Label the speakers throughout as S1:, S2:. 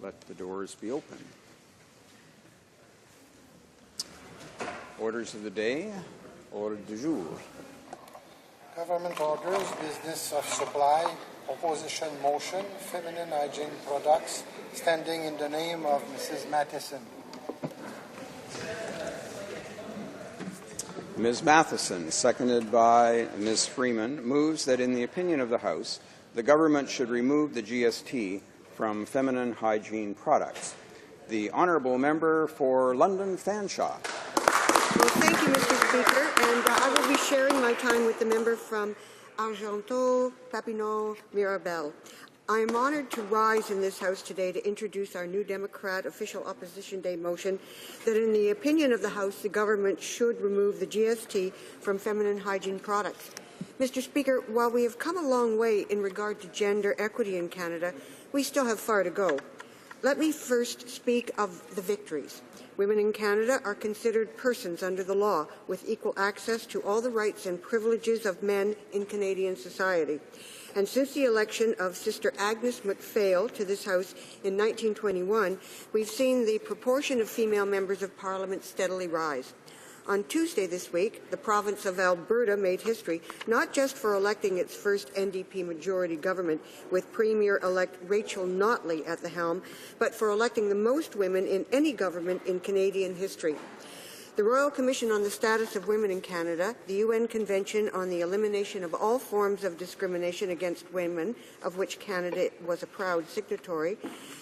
S1: let the doors be open. Orders of the day. Ordre du jour.
S2: Government orders, business of supply, opposition motion, feminine hygiene products, standing in the name of Mrs. Matheson.
S1: Ms. Matheson, seconded by Ms. Freeman, moves that in the opinion of the House, the government should remove the GST from feminine hygiene products. The honourable member for London Fanshawe.
S3: Well, thank you, Mr. Speaker, and I will be sharing my time with the member from Argenteau, Papineau, Mirabel. I am honoured to rise in this House today to introduce our New Democrat Official Opposition Day motion that in the opinion of the House, the government should remove the GST from feminine hygiene products. Mr. Speaker, while we have come a long way in regard to gender equity in Canada, we still have far to go. Let me first speak of the victories. Women in Canada are considered persons under the law with equal access to all the rights and privileges of men in Canadian society. And since the election of Sister Agnes MacPhail to this House in 1921, we've seen the proportion of female members of Parliament steadily rise. On Tuesday this week, the province of Alberta made history, not just for electing its first NDP majority government with Premier-elect Rachel Notley at the helm, but for electing the most women in any government in Canadian history. The Royal Commission on the Status of Women in Canada, the UN Convention on the Elimination of All Forms of Discrimination Against Women, of which Canada was a proud signatory,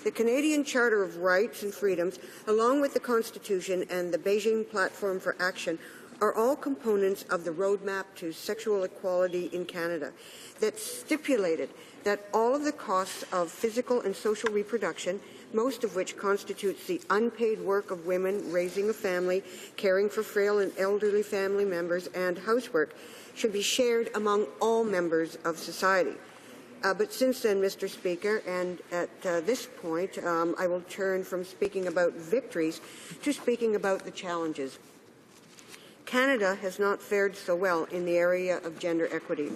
S3: the Canadian Charter of Rights and Freedoms, along with the Constitution and the Beijing Platform for Action, are all components of the roadmap to sexual equality in Canada that stipulated that all of the costs of physical and social reproduction, most of which constitutes the unpaid work of women raising a family, caring for frail and elderly family members, and housework, should be shared among all members of society. But since then, Mr. Speaker, and at this point, I will turn from speaking about victories to speaking about the challenges. Canada has not fared so well in the area of gender equity.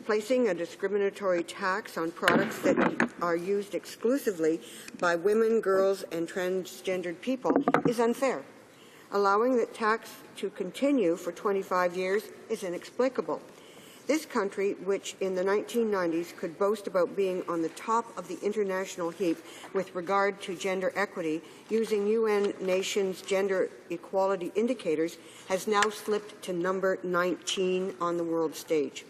S3: Placing a discriminatory tax on products that are used exclusively by women, girls, and transgendered people is unfair. Allowing that tax to continue for 25 years is inexplicable. This country, which in the 1990s could boast about being on the top of the international heap with regard to gender equity, using UN nations' gender equality indicators, has now slipped to number 19 on the world stage.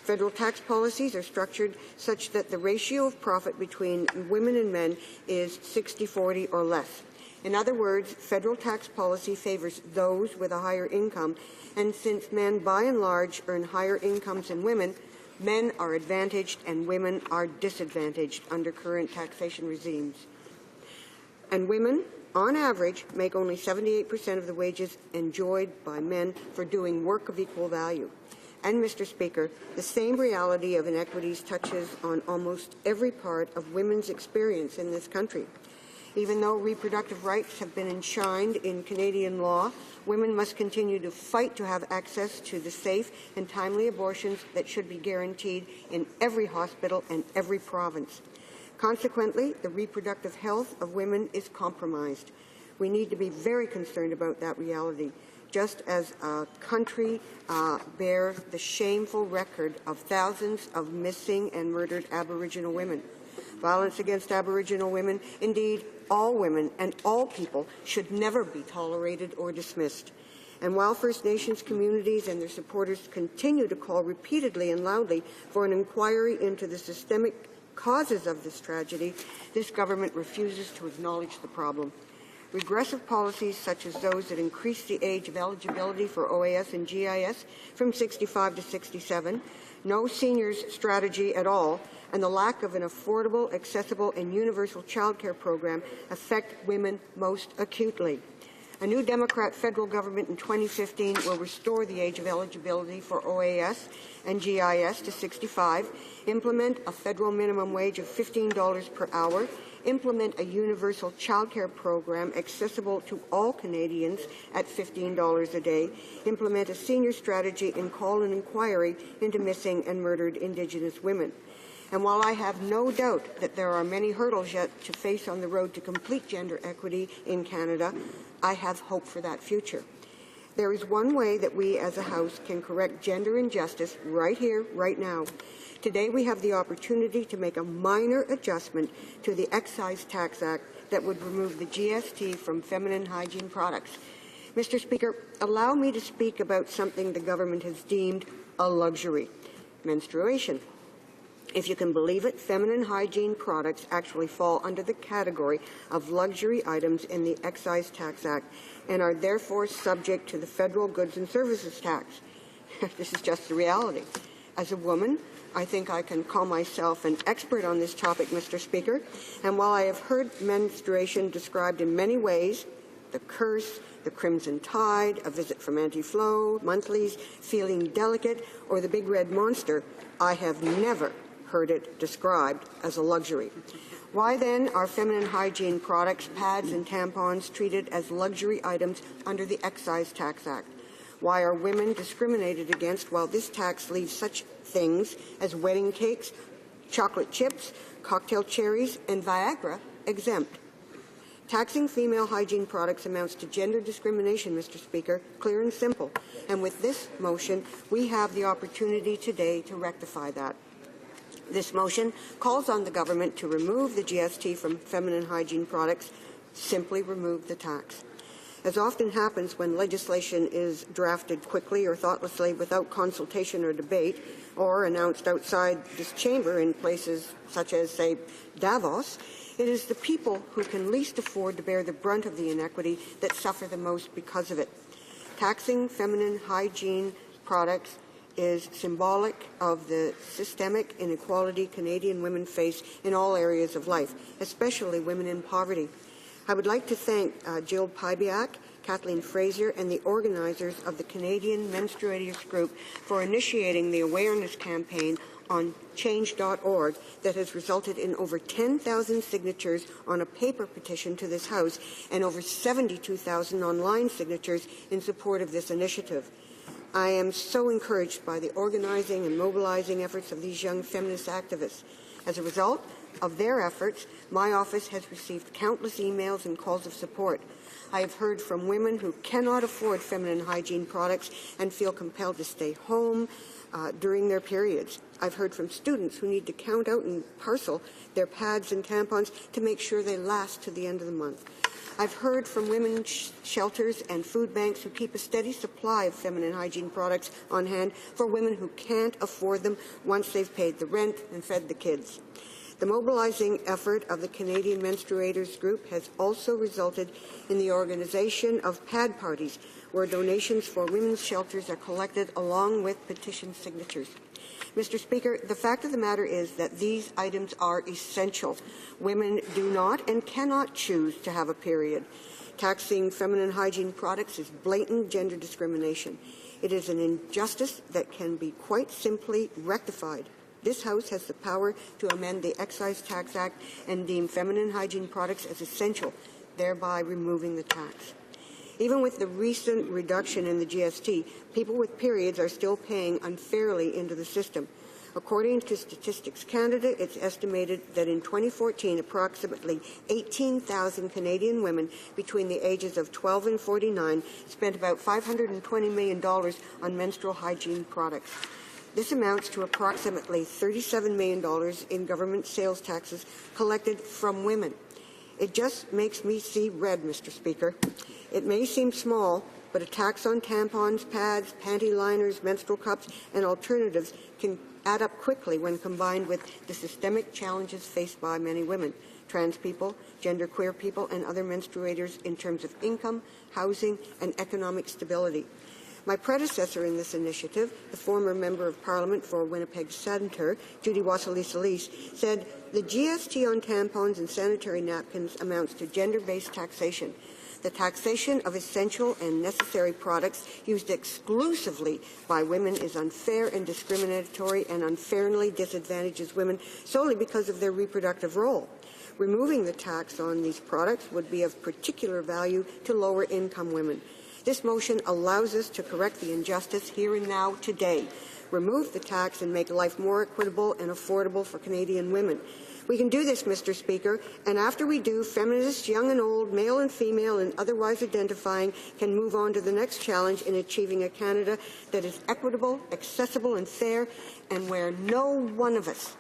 S3: Federal tax policies are structured such that the ratio of profit between women and men is 60-40 or less. In other words, federal tax policy favors those with a higher income, and since men by and large earn higher incomes than women, men are advantaged and women are disadvantaged under current taxation regimes. And women, on average, make only 78% of the wages enjoyed by men for doing work of equal value. And, Mr. Speaker, the same reality of inequities touches on almost every part of women's experience in this country. Even though reproductive rights have been enshrined in Canadian law, women must continue to fight to have access to the safe and timely abortions that should be guaranteed in every hospital and every province. Consequently, the reproductive health of women is compromised. We need to be very concerned about that reality, just as a country bear the shameful record of thousands of missing and murdered Aboriginal women. Violence against Aboriginal women, indeed all women and all people, should never be tolerated or dismissed. And while First Nations communities and their supporters continue to call repeatedly and loudly for an inquiry into the systemic causes of this tragedy, this government refuses to acknowledge the problem. Regressive policies such as those that increase the age of eligibility for OAS and GIS from 65 to 67, no seniors strategy at all, and the lack of an affordable, accessible, and universal childcare program affect women most acutely. A new Democrat federal government in 2015 will restore the age of eligibility for OAS and GIS to 65, implement a federal minimum wage of $15 per hour, implement a universal childcare program accessible to all Canadians at $15 a day, implement a senior strategy, and call an inquiry into missing and murdered Indigenous women. And while I have no doubt that there are many hurdles yet to face on the road to complete gender equity in Canada, I have hope for that future. There is one way that we as a House can correct gender injustice right here, right now. Today we have the opportunity to make a minor adjustment to the Excise Tax Act that would remove the GST from feminine hygiene products. Mr. Speaker, allow me to speak about something the government has deemed a luxury: menstruation. If you can believe it, feminine hygiene products actually fall under the category of luxury items in the Excise Tax Act and are therefore subject to the federal goods and services tax. This is just the reality. As a woman, I think I can call myself an expert on this topic, Mr. Speaker, and while I have heard menstruation described in many ways, the curse, the crimson tide, a visit from Auntie Flo, monthlies, feeling delicate, or the big red monster, I have never heard it described as a luxury. Why then are feminine hygiene products, pads and tampons treated as luxury items under the Excise Tax Act? Why are women discriminated against while this tax leaves such things as wedding cakes, chocolate chips, cocktail cherries, and Viagra exempt? Taxing female hygiene products amounts to gender discrimination, Mr. Speaker, clear and simple. And with this motion, we have the opportunity today to rectify that. This motion calls on the government to remove the GST from feminine hygiene products, simply remove the tax. As often happens when legislation is drafted quickly or thoughtlessly without consultation or debate, or announced outside this chamber in places such as, say, Davos, it is the people who can least afford to bear the brunt of the inequity that suffer the most because of it. Taxing feminine hygiene products is symbolic of the systemic inequality Canadian women face in all areas of life, especially women in poverty. I would like to thank Jill Pybiak, Kathleen Fraser, and the organizers of the Canadian Menstruators Group for initiating the awareness campaign on change.org that has resulted in over 10,000 signatures on a paper petition to this House and over 72,000 online signatures in support of this initiative. I am so encouraged by the organizing and mobilizing efforts of these young feminist activists. As a result of their efforts, my office has received countless emails and calls of support. I have heard from women who cannot afford feminine hygiene products and feel compelled to stay home during their periods. I've heard from students who need to count out and parcel their pads and tampons to make sure they last to the end of the month. I've heard from women's shelters and food banks who keep a steady supply of feminine hygiene products on hand for women who can't afford them once they've paid the rent and fed the kids. The mobilizing effort of the Canadian Menstruators Group has also resulted in the organization of pad parties, where donations for women's shelters are collected along with petition signatures. Mr. Speaker, the fact of the matter is that these items are essential. Women do not and cannot choose to have a period. Taxing feminine hygiene products is blatant gender discrimination. It is an injustice that can be quite simply rectified. This House has the power to amend the Excise Tax Act and deem feminine hygiene products as essential, thereby removing the tax. Even with the recent reduction in the GST, people with periods are still paying unfairly into the system. According to Statistics Canada, it's estimated that in 2014, approximately 18,000 Canadian women between the ages of 12 and 49 spent about $520 million on menstrual hygiene products. This amounts to approximately $37 million in government sales taxes collected from women. It just makes me see red, Mr. Speaker. It may seem small, but a tax on tampons, pads, panty liners, menstrual cups, and alternatives can add up quickly when combined with the systemic challenges faced by many women, trans people, genderqueer people, and other menstruators in terms of income, housing, and economic stability. My predecessor in this initiative, the former Member of Parliament for Winnipeg Centre, Judy Wassily-Solis, said the GST on tampons and sanitary napkins amounts to gender-based taxation. The taxation of essential and necessary products used exclusively by women is unfair and discriminatory and unfairly disadvantages women solely because of their reproductive role. Removing the tax on these products would be of particular value to lower-income women. This motion allows us to correct the injustice here and now today. remove the tax and make life more equitable and affordable for Canadian women. We can do this, Mr. Speaker, and after we do, feminists, young and old, male and female, and otherwise identifying, can move on to the next challenge in achieving a Canada that is equitable, accessible, and fair, and where no one of us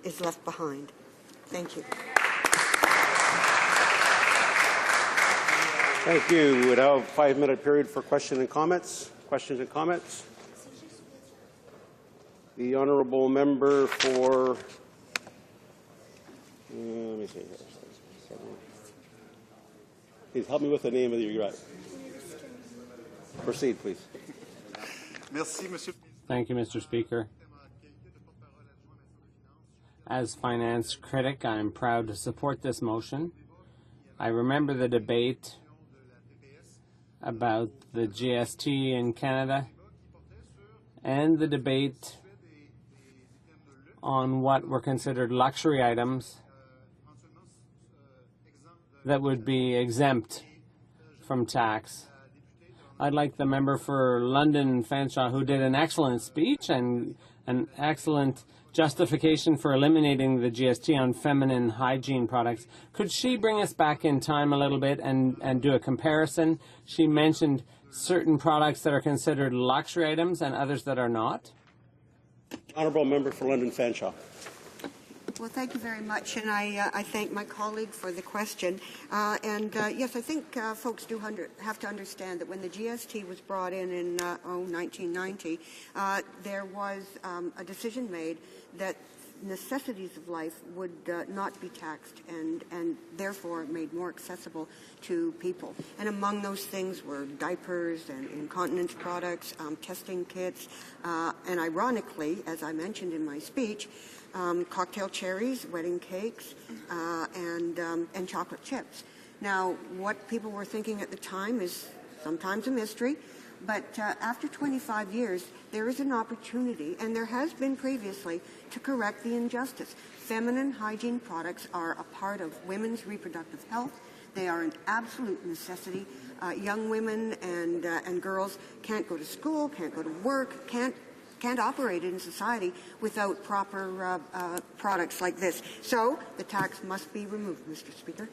S3: is left behind. Thank you.
S4: Thank you. We would have a 5-minute period for questions and comments. Questions and comments? The honourable member for... let me see here. Please help me with the name of your right. Proceed, please.
S5: Thank you, Mr. Speaker. As finance critic, I am proud to support this motion. I remember the debate about the GST in Canada and the debate on what were considered luxury items that would be exempt from tax. I'd like the member for London Fanshawe, who did an excellent speech and an excellent justification for eliminating the GST on feminine hygiene products. Could she bring us back in time a little bit and do a comparison? She mentioned certain products that are considered luxury items and others that are not.
S4: Honourable member for London Fanshawe.
S3: Well, thank you very much, and I thank my colleague for the question. Yes, I think folks do have to understand that when the GST was brought in 1990, there was a decision made that necessities of life would not be taxed and therefore made more accessible to people. And among those things were diapers and incontinence products, testing kits, and ironically, as I mentioned in my speech, cocktail cherries, wedding cakes, and chocolate chips. Now, what people were thinking at the time is sometimes a mystery, but after 25 years, there is an opportunity, and there has been previously, to correct the injustice. Feminine hygiene products are a part of women's reproductive health. They are an absolute necessity. Young women and girls can't go to school, can't go to work, can't operate in society without proper products like this. So the tax must be removed, Mr. Speaker.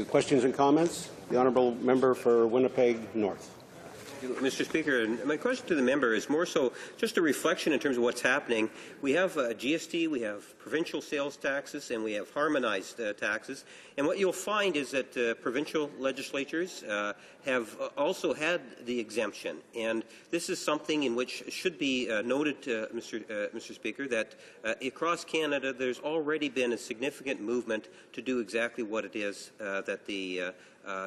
S4: Questions and comments? The honourable member for Winnipeg North.
S6: Mr. Speaker, my question to the member is more so just a reflection in terms of what's happening. We have GST, we have provincial sales taxes, and we have harmonized taxes. And what you'll find is that provincial legislatures have also had the exemption. And this is something in which should be noted, Mr. Speaker, that across Canada there's already been a significant movement to do exactly what it is that the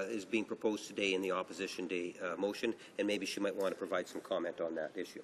S6: is being proposed today in the Opposition Day motion, and maybe she might want to provide some comment on that issue.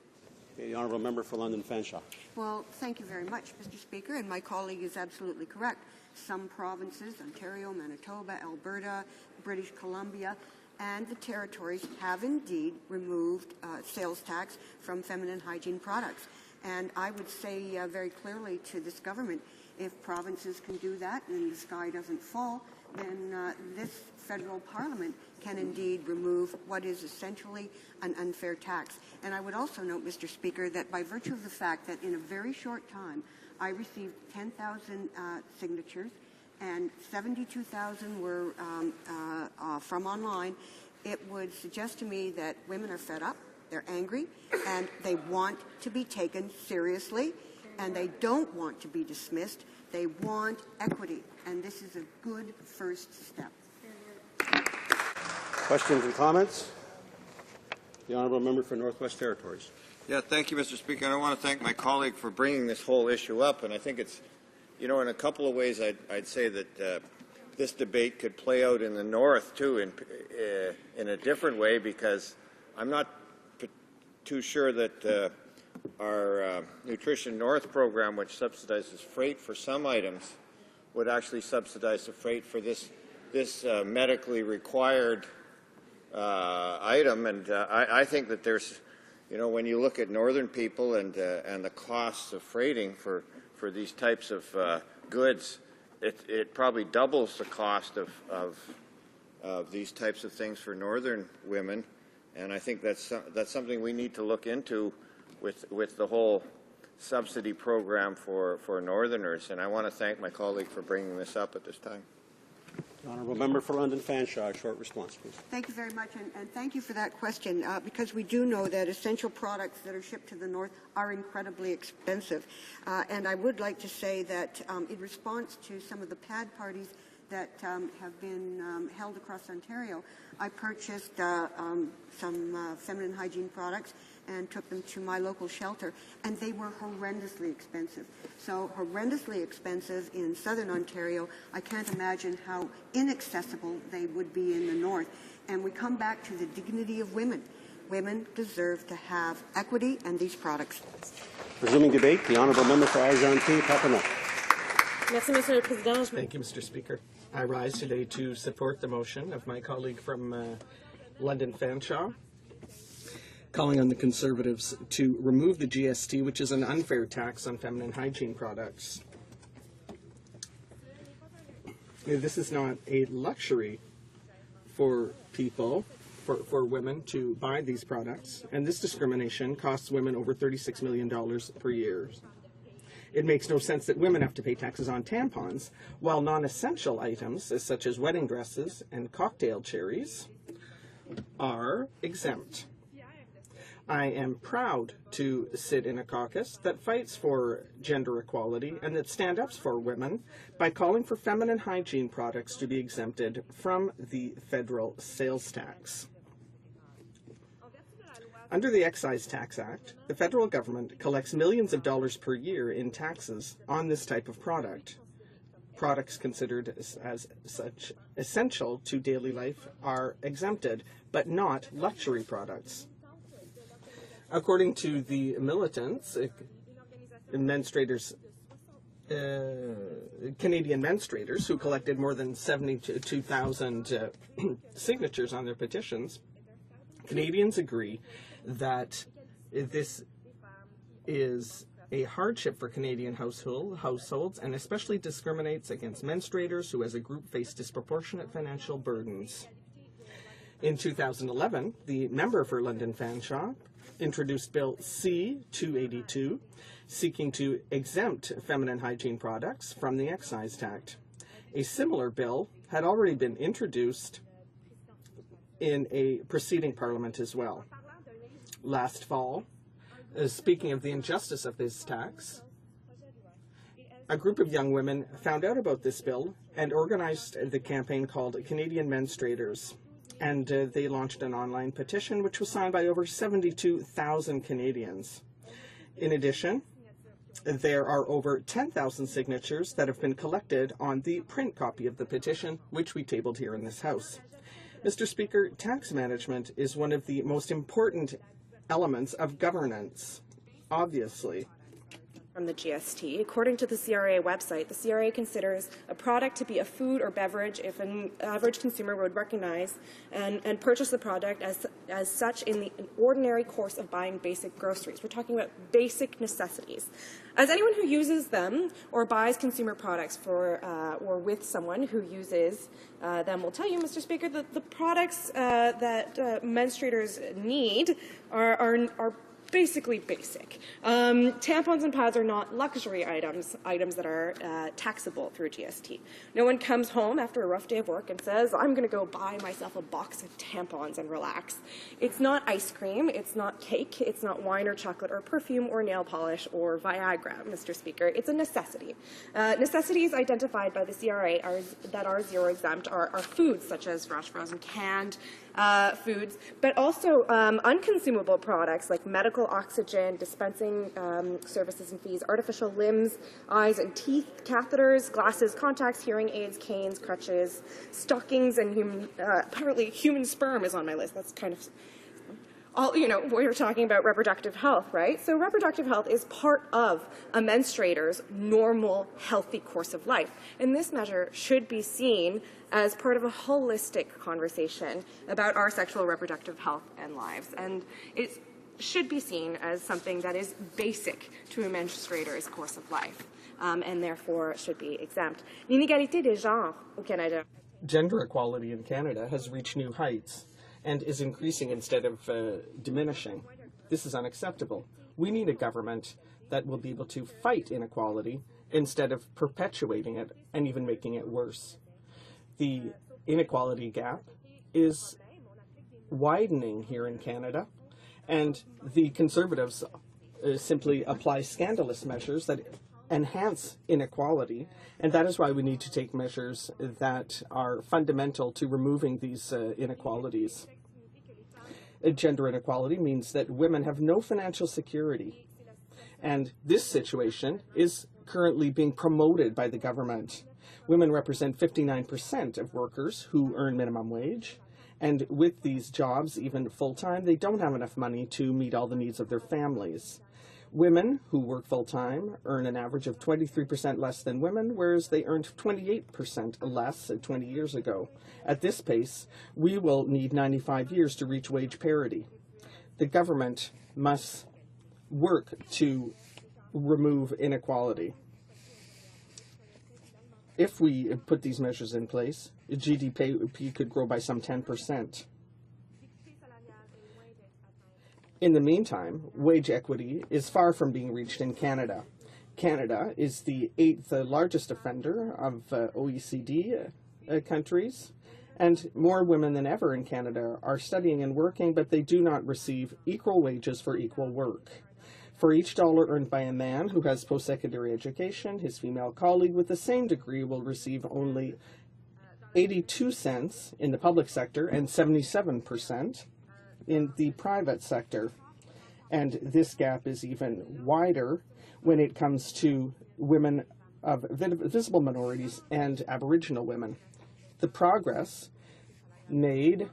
S4: The honourable member for London Fanshawe.
S3: Well, thank you very much, Mr. Speaker, and my colleague is absolutely correct. Some provinces, Ontario, Manitoba, Alberta, British Columbia, and the territories have indeed removed sales tax from feminine hygiene products. And I would say very clearly to this government, if provinces can do that and the sky doesn't fall, then this federal parliament can indeed remove what is essentially an unfair tax. And I would also note, Mr. Speaker, that by virtue of the fact that in a very short time I received 10,000 signatures and 72,000 were from online, it would suggest to me that women are fed up, they're angry, and they want to be taken seriously, and they don't want to be dismissed. They want equity, and this is a good first step.
S4: Questions and comments? The honourable member for Northwest Territories.
S7: Yeah, thank you, Mr. Speaker. And I want to thank my colleague for bringing this whole issue up. And I think it's, you know, in a couple of ways, I'd say that this debate could play out in the North too, in a different way, because I'm not too sure that our Nutrition North program, which subsidizes freight for some items, would actually subsidize the freight for this medically required item. And I think that there's, you know, when you look at northern people and the costs of freighting for these types of goods, it probably doubles the cost of these types of things for northern women. And I think that's something we need to look into with the whole subsidy program for Northerners. And I want to thank my colleague for bringing this up at this time.
S4: The Honourable Member for London Fanshawe, short response, please.
S3: Thank you very much, and thank you for that question, because we do know that essential products that are shipped to the north are incredibly expensive. And I would like to say that in response to some of the pad parties that have been held across Ontario, I purchased some feminine hygiene products and took them to my local shelter, and they were horrendously expensive. So horrendously expensive in southern Ontario. I can't imagine how inaccessible they would be in the north. And we come back to the dignity of women. Women deserve to have equity and these products.
S4: Resuming debate, the Honourable Member for Argenteuil-Papineau.
S8: Thank you, Mr. Speaker. I rise today to support the motion of my colleague from London Fanshawe, calling on the Conservatives to remove the GST, which is an unfair tax on feminine hygiene products. This is not a luxury for people, for women to buy these products, and this discrimination costs women over $36 million per year. It makes no sense that women have to pay taxes on tampons, while non-essential items, such as wedding dresses and cocktail cherries, are exempt. I am proud to sit in a caucus that fights for gender equality and that stands up for women by calling for feminine hygiene products to be exempted from the federal sales tax. Under the Excise Tax Act, the federal government collects millions of dollars per year in taxes on this type of product. Products considered as such essential to daily life are exempted, but not luxury products. According to the militants, Canadian menstruators, who collected more than 72,000 signatures on their petitions, Canadians agree that this is a hardship for Canadian households and especially discriminates against menstruators who as a group face disproportionate financial burdens. In 2011, the member for London Fanshawe introduced Bill C-282, seeking to exempt feminine hygiene products from the excise tax. A similar bill had already been introduced in a preceding parliament as well. Last fall, speaking of the injustice of this tax, a group of young women found out about this bill and organized the campaign called Canadian Menstruators. And they launched an online petition which was signed by over 72,000 Canadians. In addition, there are over 10,000 signatures that have been collected on the print copy of the petition, which we tabled here in this House. Mr. Speaker, tax management is one of the most important elements of governance, obviously.
S9: From the GST. According to the CRA website, the CRA considers a product to be a food or beverage if an average consumer would recognize and purchase the product as such in the ordinary course of buying basic groceries. We're talking about basic necessities. As anyone who uses them or buys consumer products for or with someone who uses them will tell you, Mr. Speaker, that the products that menstruators need are basically basic. Tampons and pads are not luxury items that are taxable through GST. No one comes home after a rough day of work and says, I'm going to go buy myself a box of tampons and relax. It's not ice cream, it's not cake, it's not wine or chocolate or perfume or nail polish or Viagra, Mr. Speaker. It's a necessity. Necessities identified by the CRA that are zero exempt are foods such as fresh, frozen, canned foods, but also unconsumable products like medical oxygen, dispensing services and fees, artificial limbs, eyes and teeth, catheters, glasses, contacts, hearing aids, canes, crutches, stockings, and apparently human sperm is on my list. That's kind of all, we're talking about reproductive health, right? So reproductive health is part of a menstruator's normal, healthy course of life. And this measure should be seen as part of a holistic conversation about our sexual reproductive health and lives. And it should be seen as something that is basic to a menstruator's course of life, and therefore should be exempt. L'inégalité des genres au Canada.
S8: Gender equality in Canada has reached new heights and is increasing instead of diminishing. This is unacceptable. We need a government that will be able to fight inequality instead of perpetuating it and even making it worse. The inequality gap is widening here in Canada, and the Conservatives simply apply scandalous measures that enhance inequality, and that is why we need to take measures that are fundamental to removing these inequalities. Gender inequality means that women have no financial security, and this situation is currently being promoted by the government. Women represent 59% of workers who earn minimum wage, and with these jobs, even full-time, they don't have enough money to meet all the needs of their families. Women who work full-time earn an average of 23% less than women, whereas they earned 28% less 20 years ago. At this pace, we will need 95 years to reach wage parity. The government must work to remove inequality. If we put these measures in place, GDP could grow by some 10%. In the meantime, wage equity is far from being reached in Canada. Canada is the 8th largest offender of OECD countries, and more women than ever in Canada are studying and working, but they do not receive equal wages for equal work. For each dollar earned by a man who has post-secondary education, his female colleague with the same degree will receive only 82 cents in the public sector and 77% in the private sector. And this gap is even wider when it comes to women of visible minorities and Aboriginal women. The progress made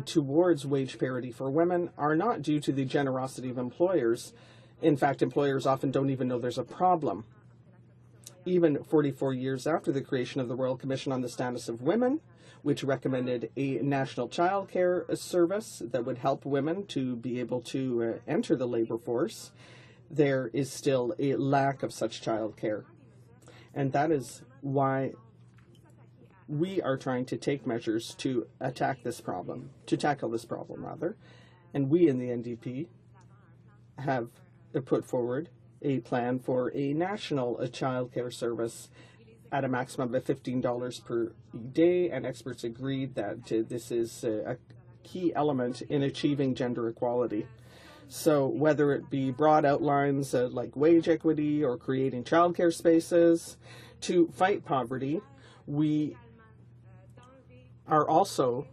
S8: towards wage parity for women are not due to the generosity of employers. In fact, employers often don't even know there's a problem. Even 44 years after the creation of the Royal Commission on the Status of Women, which recommended a national child care service that would help women to be able to enter the labor force, there is still a lack of such child care. And that is why we are trying to take measures to tackle this problem, And we in the NDP have put forward a plan for a national child care service at a maximum of $15 per day, and experts agreed that this is a key element in achieving gender equality. So whether it be broad outlines like wage equity or creating childcare spaces to fight poverty, we are also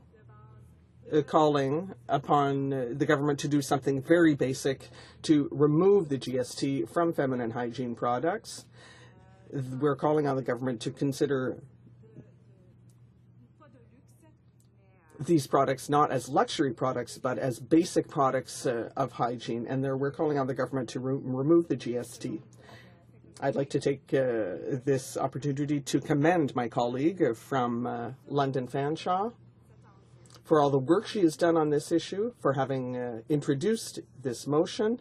S8: calling upon the government to do something very basic to remove the GST from feminine hygiene products. We're calling on the government to consider these products not as luxury products, but as basic products of hygiene. And we're calling on the government to remove the GST. I'd like to take this opportunity to commend my colleague from London Fanshawe for all the work she has done on this issue, for having introduced this motion,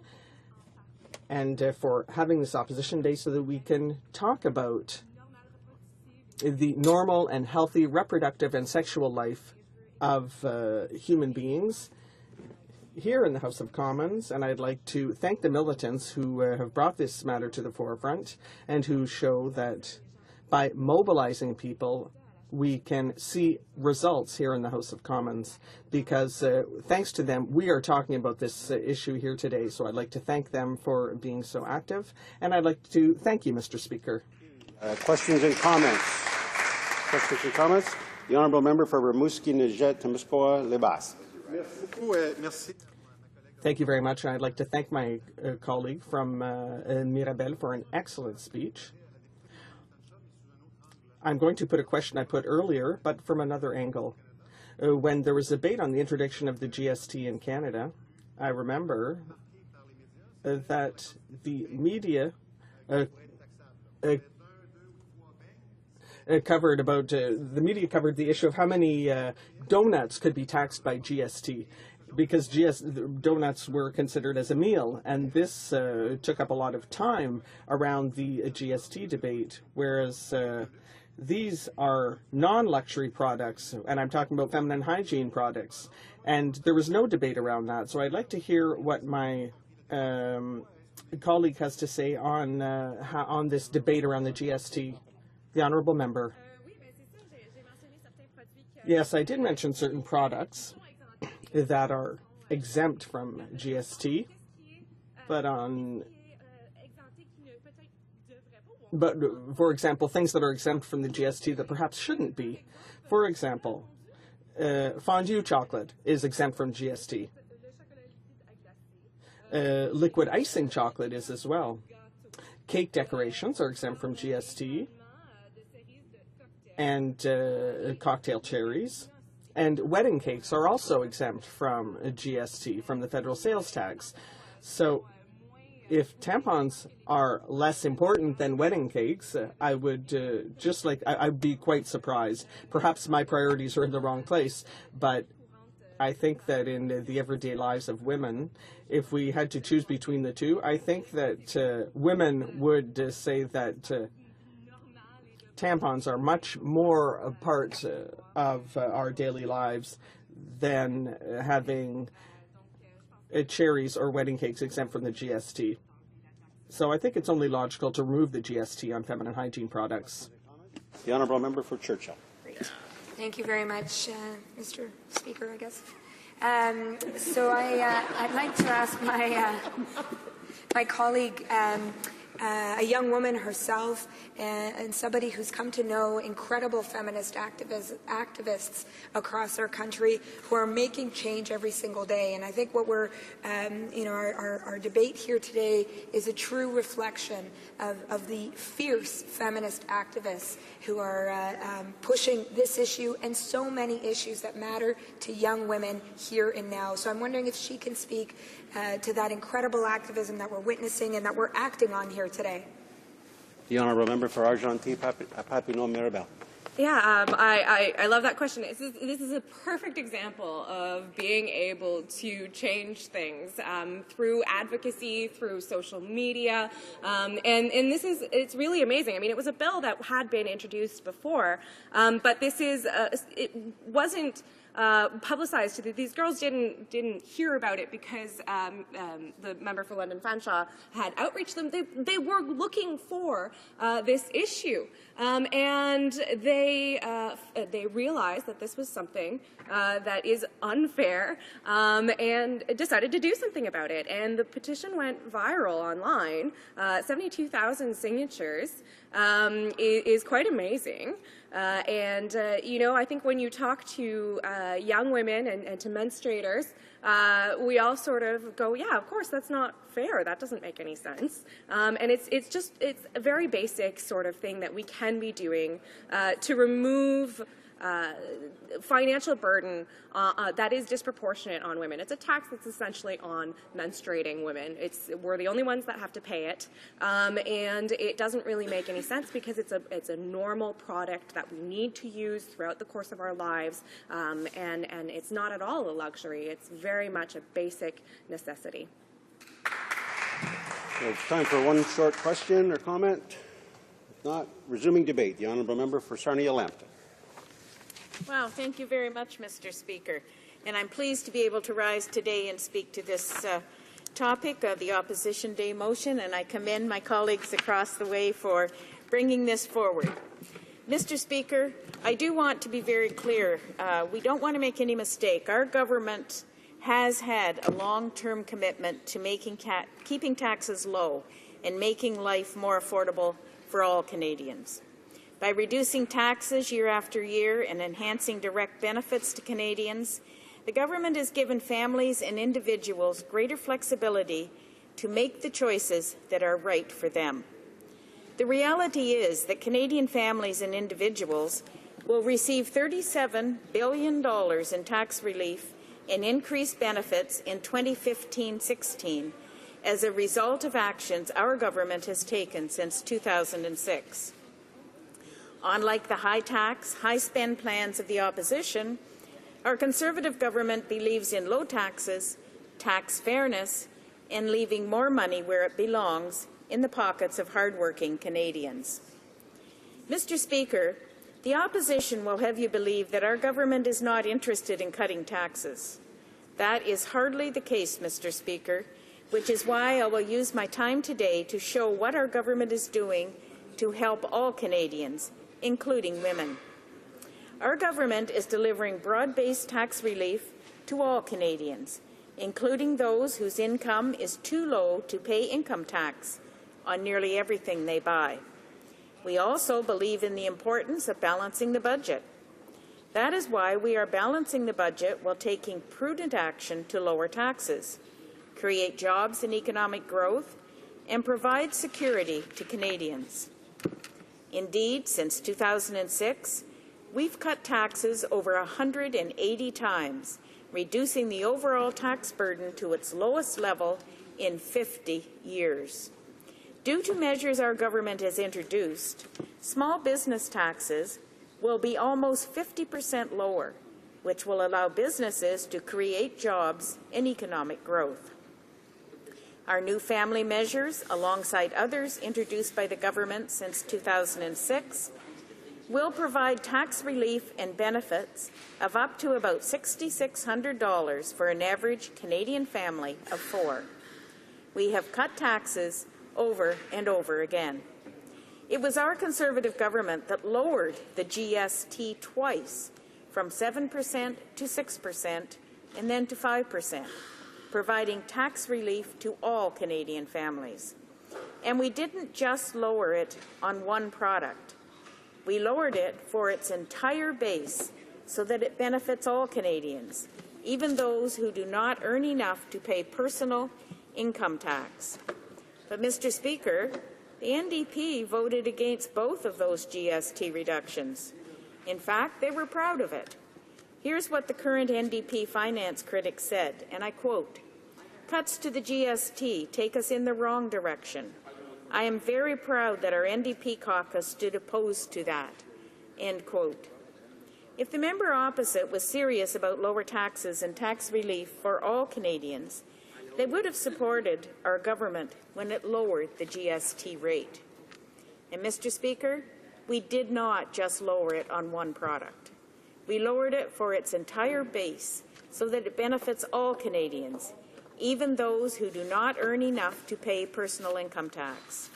S8: and for having this opposition day so that we can talk about the normal and healthy reproductive and sexual life of human beings here in the House of Commons. And I'd like to thank the militants who have brought this matter to the forefront and who show that by mobilizing people, we can see results here in the House of Commons, because thanks to them, we are talking about this issue here today. So I'd like to thank them for being so active, and I'd like to thank you, Mr. Speaker.
S4: Questions and comments? Questions and comments? The Honourable Member for Rimouski-Nejet-Témiscamingue-Les-Basses.
S8: Thank you very much, and I'd like to thank my colleague from Mirabel for an excellent speech. I'm going to put a question I put earlier, but from another angle. When there was debate on the introduction of the GST in Canada, I remember that the media covered the issue of how many donuts could be taxed by GST, because donuts were considered as a meal, and this took up a lot of time around the GST debate, whereas these are non-luxury products, and I'm talking about feminine hygiene products, and there was no debate around that. So I'd like to hear what my colleague has to say on this debate around the GST. The honourable member. Yes, I did mention certain products that are exempt from GST, but for example, things that are exempt from the GST that perhaps shouldn't be. For example, fondue chocolate is exempt from GST. Liquid icing chocolate is as well. Cake decorations are exempt from GST. And cocktail cherries. And wedding cakes are also exempt from GST, from the federal sales tax. So if tampons are less important than wedding cakes, I would I'd be quite surprised. Perhaps my priorities are in the wrong place, but I think that in the everyday lives of women, if we had to choose between the two, I think that women would say that tampons are much more a part of our daily lives than having cherries or wedding cakes exempt from the GST. So I think it's only logical to remove the GST on feminine hygiene products.
S4: The honourable member for Churchill.
S10: Great. Thank you very much, Mr. Speaker, I guess. So I'd like to ask my colleague, a young woman herself and somebody who's come to know incredible feminist activists across our country who are making change every single day. And I think what we're, our debate here today is a true reflection of the fierce feminist activists who are pushing this issue and so many issues that matter to young women here and now. So I'm wondering if she can speak to that incredible activism that we're witnessing and that we're acting on here today.
S4: The honourable member for Argenteuil-Papineau Mirabel.
S11: Yeah, I love that question. This is a perfect example of being able to change things through advocacy, through social media, and it's really amazing. I mean, it was a bill that had been introduced before, but this is it wasn't publicized. These girls didn't hear about it because the member for London Fanshawe had outreached them. They were looking for this issue, and they realized that this was something that is unfair, and decided to do something about it. And the petition went viral online. 72,000 signatures is quite amazing. I think when you talk to young women and to menstruators, we all sort of go, yeah, of course, that's not fair. That doesn't make any sense. And it's a very basic sort of thing that we can be doing to remove financial burden that is disproportionate on women. It's a tax that's essentially on menstruating women. We're the only ones that have to pay it, and it doesn't really make any sense because it's a normal product that we need to use throughout the course of our lives, and it's not at all a luxury. It's very much a basic necessity.
S4: So it's time for one short question or comment. If not, resuming debate. The honourable member for Sarnia-Lambton.
S12: Well, thank you very much, Mr. Speaker. And I'm pleased to be able to rise today and speak to this topic of the Opposition Day motion, and I commend my colleagues across the way for bringing this forward. Mr. Speaker, I do want to be very clear. We don't want to make any mistake. Our government has had a long-term commitment to keeping taxes low and making life more affordable for all Canadians. By reducing taxes year after year and enhancing direct benefits to Canadians, the government has given families and individuals greater flexibility to make the choices that are right for them. The reality is that Canadian families and individuals will receive $37 billion in tax relief and increased benefits in 2015-16 as a result of actions our government has taken since 2006. Unlike the high-tax, high-spend plans of the opposition, our Conservative government believes in low taxes, tax fairness, and leaving more money where it belongs, in the pockets of hard-working Canadians. Mr. Speaker, the opposition will have you believe that our government is not interested in cutting taxes. That is hardly the case, Mr. Speaker. which is why I will use my time today to show what our government is doing to help all Canadians, including women. Our government is delivering broad-based tax relief to all Canadians, including those whose income is too low to pay income tax on nearly everything they buy. We also believe in the importance of balancing the budget. That is why we are balancing the budget while taking prudent action to lower taxes, create jobs and economic growth, and provide security to Canadians. Indeed, since 2006, we've cut taxes over 180 times, reducing the overall tax burden to its lowest level in 50 years. Due to measures our government has introduced, small business taxes will be almost 50% lower, which will allow businesses to create jobs and economic growth. Our new family measures, alongside others introduced by the government since 2006, will provide tax relief and benefits of up to about $6,600 for an average Canadian family of 4. We have cut taxes over and over again. It was our Conservative government that lowered the GST twice, from 7% to 6% and then to 5%, providing tax relief to all Canadian families. And we didn't just lower it on one product. We lowered it for its entire base so that it benefits all Canadians, even those who do not earn enough to pay personal income tax. But, Mr. Speaker, the NDP voted against both of those GST reductions. In fact, they were proud of it. Here's what the current NDP finance critic said, and I quote, "Cuts to the GST take us in the wrong direction. I am very proud that our NDP caucus stood opposed to that." End quote. If the member opposite was serious about lower taxes and tax relief for all Canadians, they would have supported our government when it lowered the GST rate. And, Mr. Speaker, we did not just lower it on one product. We lowered it for its entire base so that it benefits all Canadians, even those who do not earn enough to pay personal income tax.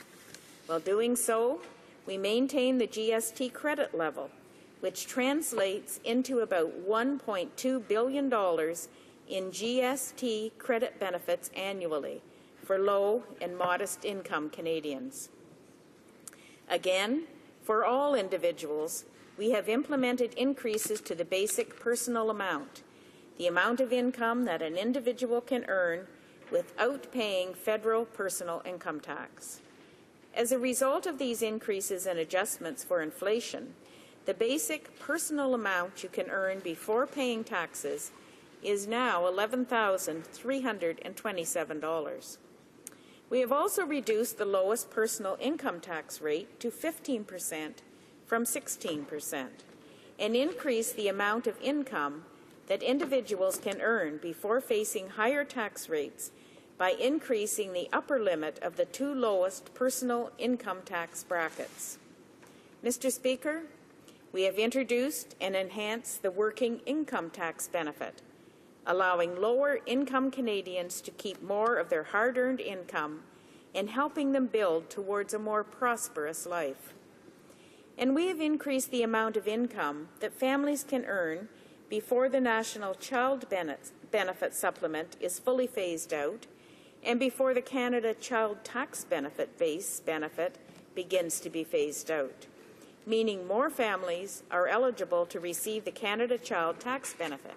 S12: While doing so, we maintain the GST credit level, which translates into about $1.2 billion in GST credit benefits annually for low and modest income Canadians. Again, for all individuals, we have implemented increases to the basic personal amount, the amount of income that an individual can earn without paying federal personal income tax. As a result of these increases and adjustments for inflation, the basic personal amount you can earn before paying taxes is now $11,327. We have also reduced the lowest personal income tax rate to 15% from 16% and increased the amount of income that individuals can earn before facing higher tax rates by increasing the upper limit of the 2 lowest personal income tax brackets. Mr. Speaker, we have introduced and enhanced the working income tax benefit, allowing lower-income Canadians to keep more of their hard-earned income and helping them build towards a more prosperous life. And we have increased the amount of income that families can earn before the National Child Benefit Supplement is fully phased out and before the Canada Child Tax Benefit base benefit begins to be phased out, meaning more families are eligible to receive the Canada Child Tax Benefit.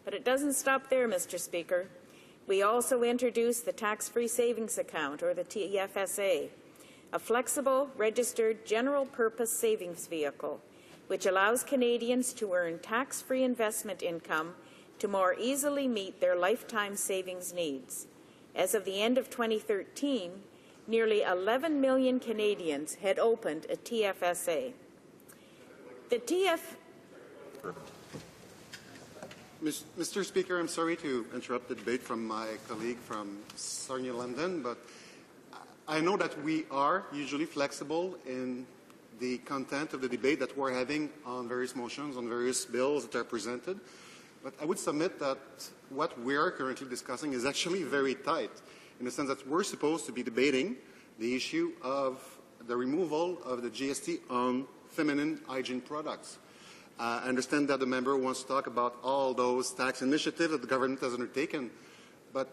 S12: But it doesn't stop there, Mr. Speaker. We also introduced the Tax-Free Savings Account, or the TFSA, a flexible, registered, general-purpose savings vehicle, which allows Canadians to earn tax-free investment income to more easily meet their lifetime savings needs. As of the end of 2013, nearly 11 million Canadians had opened a TFSA.
S13: Mr. Speaker, I'm sorry to interrupt the debate from my colleague from Sarnia, London, but I know that we are usually flexible in the content of the debate that we're having on various motions, on various bills that are presented. But I would submit that what we are currently discussing is actually very tight, in the sense that we're supposed to be debating the issue of the removal of the GST on feminine hygiene products. I understand that the member wants to talk about all those tax initiatives that the government has undertaken, but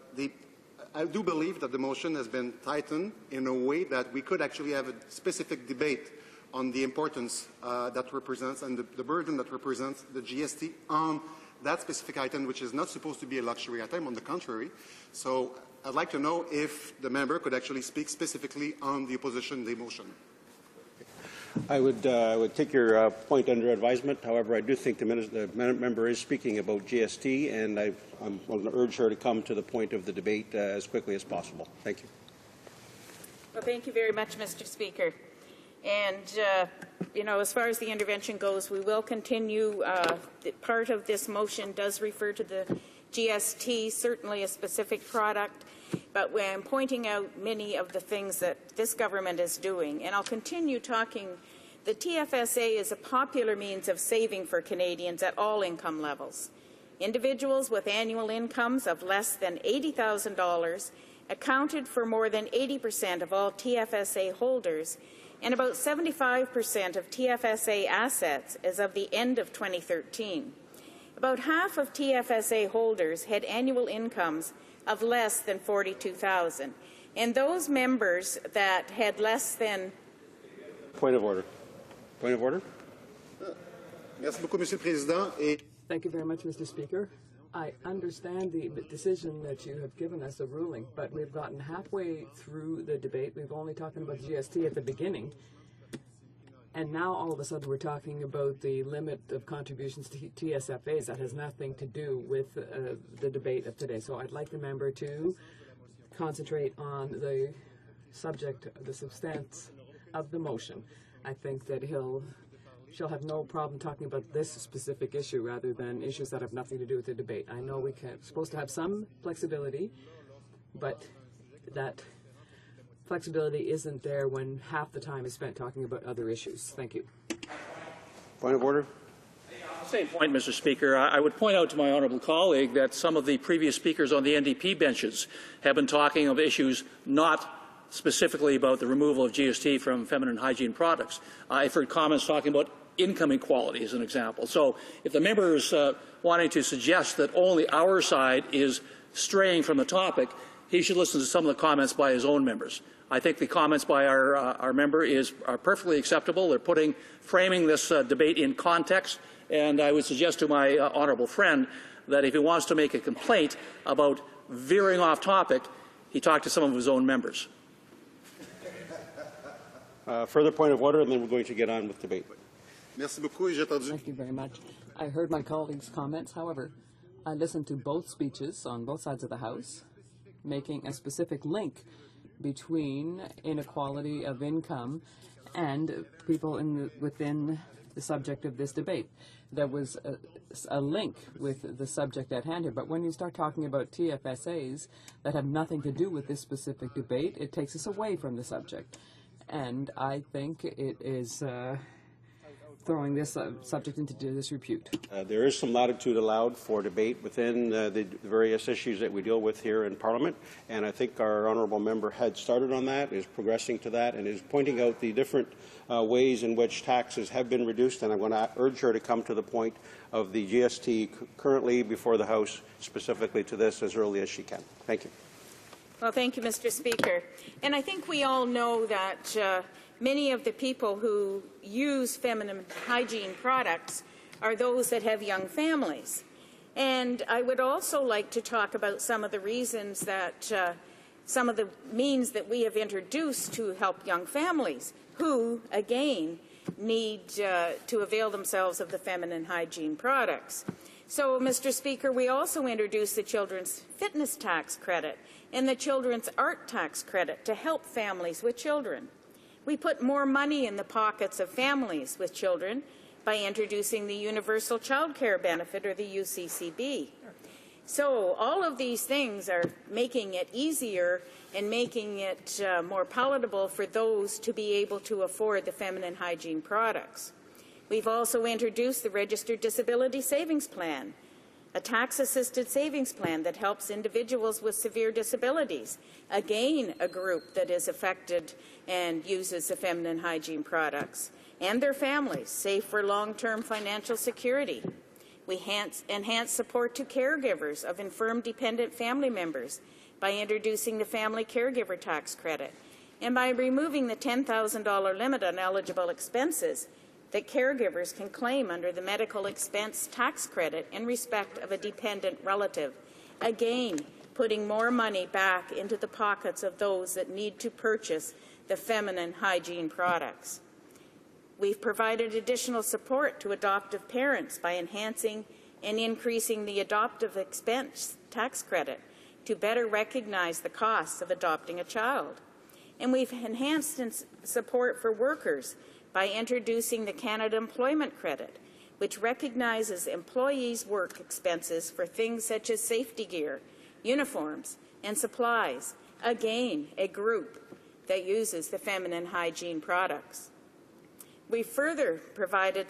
S13: I do believe that the motion has been tightened in a way that we could actually have a specific debate on the importance that represents and the burden that represents the GST on that specific item, which is not supposed to be a luxury item, on the contrary. So I'd like to know if the member could actually speak specifically on the opposition day motion.
S4: I would take your point under advisement. However, I do think the member is speaking about GST, and I'm going to urge her to come to the point of the debate as quickly as possible. Thank you.
S12: Well, thank you very much, Mr. Speaker. And, you know, as far as the intervention goes, we will continue. Part of this motion does refer to the GST, certainly a specific product, but when I'm pointing out many of the things that this government is doing, and I'll continue talking, the TFSA is a popular means of saving for Canadians at all income levels. Individuals with annual incomes of less than $80,000 accounted for more than 80% of all TFSA holders, and about 75% of TFSA assets as of the end of 2013. About half of TFSA holders had annual incomes of less than $42,000, and those members that had less than...
S4: Point of order. Point of order.
S13: Merci beaucoup, Monsieur le Président.
S8: Thank you very much, Mr. Speaker. I understand the decision that you have given us, a ruling, but we've gotten halfway through the debate. We've only talked about GST at the beginning, and now all of a sudden we're talking about the limit of contributions to TSFAs. That has nothing to do with the debate of today. So I'd like the member to concentrate on the subject, the substance of the motion. I think that she'll have no problem talking about this specific issue rather than issues that have nothing to do with the debate. I know we're supposed to have some flexibility, but that flexibility isn't there when half the time is spent talking about other issues. Thank you.
S4: Point of order.
S14: Same point, Mr. Speaker. I would point out to my honourable colleague that some of the previous speakers on the NDP benches have been talking of issues not specifically about the removal of GST from feminine hygiene products. I've heard comments talking about income equality as an example. So if the member is wanting to suggest that only our side is straying from the topic, he should listen to some of the comments by his own members. I think the comments by our member are perfectly acceptable. They're framing this debate in context, and I would suggest to my honourable friend that if he wants to make a complaint about veering off topic, he talk to some of his own members.
S4: Further point of order, and then we're going to get on with debate.
S8: Thank you very much. I heard my colleagues' comments. However, I listened to both speeches on both sides of the House, making a specific link between inequality of income and people within the subject of this debate. There was a link with the subject at hand here, but when you start talking about TFSAs that have nothing to do with this specific debate, it takes us away from the subject. And I think it is throwing this subject into disrepute.
S4: There is some latitude allowed for debate within the various issues that we deal with here in Parliament, and I think our honourable member had started on that, is progressing to that, and is pointing out the different ways in which taxes have been reduced, and I'm going to urge her to come to the point of the GST currently before the House, specifically to this, as early as she can. Thank you.
S12: Well, thank you, Mr. Speaker. And I think we all know that many of the people who use feminine hygiene products are those that have young families. And I would also like to talk about some of the reasons that some of the means that we have introduced to help young families who, again, need to avail themselves of the feminine hygiene products. So, Mr. Speaker, we also introduced the Children's Fitness Tax Credit and the Children's Art Tax Credit to help families with children. We put more money in the pockets of families with children by introducing the Universal Child Care Benefit, or the UCCB. So all of these things are making it easier and making it more palatable for those to be able to afford the feminine hygiene products. We've also introduced the Registered Disability Savings Plan, a tax-assisted savings plan that helps individuals with severe disabilities, again a group that is affected and uses the feminine hygiene products, and their families, save for long-term financial security. We enhance support to caregivers of infirm dependent family members by introducing the family caregiver tax credit and by removing the $10,000 limit on eligible expenses that caregivers can claim under the medical expense tax credit in respect of a dependent relative, again putting more money back into the pockets of those that need to purchase the feminine hygiene products. We've provided additional support to adoptive parents by enhancing and increasing the adoptive expense tax credit to better recognize the costs of adopting a child. And we've enhanced support for workers by introducing the Canada Employment Credit, which recognizes employees' work expenses for things such as safety gear, uniforms, and supplies, again, a group that uses the feminine hygiene products. We further provided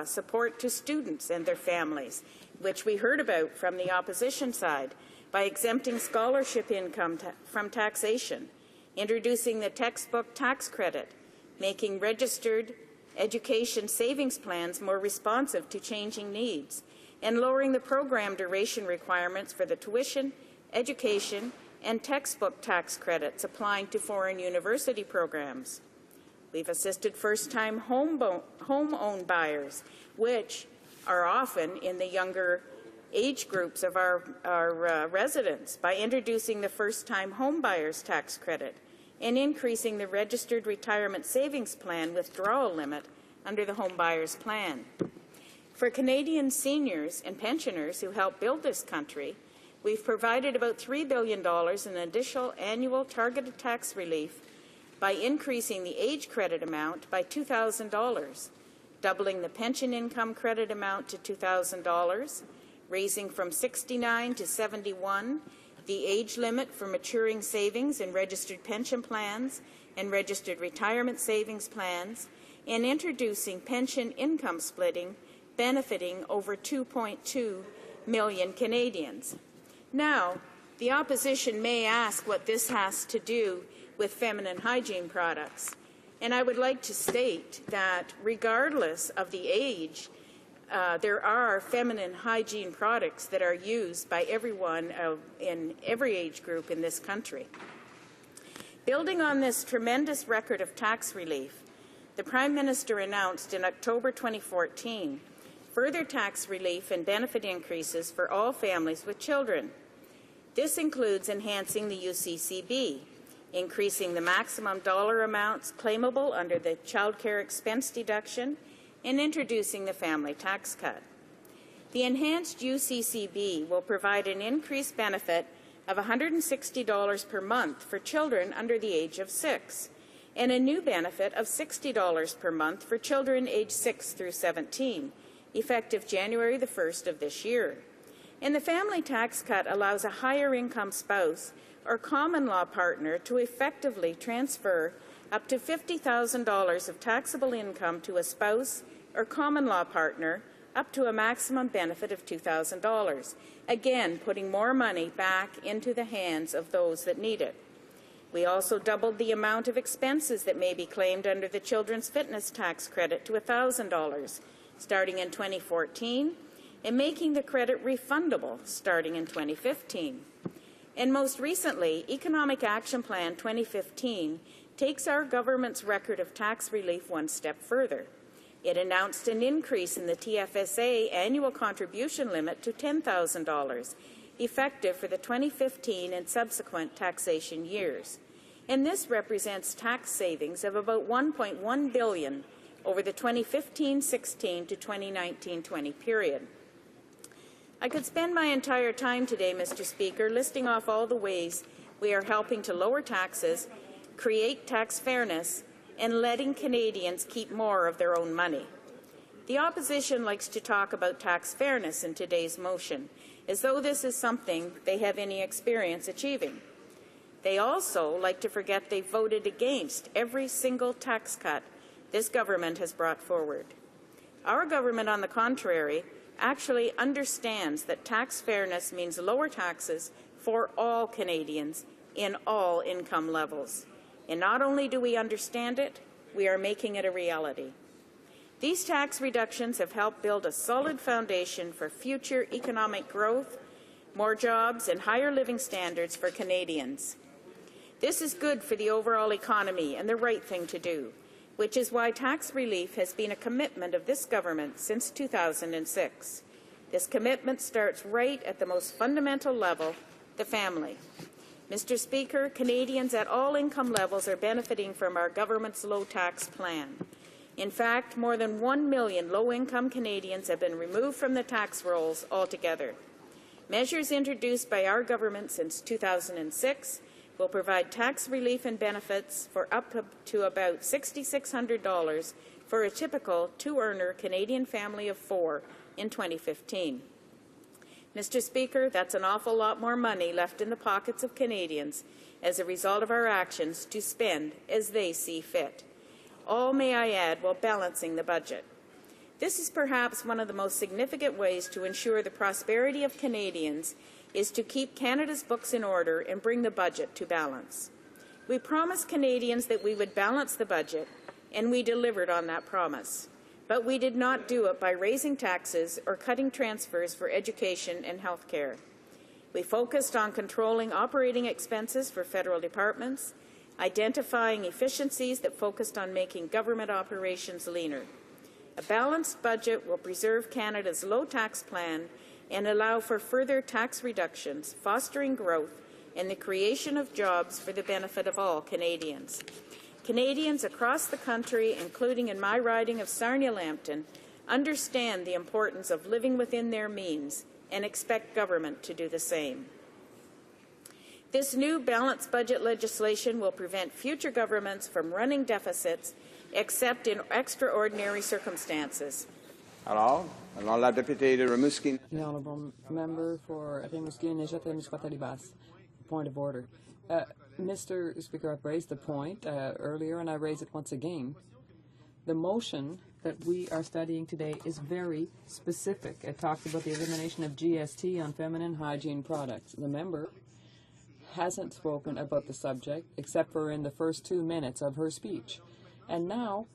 S12: support to students and their families, which we heard about from the opposition side, by exempting scholarship income from taxation, introducing the textbook tax credit, making registered education savings plans more responsive to changing needs, and lowering the program duration requirements for the tuition, education, and textbook tax credits applying to foreign university programs. We've assisted first-time home-owned buyers, which are often in the younger age groups of our residents, by introducing the first-time home buyers tax credit and increasing the registered retirement savings plan withdrawal limit under the home buyers plan. For Canadian seniors and pensioners who help build this country, we've provided about $3 billion in additional annual targeted tax relief by increasing the age credit amount by $2,000, doubling the pension income credit amount to $2,000, raising from 69 to 71 the age limit for maturing savings in registered pension plans and registered retirement savings plans, and introducing pension income splitting benefiting over 2.2 million Canadians. Now, the opposition may ask what this has to do with feminine hygiene products, and I would like to state that regardless of the age, there are feminine hygiene products that are used by everyone in every age group in this country. Building on this tremendous record of tax relief, the Prime Minister announced in October 2014 further tax relief and benefit increases for all families with children. This includes enhancing the UCCB, increasing the maximum dollar amounts claimable under the child care expense deduction, and introducing the family tax cut. The enhanced UCCB will provide an increased benefit of $160 per month for children under the age of 6, and a new benefit of $60 per month for children aged 6 through 17, effective January the 1st of this year. And the family tax cut allows a higher income spouse or common law partner to effectively transfer up to $50,000 of taxable income to a spouse or common law partner, up to a maximum benefit of $2,000, again putting more money back into the hands of those that need it. We also doubled the amount of expenses that may be claimed under the Children's Fitness Tax Credit to $1,000, starting in 2014, and making the credit refundable starting in 2015. And most recently, Economic Action Plan 2015 takes our government's record of tax relief one step further. It announced an increase in the TFSA annual contribution limit to $10,000, effective for the 2015 and subsequent taxation years. And this represents tax savings of about $1.1 billion over the 2015-16 to 2019-20 period. I could spend my entire time today, Mr. Speaker, listing off all the ways we are helping to lower taxes, create tax fairness, and letting Canadians keep more of their own money. The opposition likes to talk about tax fairness in today's motion, as though this is something they have any experience achieving. They also like to forget they voted against every single tax cut this government has brought forward. Our government, on the contrary, actually understands that tax fairness means lower taxes for all Canadians in all income levels. And not only do we understand it, we are making it a reality. These tax reductions have helped build a solid foundation for future economic growth, more jobs, and higher living standards for Canadians. This is good for the overall economy and the right thing to do, which is why tax relief has been a commitment of this government since 2006. This commitment starts right at the most fundamental level, the family. Mr. Speaker, Canadians at all income levels are benefiting from our government's low-tax plan. In fact, more than 1 million low-income Canadians have been removed from the tax rolls altogether. Measures introduced by our government since 2006 will provide tax relief and benefits for up to about $6,600 for a typical two-earner Canadian family of 4 in 2015. Mr. Speaker, that's an awful lot more money left in the pockets of Canadians as a result of our actions to spend as they see fit. All, may I add, while balancing the budget. This is perhaps one of the most significant ways to ensure the prosperity of Canadians is to keep Canada's books in order and bring the budget to balance. We promised Canadians that we would balance the budget, and we delivered on that promise. But we did not do it by raising taxes or cutting transfers for education and health care. We focused on controlling operating expenses for federal departments, identifying efficiencies that focused on making government operations leaner. A balanced budget will preserve Canada's low tax plan and allow for further tax reductions, fostering growth and the creation of jobs for the benefit of all Canadians. Canadians across the country, including in my riding of Sarnia-Lambton, understand the importance of living within their means and expect government to do the same. This new balanced budget legislation will prevent future governments from running deficits except in extraordinary circumstances.
S1: Alors la députée de Rimouski.
S15: The honourable member for Rimouski-Nejet-Témiscouata-Libas. Point of order. Mr. Speaker, I've raised the point earlier, and I raise it once again. The motion that we are studying today is very specific. It talks about the elimination of GST on feminine hygiene products. The member hasn't spoken about the subject except for in the first 2 minutes of her speech. And now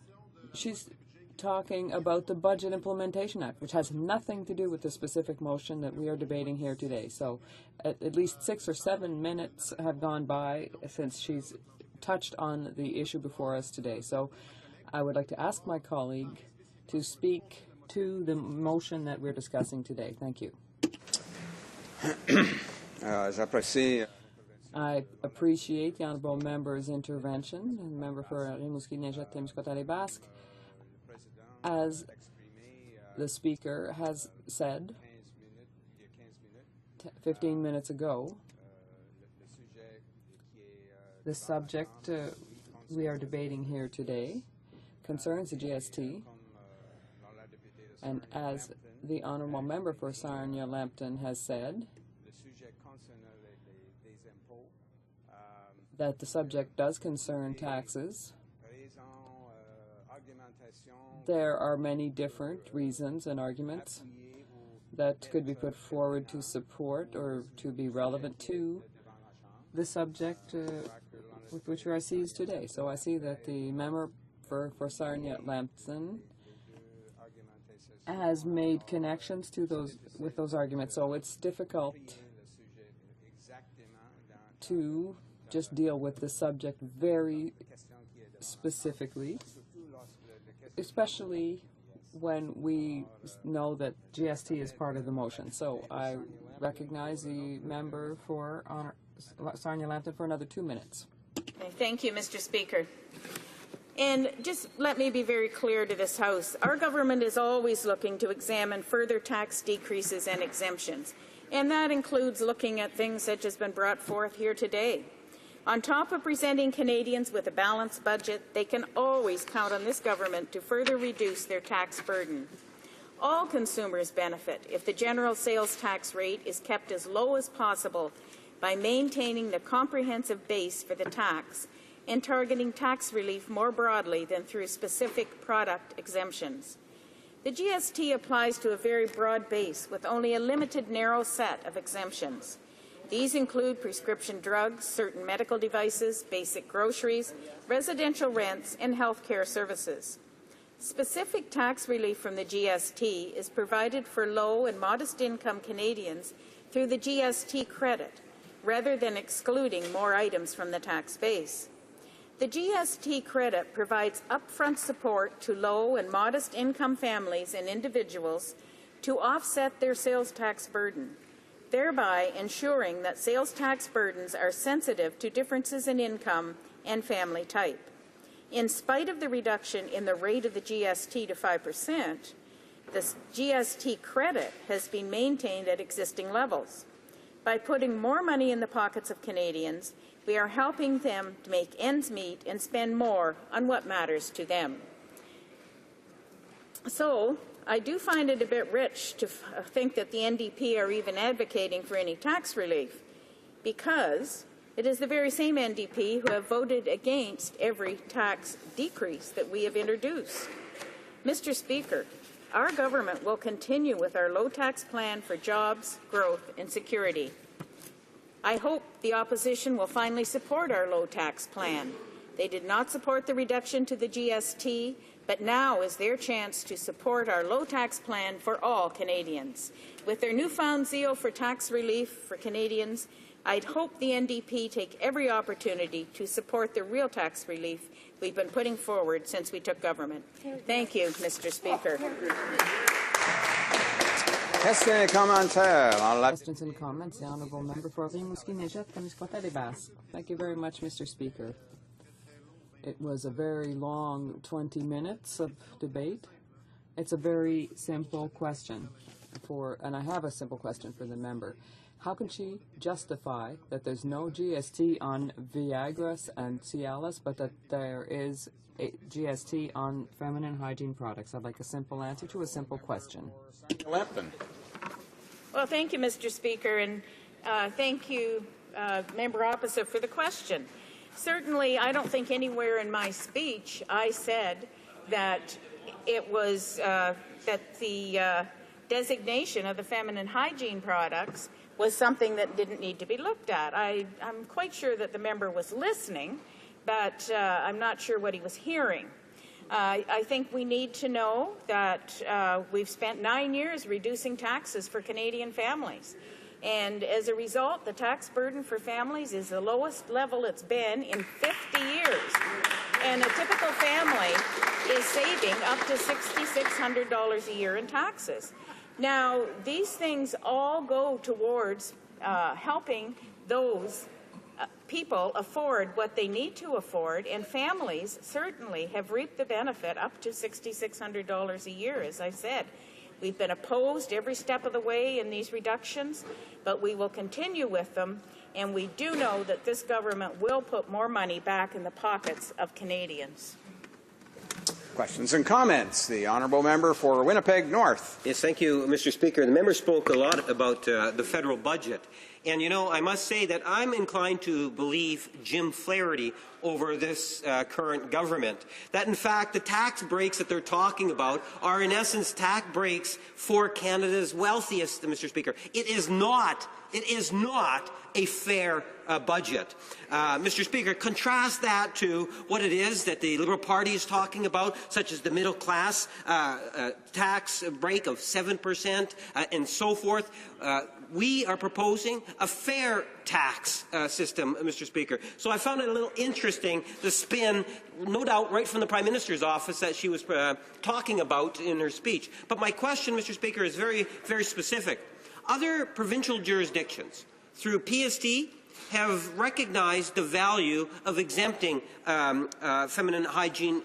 S15: she's talking about the Budget Implementation Act, which has nothing to do with the specific motion that we are debating here today. So at least 6 or 7 minutes have gone by since she's touched on the issue before us today. So I would like to ask my colleague to speak to the motion that we're discussing today. Thank you. I appreciate the honourable member's intervention, the member for Rimouski-Nejet-Témiscouata-Libas. As the Speaker has said 15 minutes ago, the subject we are debating here today concerns the GST, and as the honourable member for Sarnia-Lambton has said, that the subject does concern taxes. There are many different reasons and arguments that could be put forward to support or to be relevant to the subject with which we are seized today. So I see that the member for Sarnia-Lambton has made connections to with those arguments. So it's difficult to just deal with the subject very specifically, especially when we know that GST is part of the motion. So I recognize the member for Sarnia-Lambton for another 2 minutes.
S12: Thank you, Mr. Speaker. And just let me be very clear to this House. Our government is always looking to examine further tax decreases and exemptions, and that includes looking at things that has been brought forth here today. On top of presenting Canadians with a balanced budget, they can always count on this government to further reduce their tax burden. All consumers benefit if the general sales tax rate is kept as low as possible by maintaining the comprehensive base for the tax and targeting tax relief more broadly than through specific product exemptions. The GST applies to a very broad base with only a limited narrow set of exemptions. These include prescription drugs, certain medical devices, basic groceries, residential rents, and health care services. Specific tax relief from the GST is provided for low and modest income Canadians through the GST credit, rather than excluding more items from the tax base. The GST credit provides upfront support to low and modest income families and individuals to offset their sales tax burden, thereby ensuring that sales tax burdens are sensitive to differences in income and family type. In spite of the reduction in the rate of the GST to 5%, the GST credit has been maintained at existing levels. By putting more money in the pockets of Canadians, we are helping them to make ends meet and spend more on what matters to them. So, I do find it a bit rich to think that the NDP are even advocating for any tax relief, because it is the very same NDP who have voted against every tax decrease that we have introduced. Mr. Speaker, our government will continue with our low-tax plan for jobs, growth, and security. I hope the opposition will finally support our low-tax plan. They did not support the reduction to the GST, but now is their chance to support our low-tax plan for all Canadians. With their newfound zeal for tax relief for Canadians, I'd hope the NDP take every opportunity to support the real tax relief we've been putting forward since we took government. Thank you, Mr. Speaker.
S1: Questions
S15: and comments. The Honourable Member for Rimouski-Neigette-Témiscouata-Basse. Thank you very much, Mr. Speaker. It was a very long 20 minutes of debate. It's a very simple question and I have a simple question for the member. How can she justify that there's no GST on Viagra and Cialis, but that there is a GST on feminine hygiene products? I'd like a simple answer to a simple question.
S12: Well, thank you, Mr. Speaker, and thank you, Member Opposite, for the question. Certainly, I don't think anywhere in my speech I said that it was that the designation of the feminine hygiene products was something that didn't need to be looked at. I'm quite sure that the member was listening, but I'm not sure what he was hearing. I think we need to know that we've spent 9 years reducing taxes for Canadian families. And as a result, the tax burden for families is the lowest level it's been in 50 years. And a typical family is saving up to $6,600 a year in taxes. Now, these things all go towards helping those people afford what they need to afford, and families certainly have reaped the benefit up to $6,600 a year, as I said. We've been opposed every step of the way in these reductions, but we will continue with them, and we do know that this government will put more money back in the pockets of Canadians.
S1: Questions and comments. The Honourable Member for Winnipeg North.
S6: Yes, thank you, Mr. Speaker. The member spoke a lot about the federal budget. And, you know, I must say that I'm inclined to believe Jim Flaherty over this current government. That, in fact, the tax breaks that they're talking about are, in essence, tax breaks for Canada's wealthiest, Mr. Speaker. It is not a fair budget. Mr. Speaker, contrast that to what it is that the Liberal Party is talking about, such as the middle class tax break of 7% and so forth. We are proposing a fair tax system, Mr. Speaker. So I found it a little interesting, the spin, no doubt right from the Prime Minister's office that she was talking about in her speech. But my question, Mr. Speaker, is very, very specific. Other provincial jurisdictions, through PST, have recognized the value of exempting feminine hygiene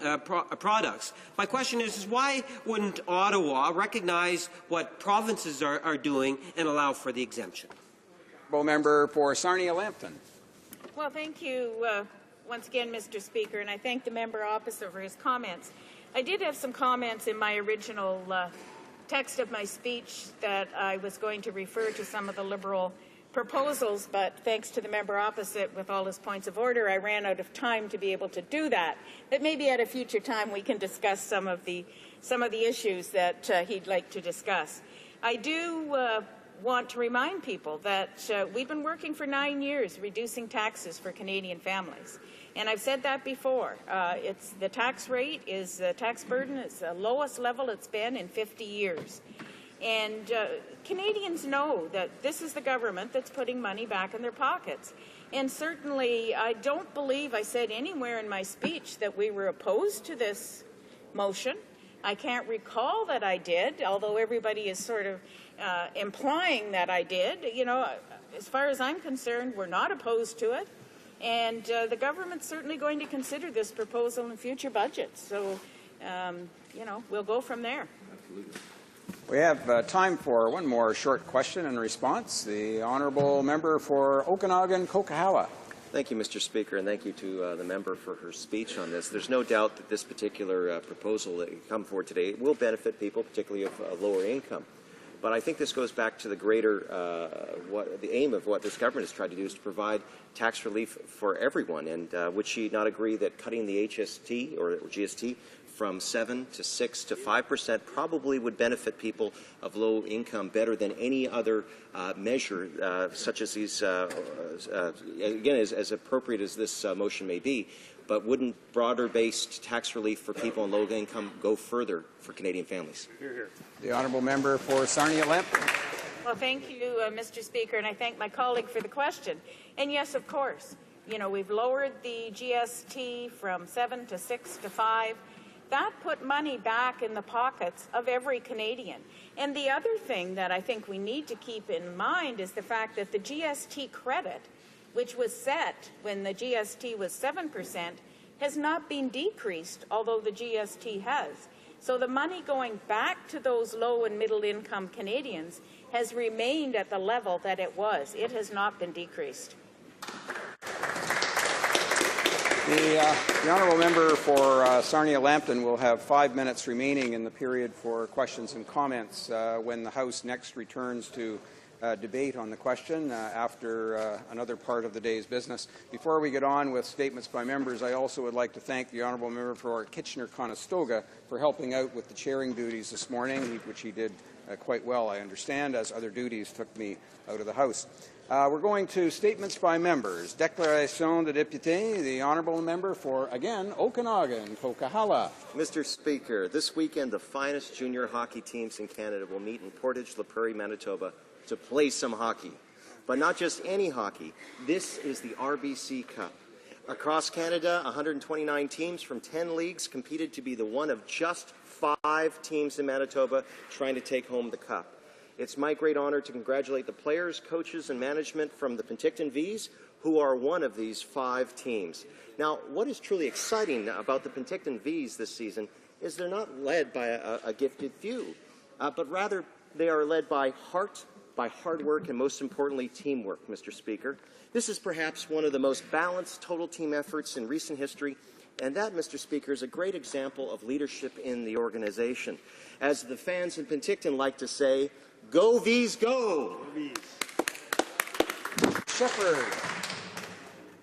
S6: products. My question is why wouldn't Ottawa recognize what provinces are doing and allow for the exemption?
S1: Member for Sarnia-Lambton.
S12: Well, thank you once again, Mr. Speaker, and I thank the member opposite for his comments. I did have some comments in my original text of my speech that I was going to refer to some of the Liberal proposals, but thanks to the member opposite with all his points of order, I ran out of time to be able to do that. But maybe at a future time we can discuss some of the issues that he'd like to discuss. I do want to remind people that we've been working for 9 years reducing taxes for Canadian families. And I've said that before. The tax rate is, the tax burden is the lowest level it's been in 50 years. And Canadians know that this is the government that's putting money back in their pockets. And certainly, I don't believe I said anywhere in my speech that we were opposed to this motion. I can't recall that I did, although everybody is sort of implying that I did. You know, as far as I'm concerned, we're not opposed to it. And the government's certainly going to consider this proposal in future budgets. So, you know, we'll go from there.
S1: Absolutely. We have time for one more short question and response. The honourable member for Okanagan-Coquihalla.
S16: Thank you, Mr. Speaker, and thank you to the member for her speech on this. There's no doubt that this particular proposal that you come forward today will benefit people, particularly of lower income. But I think this goes back to the greater, the aim of what this government has tried to do is to provide tax relief for everyone. And would she not agree that cutting the HST or GST from 7 to 6 to 5% probably would benefit people of low income better than any other measure, such as these, again, as appropriate as this motion may be, but wouldn't broader-based tax relief for people on low income go further for Canadian families?
S1: Hear, hear. The honourable member for Sarnia-Lambton.
S12: Well, thank you, Mr. Speaker, and I thank my colleague for the question. And yes, of course, you know, we've lowered the GST from 7 to 6 to 5. That put money back in the pockets of every Canadian. And the other thing that I think we need to keep in mind is the fact that the GST credit, which was set when the GST was 7%, has not been decreased, although the GST has. So the money going back to those low and middle income Canadians has remained at the level that it was. It has not been decreased.
S1: The honourable member for Sarnia-Lambton will have 5 minutes remaining in the period for questions and comments when the House next returns to debate on the question after another part of the day's business. Before we get on with statements by members, I also would like to thank the honourable member for Kitchener-Conestoga for helping out with the chairing duties this morning, which he did quite well, I understand, as other duties took me out of the House. We're going to statements by members. Déclaration de député, the honourable member for, again, Okanagan-Coquihalla.
S16: Mr. Speaker, this weekend the finest junior hockey teams in Canada will meet in Portage La Prairie, Manitoba to play some hockey. But not just any hockey. This is the RBC Cup. Across Canada, 129 teams from 10 leagues competed to be the one of just 5 teams in Manitoba trying to take home the cup. It's my great honor to congratulate the players, coaches, and management from the Penticton Vs, who are one of these 5 teams. Now, what is truly exciting about the Penticton Vs this season is they're not led by a gifted few, but rather they are led by heart, by hard work, and most importantly, teamwork, Mr. Speaker. This is perhaps one of the most balanced total team efforts in recent history, and that, Mr. Speaker, is a great example of leadership in the organization. As the fans in Penticton like to say, go Vs, go!
S1: Shepherd.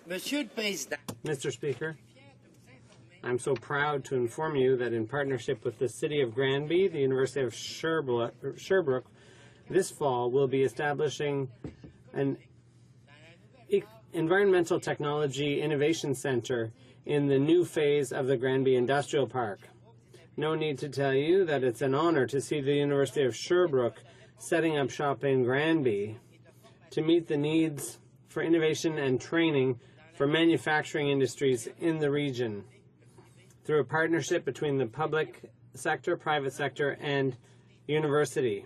S5: Mr. Speaker, I'm so proud to inform you that in partnership with the City of Granby, the University of Sherbrooke, this fall we'll be establishing an Environmental Technology Innovation Center in the new phase of the Granby Industrial Park. No need to tell you that it's an honor to see the University of Sherbrooke setting up shop in Granby to meet the needs for innovation and training for manufacturing industries in the region through a partnership between the public sector, private sector, and university.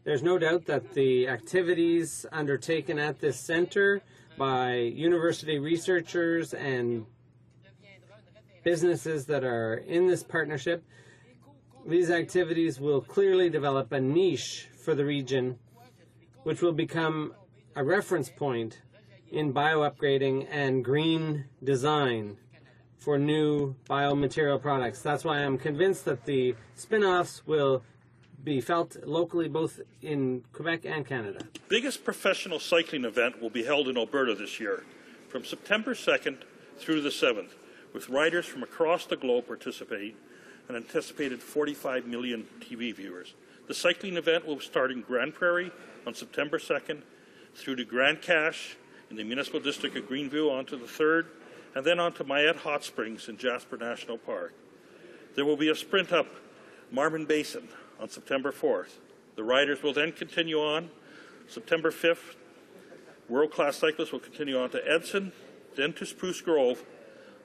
S5: There's no doubt that the activities undertaken at this center by university researchers and businesses that are in this partnership, these activities will clearly develop a niche for the region, which will become a reference point in bio-upgrading and green design for new biomaterial products. That's why I'm convinced that the spin-offs will be felt locally both in Quebec and Canada.
S17: Biggest professional cycling event will be held in Alberta this year, from September 2nd through the 7th, with riders from across the globe participating, an anticipated 45 million TV viewers. The cycling event will start in Grande Prairie on September 2nd, through to Grand Cache in the municipal district of Greenville onto the 3rd, and then on to Mayette Hot Springs in Jasper National Park. There will be a sprint up Marmon Basin on September 4th. The riders will then continue on. September 5th, world-class cyclists will continue on to Edson, then to Spruce Grove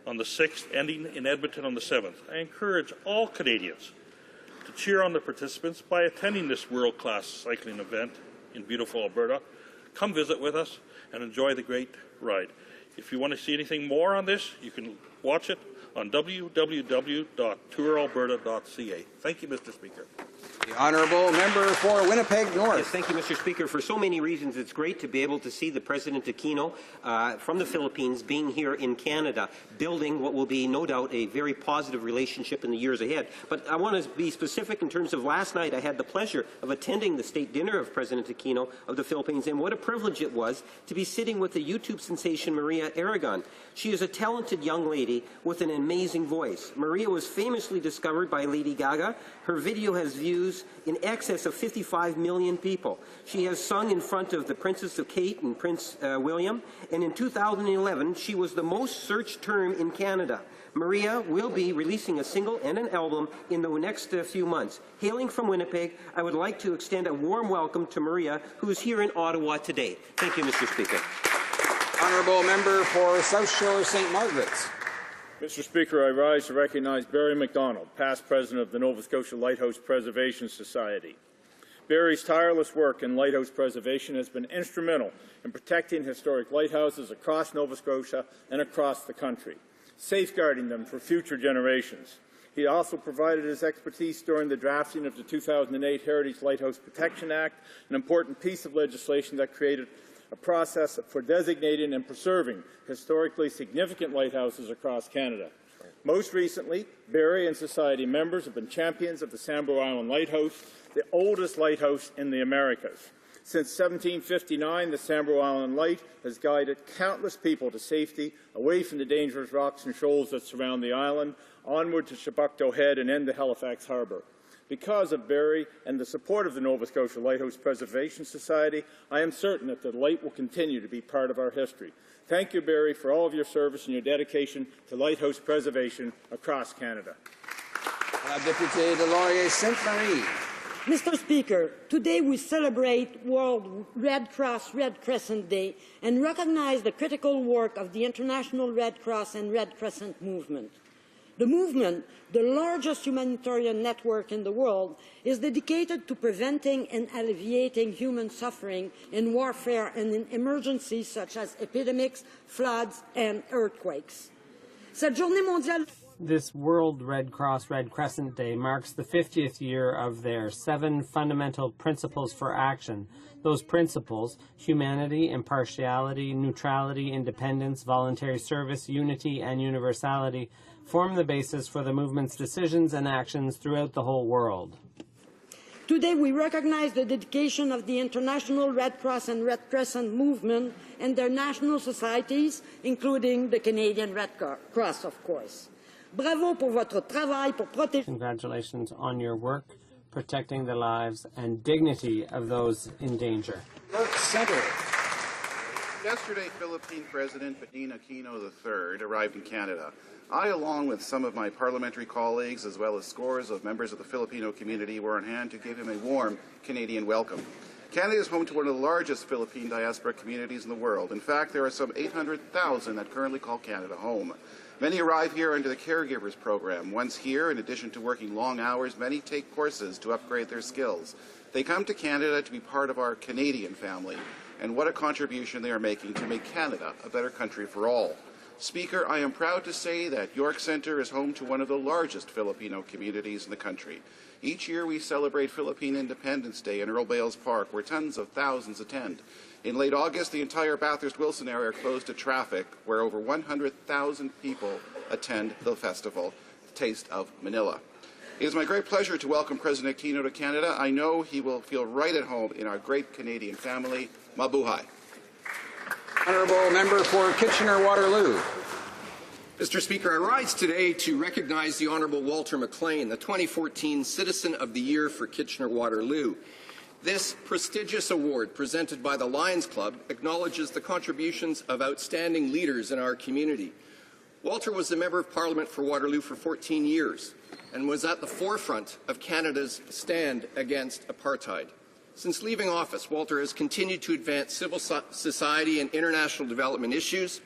S17: on the 6th, ending in Edmonton on the 7th. I encourage all Canadians to cheer on the participants by attending this world-class cycling event in beautiful Alberta. Come visit with us and enjoy the great ride. If you want to see anything more on this, you can watch it on www.touralberta.ca. Thank you, Mr. Speaker.
S1: The honourable member for Winnipeg North.
S6: Yes, thank you, Mr. Speaker. For so many reasons, it's great to be able to see the President Aquino from the Philippines being here in Canada, building what will be, no doubt, a very positive relationship in the years ahead. But I want to be specific in terms of last night. I had the pleasure of attending the state dinner of President Aquino of the Philippines, and what a privilege it was to be sitting with the YouTube sensation Maria Aragon. She is a talented young lady with an amazing voice. Maria was famously discovered by Lady Gaga. Her video has views in excess of 55 million people. She has sung in front of the Princess of Kate and Prince William, and in 2011 she was the most searched term in Canada. Maria will be releasing a single and an album in the next few months. Hailing from Winnipeg, I would like to extend a warm welcome to Maria, who is here in Ottawa today. Thank you, Mr. Speaker.
S1: Honourable member for South Shore St. Margaret's.
S18: Mr. Speaker, I rise to recognize Barry MacDonald, past president of the Nova Scotia Lighthouse Preservation Society. Barry's tireless work in lighthouse preservation has been instrumental in protecting historic lighthouses across Nova Scotia and across the country, safeguarding them for future generations. He also provided his expertise during the drafting of the 2008 Heritage Lighthouse Protection Act, an important piece of legislation that created a process for designating and preserving historically significant lighthouses across Canada. Most recently, Barry and Society members have been champions of the Sambro Island Lighthouse, the oldest lighthouse in the Americas. Since 1759, the Sambro Island Light has guided countless people to safety, away from the dangerous rocks and shoals that surround the island, onward to Chebucto Head and into Halifax Harbour. Because of Barry and the support of the Nova Scotia Lighthouse Preservation Society, I am certain that the light will continue to be part of our history. Thank you, Barry, for all of your service and your dedication to lighthouse preservation across Canada.
S1: Député de Laurier-Sainte-Marie.
S19: Mr. Speaker, today we celebrate World Red Cross Red Crescent Day and recognize the critical work of the International Red Cross and Red Crescent movement. The movement, the largest humanitarian network in the world, is dedicated to preventing and alleviating human suffering in warfare and in emergencies such as epidemics, floods, and earthquakes. Cette journée mondiale.
S5: This World Red Cross Red Crescent Day marks the 50th year of their 7 fundamental principles for action. Those principles, humanity, impartiality, neutrality, independence, voluntary service, unity, and universality, form the basis for the movement's decisions and actions throughout the whole world.
S19: Today we recognize the dedication of the International Red Cross and Red Crescent movement and their national societies, including the Canadian Red Cross, of course. Bravo pour votre travail pour protéger.
S5: Congratulations on your work protecting the lives and dignity of those in danger.
S1: Center.
S20: Yesterday, Philippine President Benigno Aquino III arrived in Canada. I, along with some of my parliamentary colleagues, as well as scores of members of the Filipino community, were on hand to give him a warm Canadian welcome. Canada is home to one of the largest Philippine diaspora communities in the world. In fact, there are some 800,000 that currently call Canada home. Many arrive here under the Caregivers Program. Once here, in addition to working long hours, many take courses to upgrade their skills. They come to Canada to be part of our Canadian family, and what a contribution they are making to make Canada a better country for all. Speaker, I am proud to say that York Centre is home to one of the largest Filipino communities in the country. Each year we celebrate Philippine Independence Day in Earl Bales Park, where tens of thousands attend. In late August, the entire Bathurst-Wilson area closed to traffic, where over 100,000 people attend the festival, the Taste of Manila. It is my great pleasure to welcome President Aquino to Canada. I know he will feel right at home in our great Canadian family. Mabuhay.
S1: Honourable Member for Kitchener-Waterloo.
S21: Mr. Speaker, I rise today to recognize the Honourable Walter McLean, the 2014 Citizen of the Year for Kitchener-Waterloo. This prestigious award, presented by the Lions Club, acknowledges the contributions of outstanding leaders in our community. Walter was the Member of Parliament for Waterloo for 14 years and was at the forefront of Canada's stand against apartheid. Since leaving office, Walter has continued to advance civil society and international development issues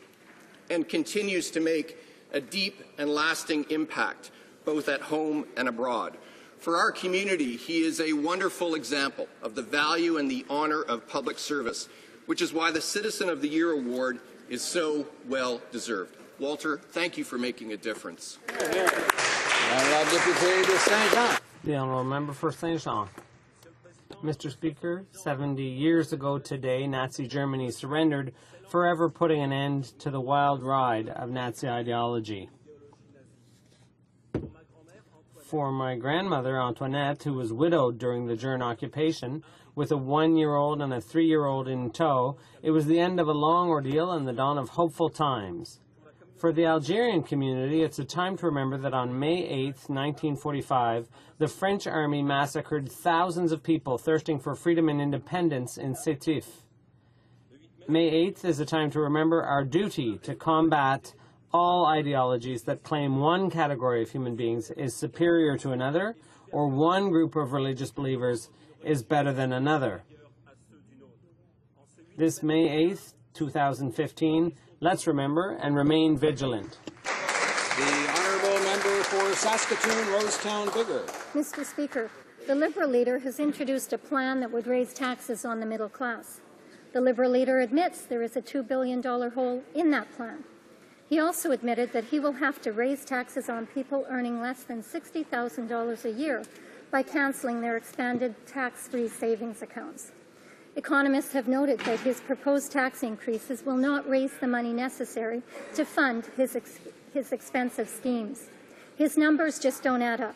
S21: and continues to make a deep and lasting impact, both at home and abroad. For our community, he is a wonderful example of the value and the honour of public service, which is why the Citizen of the Year award is so well deserved. Walter, thank you for making a difference.
S5: The Honourable Member for Saint-Jean. Mr. Speaker, 70 years ago today, Nazi Germany surrendered, forever putting an end to the wild ride of Nazi ideology. For my grandmother, Antoinette, who was widowed during the German occupation, with a 1-year-old and a 3-year-old in tow, it was the end of a long ordeal and the dawn of hopeful times. For the Algerian community, it's a time to remember that on May 8, 1945, the French army massacred thousands of people thirsting for freedom and independence in Sétif. May 8th is a time to remember our duty to combat all ideologies that claim one category of human beings is superior to another, or one group of religious believers is better than another. This May 8th, 2015, let's remember and remain vigilant.
S1: The Honourable Member for Saskatoon, Rosetown, Bigger.
S22: Mr. Speaker, the Liberal leader has introduced a plan that would raise taxes on the middle class. The Liberal leader admits there is a $2 billion hole in that plan. He also admitted that he will have to raise taxes on people earning less than $60,000 a year by cancelling their expanded tax-free savings accounts. Economists have noted that his proposed tax increases will not raise the money necessary to fund his expensive schemes. His numbers just don't add up.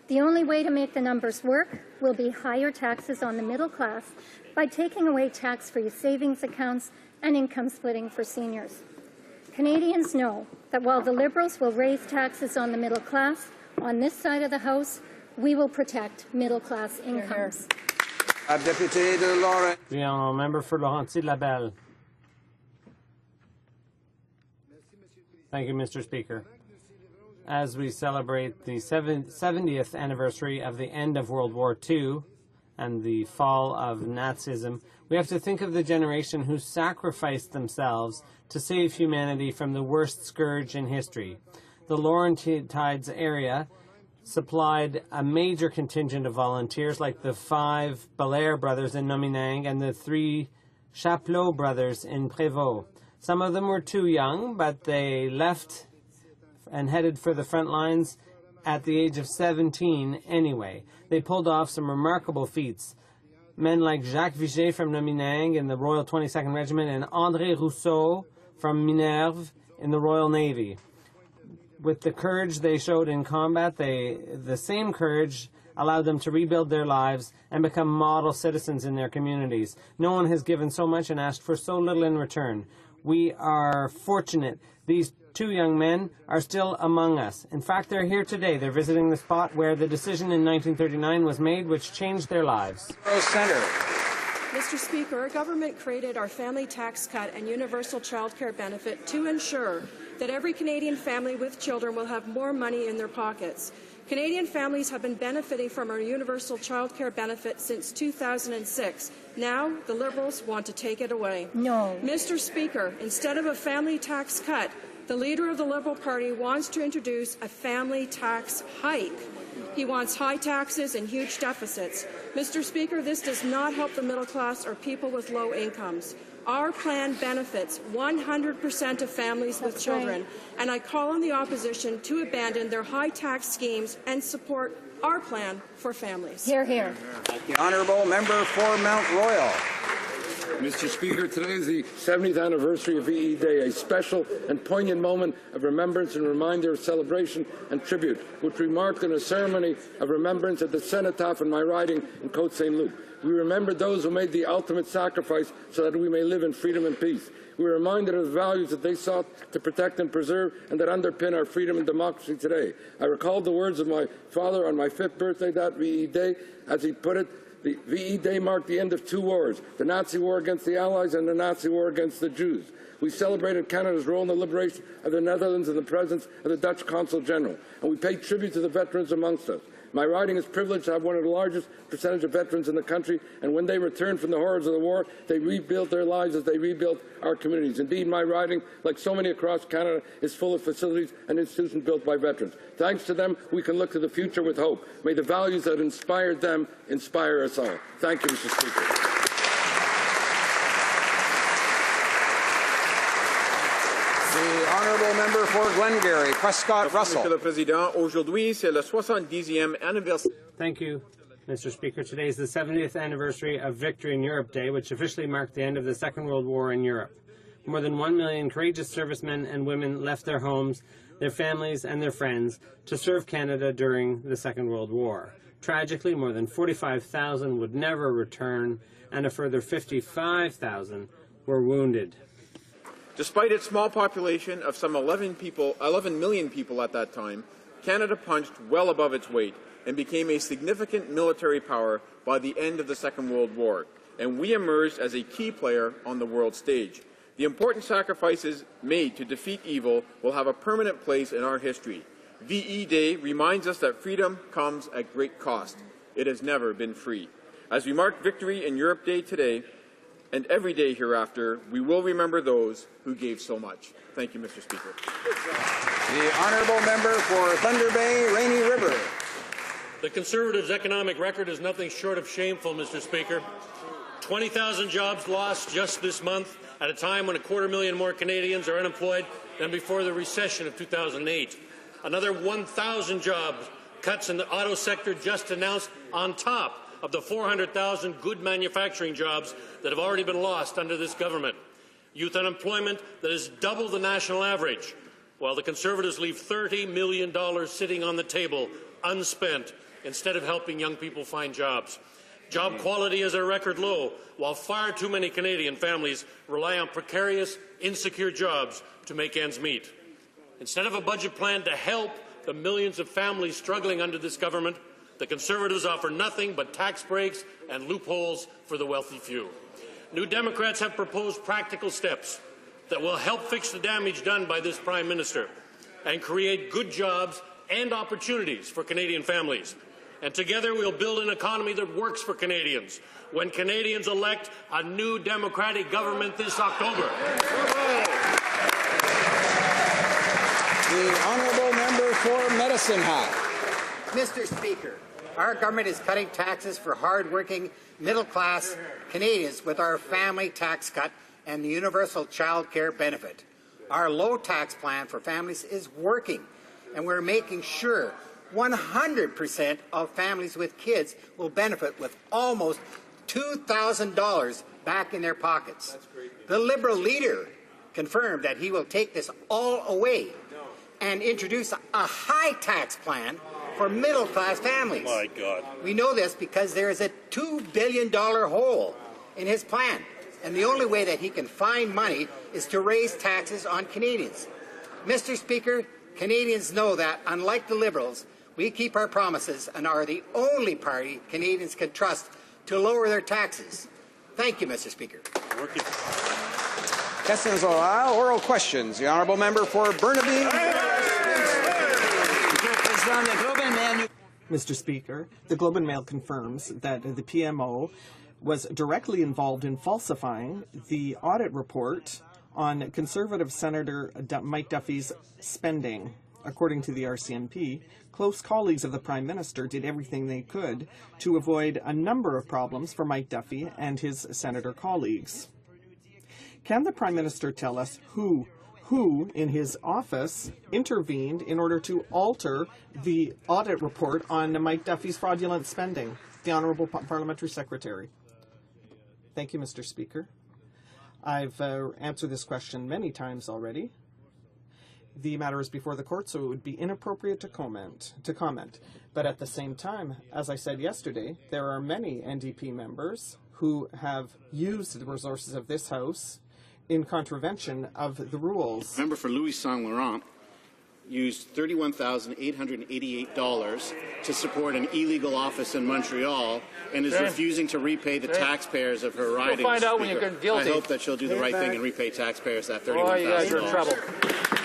S22: The only way to make the numbers work will be higher taxes on the middle class by taking away tax-free savings accounts and income splitting for seniors. Canadians know that while the Liberals will raise taxes on the middle class, on this side of the House, we will protect middle-class incomes.
S5: The Honourable Member for Laurentides-Labelle. Thank you, Mr. Speaker. As we celebrate the 70th anniversary of the end of World War II and the fall of Nazism, we have to think of the generation who sacrificed themselves to save humanity from the worst scourge in history. The Laurentides area supplied a major contingent of volunteers like the 5 Belair brothers in Nominang and the 3 Chapelot brothers in Prévost. Some of them were too young, but they left and headed for the front lines at the age of 17 anyway. They pulled off some remarkable feats. Men like Jacques Viget from Nominang in the Royal 22nd Regiment and André Rousseau from Minerve in the Royal Navy. With the courage they showed in combat, the same courage allowed them to rebuild their lives and become model citizens in their communities. No one has given so much and asked for so little in return. We are fortunate these 2 young men are still among us. In fact, they're here today. They're visiting the spot where the decision in 1939 was made, which changed their lives.
S1: Center.
S23: Mr. Speaker, our government created our family tax cut and universal child care benefit to ensure that every Canadian family with children will have more money in their pockets. Canadian families have been benefiting from our universal child care benefit since 2006. Now, the Liberals want to take it away.
S22: No.
S23: Mr. Speaker, instead of a family tax cut, the leader of the Liberal Party wants to introduce a family tax hike. He wants high taxes and huge deficits. Mr. Speaker, this does not help the middle class or people with low incomes. Our plan benefits 100% of families with children, and I call on the opposition to abandon their high tax schemes and support our plan for families.
S22: Hear, hear.
S1: The Honourable Member for Mount Royal.
S2: Mr. Speaker, today is the 70th anniversary of VE Day, a special and poignant moment of remembrance and reminder of celebration and tribute, which we marked in a ceremony of remembrance at the cenotaph in my riding in Côte Saint-Luc. We remember those who made the ultimate sacrifice so that we may live in freedom and peace. We are reminded of the values that they sought to protect and preserve and that underpin our freedom and democracy today. I recalled the words of my father on my 5th birthday, that VE Day, as he put it. The VE Day marked the end of 2 wars, the Nazi war against the Allies and the Nazi war against the Jews. We celebrated Canada's role in the liberation of the Netherlands in the presence of the Dutch Consul General, and we paid tribute to the veterans amongst us. My riding is privileged to have one of the largest percentage of veterans in the country, and when they returned from the horrors of the war, they rebuilt their lives as they rebuilt our communities. Indeed, my riding, like so many across Canada, is full of facilities and institutions built by veterans. Thanks to them, we can look to the future with hope. May the values that inspired them inspire us all. Thank you, Mr. Speaker.
S1: The honourable member for Glengarry, Prescott Russell.
S3: Monsieur le Président, aujourd'hui c'est le 70e anniversaire.
S5: Thank you, Mr. Speaker. Today is the 70th anniversary of Victory in Europe Day, which officially marked the end of the Second World War in Europe. More than 1 million courageous servicemen and women left their homes, their families, and their friends to serve Canada during the Second World War. Tragically, more than 45,000 would never return, and a further 55,000 were wounded.
S3: Despite its small population of some 11 million people at that time, Canada punched well above its weight and became a significant military power by the end of the Second World War, and we emerged as a key player on the world stage. The important sacrifices made to defeat evil will have a permanent place in our history. VE Day reminds us that freedom comes at great cost. It has never been free. As we mark Victory in Europe Day today, and every day hereafter, we will remember those who gave so much. Thank you, Mr. Speaker.
S1: The honourable member for Thunder Bay, Rainy River.
S7: The Conservatives' economic record is nothing short of shameful, Mr. Speaker. 20,000 jobs lost just this month at a time when 250,000 more Canadians are unemployed than before the recession of 2008. Another 1,000 jobs cuts in the auto sector just announced on top of the 400,000 good manufacturing jobs that have already been lost under this government. Youth unemployment that is double the national average, while the Conservatives leave $30 million sitting on the table unspent instead of helping young people find jobs. Job quality is at a record low, while far too many Canadian families rely on precarious, insecure jobs to make ends meet. Instead of a budget plan to help the millions of families struggling under this government, the Conservatives offer nothing but tax breaks and loopholes for the wealthy few. New Democrats have proposed practical steps that will help fix the damage done by this Prime Minister and create good jobs and opportunities for Canadian families. And together we'll build an economy that works for Canadians when Canadians elect a new Democratic government this October.
S1: The honourable member for Medicine Hat.
S24: Mr. Speaker, our government is cutting taxes for hard-working, middle-class Canadians with our family tax cut and the universal child care benefit. Our low tax plan for families is working, and we're making sure 100% of families with kids will benefit with almost $2,000 back in their pockets. The Liberal leader confirmed that he will take this all away and introduce a high tax plan for middle-class families.
S17: My God.
S24: We know this because there is a $2 billion hole in his plan, and the only way that he can find money is to raise taxes on Canadians. Mr. Speaker, Canadians know that, unlike the Liberals, we keep our promises and are the only party Canadians can trust to lower their taxes. Thank you, Mr. Speaker.
S1: Questions oral questions. The honourable member for Burnaby.
S8: Mr. Speaker, the Globe and Mail confirms that the PMO was directly involved in falsifying the audit report on Conservative Senator Mike Duffy's spending. According to the RCMP, close colleagues of the Prime Minister did everything they could to avoid a number of problems for Mike Duffy and his senator colleagues. Can the Prime Minister tell us who in his office intervened in order to alter the audit report on Mike Duffy's fraudulent spending? The Honourable Parliamentary Secretary. Thank you, Mr. Speaker. I've answered this question many times already. The matter is before the court, so it would be inappropriate to comment. But at the same time, as I said yesterday, there are many NDP members who have used the resources of this House in contravention of the rules.
S20: Member for Louis Saint Laurent used $31,888 to support an illegal office in Montreal and is refusing to repay the taxpayers of her riding.
S14: You'll find out when you get guilty.
S20: I hope that she'll do the right thing and repay taxpayers that $31,000.
S14: You guys are in trouble.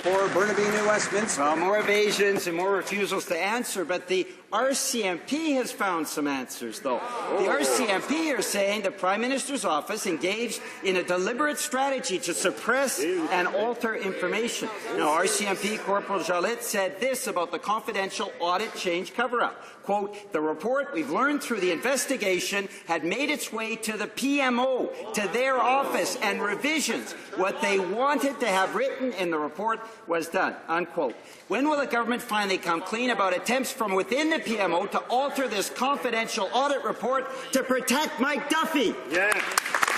S1: For Burnaby, New Westminster.
S9: Well, more evasions and more refusals to answer, but the RCMP has found some answers, though. The RCMP are saying the Prime Minister's office engaged in a deliberate strategy to suppress and alter information. Now, RCMP Corporal Jollette said this about the confidential audit change cover-up. Quote, the report we've learned through the investigation had made its way to the PMO, to their office, and revisions. What they wanted to have written in the report was done, unquote. When will the government finally come clean about attempts from within the PMO to alter this confidential audit report to protect Mike Duffy?
S1: Yeah.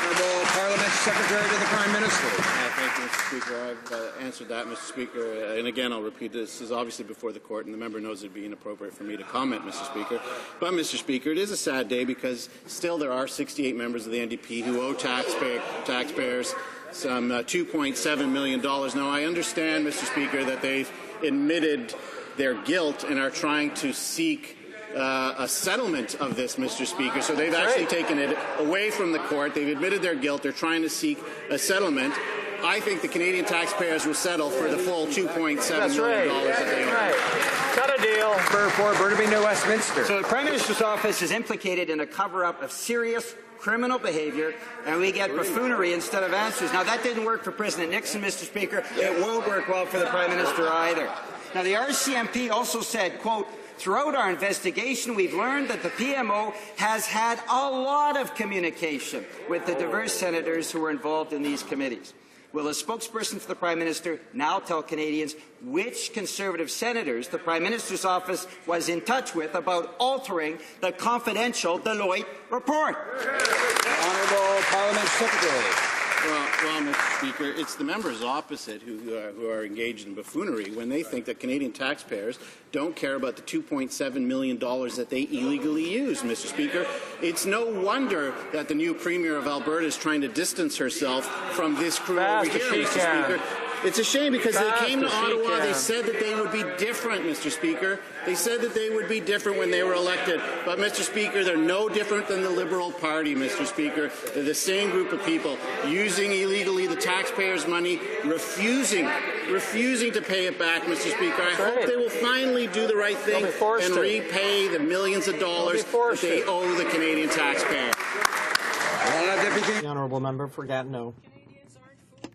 S1: Honourable Parliament Secretary to the Prime Minister.
S20: Thank you, Mr. Speaker. I've answered that, Mr. Speaker. And again, I'll repeat this is obviously before the court, and the member knows it would be inappropriate for me to comment, Mr. Speaker. But, Mr. Speaker, it is a sad day because still there are 68 members of the NDP who owe taxpayers some $2.7 million. Now, I understand, Mr. Speaker, that they've admitted their guilt and are trying to seek a settlement of this, Mr. Speaker. So they've actually taken it away from the court. They've admitted their guilt. They're trying to seek a settlement. I think the Canadian taxpayers will settle for the full $2.7 million that they owe.
S14: Cut a deal.
S1: For Burnaby, New Westminster.
S9: So the Prime Minister's office is implicated in a cover-up of serious criminal behavior, and we get buffoonery instead of answers. Now, that didn't work for President Nixon, Mr. Speaker. It won't work well for the Prime Minister either. Now, the RCMP also said, quote, throughout our investigation, we've learned that the PMO has had a lot of communication with the diverse senators who were involved in these committees. Will a spokesperson for the Prime Minister now tell Canadians which Conservative senators the Prime Minister's office was in touch with about altering the confidential Deloitte report?
S1: Honourable Parliament Secretary.
S20: Well, Mr. Speaker, it's the members opposite who are engaged in buffoonery when they think that Canadian taxpayers don't care about the $2.7 million that they illegally use, Mr. Speaker. It's no wonder that the new Premier of Alberta is trying to distance herself from this crew over here, Mr. Speaker. It's a shame because they came to Ottawa, they said that they would be different, Mr. Speaker. They said that they would be different when they were elected. But, Mr. Speaker, they're no different than the Liberal Party, Mr. Speaker. They're the same group of people using illegally the taxpayers' money, refusing to pay it back, Mr. Speaker. I hope they will finally do the right thing and repay the millions of dollars that they owe the Canadian taxpayer.
S8: The honourable member for Gatineau.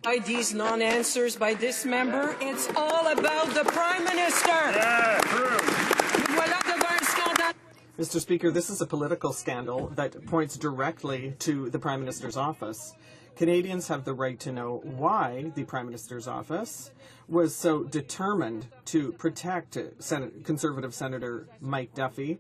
S23: By these non-answers by this member, it's all about the Prime Minister.
S8: Mr. Speaker, this is a political scandal that points directly to the Prime Minister's office. Canadians have the right to know why the Prime Minister's office was so determined to protect Conservative Senator Mike Duffy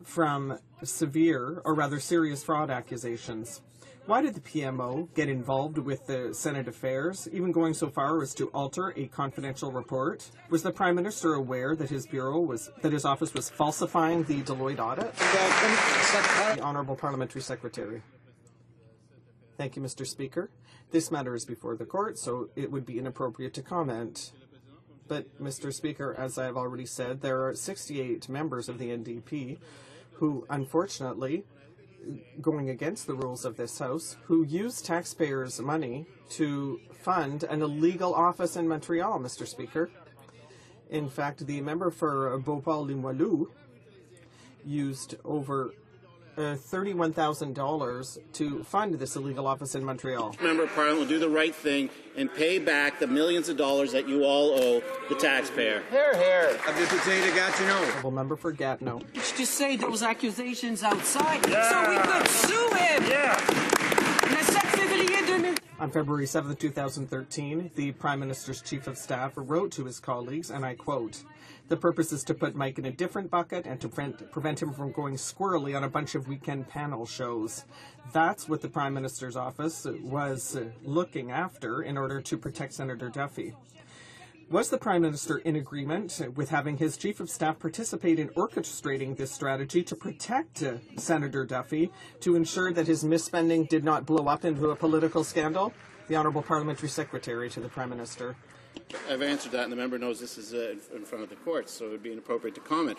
S8: from severe, or rather serious, fraud accusations. Why did the PMO get involved with the Senate affairs, even going so far as to alter a confidential report? Was the Prime Minister aware that his office was falsifying the Deloitte audit? The Honourable Parliamentary Secretary. Thank you, Mr. Speaker. This matter is before the court, so it would be inappropriate to comment. But, Mr. Speaker, as I have already said, there are 68 members of the NDP who, unfortunately, going against the rules of this House, who use taxpayers' money to fund an illegal office in Montreal, Mr. Speaker. In fact, the member for Beauport-Limoilou used over $31,000 to fund this illegal office in Montreal.
S20: Member of Parliament will do the right thing and pay back the millions of dollars that you all owe the taxpayer.
S14: Here, here.
S8: Honourable member for Gatineau.
S10: To say those accusations outside so we could sue him.
S8: On February 7, 2013, the Prime Minister's Chief of Staff wrote to his colleagues, and I quote, "The purpose is to put Mike in a different bucket and to prevent him from going squirrely on a bunch of weekend panel shows." That's what the Prime Minister's office was looking after in order to protect Senator Duffy. Was the Prime Minister in agreement with having his Chief of Staff participate in orchestrating this strategy to protect Senator Duffy to ensure that his misspending did not blow up into a political scandal? The Honourable Parliamentary Secretary to the Prime Minister.
S4: I've answered that, and the member knows this is in front of the court, so it would be inappropriate to comment.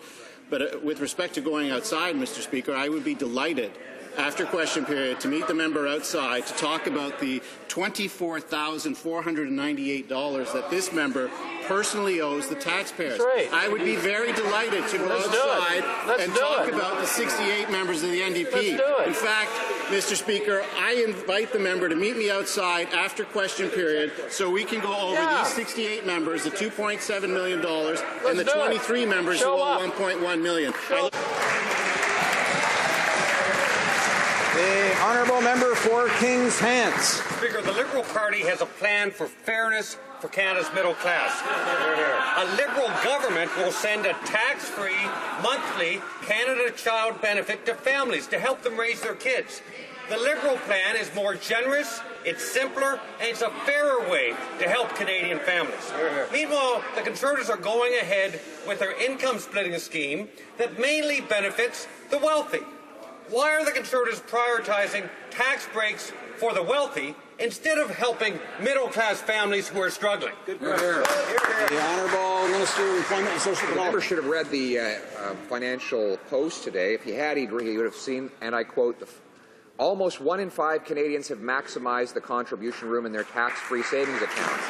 S4: But with respect to going outside, Mr. Speaker, I would be delighted after question period to meet the member outside to talk about the $24,498 that this member personally owes the taxpayers.
S10: Right.
S4: I would be very delighted to go outside and talk about the 68 members of the NDP. In fact, Mr. Speaker, I invite the member to meet me outside after question period so we can go over these 68 members, the $2.7 million, and the 23 members who owe $1.1 million.
S1: The honourable member for Kings Hants.
S10: Speaker, the Liberal Party has a plan for fairness for Canada's middle class. A Liberal government will send a tax-free monthly Canada Child benefit to families to help them raise their kids. The Liberal plan is more generous, it's simpler, and it's a fairer way to help Canadian families. Meanwhile, the Conservatives are going ahead with their income-splitting scheme that mainly benefits the wealthy. Why are the Conservatives prioritizing tax breaks for the wealthy instead of helping middle-class families who are struggling?
S1: The Honourable Minister of Employment and Social Development.
S11: The member should have read the Financial Post today. If he had, he would have seen, and I quote, almost 1 in 5 Canadians have maximized the contribution room in their tax-free savings accounts,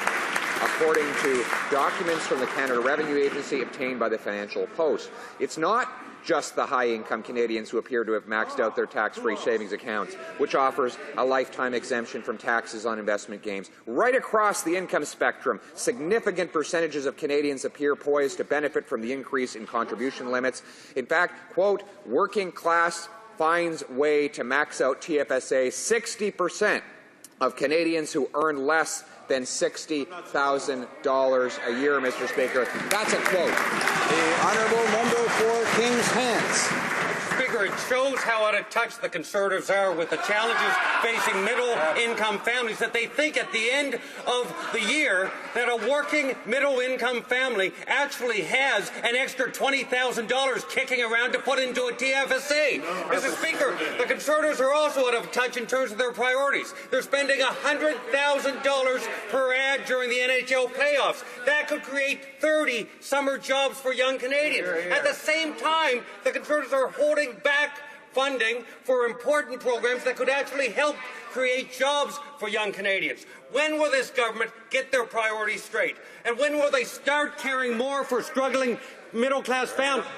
S11: according to documents from the Canada Revenue Agency obtained by the Financial Post. It's not just the high-income Canadians who appear to have maxed out their tax-free savings accounts, which offers a lifetime exemption from taxes on investment gains. Right across the income spectrum, significant percentages of Canadians appear poised to benefit from the increase in contribution limits. In fact, quote, working class finds way to max out TFSA. 60% of Canadians who earn less than $60,000 a year, Mr. Speaker. That's a quote.
S1: The honourable member for Kings Hants.
S10: Speaker, it shows how out of touch the Conservatives are with the challenges facing middle-income families, that they think at the end of the year that a working middle-income family actually has an extra $20,000 kicking around to put into a TFSA. Mr. Speaker, the Conservatives are also out of touch in terms of their priorities. They're spending $100,000 per ad during the NHL playoffs. That could create 30 summer jobs for young Canadians. At the same time, the Conservatives are holding back funding for important programs that could actually help create jobs for young Canadians. When will this government get their priorities straight? And when will they start caring more for struggling middle-class families?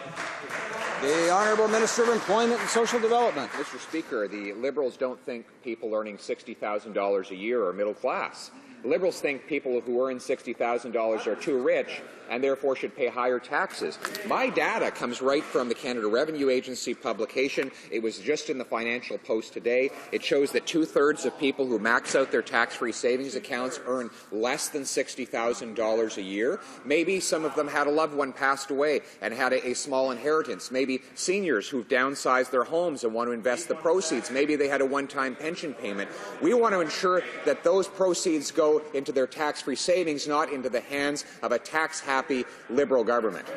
S1: The Honourable Minister of Employment and Social Development.
S11: Mr. Speaker, the Liberals don't think people earning $60,000 a year are middle class. The Liberals think people who earn $60,000 are too rich and therefore should pay higher taxes. My data comes right from the Canada Revenue Agency publication. It was just in the Financial Post today. It shows that 2/3 of people who max out their tax-free savings accounts earn less than $60,000 a year. Maybe some of them had a loved one passed away and had a small inheritance. Maybe seniors who've downsized their homes and want to invest the proceeds. Maybe they had a one-time pension payment. We want to ensure that those proceeds go into their tax-free savings, not into the hands of a tax-happy Liberal government.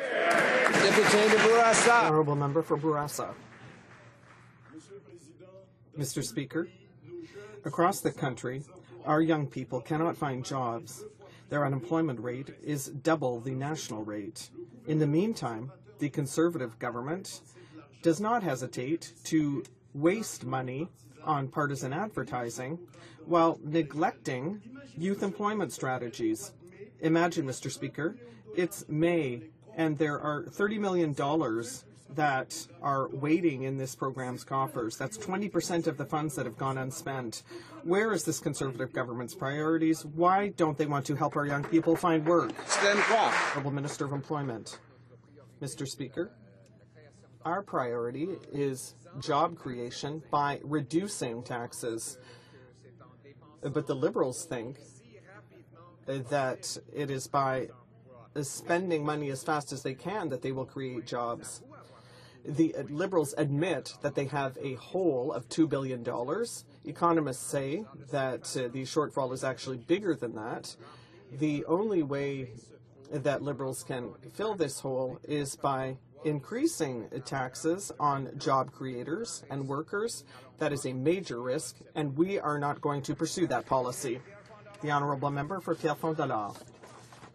S8: Honourable member for Bourassa. Mr. Speaker, across the country, our young people cannot find jobs. Their unemployment rate is double the national rate. In the meantime, the Conservative government does not hesitate to waste money on partisan advertising while neglecting youth employment strategies. Imagine, Mr. Speaker, it's May and there are $30 million that are waiting in this program's coffers. That's 20% of the funds that have gone unspent. Where is this Conservative government's priorities? Why don't they want to help our young people find work? Honourable Minister of Employment. Mr. Speaker, our priority is job creation by reducing taxes. But the Liberals think that it is by spending money as fast as they can that they will create jobs. The Liberals admit that they have a hole of $2 billion. Economists say that the shortfall is actually bigger than that. The only way that Liberals can fill this hole is by increasing taxes on job creators and workers. That is a major risk, and we are not going to pursue that policy. The Honourable Member for Pierrefonds-Dollard.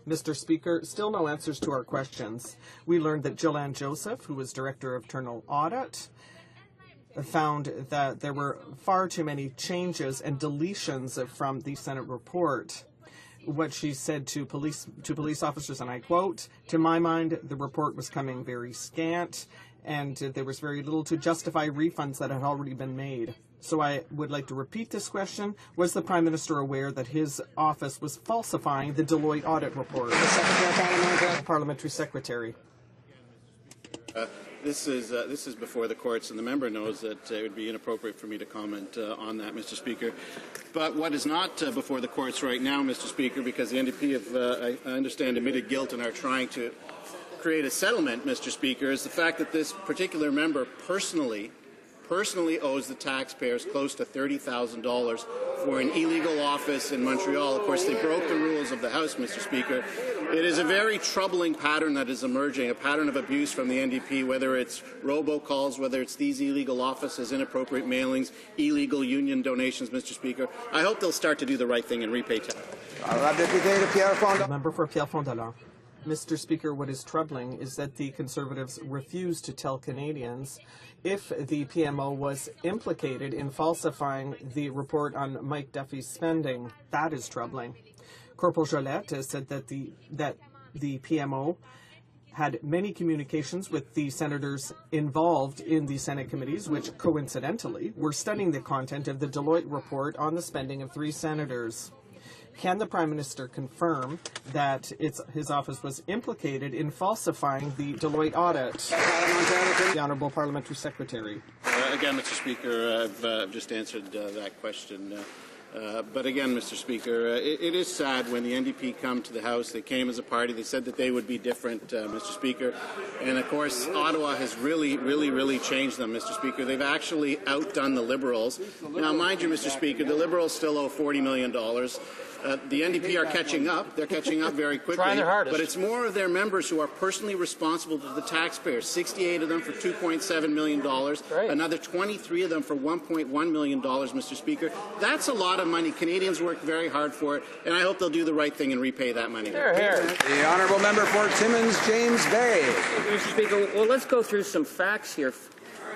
S8: Mr. Speaker, still no answers to our questions. We learned that Jillian Joseph, who was Director of Internal Audit, found that there were far too many changes and deletions from the Senate report. What she said to police officers, and I quote, "To my mind, the report was coming very scant, and there was very little to justify refunds that had already been made." So I would like to repeat this question. Was the Prime Minister aware that his office was falsifying the Deloitte audit report? Parliamentary Secretary.
S4: This is before the courts, and the member knows that it would be inappropriate for me to comment on that, Mr. Speaker. But what is not before the courts right now, Mr. Speaker, because the NDP have, I understand, admitted guilt and are trying to create a settlement, Mr. Speaker, is the fact that this particular member personally owes the taxpayers close to $30,000 for an illegal office in Montreal. Of course, they broke the rules of the House, Mr. Speaker. It is a very troubling pattern that is emerging, a pattern of abuse from the NDP, whether it's robocalls, whether it's these illegal offices, inappropriate mailings, illegal union donations, Mr. Speaker. I hope they'll start to do the right thing and repay tax.
S8: Member for Pierrefonds-Dollard. Mr. Speaker, what is troubling is that the Conservatives refuse to tell Canadians if the PMO was implicated in falsifying the report on Mike Duffy's spending. That is troubling. Corporal Jolette said that the PMO had many communications with the senators involved in the Senate committees, which coincidentally were studying the content of the Deloitte report on the spending of 3 senators. Can the Prime Minister confirm that his office was implicated in falsifying the Deloitte audit? The Honourable Parliamentary Secretary.
S4: Again, Mr. Speaker, I've just answered that question. But again, Mr. Speaker, it is sad when the NDP come to the House. They came as a party. They said that they would be different, Mr. Speaker. And, of course, Ottawa has really changed them, Mr. Speaker. They've actually outdone the Liberals. Now, mind you, Mr. Speaker, the Liberals still owe $40 million. The NDP are catching up. They're catching up very quickly.
S14: Trying their hardest.
S4: But it's more of their members who are personally responsible to the taxpayers. 68 of them for $2.7 million.
S14: Right.
S4: Another 23 of them for $1.1 million, Mr. Speaker. That's a lot of money. Canadians work very hard for it, and I hope they'll do the right thing and repay that money.
S14: Here, here.
S1: The Honourable Member for Timmins, James Bay.
S12: Mr. Speaker, well, let's go through some facts here.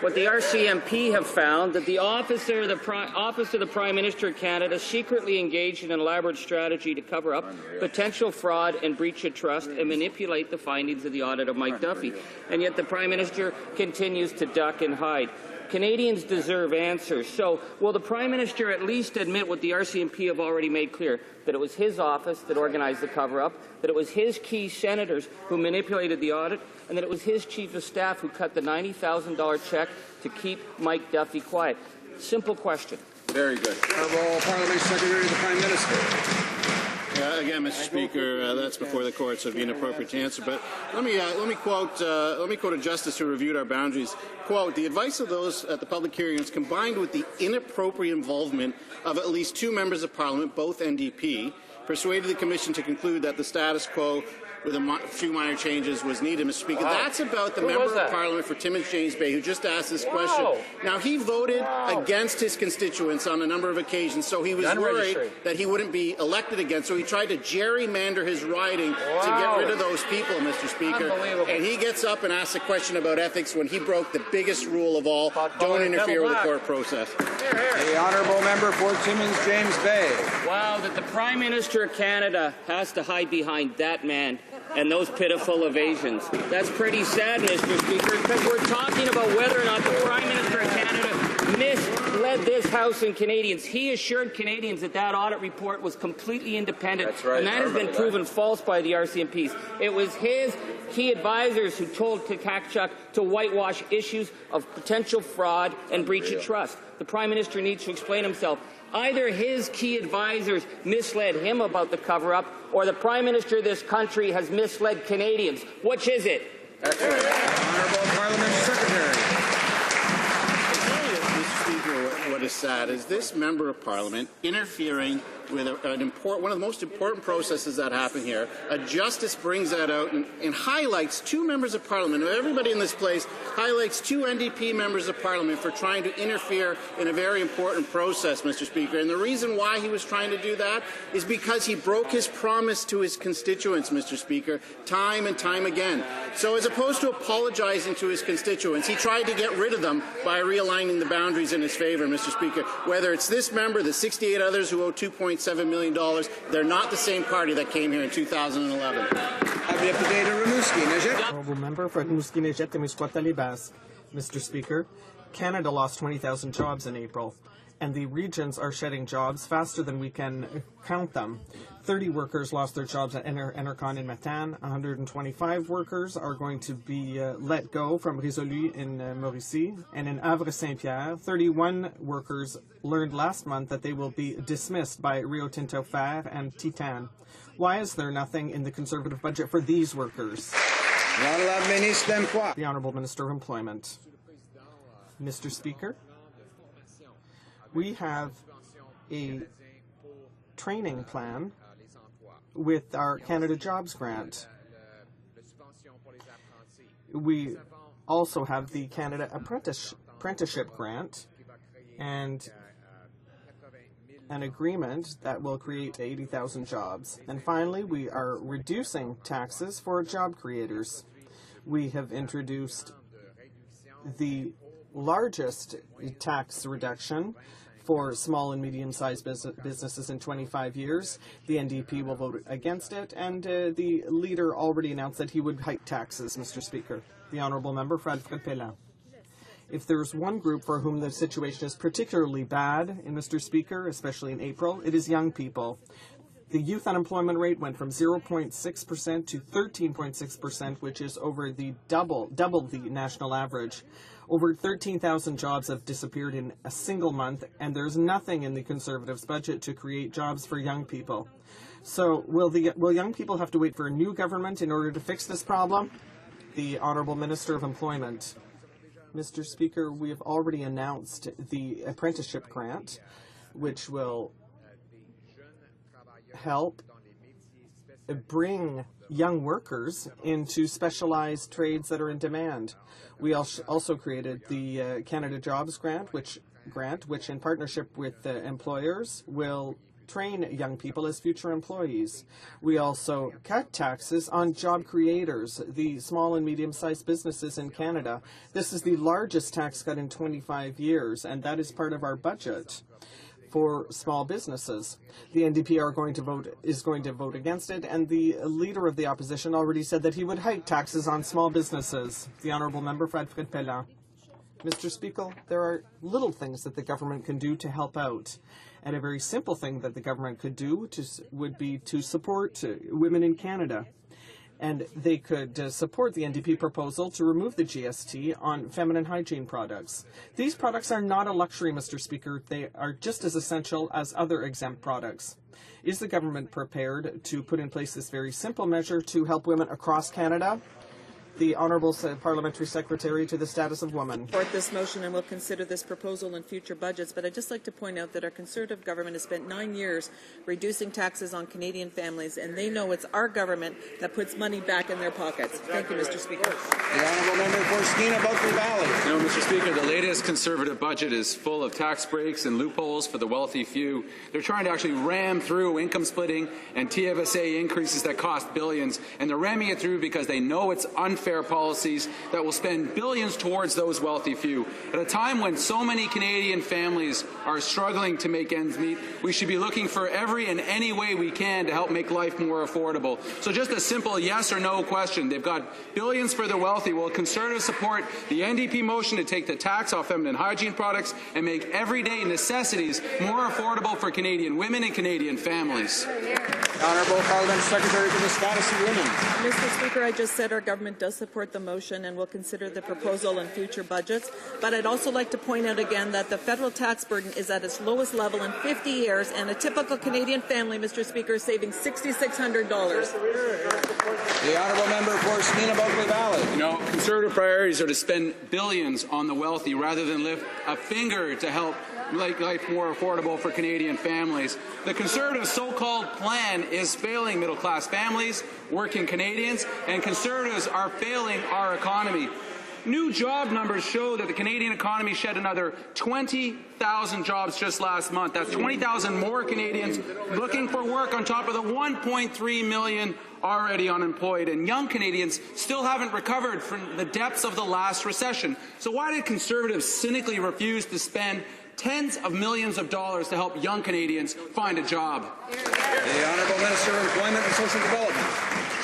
S12: What the RCMP have found, that the Office of the Prime Minister of Canada secretly engaged in an elaborate strategy to cover up potential fraud and breach of trust and manipulate the findings of the audit of Mike Duffy. And yet the Prime Minister continues to duck and hide. Canadians deserve answers. So will the Prime Minister at least admit what the RCMP have already made clear, that it was his office that organized the cover-up, that it was his key senators who manipulated the audit, and that it was his chief of staff who cut the $90,000 check to keep Mike Duffy quiet? Simple question.
S4: Very good.
S1: Honourable Parliamentary Secretary to the Prime Minister.
S4: Again, Mr. Speaker, that's before the courts, so it would be inappropriate to answer. But let me quote a justice who reviewed our boundaries. Quote: "The advice of those at the public hearings, combined with the inappropriate involvement of at least 2 members of Parliament, both NDP, persuaded the Commission to conclude that the status quo with a few minor changes was needed." Mr. Speaker, that's about the member of Parliament for Timmins, James Bay, who just asked this question. Now, he voted against his constituents on a number of occasions, so he was worried that he wouldn't be elected again, so he tried to gerrymander his riding to get rid of those people, Mr. Speaker. And he gets up and asks a question about ethics when he broke the biggest rule of all: don't interfere with the court process.
S1: The Honourable Member for Timmins, James Bay.
S12: Wow, that the Prime Minister of Canada has to hide behind that man and those pitiful evasions. That's pretty sad, Mr. Speaker, because we're talking about whether or not the Prime Minister of Canada misled misled this House and Canadians. He assured Canadians that that audit report was completely independent.
S11: That's right.
S12: And that has been proven false by the RCMPs. It was his key advisors who told Kakachuk to whitewash issues of potential fraud and breach of trust. The Prime Minister needs to explain himself. Either his key advisors misled him about the cover-up, or the Prime Minister of this country has misled Canadians. Which is it?
S11: Honourable Parliament Secretary.
S4: Mr. Speaker, what is sad is this member of Parliament interfering with one of the most important processes that happen here. A justice brings that out and highlights two members of Parliament. Everybody in this place highlights two NDP members of Parliament for trying to interfere in a very important process, Mr. Speaker. And the reason why he was trying to do that is because he broke his promise to his constituents, Mr. Speaker, time and time again. So as opposed to apologizing to his constituents, he tried to get rid of them by realigning the boundaries in his favor, Mr. Speaker. Whether it's this member, the 68 others who owe $2.7 million, they're not the same party that came here in 2011.
S8: Honourable Member for Rimouski-Nejet-Témiscouata-Les-Basses. Mr. Speaker, Canada lost 20,000 jobs in April, and the regions are shedding jobs faster than we can count them. 30 workers lost their jobs at Enercon in Matane. 125 workers are going to be let go from Résolu in Mauricie. And in Havre-Saint-Pierre, 31 workers learned last month that they will be dismissed by Rio Tinto Fer and Titan. Why is there nothing in the Conservative budget for these workers? The Honourable Minister of Employment. Mr. Speaker, we have a training plan with our Canada Jobs Grant. We also have the Canada Apprenticeship Grant and an agreement that will create 80,000 jobs. And finally, we are reducing taxes for job creators. We have introduced the largest tax reduction for small and medium-sized businesses in 25 years. The NDP will vote against it, and the leader already announced that he would hike taxes, Mr. Speaker. The Honourable Member for Alfred Pellan. If there's one group for whom the situation is particularly bad, Mr. Speaker, especially in April, it is young people. The youth unemployment rate went from 0.6% to 13.6%, which is over the double the national average. Over 13,000 jobs have disappeared in a single month, and there's nothing in the Conservatives' budget to create jobs for young people. So will young people have to wait for a new government in order to fix this problem? The Honourable Minister of Employment. Mr. Speaker, we have already announced the apprenticeship grant, which will help bring young workers into specialized trades that are in demand. We also created the Canada Jobs Grant, which in partnership with employers will train young people as future employees. We also cut taxes on job creators, the small and medium-sized businesses in Canada. This is the largest tax cut in 25 years, and that is part of our budget for small businesses. The NDP is going to vote against it, and the leader of the opposition already said that he would hike taxes on small businesses. The Honourable Member for Alfred Pellan. Mr. Speaker, there are little things that the government can do to help out. And a very simple thing that the government could do would be to support women in Canada. And they could support the NDP proposal to remove the GST on feminine hygiene products. These products are not a luxury, Mr. Speaker. They are just as essential as other exempt products. Is the government prepared to put in place this very simple measure to help women across Canada? The Honourable Parliamentary Secretary to the Status of Woman.
S6: Support this motion and will consider this proposal in future budgets, but I'd just like to point out that our Conservative government has spent 9 years reducing taxes on Canadian families, and they know it's our government that puts money back in their pockets. Thank you, Mr. Speaker.
S1: The Honourable Member for Skeena-Buckley Valley.
S13: No, Mr. Speaker, the latest Conservative budget is full of tax breaks and loopholes for the wealthy few. They're trying to actually ram through income splitting and TFSA increases that cost billions, and they're ramming it through because they know it's unfair welfare policies that will spend billions towards those wealthy few. At a time when so many Canadian families are struggling to make ends meet, we should be looking for every and any way we can to help make life more affordable. So just a simple yes or no question. They've got billions for the wealthy. Will Conservatives support the NDP motion to take the tax off feminine hygiene products and make everyday necessities more affordable for Canadian women and Canadian families?
S1: Honourable Parliament Secretary for the Status of Women.
S6: Mr. Speaker, I just said our government does support the motion and will consider the proposal in future budgets. But I'd also like to point out again that the federal tax burden is at its lowest level in 50 years, and a typical Canadian family, Mr. Speaker, is saving $6,600.
S1: The honourable member for Skeena-Bulkley Valley.
S13: You know, Conservative priorities are to spend billions on the wealthy rather than lift a finger to help make life more affordable for Canadian families. The Conservative so-called plan is failing middle-class families, working Canadians, and Conservatives are failing our economy. New job numbers show that the Canadian economy shed another 20,000 jobs just last month. That's 20,000 more Canadians looking for work on top of the 1.3 million already unemployed. And young Canadians still haven't recovered from the depths of the last recession. So why did Conservatives cynically refuse to spend tens of millions of dollars to help young Canadians find a job?
S1: The Honourable Minister of Employment and Social Development.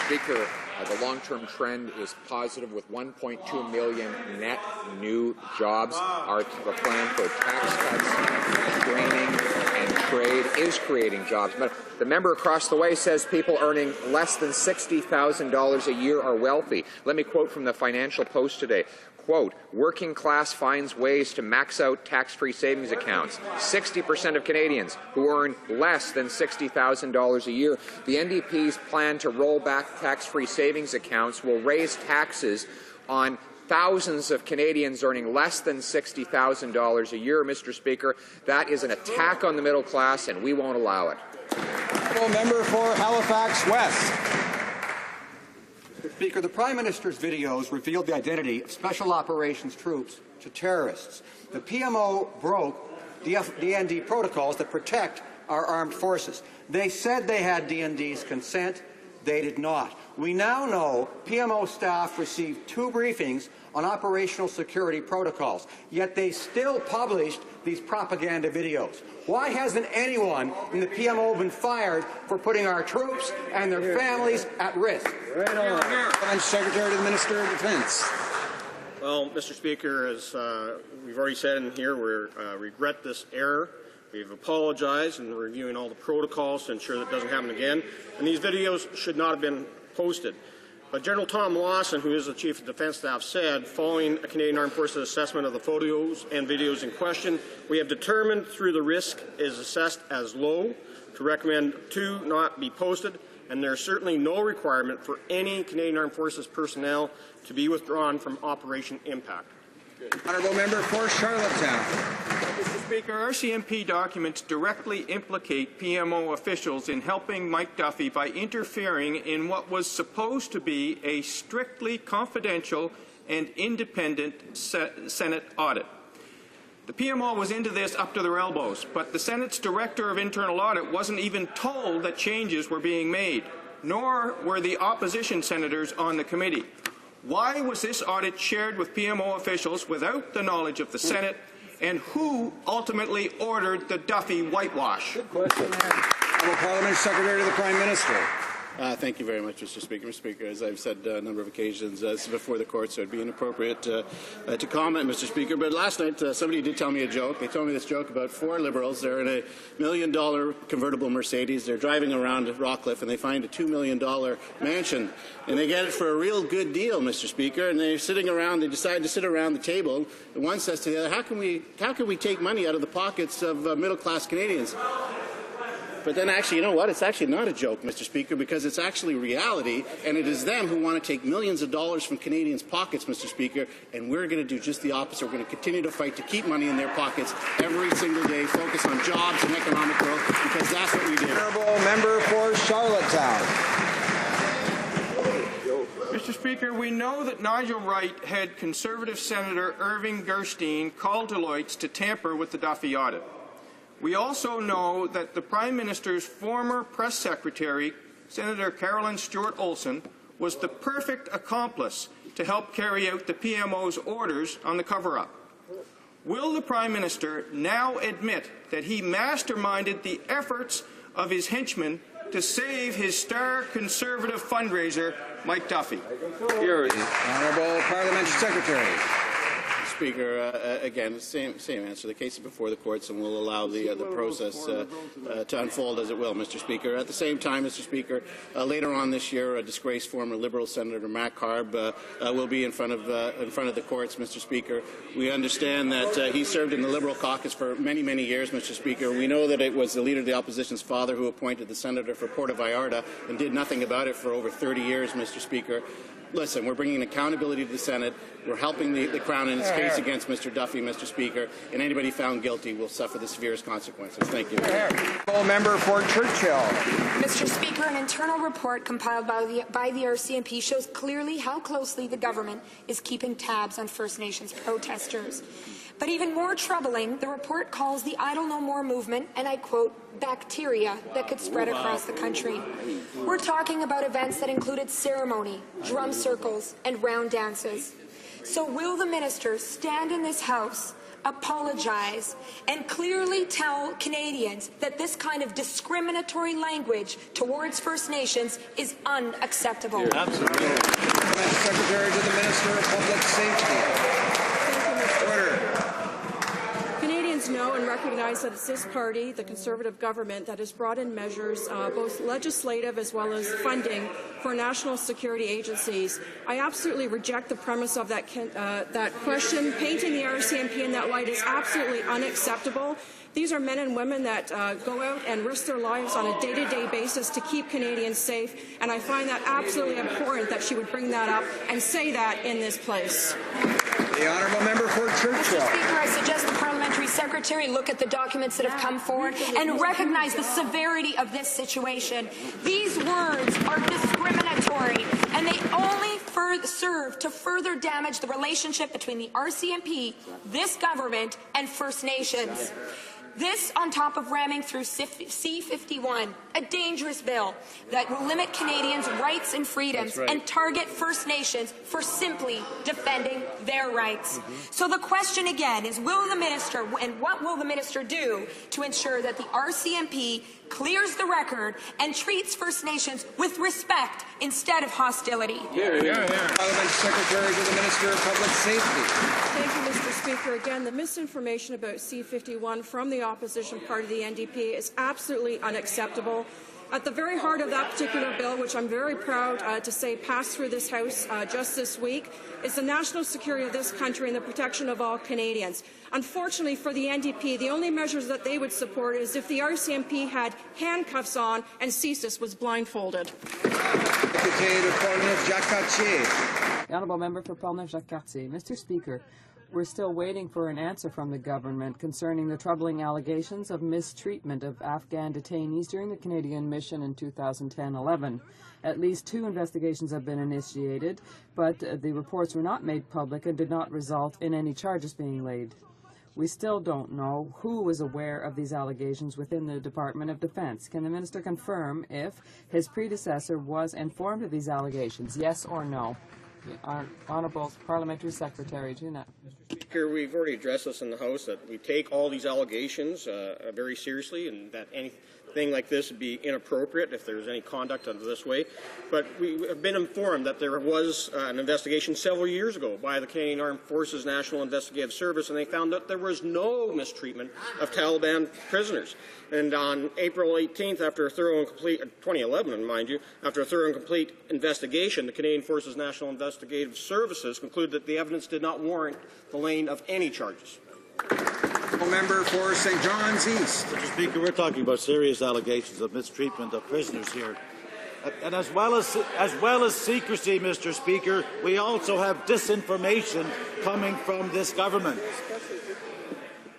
S11: Speaker, the long-term trend is positive with 1.2 million net new jobs. Our plan for tax cuts, training, and trade is creating jobs. But the member across the way says people earning less than $60,000 a year are wealthy. Let me quote from the Financial Post today. Quote, working class finds ways to max out tax-free savings accounts. 60% of Canadians who earn less than $60,000 a year. The NDP's plan to roll back tax-free savings accounts will raise taxes on thousands of Canadians earning less than $60,000 a year, Mr. Speaker. That is an attack on the middle class, and we won't allow it.
S1: Honourable member for Halifax West.
S15: Speaker, the Prime Minister's videos revealed the identity of Special Operations troops to terrorists. The PMO broke the DND protocols that protect our armed forces. They said they had DND's consent. They did not. We now know PMO staff received 2 briefings on operational security protocols, yet they still published these propaganda videos. Why hasn't anyone in the PMO been fired for putting our troops and their families at risk?
S1: Right on. Secretary to the Minister of Defence.
S16: Well, Mr. Speaker, as we've already said in here, we regret this error. We've apologized and reviewing all the protocols to ensure that it doesn't happen again. And these videos should not have been posted. But General Tom Lawson, who is the Chief of Defence Staff, said, following a Canadian Armed Forces assessment of the photos and videos in question, we have determined through the risk is assessed as low to recommend 2 not be posted, and there is certainly no requirement for any Canadian Armed Forces personnel to be withdrawn from Operation Impact.
S1: Honourable member for Charlottetown.
S3: Mr. Speaker, RCMP documents directly implicate PMO officials in helping Mike Duffy by interfering in what was supposed to be a strictly confidential and independent Senate audit. The PMO was into this up to their elbows, but the Senate's Director of Internal Audit wasn't even told that changes were being made, nor were the opposition senators on the committee. Why was this audit shared with PMO officials without the knowledge of the Senate, and who ultimately ordered the Duffy whitewash?
S1: Good question. Parliament Secretary to the Prime Minister.
S4: Thank you very much, Mr. Speaker. Mr. Speaker, as I've said a number of occasions, this is before the court, so it would be inappropriate to comment, Mr. Speaker. But last night, somebody did tell me a joke. They told me this joke about 4 Liberals. They're in a $1 million convertible Mercedes. They're driving around Rockcliffe, and they find a $2 million mansion. And they get it for a real good deal, Mr. Speaker. And they're sitting around. They decide to sit around the table. And one says to the other, how can we take money out of the pockets of middle-class Canadians? But then actually, you know what? It's actually not a joke, Mr. Speaker, because it's actually reality, and it is them who want to take millions of dollars from Canadians' pockets, Mr. Speaker, and we're going to do just the opposite. We're going to continue to fight to keep money in their pockets every single day, focus on jobs and economic growth, because that's what we do.
S1: Honourable member for Charlottetown.
S3: Mr. Speaker, we know that Nigel Wright had Conservative Senator Irving Gerstein call Deloitte to tamper with the Duffy audit. We also know that the Prime Minister's former press secretary, Senator Carolyn Stewart Olson, was the perfect accomplice
S18: to help carry out the PMO's orders on the cover-up? Will the Prime Minister now admit that he masterminded the efforts of his henchmen to save his star Conservative fundraiser, Mike Duffy?
S1: Honourable Parliamentary Secretary.
S4: Speaker, again, same answer. The case is before the courts, and we'll allow the process to unfold as it will, Mr. Speaker. At the same time, Mr. Speaker, later on this year, a disgraced former Liberal Senator Matt Carb will be in front of the courts, Mr. Speaker. We understand that he served in the Liberal caucus for many, many years, Mr. Speaker. We know that it was the Leader of the Opposition's father who appointed the Senator for Puerto Vallarta and did nothing about it for over 30 years, Mr. Speaker. Listen, we're bringing accountability to the Senate. We're helping the Crown in its case against Mr. Duffy, Mr. Speaker, and anybody found guilty will suffer the severest consequences. Thank you.
S1: Member for Churchill.
S19: Mr. Speaker, an internal report compiled by the RCMP shows clearly how closely the government is keeping tabs on First Nations protesters. But even more troubling, the report calls the Idle No More movement, and I quote, bacteria that could spread across the country. We're talking about events that included ceremony, drum circles, and round dances. So will the minister stand in this House, apologize, and clearly tell Canadians that this kind of discriminatory language towards First Nations is unacceptable?
S1: Absolutely. Secretary to the Minister of Public Safety. Order.
S23: Canadians know and recognize that it's this party, the Conservative government, that has brought in measures, both legislative as well as funding, for national security agencies. I absolutely reject the premise of that question. Painting the RCMP in that light is absolutely unacceptable. These are men and women that go out and risk their lives on a day-to-day basis to keep Canadians safe, and I find that absolutely abhorrent that she would bring that up and say that in this place.
S1: The honourable member for Churchill.
S19: Mr. Speaker, I suggest the Parliamentary Secretary look at the documents that have come forward and recognize the severity of this situation. These words are discriminatory, and they only serve to further damage the relationship between the RCMP, this government, and First Nations. This on top of ramming through C-51, a dangerous bill that will limit Canadians' rights and freedoms and target First Nations for simply defending their rights. So the question again is, will the minister, and what will the minister do to ensure that the RCMP clears the record and treats First Nations with respect instead of hostility?
S1: Parliament Secretary to the Minister of Public Safety.
S23: Thank you, Mr. Speaker. Again, the misinformation about C-51 from the opposition party, the NDP, is absolutely unacceptable. At the very heart of that particular bill, which I'm very proud to say passed through this House just this week, is the national security of this country and the protection of all Canadians. Unfortunately for the NDP, the only measures that they would support is if the RCMP had handcuffs on and CSIS was blindfolded.
S5: The honourable member for Portneuf-Jacques-Cartier. Mr. Speaker, we're still waiting for an answer from the government concerning the troubling allegations of mistreatment of Afghan detainees during the Canadian mission in 2010-11. At least 2 investigations have been initiated, but the reports were not made public and did not result in any charges being laid. We still don't know who was aware of these allegations within the Department of Defense. Can the minister confirm if his predecessor was informed of these allegations, yes or no? Our Honourable Parliamentary Secretary, do that.
S16: Mr. Speaker, we've already addressed this in the House, that we take all these allegations very seriously, and that anything like this would be inappropriate if there's any conduct of this way. But we have been informed that there was an investigation several years ago by the Canadian Armed Forces National Investigative Service, and they found that there was no mistreatment of Taliban prisoners. And on April 18th, after a thorough and complete, 2011, mind you, after a thorough and complete investigation, the Canadian Forces National Investigative Services concluded that the evidence did not warrant the laying of any charges.
S1: Member for St. John's East.
S21: Mr. Speaker, we're talking about serious allegations of mistreatment of prisoners here. And as well as secrecy, Mr. Speaker, we also have disinformation coming from this government.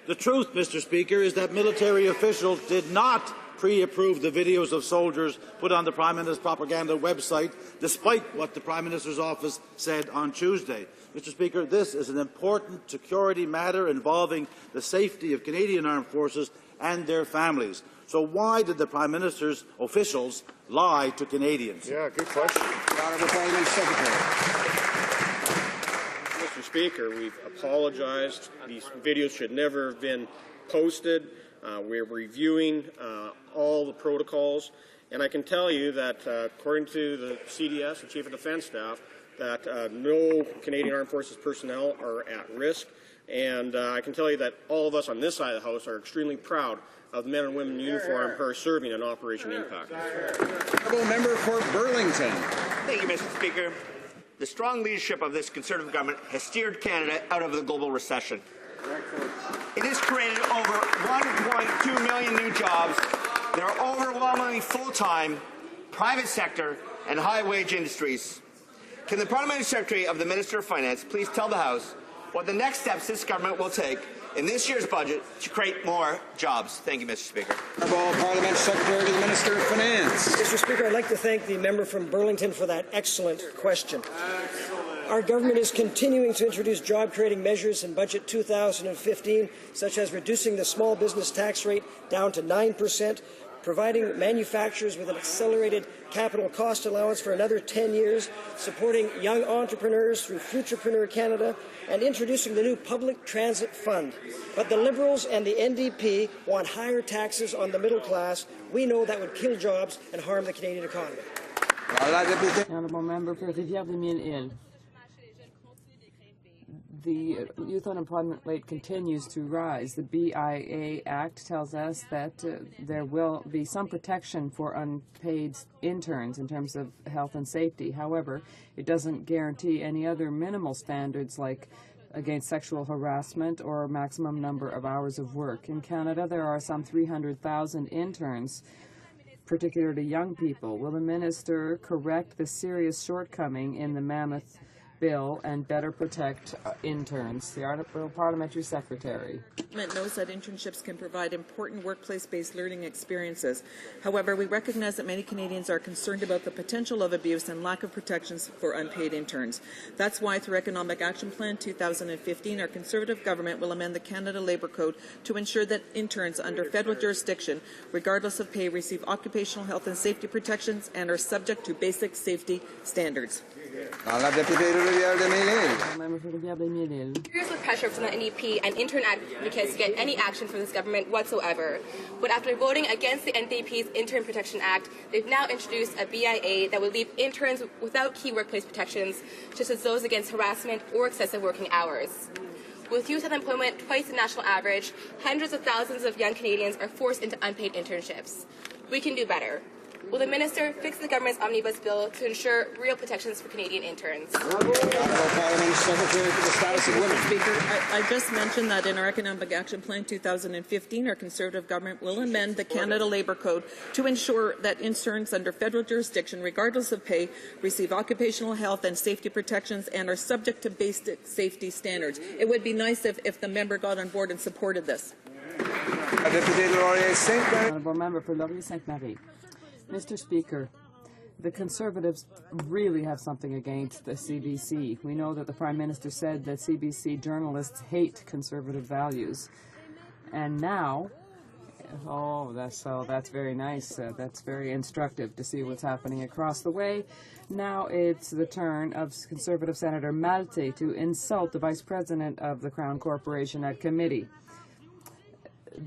S21: The truth, Mr. Speaker, is that military officials did not pre-approve the videos of soldiers put on the Prime Minister's propaganda website, despite what the Prime Minister's office said on Tuesday. Mr. Speaker, this is an important security matter involving the safety of Canadian Armed Forces and their families. So why did the Prime Minister's officials lie to Canadians?
S1: Yeah, good question. The Honourable Parliamentary Secretary.
S16: Mr. Speaker, we've apologized. These videos should never have been posted. We're reviewing all the protocols, and I can tell you that according to the CDS, the Chief of Defence Staff, that no Canadian Armed Forces personnel are at risk. And I can tell you that all of us on this side of the House are extremely proud of the men and women in uniform who are serving in Operation Impact.
S1: Honourable member for Burlington.
S2: Thank you, Mr. Speaker. The strong leadership of this Conservative government has steered Canada out of the global recession. It has created over 1.2 million new jobs that are overwhelmingly full-time, private sector, and high-wage industries. Can the Parliamentary Secretary of the Minister of Finance please tell the House what the next steps this government will take in this year's budget to create more jobs? Thank you, Mr. Speaker.
S1: Honourable Parliamentary Secretary to the Minister of Finance.
S7: Mr. Speaker, I'd like to thank the member from Burlington for that excellent question. Our government is continuing to introduce job-creating measures in Budget 2015, such as reducing the small business tax rate down to 9%, providing manufacturers with an accelerated capital cost allowance for another 10 years, supporting young entrepreneurs through Futurepreneur Canada, and introducing the new Public Transit Fund. But the Liberals and the NDP want higher taxes on the middle class. We know that would kill jobs and harm the Canadian economy.
S17: Honourable member for Rivière-des-Mille-Îles. The youth unemployment rate continues to rise. The BIA Act tells us that there will be some protection for unpaid interns in terms of health and safety. However, it doesn't guarantee any other minimal standards like against sexual harassment or maximum number of hours of work. In Canada, there are some 300,000 interns, particularly young people. Will the minister correct the serious shortcoming in the Mammoth Bill and better protect interns? The Honourable Parliamentary Secretary.
S6: The government knows that internships can provide important workplace-based learning experiences. However, we recognize that many Canadians are concerned about the potential of abuse and lack of protections for unpaid interns. That's why, through Economic Action Plan 2015, our Conservative government will amend the Canada Labour Code to ensure that interns under federal jurisdiction, regardless of pay, receive occupational health and safety protections and are subject to basic safety standards.
S17: La députée de Rivière-des-Mille-Îles.
S22: Years of pressure from the NDP and intern advocates to get any action from this government whatsoever. But after voting against the NDP's Intern Protection Act, they've now introduced a BIA that would leave interns without key workplace protections, such as those against harassment or excessive working hours. With youth unemployment twice the national average, hundreds of thousands of young Canadians are forced into unpaid internships. We can do better. Will the minister fix the government's omnibus bill to ensure real protections for Canadian interns?
S1: Honourable Parliamentary Secretary for the Status of Women.
S6: Speaker, I just mentioned that in our Economic Action Plan 2015, our Conservative government will amend the Canada Labour Code to ensure that interns under federal jurisdiction, regardless of pay, receive occupational health and safety protections and are subject to basic safety standards. It would be nice if the member got on board and supported this.
S17: Honourable member for Laurier-Sainte-Marie. Mr. Speaker, the Conservatives really have something against the CBC. We know that the Prime Minister said that CBC journalists hate Conservative values. And now, that's very nice. That's very instructive to see what's happening across the way. Now it's the turn of Conservative Senator Malte to insult the Vice President of the Crown Corporation at committee.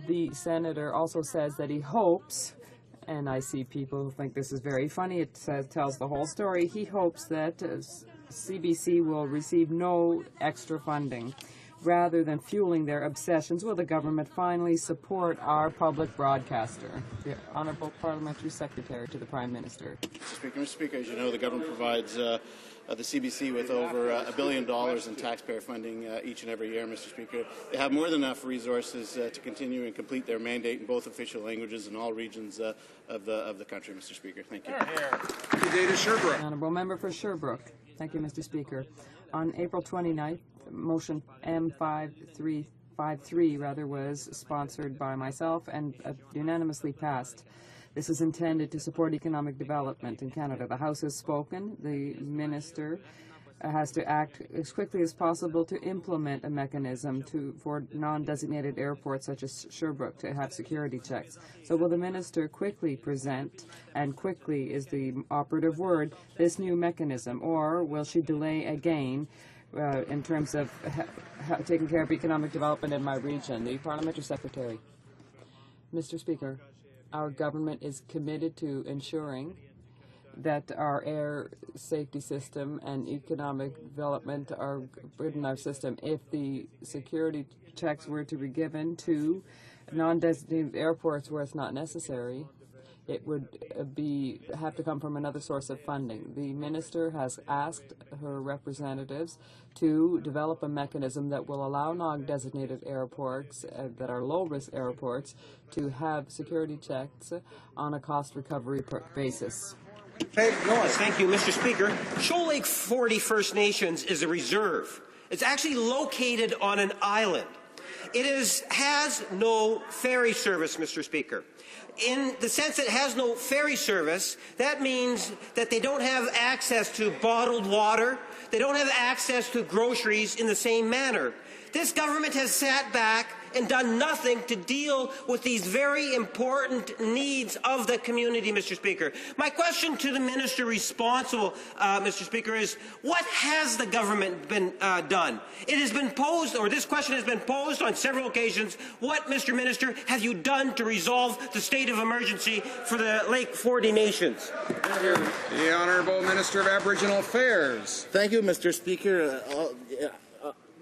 S17: The Senator also says that he hopes, and I see people who think this is very funny, it tells the whole story, he hopes that CBC will receive no extra funding. Rather than fueling their obsessions, will the government finally support our public broadcaster? The Honourable Parliamentary Secretary to the Prime Minister.
S16: Mr. Speaker, as you know, the government provides the CBC with over $1 billion in taxpayer funding each and every year, Mr. Speaker. They have more than enough resources to continue and complete their mandate in both official languages in all regions of the country, Mr. Speaker. Thank you.
S17: Honourable Member for Sherbrooke. Thank you, Mr. Speaker. On April 29th, motion M5353 was sponsored by myself and unanimously passed. This is intended to support economic development in Canada. The House has spoken. The Minister has to act as quickly as possible to implement a mechanism for non-designated airports such as Sherbrooke to have security checks. So will the Minister quickly present, and quickly is the operative word, this new mechanism, or will she delay again, in terms of taking care of economic development in my region. The Parliamentary Secretary. Mr. Speaker, our government is committed to ensuring that our air safety system and economic development are in our system. If the security checks were to be given to non-designated airports where it's not necessary, it would have to come from another source of funding. The minister has asked her representatives to develop a mechanism that will allow non-designated airports that are low-risk airports to have security checks on a cost recovery basis.
S9: Thank you, Mr. Speaker. Shoal Lake 40 First Nations is a reserve. It's actually located on an island. It has no ferry service, Mr. Speaker. In the sense that it has no ferry service, that means that they don't have access to bottled water. They don't have access to groceries in the same manner. This government has sat back and done nothing to deal with these very important needs of the community, Mr. Speaker. My question to the minister responsible, Mr. Speaker, is what has the government been done? It has been posed, or this question has been posed on several occasions. What, Mr. Minister, have you done to resolve the state of emergency for the Lake 40 nations?
S1: The Honourable Minister of Aboriginal Affairs.
S21: Thank you, Mr. Speaker.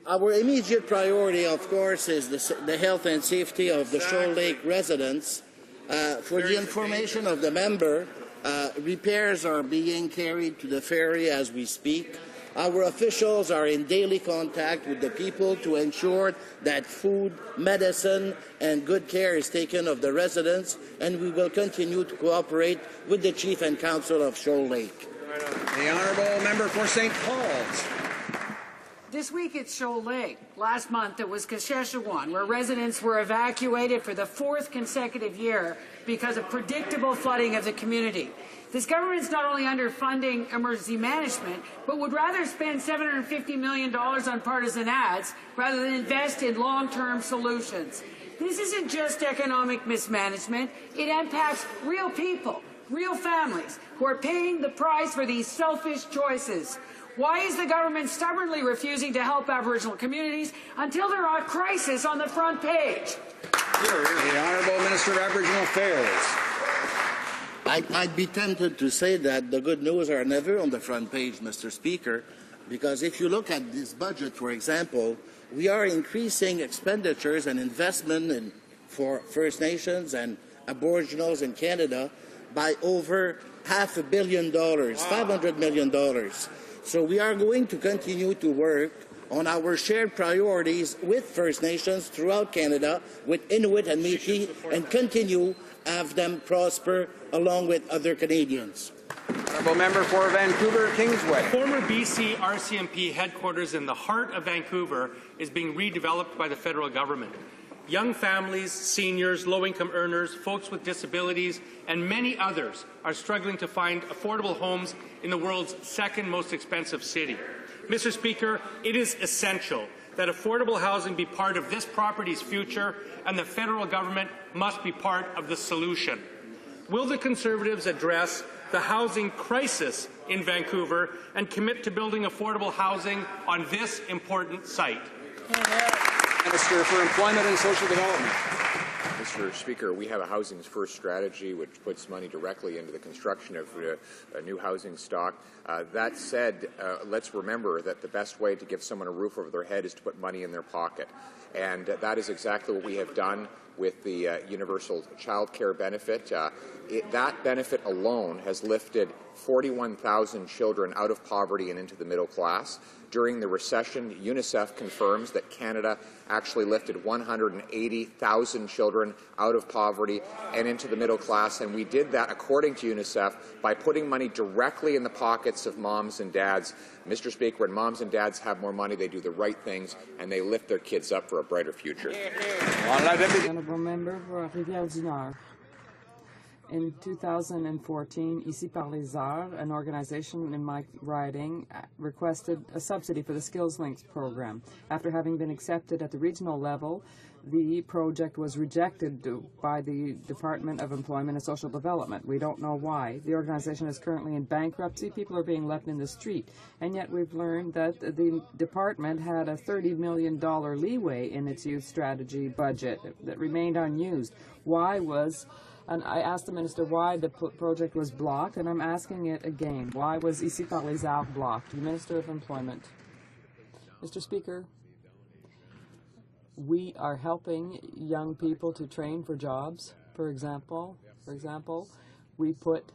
S21: Our immediate priority, of course, is the health and safety of the Shoal Lake residents. For the information of the member, repairs are being carried to the ferry as we speak. Our officials are in daily contact with the people to ensure that food, medicine, and good care is taken of the residents, and we will continue to cooperate with the Chief and Council of Shoal Lake.
S1: The Honourable Member for St. Paul's.
S10: This week it's Shoal Lake. Last month it was Saskatchewan, where residents were evacuated for the 4th consecutive year because of predictable flooding of the community. This government is not only underfunding emergency management, but would rather spend $750 million on partisan ads rather than invest in long-term solutions. This isn't just economic mismanagement. It impacts real people, real families, who are paying the price for these selfish choices. Why is the government stubbornly refusing to help Aboriginal communities until there are crises on the front page?
S1: The Honourable Minister of Aboriginal Affairs.
S21: I'd be tempted to say that the good news are never on the front page, Mr. Speaker, because if you look at this budget, for example, we are increasing expenditures and investment for First Nations and Aboriginals in Canada by over $500 million, $500 million. So we are going to continue to work on our shared priorities with First Nations throughout Canada, with Inuit and Métis, and continue to have them prosper along with other Canadians.
S1: Honourable Member for Vancouver Kingsway.
S20: Former BC RCMP headquarters in the heart of Vancouver is being redeveloped by the federal government. Young families, seniors, low-income earners, folks with disabilities, and many others are struggling to find affordable homes in the world's second most expensive city. Mr. Speaker, it is essential that affordable housing be part of this property's future, and the federal government must be part of the solution. Will the Conservatives address the housing crisis in Vancouver and commit to building affordable housing on this important site?
S1: Minister for Employment and Social Development.
S11: Mr. Speaker, we have a Housing First strategy which puts money directly into the construction of a new housing stock. That said, let's remember that the best way to give someone a roof over their head is to put money in their pocket. And that is exactly what we have done with the universal child care benefit. That benefit alone has lifted 41,000 children out of poverty and into the middle class. During the recession, UNICEF confirms that Canada actually lifted 180,000 children out of poverty and into the middle class, and we did that, according to UNICEF, by putting money directly in the pockets of moms and dads. Mr. Speaker, when moms and dads have more money, they do the right things, and they lift their kids up for a brighter future.
S17: Honourable Member for Rivière-du-Nord. In 2014, Ici par les Arts, an organization in my riding, requested a subsidy for the Skills Links program. After having been accepted at the regional level, the project was rejected by the Department of Employment and Social Development. We don't know why. The organization is currently in bankruptcy. People are being left in the street. And yet we've learned that the department had a $30 million leeway in its youth strategy budget that remained unused. And I asked the minister why the project was blocked, and I'm asking it again. Why was Ici par les Arts blocked? The Minister of Employment. Mr. Speaker, we are helping young people to train for jobs. For example, we put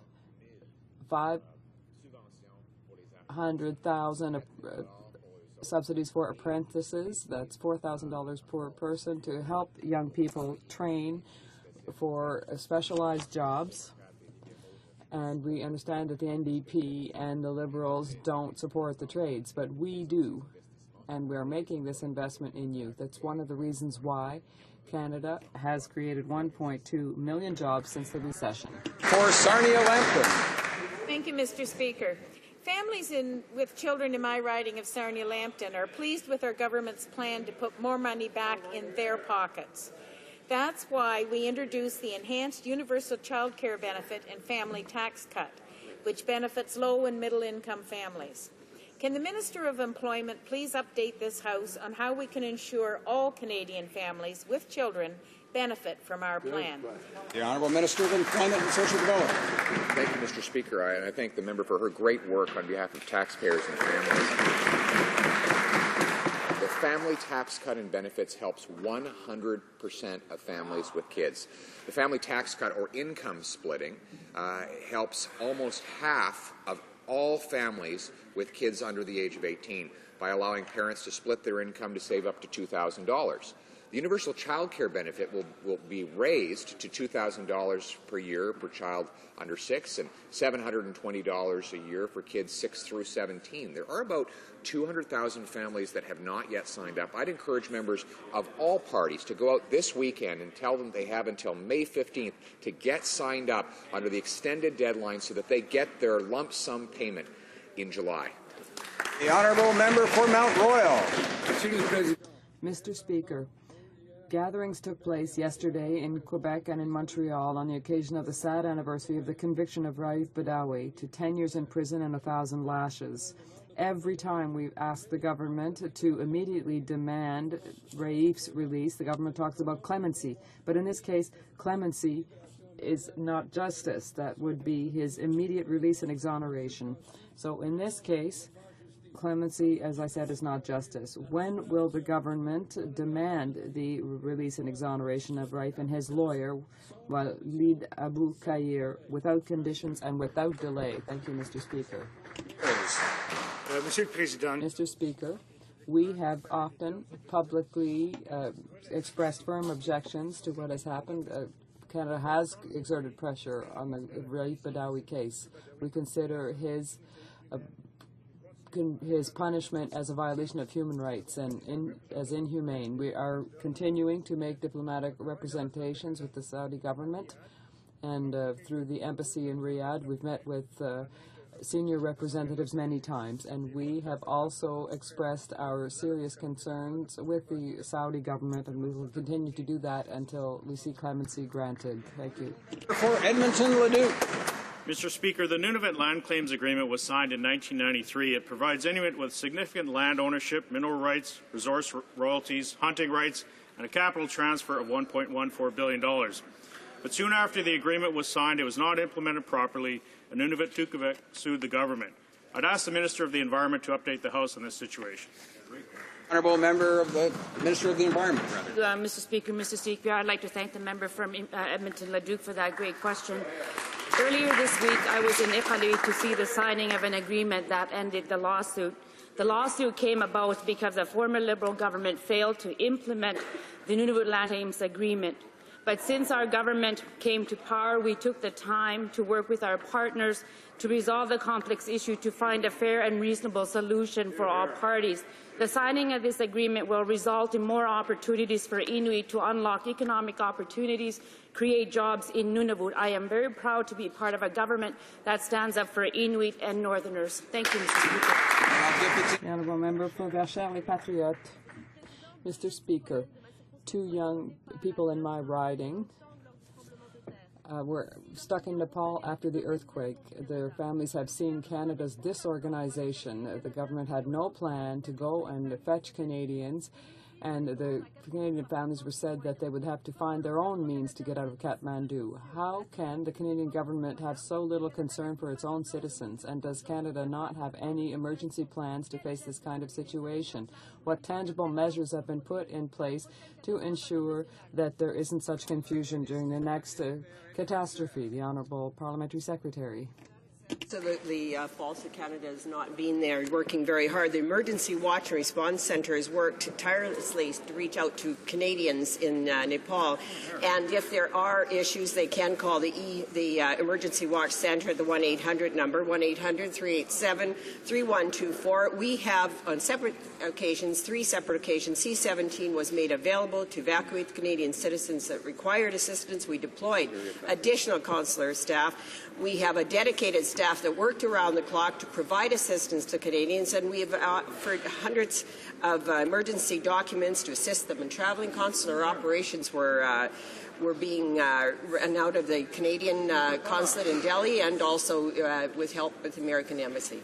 S17: 500,000 subsidies for apprentices. That's $4,000 per person to help young people train for specialized jobs. And we understand that the NDP and the Liberals don't support the trades, but we do. And we're making this investment in youth. That's one of the reasons why Canada has created 1.2 million jobs since the recession.
S1: For Sarnia Lambton.
S8: Thank you, Mr. Speaker. Families with children in my riding of Sarnia-Lambton are pleased with our government's plan to put more money back in their pockets. That's why we introduced the Enhanced Universal Child Care Benefit and Family Tax Cut, which benefits low and middle-income families. Can the Minister of Employment please update this House on how we can ensure all Canadian families with children benefit from our plan?
S1: The Honourable Minister of Employment and Social Development.
S11: Thank you, Mr. Speaker. I thank the member for her great work on behalf of taxpayers and families. The family tax cut and benefits helps 100% of families with kids. The family tax cut, or income splitting, helps almost half of all families with kids under the age of 18 by allowing parents to split their income to save up to $2,000. The universal child care benefit will be raised to $2,000 per year per child under 6 and $720 a year for kids 6 through 17. There are about 200,000 families that have not yet signed up. I'd encourage members of all parties to go out this weekend and tell them they have until May 15th to get signed up under the extended deadline so that they get their lump sum payment in July.
S1: The Honourable Member for Mount Royal.
S17: Mr. Speaker, gatherings took place yesterday in Quebec and in Montreal on the occasion of the sad anniversary of the conviction of Raif Badawi to 10 years in prison and 1,000 lashes. Every time we ask the government to immediately demand Raif's release, the government talks about clemency. But in this case, clemency is not justice. That would be his immediate release and exoneration. So in this case, clemency, as I said, is not justice. When will the government demand the release and exoneration of Raif and his lawyer, Walid Abu Khair, without conditions and without delay? Thank you, Mr. Speaker. Mr. Speaker, we have often publicly expressed firm objections to what has happened. Canada has exerted pressure on the Raif Badawi case. We consider his punishment as a violation of human rights and as inhumane. We are continuing to make diplomatic representations with the Saudi government, and through the embassy in Riyadh, we've met with senior representatives many times, and we have also expressed our serious concerns with the Saudi government, and we will continue to do that until we see clemency granted. Thank you.
S1: For Edmonton, Leduc.
S12: Mr. Speaker, the Nunavut Land Claims Agreement was signed in 1993. It provides Inuit with significant land ownership, mineral rights, resource royalties, hunting rights, and a capital transfer of $1.14 billion. But soon after the agreement was signed, it was not implemented properly, and Nunavut Tukavik sued the government. I'd ask the Minister of the Environment to update the House on this situation.
S1: Honourable Member of the Minister of the Environment.
S14: Mr. Speaker, I'd like to thank the member from Edmonton Leduc for that great question. Earlier this week, I was in Iqaluit to see the signing of an agreement that ended the lawsuit. The lawsuit came about because the former Liberal government failed to implement the Nunavut Land Claims Agreement. But since our government came to power, we took the time to work with our partners to resolve the complex issue to find a fair and reasonable solution for all parties. The signing of this agreement will result in more opportunities for Inuit to unlock economic opportunities, create jobs in Nunavut. I am very proud to be part of a government that stands up for Inuit and Northerners. Thank you, Mr. Speaker.
S17: The Honourable Member for Verchères Les Patriotes. Mr. Speaker, 2 young people in my riding were stuck in Nepal after the earthquake. Their families have seen Canada's disorganization. The government had no plan to go and fetch Canadians, and the Canadian families were said that they would have to find their own means to get out of Kathmandu. How can the Canadian government have so little concern for its own citizens, and does Canada not have any emergency plans to face this kind of situation? What tangible measures have been put in place to ensure that there isn't such confusion during the next catastrophe? The Honourable Parliamentary Secretary.
S3: Absolutely false that Canada has not been there working very hard. The Emergency Watch and Response Centre has worked tirelessly to reach out to Canadians in Nepal. And if there are issues, they can call the Emergency Watch Centre, the 1-800 number, 1-800-387-3124. We have, on separate occasions, 3 separate occasions, C-17 was made available to evacuate the Canadian citizens that required assistance. We deployed additional consular staff. We have a dedicated staff that worked around the clock to provide assistance to Canadians, and we have offered hundreds of emergency documents to assist them in traveling. Consular operations were being run out of the Canadian consulate in Delhi, and also with help with the American Embassy.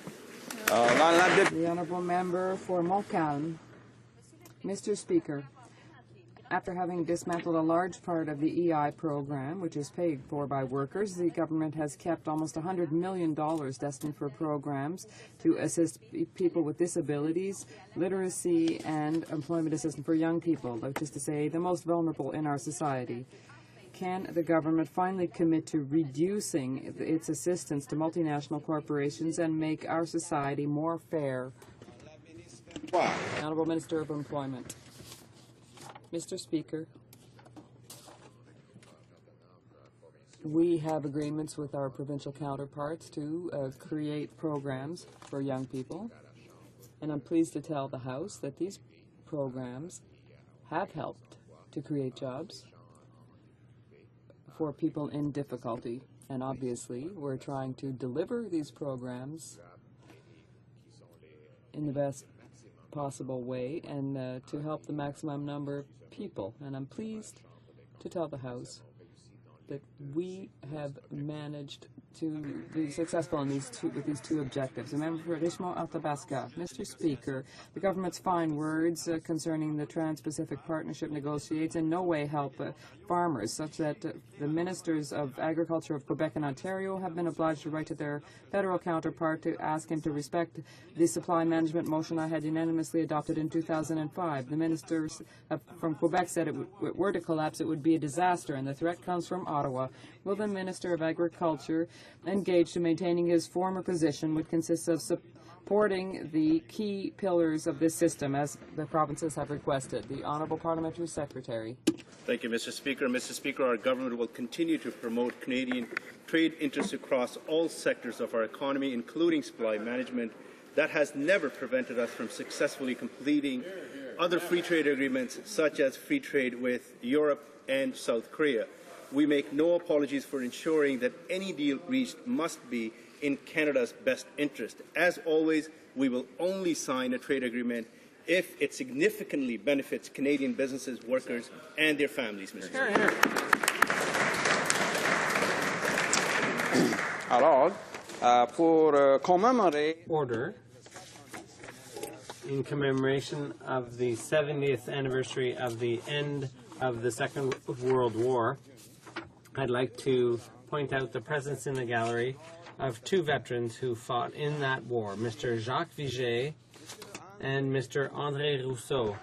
S17: The Honourable Member for Montcalm. Mr. Speaker, after having dismantled a large part of the EI program, which is paid for by workers, the government has kept almost $100 million destined for programs to assist people with disabilities, literacy, and employment assistance for young people, which is to say the most vulnerable in our society. Can the government finally commit to reducing its assistance to multinational corporations and make our society more fair? Honourable Minister of Employment. Mr. Speaker, we have agreements with our provincial counterparts to create programs for young people, and I'm pleased to tell the House that these programs have helped to create jobs for people in difficulty, and obviously we're trying to deliver these programs in the best possible way and to help the maximum number of people. And I'm pleased to tell the House that we have managed to be successful in with these 2 objectives. The member for Richmond-Athabasca. Mr. Speaker, the government's fine words concerning the Trans-Pacific Partnership negotiates in no way help farmers, such that the ministers of Agriculture of Quebec and Ontario have been obliged to write to their federal counterpart to ask him to respect the supply management motion I had unanimously adopted in 2005. The ministers from Quebec said if it were to collapse, it would be a disaster, and the threat comes from Ottawa. Will the Minister of Agriculture engage to maintaining his former position, which consists of supporting the key pillars of this system, as the provinces have requested? The Honourable Parliamentary Secretary.
S13: Thank you, Mr. Speaker. Mr. Speaker, our government will continue to promote Canadian trade interests across all sectors of our economy, including supply management. That has never prevented us from successfully completing other free trade agreements, such as free trade with Europe and South Korea. We make no apologies for ensuring that any deal reached must be in Canada's best interest. As always, we will only sign a trade agreement if it significantly benefits Canadian businesses, workers, and their families, Mr. Speaker.
S1: Alors, pour commémorer...
S5: Order. In commemoration of the 70th anniversary of the end of the Second World War, I'd like to point out the presence in the gallery of 2 veterans who fought in that war, Mr. Jacques Viget and Mr. André Rousseau.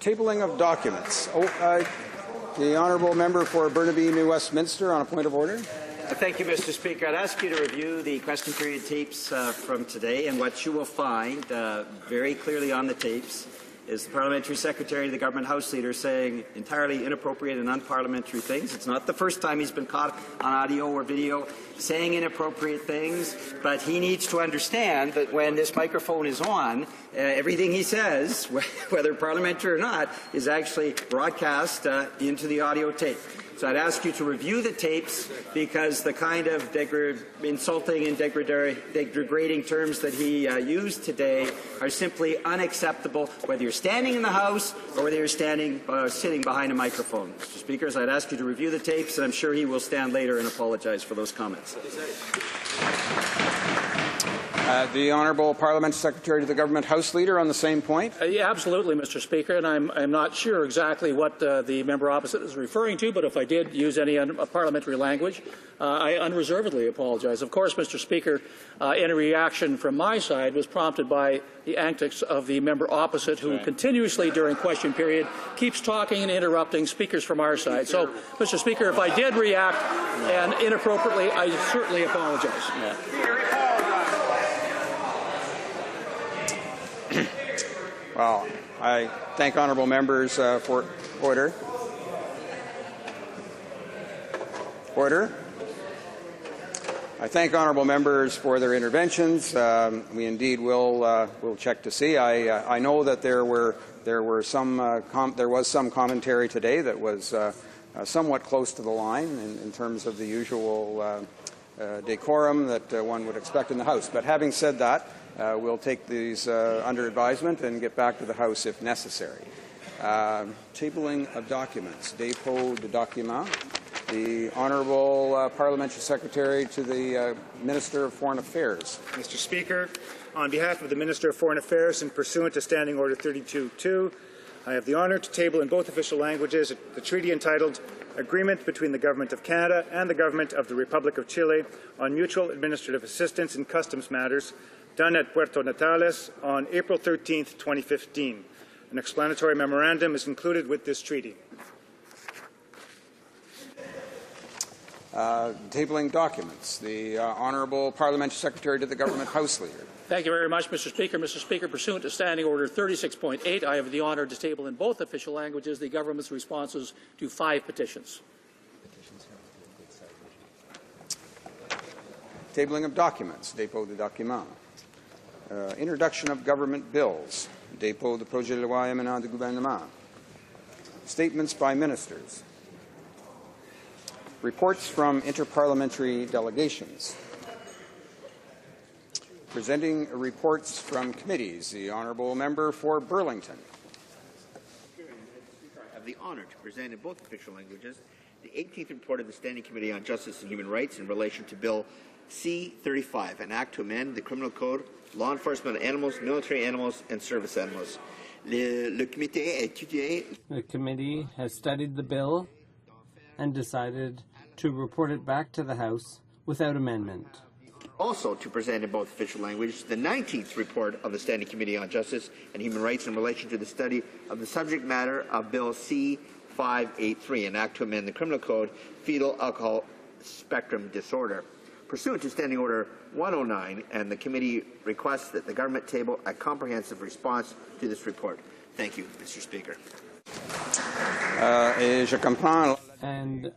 S1: tabling of documents. The honourable member for Burnaby New Westminster on a point of order.
S4: Thank you, Mr. Speaker. I'd ask you to review the question period tapes from today, and what you will find very clearly on the tapes is the Parliamentary Secretary, the Government House Leader, saying entirely inappropriate and unparliamentary things. It's not the first time he's been caught on audio or video saying inappropriate things, but he needs to understand that when this microphone is on, everything he says, whether parliamentary or not, is actually broadcast into the audio tape. So I'd ask you to review the tapes, because the kind of insulting and degrading terms that he used today are simply unacceptable, whether you're standing in the House or whether you're sitting behind a microphone. Mr. Speaker, I'd ask you to review the tapes, and I'm sure he will stand later and apologize for those comments.
S1: The Honourable Parliamentary Secretary to the Government House Leader on the same point.
S15: Yeah, absolutely, Mr. Speaker, and I'm not sure exactly what the member opposite is referring to, but if I did use any parliamentary language, I unreservedly apologize. Of course, Mr. Speaker, any reaction from my side was prompted by the antics of the member opposite, who continuously during question period keeps talking and interrupting speakers from our side. So, Mr. Speaker, if I did react and inappropriately, I certainly apologize.
S1: Well, I thank honourable members for order. Order. I thank honourable members for their interventions. We indeed will check to see. I know that there was some commentary today that was somewhat close to the line in terms of the usual decorum that one would expect in the House. But having said that, we'll take these under advisement and get back to the House if necessary. Tabling of documents. Dépôt de documents. The Honourable Parliamentary Secretary to the Minister of Foreign Affairs.
S18: Mr. Speaker, on behalf of the Minister of Foreign Affairs and pursuant to Standing Order 32.2, I have the honour to table in both official languages the treaty entitled Agreement between the Government of Canada and the Government of the Republic of Chile on Mutual Administrative Assistance in Customs Matters, done at Puerto Natales on April 13, 2015. An explanatory memorandum is included with this treaty.
S1: Tabling documents. The Honourable Parliamentary Secretary to the Government House Leader.
S15: Thank you very much, Mr. Speaker. Mr. Speaker, pursuant to Standing Order 36.8, I have the honour to table in both official languages the government's responses to 5 petitions.
S1: Tabling of documents. Dépôt de documents. Introduction of government bills. Dépôt de projet de loi émanant du gouvernement. Statements by ministers. Reports from interparliamentary delegations. Presenting reports from committees. The Honourable Member for Burlington.
S2: I have the honour to present in both official languages the 18th report of the Standing Committee on Justice and Human Rights in relation to Bill C-35, an act to amend the Criminal Code, law enforcement animals, military animals, and service animals. The
S5: committee has studied the bill and decided to report it back to the House without amendment.
S2: Also to present in both official languages the 19th report of the Standing Committee on Justice and Human Rights in relation to the study of the subject matter of Bill C-583, an act to amend the Criminal Code, fetal alcohol spectrum disorder. Pursuant to Standing Order 109, and the committee requests that the government table a comprehensive response to this report. Thank you, Mr. Speaker.
S5: And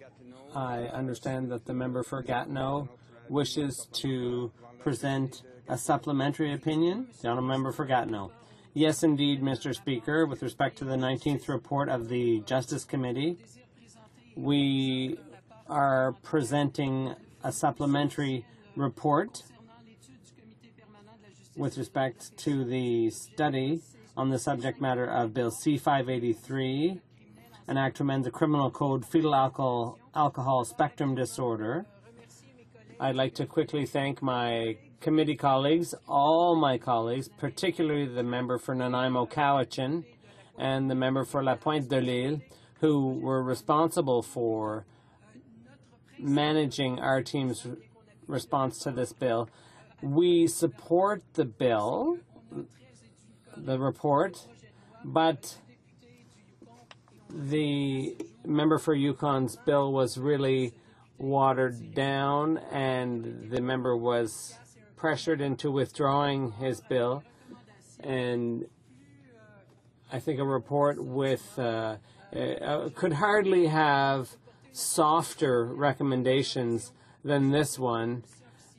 S5: I understand that the member for Gatineau wishes to present a supplementary opinion. The honourable member for Gatineau. Yes, indeed, Mr. Speaker. With respect to the 19th report of the Justice Committee, we are presenting a supplementary report with respect to the study on the subject matter of Bill C-583, an act to amend the Criminal Code, fetal alcohol spectrum disorder. I'd like to quickly thank my committee colleagues, all my colleagues, particularly the member for Nanaimo Cowichan and the member for La Pointe de l'Île, who were responsible for managing our team's response to this bill. We support the bill, the report, but The member for Yukon's bill was really watered down, and the member was pressured into withdrawing his bill. And I think a report with could hardly have softer recommendations than this one,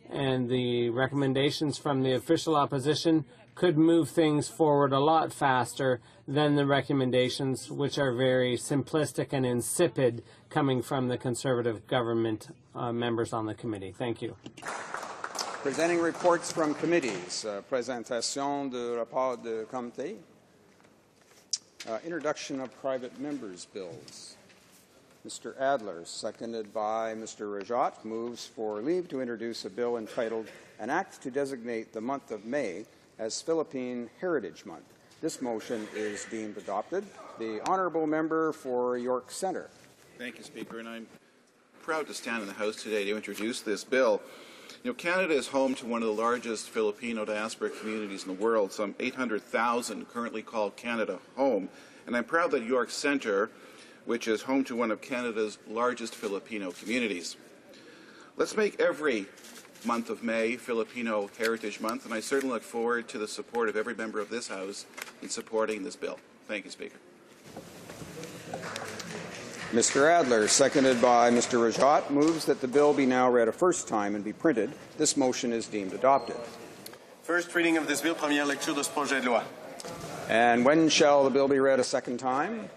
S5: and the recommendations from the official opposition could move things forward a lot faster than the recommendations, which are very simplistic and insipid, coming from the Conservative government members on the committee. Thank you.
S1: Presenting reports from committees. Présentation de rapport de comité. Introduction of private members' bills. Mr. Adler, seconded by Mr. Rajat, moves for leave to introduce a bill entitled An Act to Designate the Month of May as Philippine Heritage Month. This motion is deemed adopted. The honourable member for York Centre.
S7: Thank you, Speaker, and I'm proud to stand in the House today to introduce this bill. You know, Canada is home to one of the largest Filipino diaspora communities in the world. Some 800,000 currently call Canada home, and I'm proud that York Centre, which is home to one of Canada's largest Filipino communities. Let's make every month of May Filipino Heritage Month, and I certainly look forward to the support of every member of this House in supporting this bill. Thank you, Speaker.
S1: Mr. Adler, seconded by Mr. Rajat, moves that the bill be now read a first time and be printed. This motion is deemed adopted.
S19: First reading of this bill, première lecture de ce projet de loi.
S1: And when shall the bill be read a second time?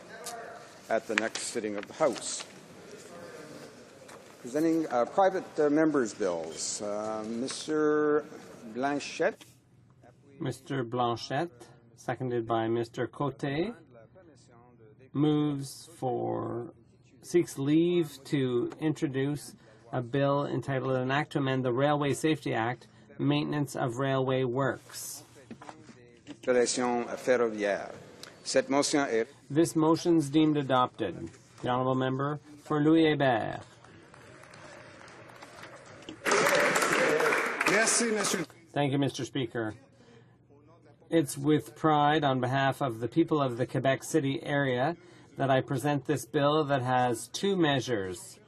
S1: At the next sitting of the House. Presenting private members' bills. Mr. Blanchette.
S5: Mr. Blanchette, seconded by Mr. Cote, seeks leave to introduce a bill entitled An Act to Amend the Railway Safety Act, Maintenance of Railway Works. This motion is deemed adopted. The honourable member for Louis Hébert. Thank you, Mr. Speaker. It's with pride on behalf of the people of the Quebec City area that I present this bill that has two measures.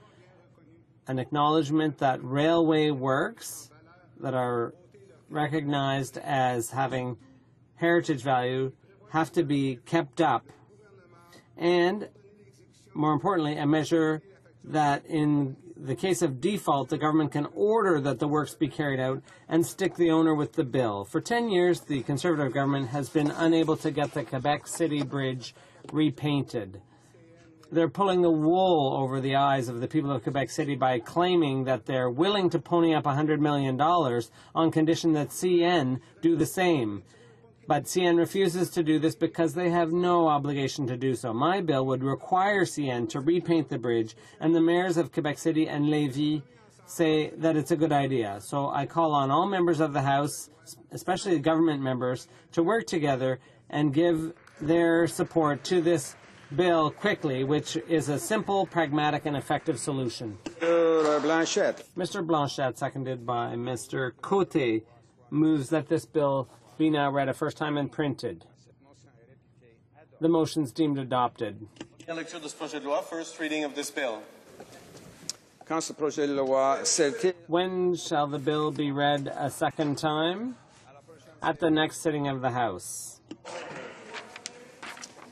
S5: An acknowledgement that railway works that are recognized as having heritage value have to be kept up. And, more importantly, a measure that in the case of default, the government can order that the works be carried out and stick the owner with the bill. For 10 years, the Conservative government has been unable to get the Quebec City Bridge repainted. They're pulling the wool over the eyes of the people of Quebec City by claiming that they're willing to pony up $100 million on condition that CN do the same. But CN refuses to do this because they have no obligation to do so. My bill would require CN to repaint the bridge, and the mayors of Quebec City and Lévis say that it's a good idea. So I call on all members of the House, especially government members, to work together and give their support to this bill quickly, which is a simple, pragmatic, and effective solution. Mr. Blanchette, seconded by Mr. Cote, moves that this bill be now read a first time and printed. The motion's deemed adopted.
S19: First reading of this bill.
S5: When shall the bill be read a second time? At the next sitting of the House.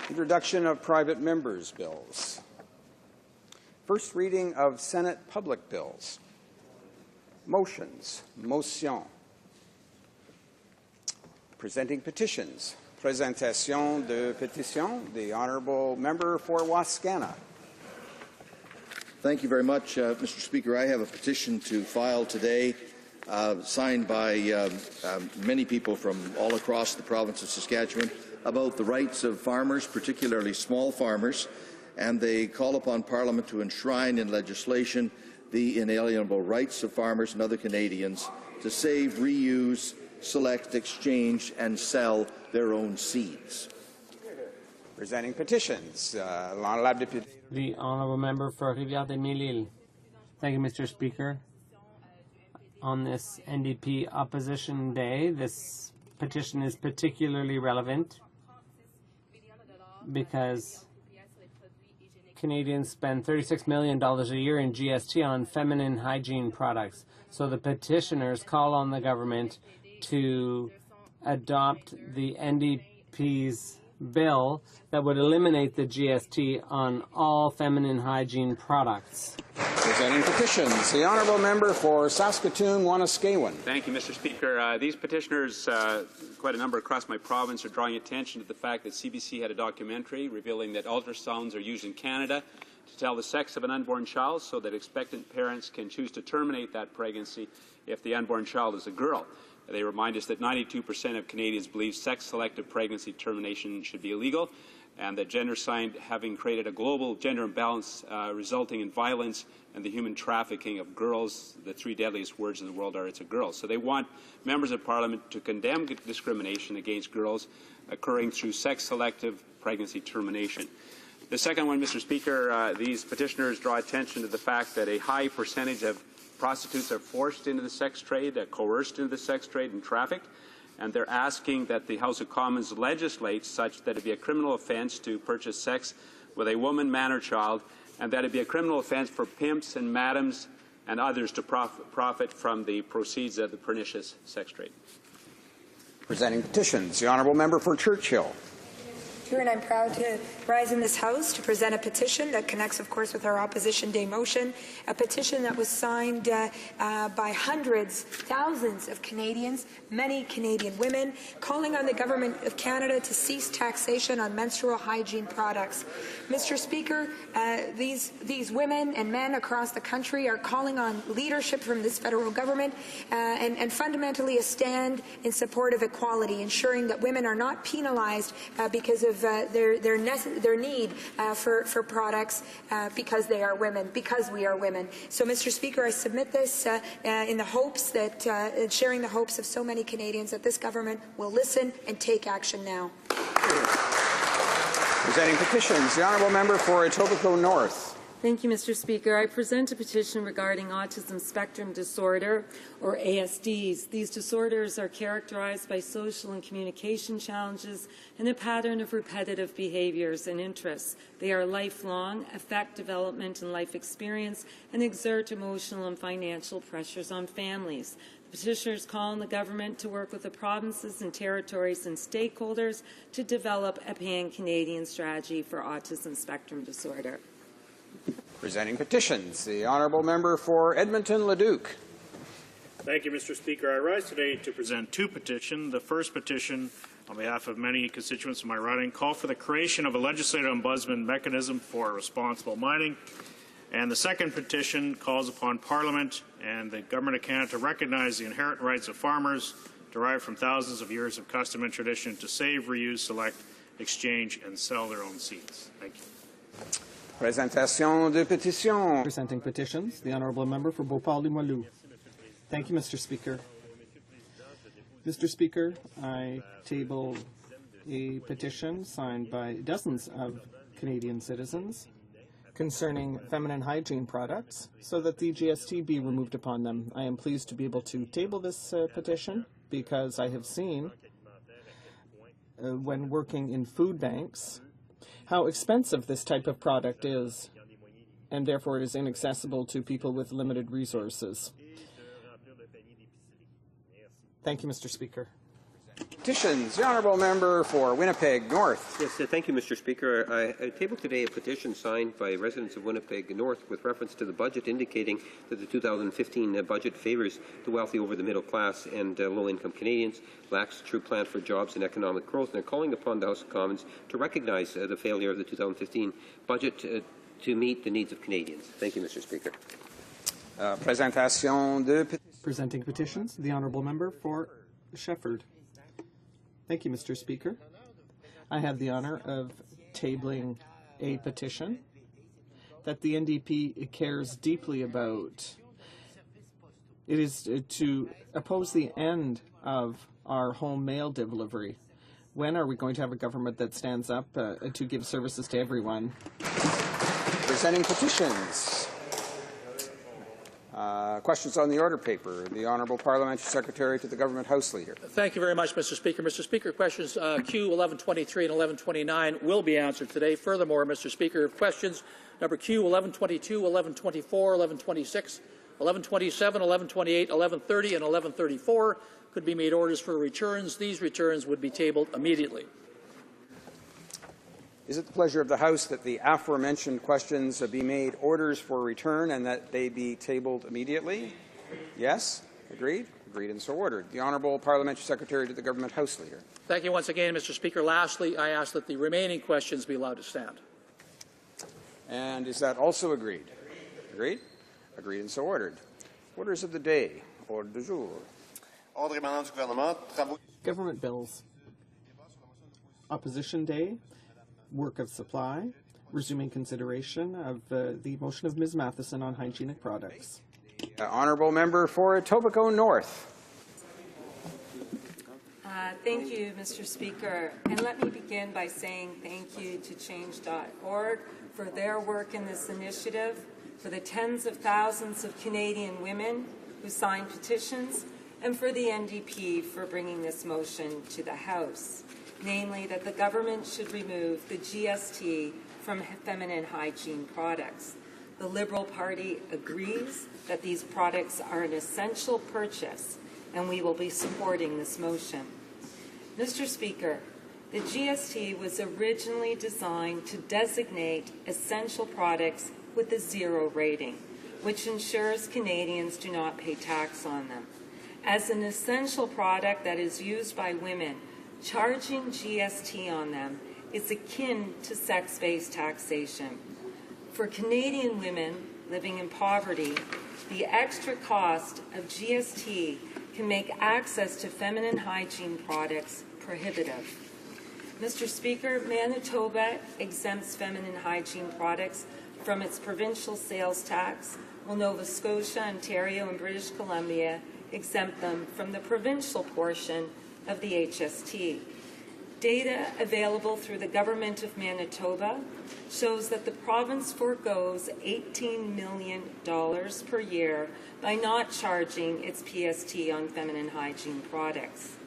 S1: Introduction of private members' bills. First reading of Senate public bills. Motions. Motion. Presenting petitions. Présentation de pétition. The honourable member for Wascana.
S23: Thank you very much, Mr. Speaker. I have a petition to file today, signed by many people from all across the province of Saskatchewan, about the rights of farmers, particularly small farmers, and they call upon Parliament to enshrine in legislation the inalienable rights of farmers and other Canadians to save, reuse, select, exchange, and sell their own seeds.
S1: Presenting petitions.
S5: The honourable member for Rivière-des-Mille-Îles. Thank you, Mr. Speaker. On this NDP Opposition Day, this petition is particularly relevant because Canadians spend $36 million a year in GST on feminine hygiene products. So the petitioners call on the government to adopt the NDP's bill that would eliminate the GST on all feminine hygiene products.
S1: Presenting petitions, the honourable member for Saskatoon-Wanuskewin.
S6: Thank you, Mr. Speaker. These petitioners, quite a number across my province, are drawing attention to the fact that CBC had a documentary revealing that ultrasounds are used in Canada to tell the sex of an unborn child so that expectant parents can choose to terminate that pregnancy if the unborn child is a girl. They remind us that 92% of Canadians believe sex-selective pregnancy termination should be illegal, and that gendercide having created a global gender imbalance resulting in violence and the human trafficking of girls. The three deadliest words in the world are "it's a girl." So they want members of Parliament to condemn discrimination against girls occurring through sex-selective pregnancy termination. The second one, Mr. Speaker, these petitioners draw attention to the fact that a high percentage of prostitutes are forced into the sex trade, coerced into the sex trade and trafficked, and they're asking that the House of Commons legislate such that it be a criminal offence to purchase sex with a woman, man or child, and that it be a criminal offence for pimps and madams and others to profit from the proceeds of the pernicious sex trade.
S1: Presenting petitions, the honourable member for Churchill.
S16: And I'm proud to rise in this House to present a petition that connects, of course, with our Opposition Day motion, a petition that was signed by hundreds, thousands of Canadians, many Canadian women, calling on the Government of Canada to cease taxation on menstrual hygiene products. Mr. Speaker, these women and men across the country are calling on leadership from this federal government and fundamentally a stand in support of equality, ensuring that women are not penalized because of their need for products because they are women, because we are women. So, Mr. Speaker, I submit this in the hopes that, sharing the hopes of so many Canadians, that this government will listen and take action now.
S1: Presenting petitions, the honourable member for Etobicoke North.
S22: Thank you, Mr. Speaker. I present a petition regarding autism spectrum disorder, or ASDs. These disorders are characterized by social and communication challenges and a pattern of repetitive behaviors and interests. They are lifelong, affect development and life experience, and exert emotional and financial pressures on families. The petitioners call on the government to work with the provinces and territories and stakeholders to develop a pan-Canadian strategy for autism spectrum disorder.
S1: Presenting petitions, the honourable member for Edmonton-Leduc.
S12: Thank you, Mr. Speaker. I rise today to present two petitions. The first petition, on behalf of many constituents in my riding, call for the creation of a legislative ombudsman mechanism for responsible mining. And the second petition calls upon Parliament and the Government of Canada to recognize the inherent rights of farmers derived from thousands of years of custom and tradition to save, reuse, select, exchange, and sell their own seeds. Thank you.
S1: Présentation de pétitions.
S5: Presenting petitions, the honourable member for Beauport-Limoilou. Thank you, Mr. Speaker. Mr. Speaker, I table a petition signed by dozens of Canadian citizens concerning feminine hygiene products so that the GST be removed upon them. I am pleased to be able to table this petition because I have seen, when working in food banks, how expensive this type of product is, and therefore it is inaccessible to people with limited resources. Thank you, Mr. Speaker.
S1: Petitions, the honourable member for Winnipeg North.
S24: Yes, thank you, Mr. Speaker. I table today a petition signed by residents of Winnipeg North with reference to the budget, indicating that the 2015 budget favours the wealthy over the middle class and low-income Canadians, lacks a true plan for jobs and economic growth, and they're calling upon the House of Commons to recognize the failure of the 2015 budget to meet the needs of Canadians. Thank you, Mr. Speaker.
S5: Presenting petitions, the honourable member for Shefford. Thank you, Mr. Speaker. I have the honour of tabling a petition that the NDP cares deeply about. It is to oppose the end of our home mail delivery. When are we going to have a government that stands up to give services to everyone?
S1: Presenting petitions. Questions on the order paper. The Honourable Parliamentary Secretary to the Government House Leader.
S15: Thank you very much, Mr. Speaker. Mr. Speaker, questions Q 1123 and 1129 will be answered today. Furthermore, Mr. Speaker, questions number Q 1122, 1124, 1126, 1127, 1128, 1130, and 1134 could be made orders for returns. These returns would be tabled immediately.
S1: Is it the pleasure of the House that the aforementioned questions be made orders for return and that they be tabled immediately? Yes? Agreed? Agreed and so ordered. The Honourable Parliamentary Secretary to the Government House Leader.
S15: Thank you once again, Mr. Speaker. Lastly, I ask that the remaining questions be allowed to stand.
S1: And is that also agreed? Agreed? Agreed and so ordered. Orders of the day. Ordre du jour.
S9: Government bills. Opposition Day. Work of supply, resuming consideration of the motion of Ms. Matheson on hygienic products.
S1: Honourable Member for Etobicoke North.
S22: Thank you, Mr. Speaker. And let me begin by saying thank you to Change.org for their work in this initiative, for the tens of thousands of Canadian women who signed petitions, and for the NDP for bringing this motion to the House, namely that the government should remove the GST from feminine hygiene products. The Liberal Party agrees that these products are an essential purchase, and we will be supporting this motion. Mr. Speaker, the GST was originally designed to designate essential products with a 0 rating, which ensures Canadians do not pay tax on them. As an essential product that is used by women, charging GST on them is akin to sex-based taxation. For Canadian women living in poverty, the extra cost of GST can make access to feminine hygiene products prohibitive. Mr. Speaker, Manitoba exempts feminine hygiene products from its provincial sales tax, while Nova Scotia, Ontario, and British Columbia exempt them from the provincial portion of the HST. Data available through the Government of Manitoba shows that the province forgoes $18 million per year by not charging its PST on feminine hygiene products.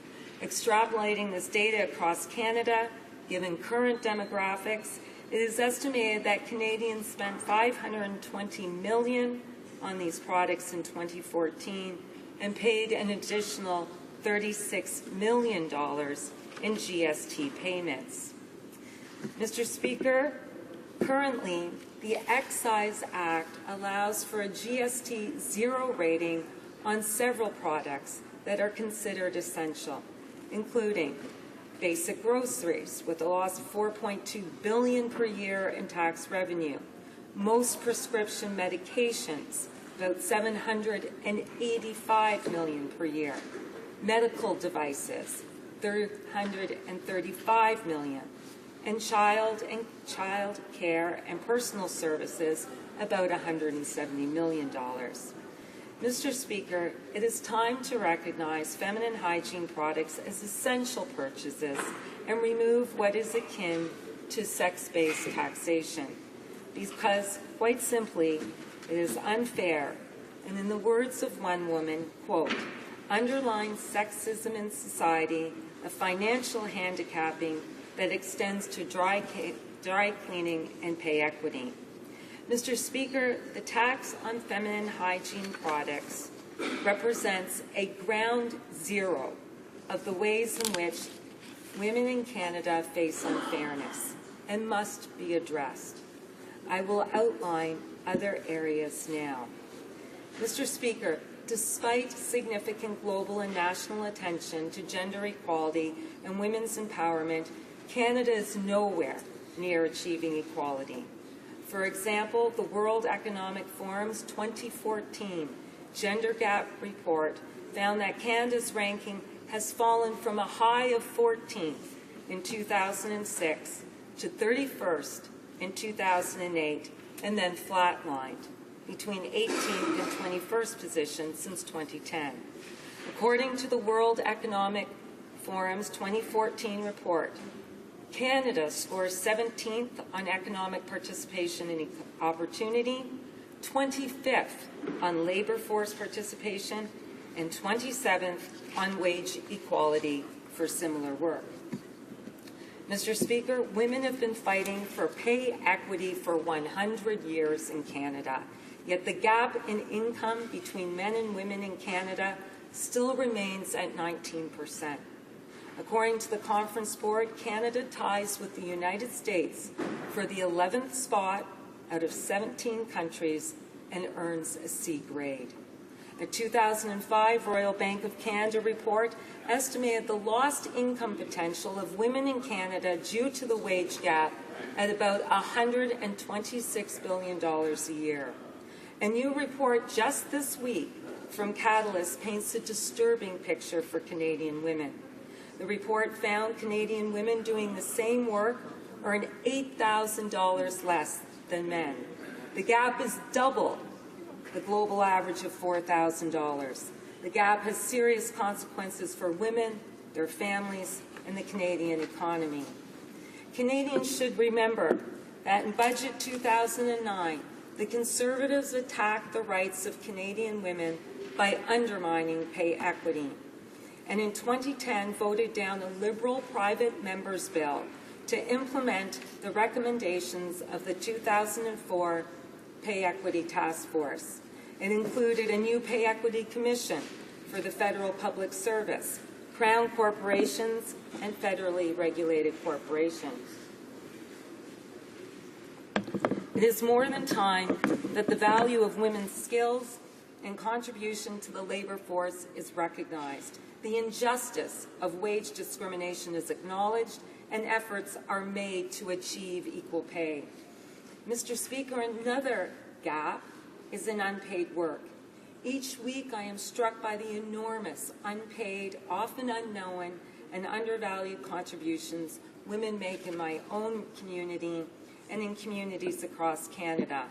S22: Extrapolating this data across Canada, given current demographics, it is estimated that Canadians spent $520 million on these products in 2014 and paid an additional $36 million in GST payments. Mr. Speaker, currently, the Excise Act allows for a GST 0 rating on several products that are considered essential, including basic groceries with a loss of $4.2 billion per year in tax revenue, most prescription medications, about $785 million per year, medical devices, $335 million, and child care and personal services, about $170 million. Mr. Speaker, it is time to recognize feminine hygiene products as essential purchases and remove what is akin to sex-based taxation, because, quite simply, it is unfair, and in the words of one woman, quote, underlines sexism in society, a financial handicapping that extends to dry cleaning and pay equity. Mr. Speaker, the tax on feminine hygiene products represents a ground zero of the ways in which women in Canada face unfairness and must be addressed. I will outline other areas now. Mr. Speaker, despite significant global and national attention to gender equality and women's empowerment, Canada is nowhere near achieving equality. For example, the World Economic Forum's 2014 Gender Gap Report found that Canada's ranking has fallen from a high of 14th in 2006 to 31st in 2008, and then flatlined between 18th and 21st position since 2010. According to the World Economic Forum's 2014 report, Canada scores 17th on economic participation and opportunity, 25th on labor force participation, and 27th on wage equality for similar work. Mr. Speaker, women have been fighting for pay equity for 100 years in Canada, yet the gap in income between men and women in Canada still remains at 19%. According to the Conference Board, Canada ties with the United States for the 11th spot out of 17 countries and earns a C grade. A 2005 Royal Bank of Canada report estimated the lost income potential of women in Canada due to the wage gap at about $126 billion a year. A new report just this week from Catalyst paints a disturbing picture for Canadian women. The report found Canadian women doing the same work earn $8,000 less than men. The gap is double the global average of $4,000. The gap has serious consequences for women, their families, and the Canadian economy. Canadians should remember that in Budget 2009, the Conservatives attacked the rights of Canadian women by undermining pay equity, and in 2010 voted down a Liberal private member's bill to implement the recommendations of the 2004 Pay Equity Task Force. It included a new Pay Equity Commission for the Federal Public Service, Crown corporations, and federally regulated corporations. It is more than time that the value of women's skills and contribution to the labor force is recognized. The injustice of wage discrimination is acknowledged, and efforts are made to achieve equal pay. Mr. Speaker, another gap is in unpaid work. Each week I am struck by the enormous, unpaid, often unknown, and undervalued contributions women make in my own community and in communities across Canada.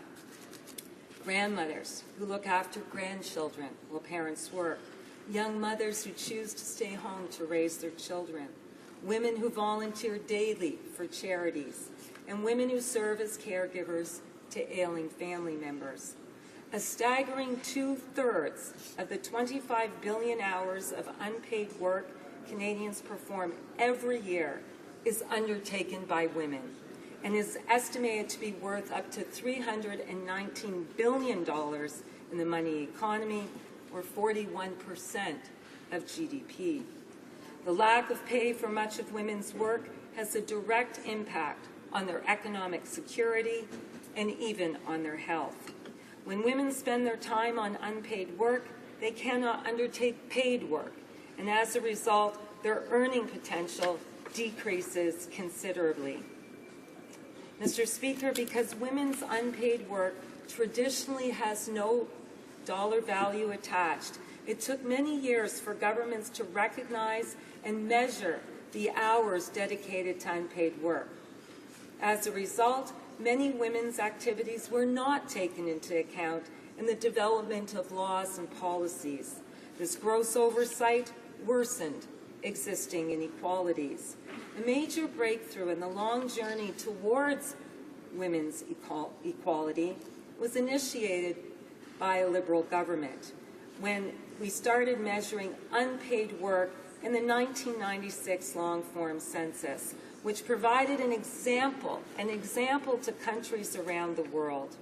S22: Grandmothers who look after grandchildren while parents work, young mothers who choose to stay home to raise their children, women who volunteer daily for charities, and women who serve as caregivers to ailing family members. A staggering 2/3 of the 25 billion hours of unpaid work Canadians perform every year is undertaken by women and is estimated to be worth up to $319 billion in the money economy, or 41% of GDP. The lack of pay for much of women's work has a direct impact on their economic security and even on their health. When women spend their time on unpaid work, they cannot undertake paid work, and as a result, their earning potential decreases considerably. Mr. Speaker, because women's unpaid work traditionally has no dollar value attached, it took many years for governments to recognize and measure the hours dedicated to unpaid work. As a result, many women's activities were not taken into account in the development of laws and policies. This gross oversight worsened existing inequalities. A major breakthrough in the long journey towards women's equality was initiated by a Liberal government when we started measuring unpaid work in the 1996 long-form census, which provided an example to countries around the world.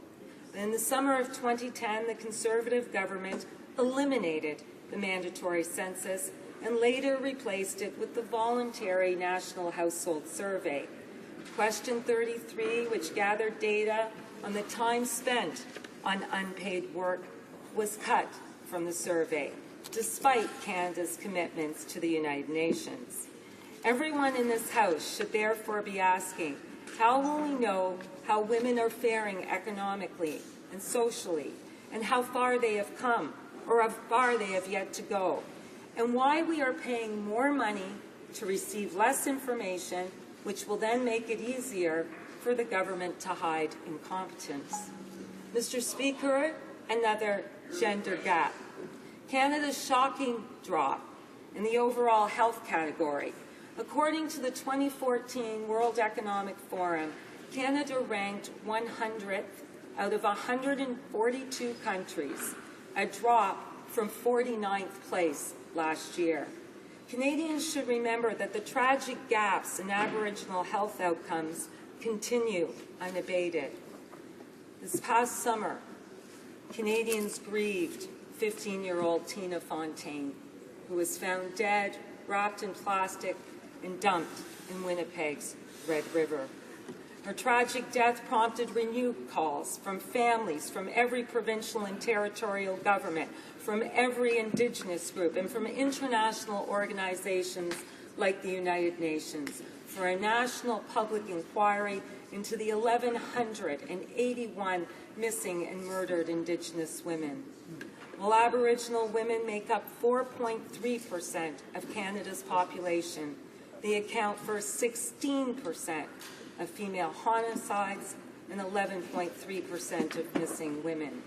S22: In the summer of 2010, the Conservative government eliminated the mandatory census and later replaced it with the voluntary National Household Survey. Question 33, which gathered data on the time spent on unpaid work, was cut from the survey, despite Canada's commitments to the United Nations. Everyone in this House should therefore be asking, how will we know how women are faring economically and socially, and how far they have come, or how far they have yet to go, and why we are paying more money to receive less information, which will then make it easier for the government to hide incompetence. Mr. Speaker, another gender gap. Canada's shocking drop in the overall health category. According to the 2014 World Economic Forum, Canada ranked 100th out of 142 countries, a drop from 49th place last year. Canadians should remember that the tragic gaps in Aboriginal health outcomes continue unabated. This past summer, Canadians grieved 15-year-old Tina Fontaine, who was found dead, wrapped in plastic, and dumped in Winnipeg's Red River. Her tragic death prompted renewed calls from families from every provincial and territorial government, from every Indigenous group, and from international organizations like the United Nations for a national public inquiry into the 1,181 missing and murdered Indigenous women. While Aboriginal women make up 4.3% of Canada's population, they account for 16% of female homicides and 11.3% of missing women.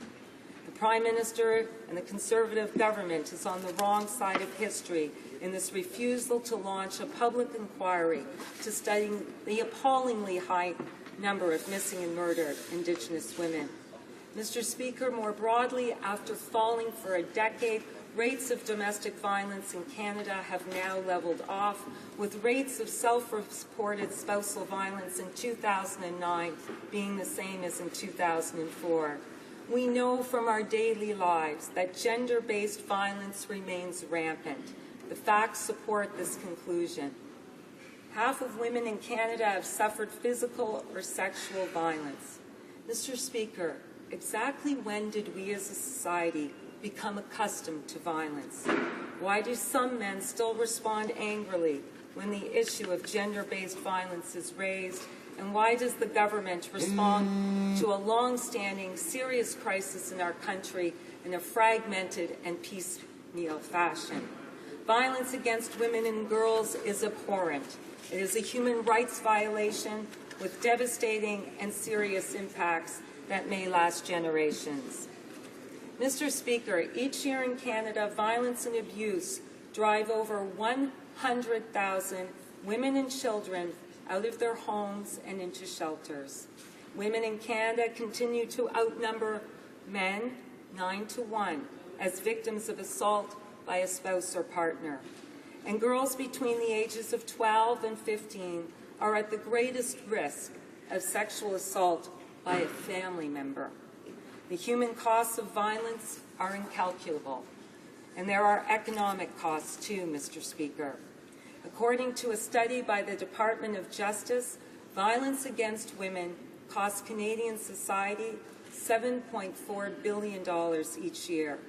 S22: The Prime Minister and the Conservative government is on the wrong side of history in this refusal to launch a public inquiry to study the appallingly high number of missing and murdered Indigenous women. Mr. Speaker, more broadly, after falling for a decade, rates of domestic violence in Canada have now leveled off, with rates of self-reported spousal violence in 2009 being the same as in 2004. We know from our daily lives that gender-based violence remains rampant. The facts support this conclusion. Half of women in Canada have suffered physical or sexual violence. Mr. Speaker, exactly when did we as a society become accustomed to violence? Why do some men still respond angrily when the issue of gender-based violence is raised? And why does the government respond to a long-standing serious crisis in our country in a fragmented and piecemeal fashion? Violence against women and girls is abhorrent. It is a human rights violation with devastating and serious impacts that may last generations. Mr. Speaker, each year in Canada, violence and abuse drive over 100,000 women and children out of their homes and into shelters. Women in Canada continue to outnumber men 9-1 as victims of assault by a spouse or partner. And girls between the ages of 12 and 15 are at the greatest risk of sexual assault by a family member. The human costs of violence are incalculable, and there are economic costs too, Mr. Speaker. According to a study by the Department of Justice, violence against women costs Canadian society $7.4 billion each year,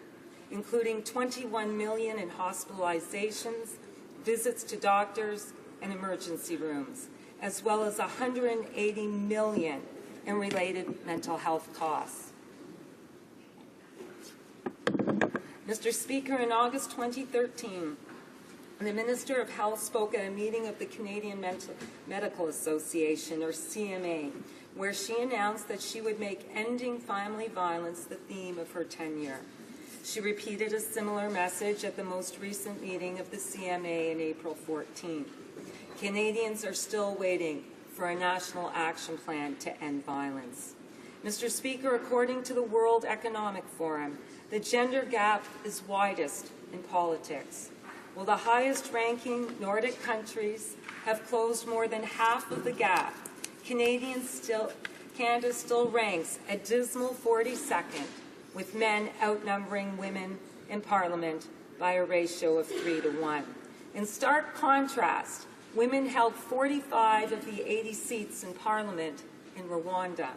S22: including $21 million in hospitalizations, visits to doctors, and emergency rooms, as well as $180 million in related mental health costs. Mr. Speaker, in August 2013, the Minister of Health spoke at a meeting of the Canadian Medical Association, or CMA, where she announced that she would make ending family violence the theme of her tenure. She repeated a similar message at the most recent meeting of the CMA in April 14. Canadians are still waiting for a national action plan to end violence. Mr. Speaker, according to the World Economic Forum, the gender gap is widest in politics. While the highest-ranking Nordic countries have closed more than half of the gap, Canada still ranks a dismal 42nd, with men outnumbering women in Parliament by a ratio of 3-1. In stark contrast, women held 45 of the 80 seats in Parliament in Rwanda.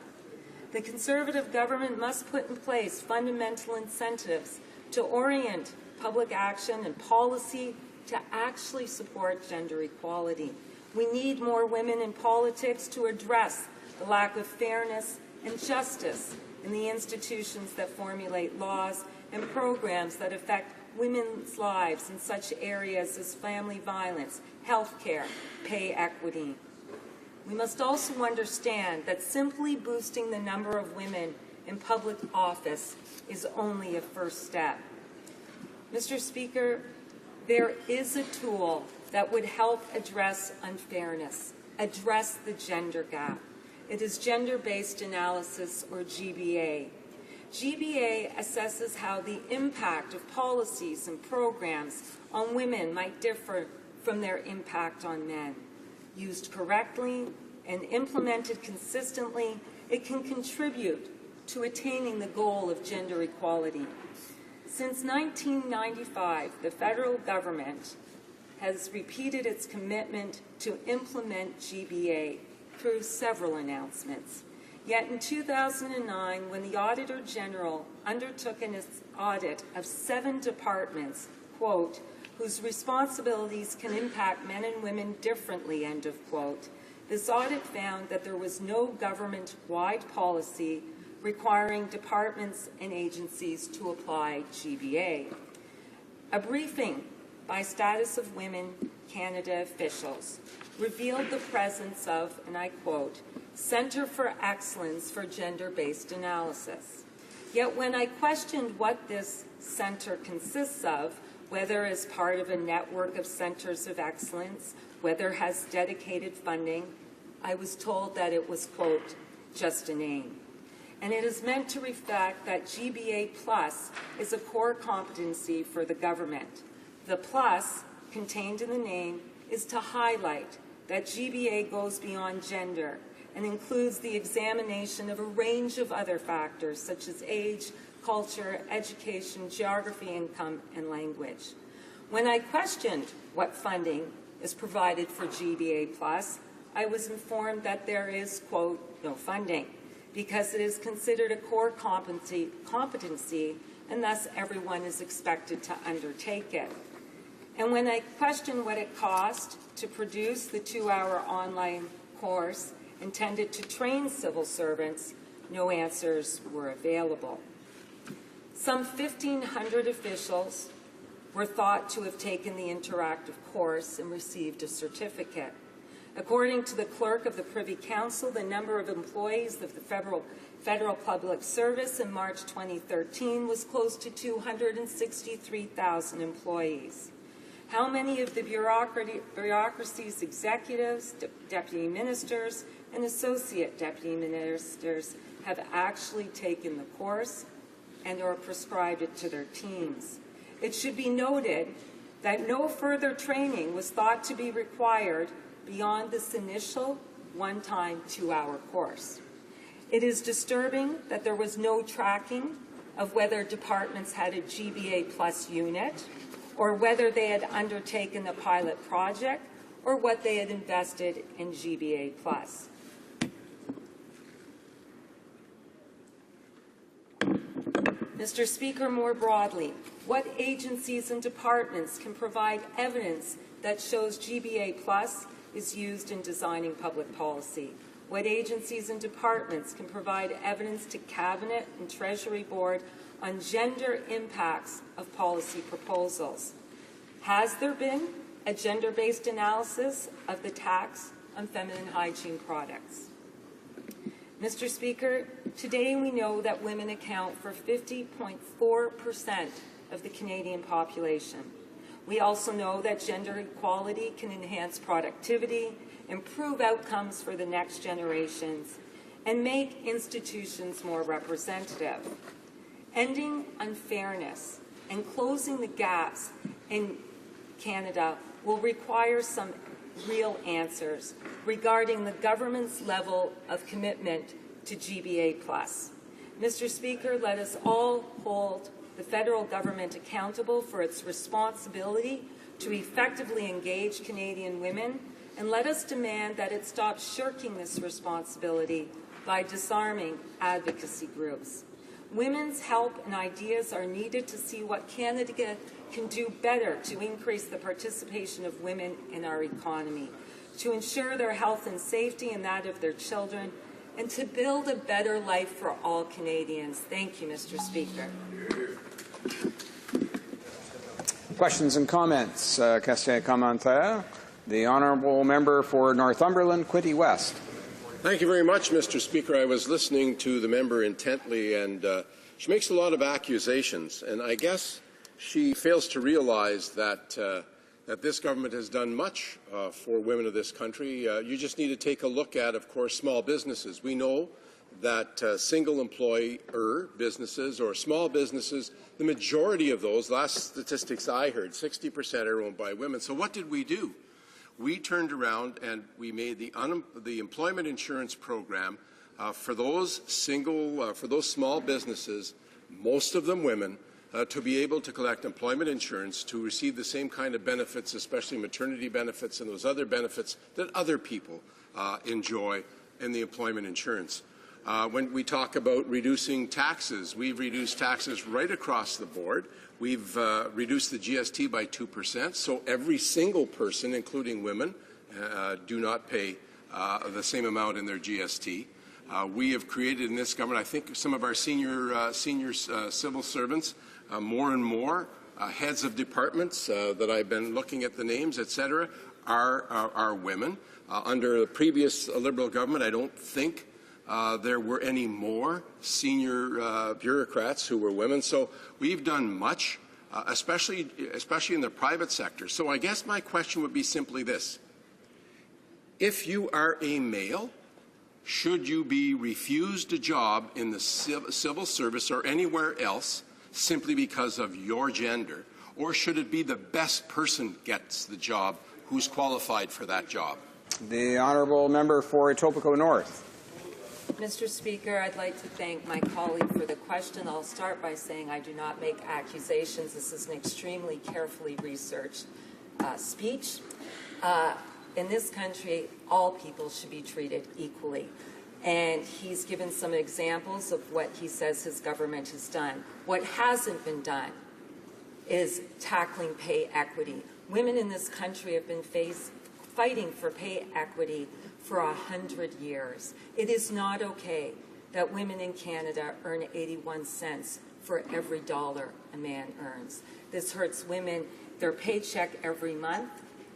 S22: The Conservative government must put in place fundamental incentives to orient public action and policy to actually support gender equality. We need more women in politics to address the lack of fairness and justice in the institutions that formulate laws and programs that affect women's lives in such areas as family violence, health care, pay equity. We must also understand that simply boosting the number of women in public office is only a first step. Mr. Speaker, there is a tool that would help address unfairness, address the gender gap. It is gender-based analysis, or GBA. GBA assesses how the impact of policies and programs on women might differ from their impact on men. Used correctly and implemented consistently, it can contribute to attaining the goal of gender equality. Since 1995, the federal government has repeated its commitment to implement GBA through several announcements. Yet in 2009, when the Auditor General undertook an audit of 7 departments, quote, whose responsibilities can impact men and women differently, end of quote, this audit found that there was no government-wide policy requiring departments and agencies to apply GBA. A briefing by Status of Women Canada officials revealed the presence of, and I quote, Centre for Excellence for Gender-Based Analysis. Yet when I questioned what this centre consists of, whether as part of a network of centres of excellence, whether it has dedicated funding, I was told that it was, quote, just a name. And it is meant to reflect that GBA Plus is a core competency for the government. The plus, contained in the name, is to highlight that GBA goes beyond gender and includes the examination of a range of other factors such as age, culture, education, geography, income, and language. When I questioned what funding is provided for GBA Plus, I was informed that there is, quote, no funding, because it is considered a core competency, and thus everyone is expected to undertake it. And when I questioned what it cost to produce the 2-hour online course intended to train civil servants, no answers were available. Some 1,500 officials were thought to have taken the interactive course and received a certificate. According to the clerk of the Privy Council, the number of employees of the Federal Public Service in March 2013 was close to 263,000 employees. How many of the bureaucracy's executives, deputy ministers, and associate deputy ministers have actually taken the course and or prescribed it to their teams? It should be noted that no further training was thought to be required beyond this initial one-time 2-hour course. It is disturbing that there was no tracking of whether departments had a GBA Plus unit, or whether they had undertaken the pilot project, or what they had invested in GBA Plus. Mr. Speaker, more broadly, what agencies and departments can provide evidence that shows GBA Plus is used in designing public policy? What agencies and departments can provide evidence to Cabinet and Treasury Board on gender impacts of policy proposals? Has there been a gender-based analysis of the tax on feminine hygiene products? Mr. Speaker, today we know that women account for 50.4% of the Canadian population. We also know that gender equality can enhance productivity, improve outcomes for the next generations, and make institutions more representative. Ending unfairness and closing the gaps in Canada will require some real answers regarding the government's level of commitment to GBA+. Mr. Speaker, let us all hold the federal government accountable for its responsibility to effectively engage Canadian women, and let us demand that it stop shirking this responsibility by disarming advocacy groups. Women's help and ideas are needed to see what Canada can do better to increase the participation of women in our economy, to ensure their health and safety and that of their children, and to build a better life for all Canadians. Thank you, Mr. Speaker.
S1: Questions and comments. Question commentaire. The honourable member for Northumberland, Quinte West.
S8: Thank you very much, Mr. Speaker. I was listening to the member intently, and she makes a lot of accusations, and I guess she fails to realize that that this government has done much for women of this country. You just need to take a look at, of course, small businesses. We know that single employer businesses or small businesses, the majority of those, last statistics I heard, 60% are owned by women. So what did we do? We turned around and we made the employment insurance program for those small businesses, most of them women, to be able to collect employment insurance to receive the same kind of benefits, especially maternity benefits and those other benefits that other people enjoy in the employment insurance. When we talk about reducing taxes, we've reduced taxes right across the board. We've reduced the GST by 2%, so every single person, including women, do not pay the same amount in their GST. We have created in this government, I think some of our senior civil servants, more and more heads of departments that I've been looking at the names, etc., are women. Under the previous Liberal government, I don't think there were any more senior bureaucrats who were women. So we've done much, especially in the private sector. So I guess my question would be simply this. If you are a male, should you be refused a job in the civil service or anywhere else simply because of your gender? Or should it be the best person gets the job who's qualified for that job?
S1: The honourable member for Etobicoke North.
S22: Mr. Speaker, I'd like to thank my colleague for the question. I'll start by saying I do not make accusations. This is an extremely carefully researched speech. In this country, all people should be treated equally. And he's given some examples of what he says his government has done. What hasn't been done is tackling pay equity. Women in this country have been fighting for pay equity for 100 years. It is not okay that women in Canada earn 81 cents for every dollar a man earns. This hurts women, their paycheck every month,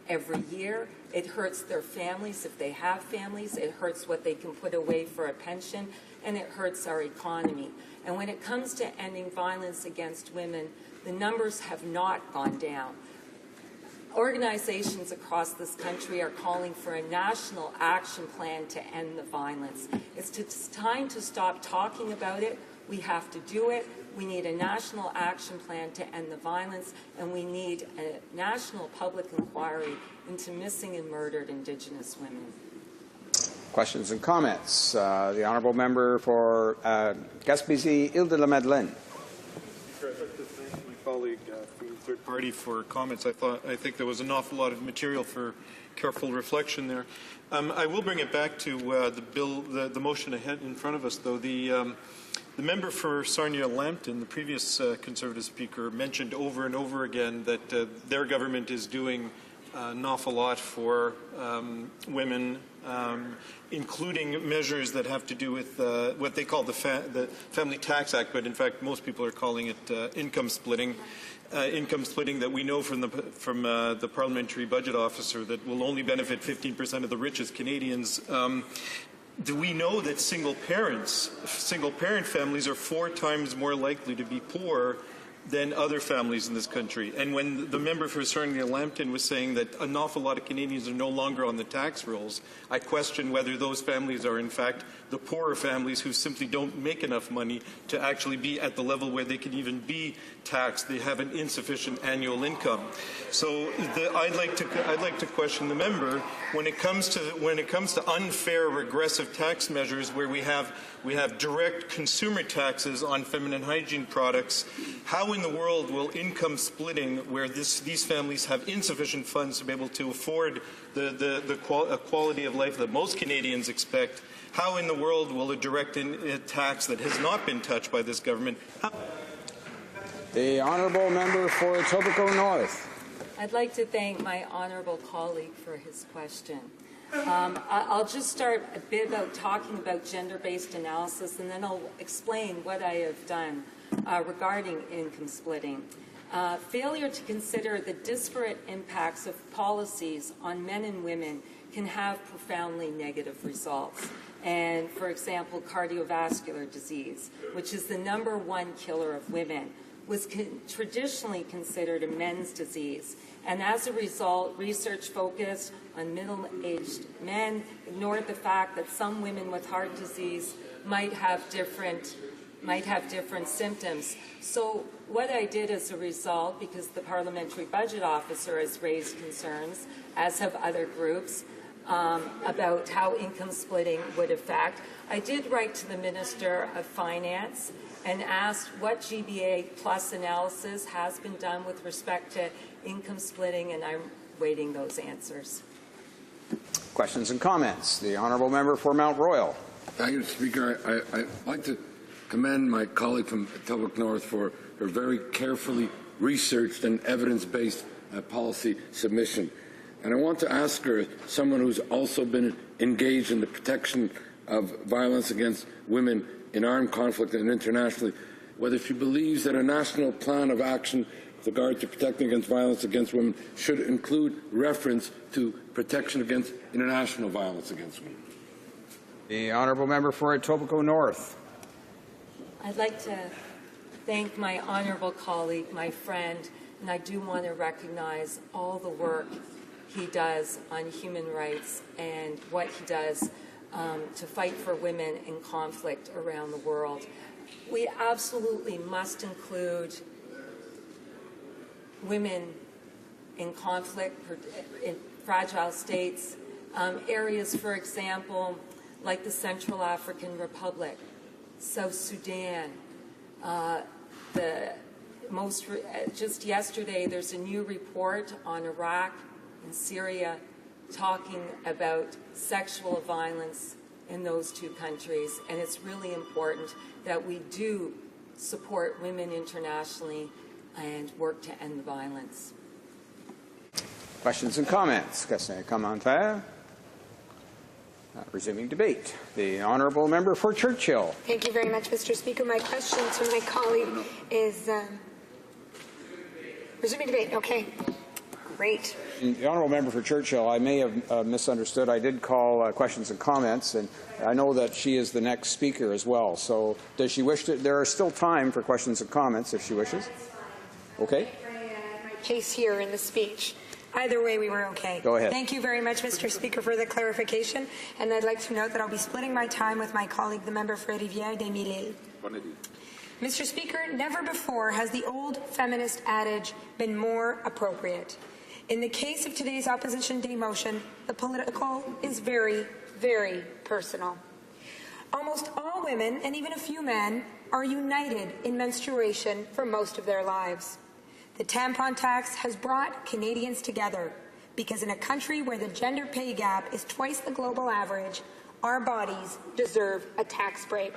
S22: every year. It hurts their families if they have families. It hurts what they can put away for a pension, and it hurts our economy. And when it comes to ending violence against women, the numbers have not gone down. Organizations across this country are calling for a national action plan to end the violence. It's time to stop talking about it. We have to do it. We need a national action plan to end the violence, and we need a national public inquiry into missing and murdered Indigenous women.
S1: Questions and comments. The honourable member for Gaspésie, Île-de-la-Madeleine.
S10: I'd like to thank my colleague from the third party for comments. I think there was an awful lot of material for careful reflection there. I will bring it back to the bill, the motion ahead in front of us, though. The member for Sarnia-Lambton, the previous Conservative Speaker, mentioned over and over again that their government is doing an awful lot for women, including measures that have to do with what they call the Family Tax Act, but in fact most people are calling it income splitting. Income splitting that we know from the Parliamentary Budget Officer that will only benefit 15% of the richest Canadians. Do we know that single-parent families are 4 times more likely to be poor than other families in this country? And when the member for Sarnia-Lambton was saying that an awful lot of Canadians are no longer on the tax rolls, I question whether those families are in fact the poorer families who simply don't make enough money to actually be at the level where they can even be taxed. They have an insufficient annual income. So I'd like to question the member when it comes to unfair regressive tax measures where we have direct consumer taxes on feminine hygiene products. How in the world will income splitting, where these families have insufficient funds to be able to afford the quality of life that most Canadians expect, how in the world will a direct tax that has not been touched by this government?
S1: The honourable member for Etobicoke North.
S22: I'd like to thank my honourable colleague for his question. I'll just start a bit about talking about gender-based analysis, and then I'll explain what I have done regarding income splitting. Failure to consider the disparate impacts of policies on men and women can have profoundly negative results. And, for example, cardiovascular disease, which is the #1 killer of women. was traditionally considered a men's disease. And as a result, research focused on middle-aged men, ignored the fact that some women with heart disease might have different symptoms. So what I did as a result, because the Parliamentary Budget Officer has raised concerns, as have other groups, about how income splitting would affect, I did write to the Minister of Finance and asked what GBA plus analysis has been done with respect to income splitting, and I'm waiting those answers.
S1: Questions and comments. The Honourable Member for Mount Royal.
S11: Thank you, Speaker. I'd like to commend my colleague from Etobicoke North for her very carefully researched and evidence-based policy submission. And I want to ask her, someone who's also been engaged in the protection of violence against women in armed conflict and internationally, whether she believes that a national plan of action with regard to protecting against violence against women should include reference to protection against international violence against women.
S1: The Honourable Member for Etobicoke North.
S22: I'd like to thank my honourable colleague, my friend, and I do want to recognize all the work he does on human rights and what he does to fight for women in conflict around the world. We absolutely must include women in conflict, in fragile states, areas, for example, like the Central African Republic, South Sudan. Just yesterday, there's a new report on Iraq and Syria talking about sexual violence in those two countries, and it's really important that we do support women internationally and work to end the violence.
S1: Questions and comments. Question commentaire. Resuming debate. The Honourable Member for Churchill.
S16: Thank you very much, Mr. Speaker. My question to my colleague is resuming debate. Okay. Great.
S1: The Honourable Member for Churchill, I may have misunderstood. I did call questions and comments, and I know that she is the next speaker as well. So does she wish to? There is still time for questions and comments if she wishes. Okay.
S16: My case here in the speech. Either way, we were okay.
S1: Go ahead.
S16: Thank you very much, Mr. Speaker, for the clarification. And I'd like to note that I'll be splitting my time with my colleague, the member for Rivière-des-Mireilles. Mr. Speaker, never before has the old feminist adage been more appropriate. In the case of today's Opposition Day motion, the political is very, very personal. Almost all women, and even a few men, are united in menstruation for most of their lives. The tampon tax has brought Canadians together because in a country where the gender pay gap is twice the global average, our bodies deserve a tax break.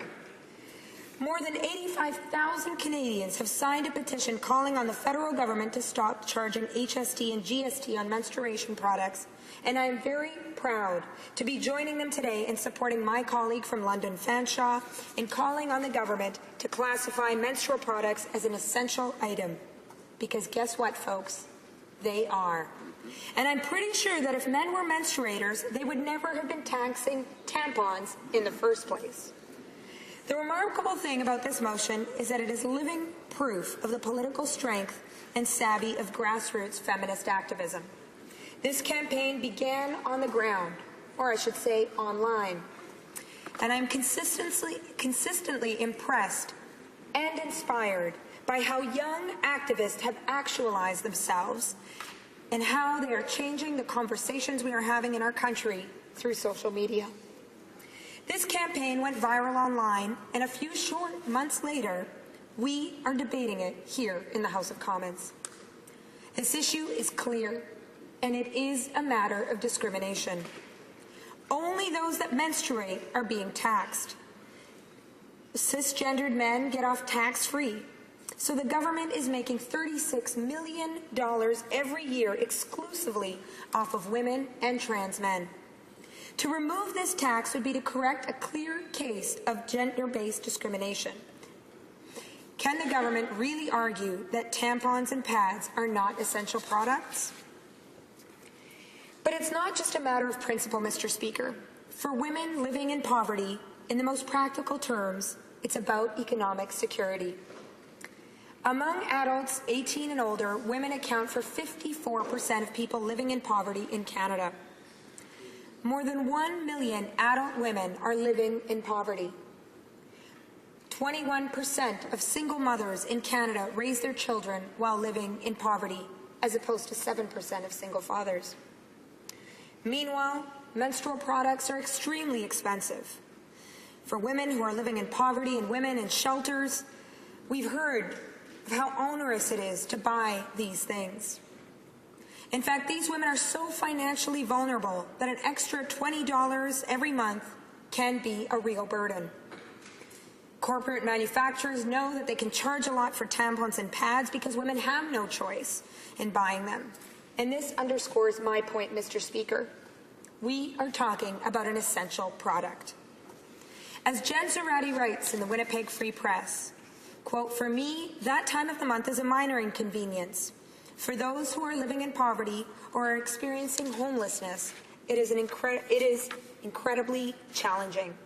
S16: More than 85,000 Canadians have signed a petition calling on the federal government to stop charging HST and GST on menstruation products, and I am very proud to be joining them today in supporting my colleague from London, Fanshawe, in calling on the government to classify menstrual products as an essential item. Because guess what, folks? They are. And I'm pretty sure that if men were menstruators, they would never have been taxing tampons in the first place. The remarkable thing about this motion is that it is living proof of the political strength and savvy of grassroots feminist activism. This campaign began on the ground, or I should say online, and I'm consistently impressed and inspired by how young activists have actualized themselves and how they are changing the conversations we are having in our country through social media. This campaign went viral online, and a few short months later, we are debating it here in the House of Commons. This issue is clear, and it is a matter of discrimination. Only those that menstruate are being taxed. Cisgendered men get off tax-free. So the government is making $36 million every year exclusively off of women and trans men. To remove this tax would be to correct a clear case of gender-based discrimination. Can the government really argue that tampons and pads are not essential products? But it's not just a matter of principle, Mr. Speaker. For women living in poverty, in the most practical terms, it's about economic security. Among adults 18 and older, women account for 54% of people living in poverty in Canada. More than 1 million adult women are living in poverty. 21% of single mothers in Canada raise their children while living in poverty, as opposed to 7% of single fathers. Meanwhile, menstrual products are extremely expensive. For women who are living in poverty and women in shelters, we've heard of how onerous it is to buy these things. In fact, these women are so financially vulnerable that an extra $20 every month can be a real burden. Corporate manufacturers know that they can charge a lot for tampons and pads because women have no choice in buying them. And this underscores my point, Mr. Speaker. We are talking about an essential product. As Jen Zarate writes in the Winnipeg Free Press, quote, "For me, that time of the month is a minor inconvenience. For those who are living in poverty or are experiencing homelessness, it is incredibly challenging.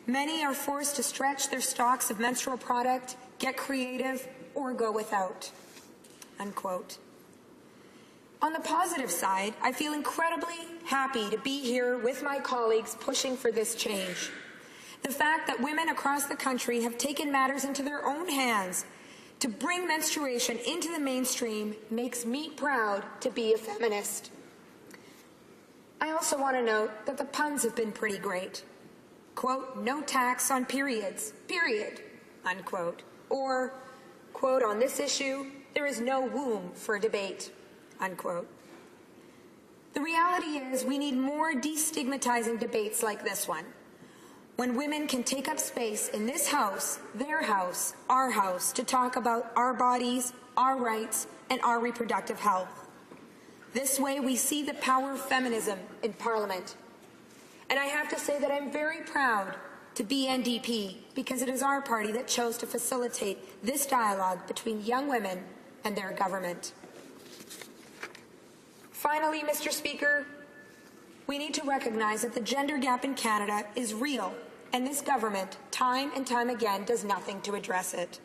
S16: Many are forced to stretch their stocks of menstrual product, get creative, or go without." Unquote. On the positive side, I feel incredibly happy to be here with my colleagues pushing for this change. The fact that women across the country have taken matters into their own hands to bring menstruation into the mainstream makes me proud to be a feminist. I also want to note that the puns have been pretty great. Quote, "No tax on periods, period," unquote. Or, quote, "On this issue, there is no room for debate," unquote. The reality is we need more destigmatizing debates like this one, when women can take up space in this house, their house, our house, to talk about our bodies, our rights, and our reproductive health. This way we see the power of feminism in Parliament. And I have to say that I'm very proud to be NDP because it is our party that chose to facilitate this dialogue between young women and their government. Finally, Mr. Speaker, we need to recognize that the gender gap in Canada is real, and this government, time and time again, does nothing to address it.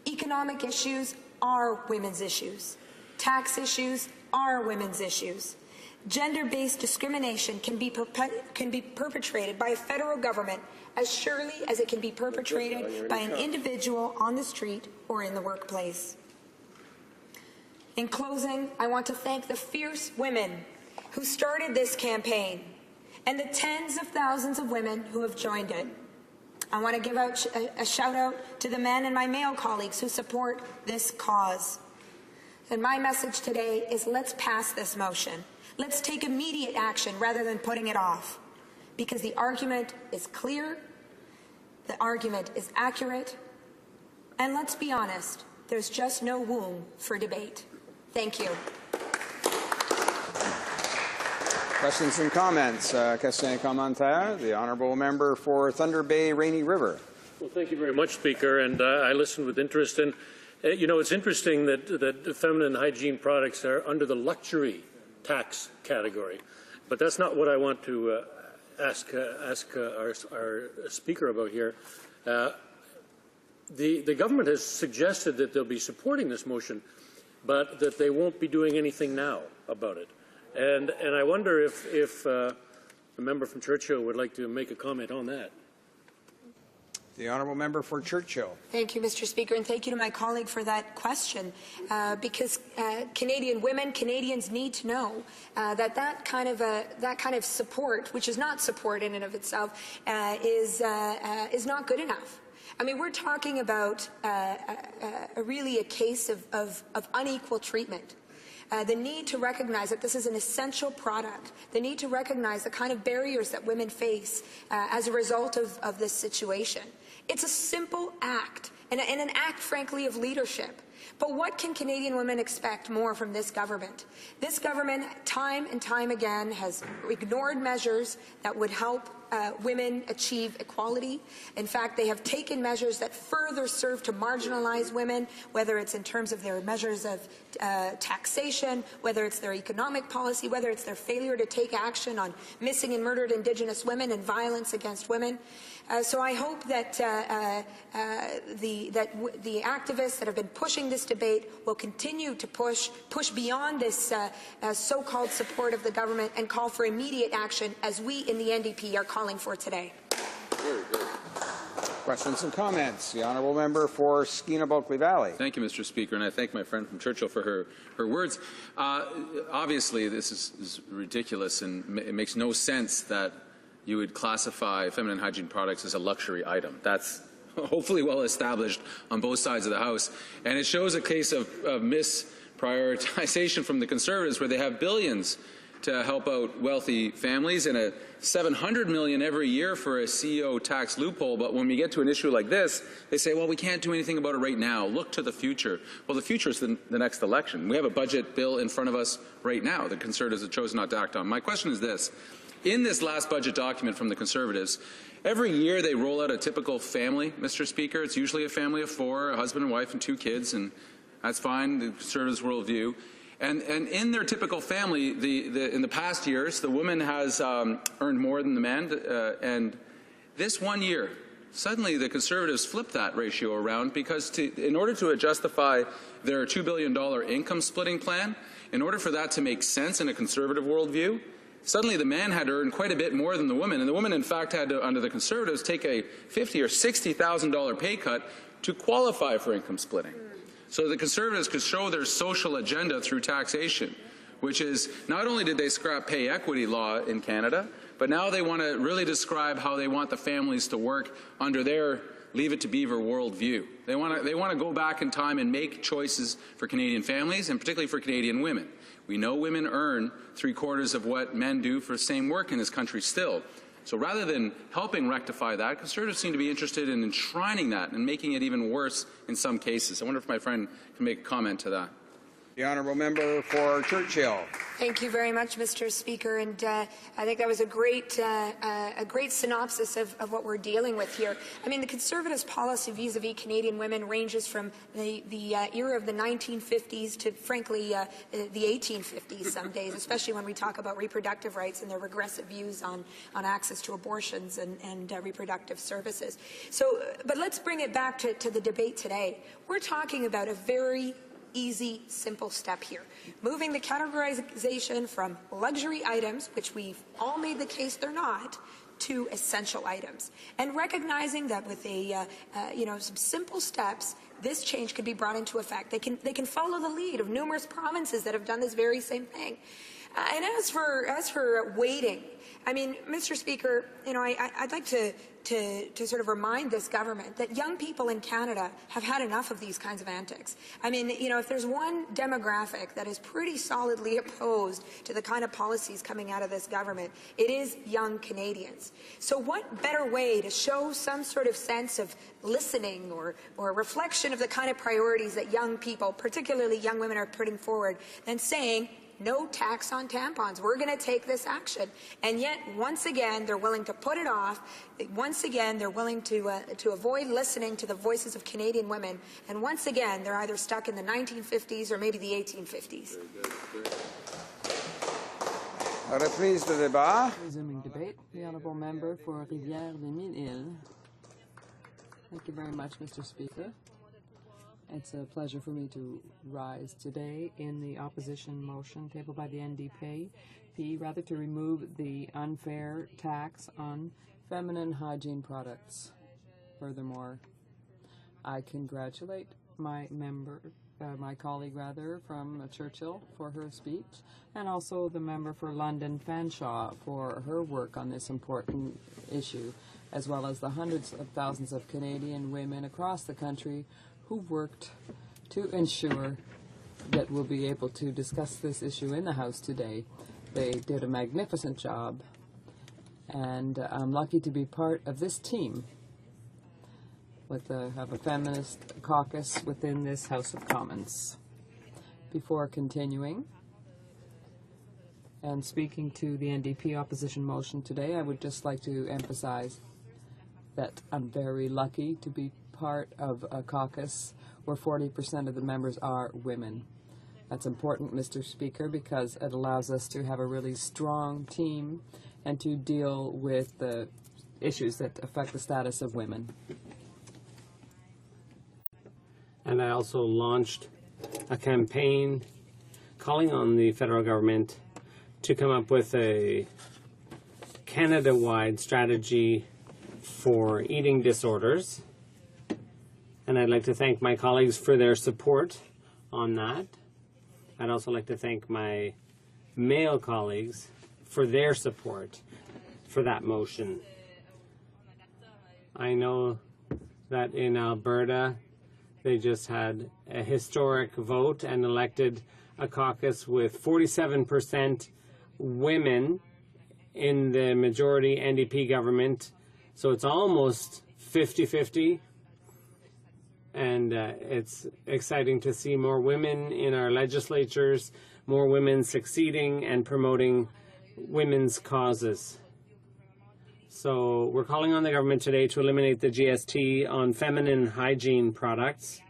S16: Economic issues are women's issues. Tax issues are women's issues. Gender-based discrimination can be perpetrated by a federal government as surely as it can be perpetrated by an individual on the street or in the workplace. In closing, I want to thank the fierce women who started this campaign and the tens of thousands of women who have joined it. I want to give out a shout out to the men and my male colleagues who support this cause. And my message today is let's pass this motion. Let's take immediate action rather than putting it off, because the argument is clear, the argument is accurate, and let's be honest, there's just no room for debate. Thank you.
S1: Questions and comments. Question et commentaire. The honourable member for Thunder Bay, Rainy River.
S3: Well, thank you very much, Speaker. And I listened with interest. And, you know, it's interesting that feminine hygiene products are under the luxury tax category. But that's not what I want to ask our Speaker about here. The government has suggested that they'll be supporting this motion, but that they won't be doing anything now about it. And I wonder if the member from Churchill would like to make a comment on that.
S1: The honourable member for Churchill.
S16: Thank you, Mr. Speaker, and thank you to my colleague for that question, because Canadian women, Canadians need to know that kind of support, which is not support in and of itself, is not good enough. I mean, we're talking about really a case of unequal treatment. The need to recognize that this is an essential product, the need to recognize the kind of barriers that women face as a result of this situation. It's a simple act, and an act, frankly, of leadership. But what can Canadian women expect more from this government? This government, time and time again, has ignored measures that would help women achieve equality. In fact, they have taken measures that further serve to marginalize women, whether it's in terms of their measures of taxation, whether it's their economic policy, whether it's their failure to take action on missing and murdered Indigenous women and violence against women. So I hope that the activists that have been pushing this debate will continue to push beyond this so-called support of the government and call for immediate action, as we in the NDP are calling for today.
S1: Very good. Questions and comments. The honourable member for Skeena-Bulkley Valley.
S14: Thank you, Mr. Speaker, and I thank my friend from Churchill for her words. Obviously, this is ridiculous, and it makes no sense that you would classify feminine hygiene products as a luxury item. That's hopefully well established on both sides of the House. And it shows a case of misprioritization from the Conservatives, where they have billions to help out wealthy families and a $700 million every year for a CEO tax loophole. But when we get to an issue like this, they say, well, we can't do anything about it right now. Look to the future. Well, the future is the next election. We have a budget bill in front of us right now that Conservatives have chosen not to act on. My question is this. In this last budget document from the Conservatives, every year they roll out a typical family, Mr. Speaker. It's usually a family of four, a husband and wife and 2 kids, and that's fine, the Conservatives' worldview. And in their typical family, in the past years, the woman has earned more than the man, and this one year, suddenly the Conservatives flipped that ratio around because in order to justify their $2 billion income splitting plan, in order for that to make sense in a Conservative worldview, suddenly the man had to earn quite a bit more than the woman, and the woman, in fact, had to, under the Conservatives, take a $50,000 or $60,000 pay cut to qualify for income splitting. So the Conservatives could show their social agenda through taxation, which is not only did they scrap pay equity law in Canada, but now they want to really describe how they want the families to work under their Leave It to Beaver worldview. They want to go back in time and make choices for Canadian families, and particularly for Canadian women. We know women earn 3/4 of what men do for the same work in this country still. So rather than helping rectify that, Conservatives seem to be interested in enshrining that and making it even worse in some cases. I wonder if my friend can make a comment to that.
S1: The honourable member for Churchill.
S16: Thank you very much, Mr. Speaker, and I think that was a great synopsis of what we're dealing with here. I mean, the Conservatives' policy vis-a-vis Canadian women ranges from the era of the 1950s to, frankly, the 1850s some days, especially when we talk about reproductive rights and their regressive views on access to abortions and reproductive services. So, but let's bring it back to the debate today. We're talking about a very easy, simple step here. Moving the categorization from luxury items, which we've all made the case they're not, to essential items. And recognizing that with some simple steps, this change could be brought into effect. They can follow the lead of numerous provinces that have done this very same thing. And as for waiting, I mean, Mr. Speaker, I'd like to sort of remind this government that young people in Canada have had enough of these kinds of antics. I mean, if there's one demographic that is pretty solidly opposed to the kind of policies coming out of this government, it is young Canadians. So what better way to show some sort of sense of listening or reflection of the kind of priorities that young people, particularly young women, are putting forward than saying, no tax on tampons. We're going to take this action. And yet, once again, they're willing to put it off. Once again, they're willing to avoid listening to the voices of Canadian women. And once again, they're either stuck in the 1950s or maybe the 1850s.
S1: Reprise de débat.
S5: Resuming debate. The honourable member for Rivière-des-Mille-Îles. Thank you very much, Mr. Speaker. It's a pleasure for me to rise today in the opposition motion tabled by the NDP, rather to remove the unfair tax on feminine hygiene products. Furthermore, I congratulate my colleague from Churchill for her speech, and also the member for London Fanshawe for her work on this important issue, as well as the hundreds of thousands of Canadian women across the country who worked to ensure that we'll be able to discuss this issue in the House today. They did a magnificent job, and I'm lucky to be part of this team. have a feminist caucus within this House of Commons. Before continuing and speaking to the NDP opposition motion today, I would just like to emphasize that I'm very lucky to be part of a caucus where 40% of the members are women. That's important, Mr. Speaker, because it allows us to have a really strong team and to deal with the issues that affect the status of women.
S13: And I also launched a campaign calling on the federal government to come up with a Canada-wide strategy for eating disorders. And I'd like to thank my colleagues for their support on that. I'd also like to thank my male colleagues for their support for that motion. I know that in Alberta, they just had a historic vote and elected a caucus with 47% women in the majority NDP government. So it's almost 50-50. And it's exciting to see more women in our legislatures, more women succeeding and promoting women's causes. So we're calling on the government today to eliminate the GST on feminine hygiene products,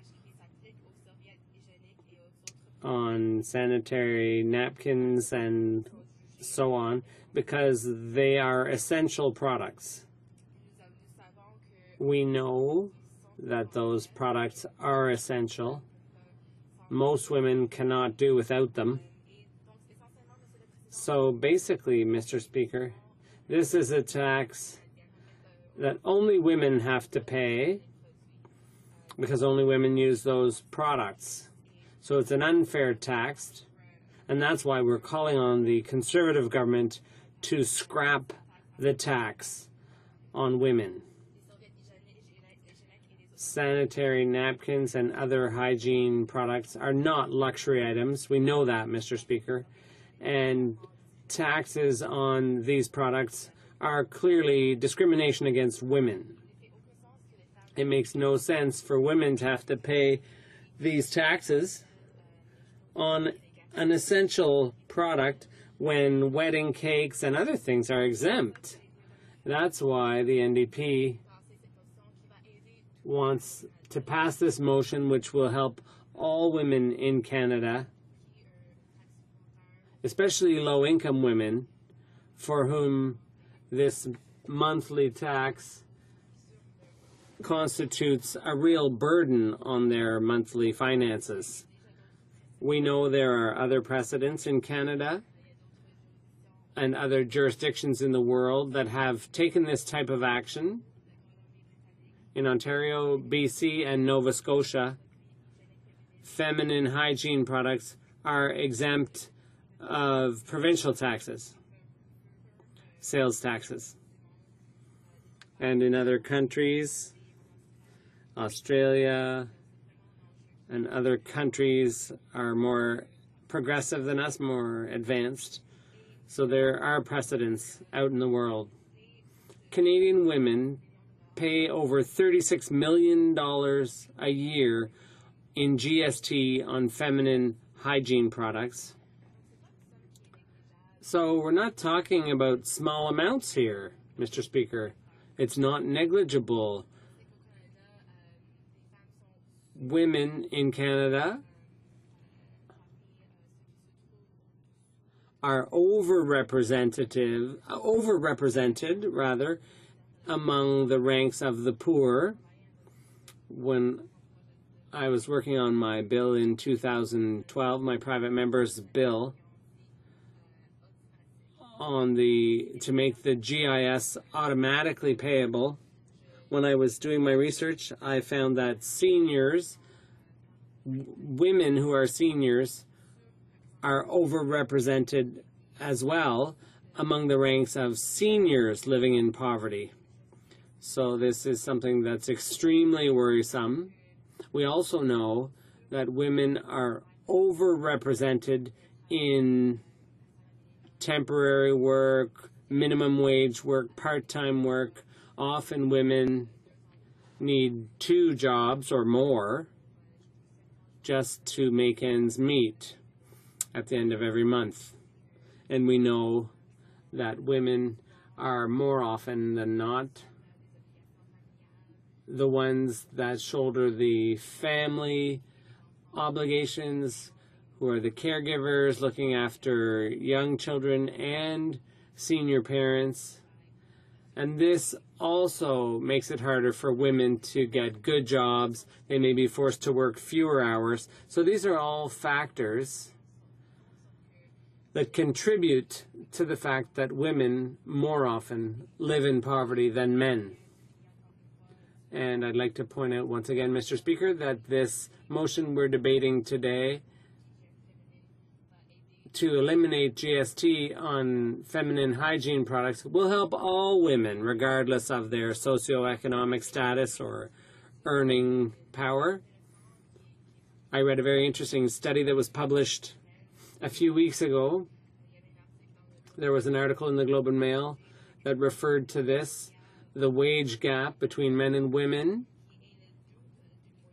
S13: on sanitary napkins and so on, because they are essential products. We know that those products are essential. Most women cannot do without them. So basically, Mr. Speaker, this is a tax that only women have to pay because only women use those products. So it's an unfair tax, and that's why we're calling on the Conservative government to scrap the tax on women. Sanitary napkins and other hygiene products are not luxury items. We know that, Mr. Speaker. And taxes on these products are clearly discrimination against women. It makes no sense for women to have to pay these taxes on an essential product when wedding cakes and other things are exempt. That's why the NDP wants to pass this motion, which will help all women in Canada, especially low-income women, for whom this monthly tax constitutes a real burden on their monthly finances. We know there are other precedents in Canada and other jurisdictions in the world that have taken this type of action. In Ontario, BC, and Nova Scotia, feminine hygiene products are exempt of provincial taxes, sales taxes. And in other countries, Australia and other countries are more progressive than us, more advanced. So there are precedents out in the world. Canadian women pay over $36 million a year in GST on feminine hygiene products. So we're not talking about small amounts here, Mr. Speaker. It's not negligible. Women in Canada are overrepresented among the ranks of the poor. When I was working on my bill in 2012, my private member's bill, to make the GIS automatically payable, when I was doing my research, I found that seniors, women who are seniors, are overrepresented as well among the ranks of seniors living in poverty. So this is something that's extremely worrisome. We also know that women are overrepresented in temporary work, minimum wage work, part-time work. Often women need 2 jobs or more just to make ends meet at the end of every month. And we know that women are more often than not the ones that shoulder the family obligations, who are the caregivers looking after young children and senior parents. And this also makes it harder for women to get good jobs. They may be forced to work fewer hours. So these are all factors that contribute to the fact that women more often live in poverty than men. And I'd like to point out once again, Mr. Speaker, that this motion we're debating today to eliminate GST on feminine hygiene products will help all women, regardless of their socioeconomic status or earning power. I read a very interesting study that was published a few weeks ago. There was an article in the Globe and Mail that referred to this, the wage gap between men and women.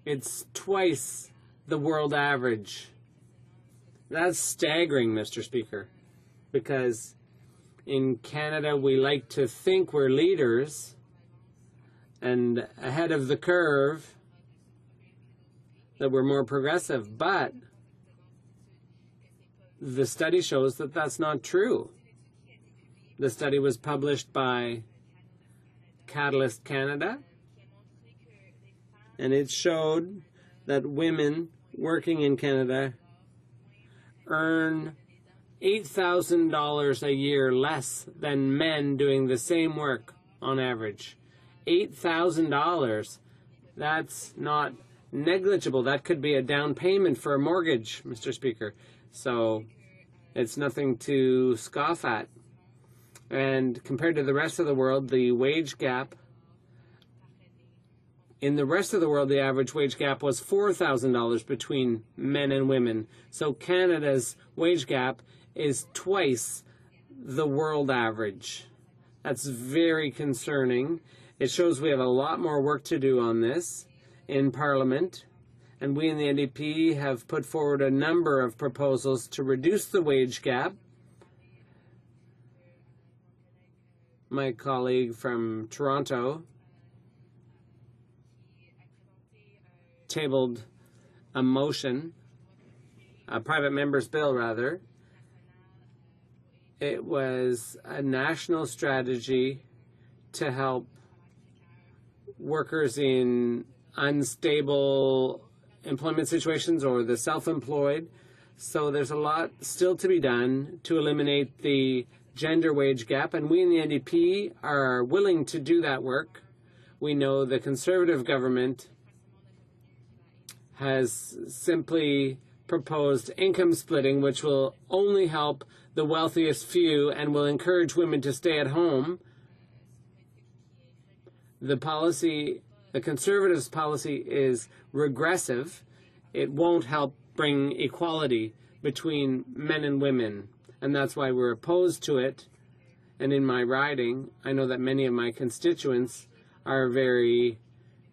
S13: It's twice the world average. That's staggering, Mr. Speaker, because in Canada we like to think we're leaders and ahead of the curve, that we're more progressive, but the study shows that that's not true. The study was published by Catalyst Canada, and it showed that women working in Canada earn $8,000 a year less than men doing the same work on average. $8,000. That's not negligible. That could be a down payment for a mortgage, Mr. Speaker. So it's nothing to scoff at. And compared to the rest of the world, the wage gap, in the rest of the world, the average wage gap was $4,000 between men and women. So Canada's wage gap is twice the world average. That's very concerning. It shows we have a lot more work to do on this in Parliament. And we in the NDP have put forward a number of proposals to reduce the wage gap. My colleague from Toronto tabled a motion, a private member's bill rather. It was a national strategy to help workers in unstable employment situations or the self-employed. So there's a lot still to be done to eliminate the gender wage gap, and we in the NDP are willing to do that work. We know the Conservative government has simply proposed income splitting, which will only help the wealthiest few and will encourage women to stay at home. The Conservatives' policy is regressive. It won't help bring equality between men and women, and that's why we're opposed to it. And in my riding, I know that many of my constituents are very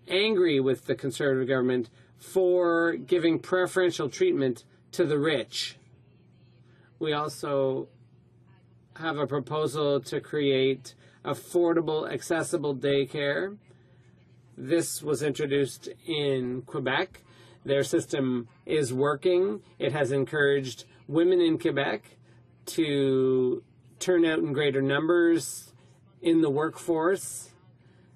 S13: angry with the Conservative government for giving preferential treatment to the rich. We also have a proposal to create affordable, accessible daycare. This was introduced in Quebec. Their system is working. It has encouraged women in Quebec to turn out in greater numbers in the workforce.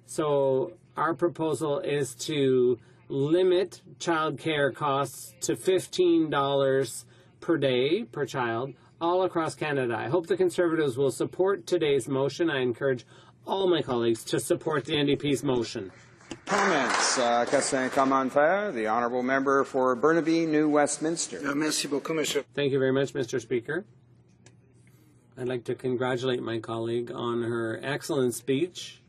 S13: So our proposal is to limit child care costs to $15 per day per child all across Canada. I hope the Conservatives will support today's motion. I encourage all my colleagues to support the NDP's motion.
S1: Comments. Question commentaire. The honourable member for Burnaby, New Westminster.
S13: Thank you very much, Mr. Speaker. I'd like to congratulate my colleague on her excellent speech,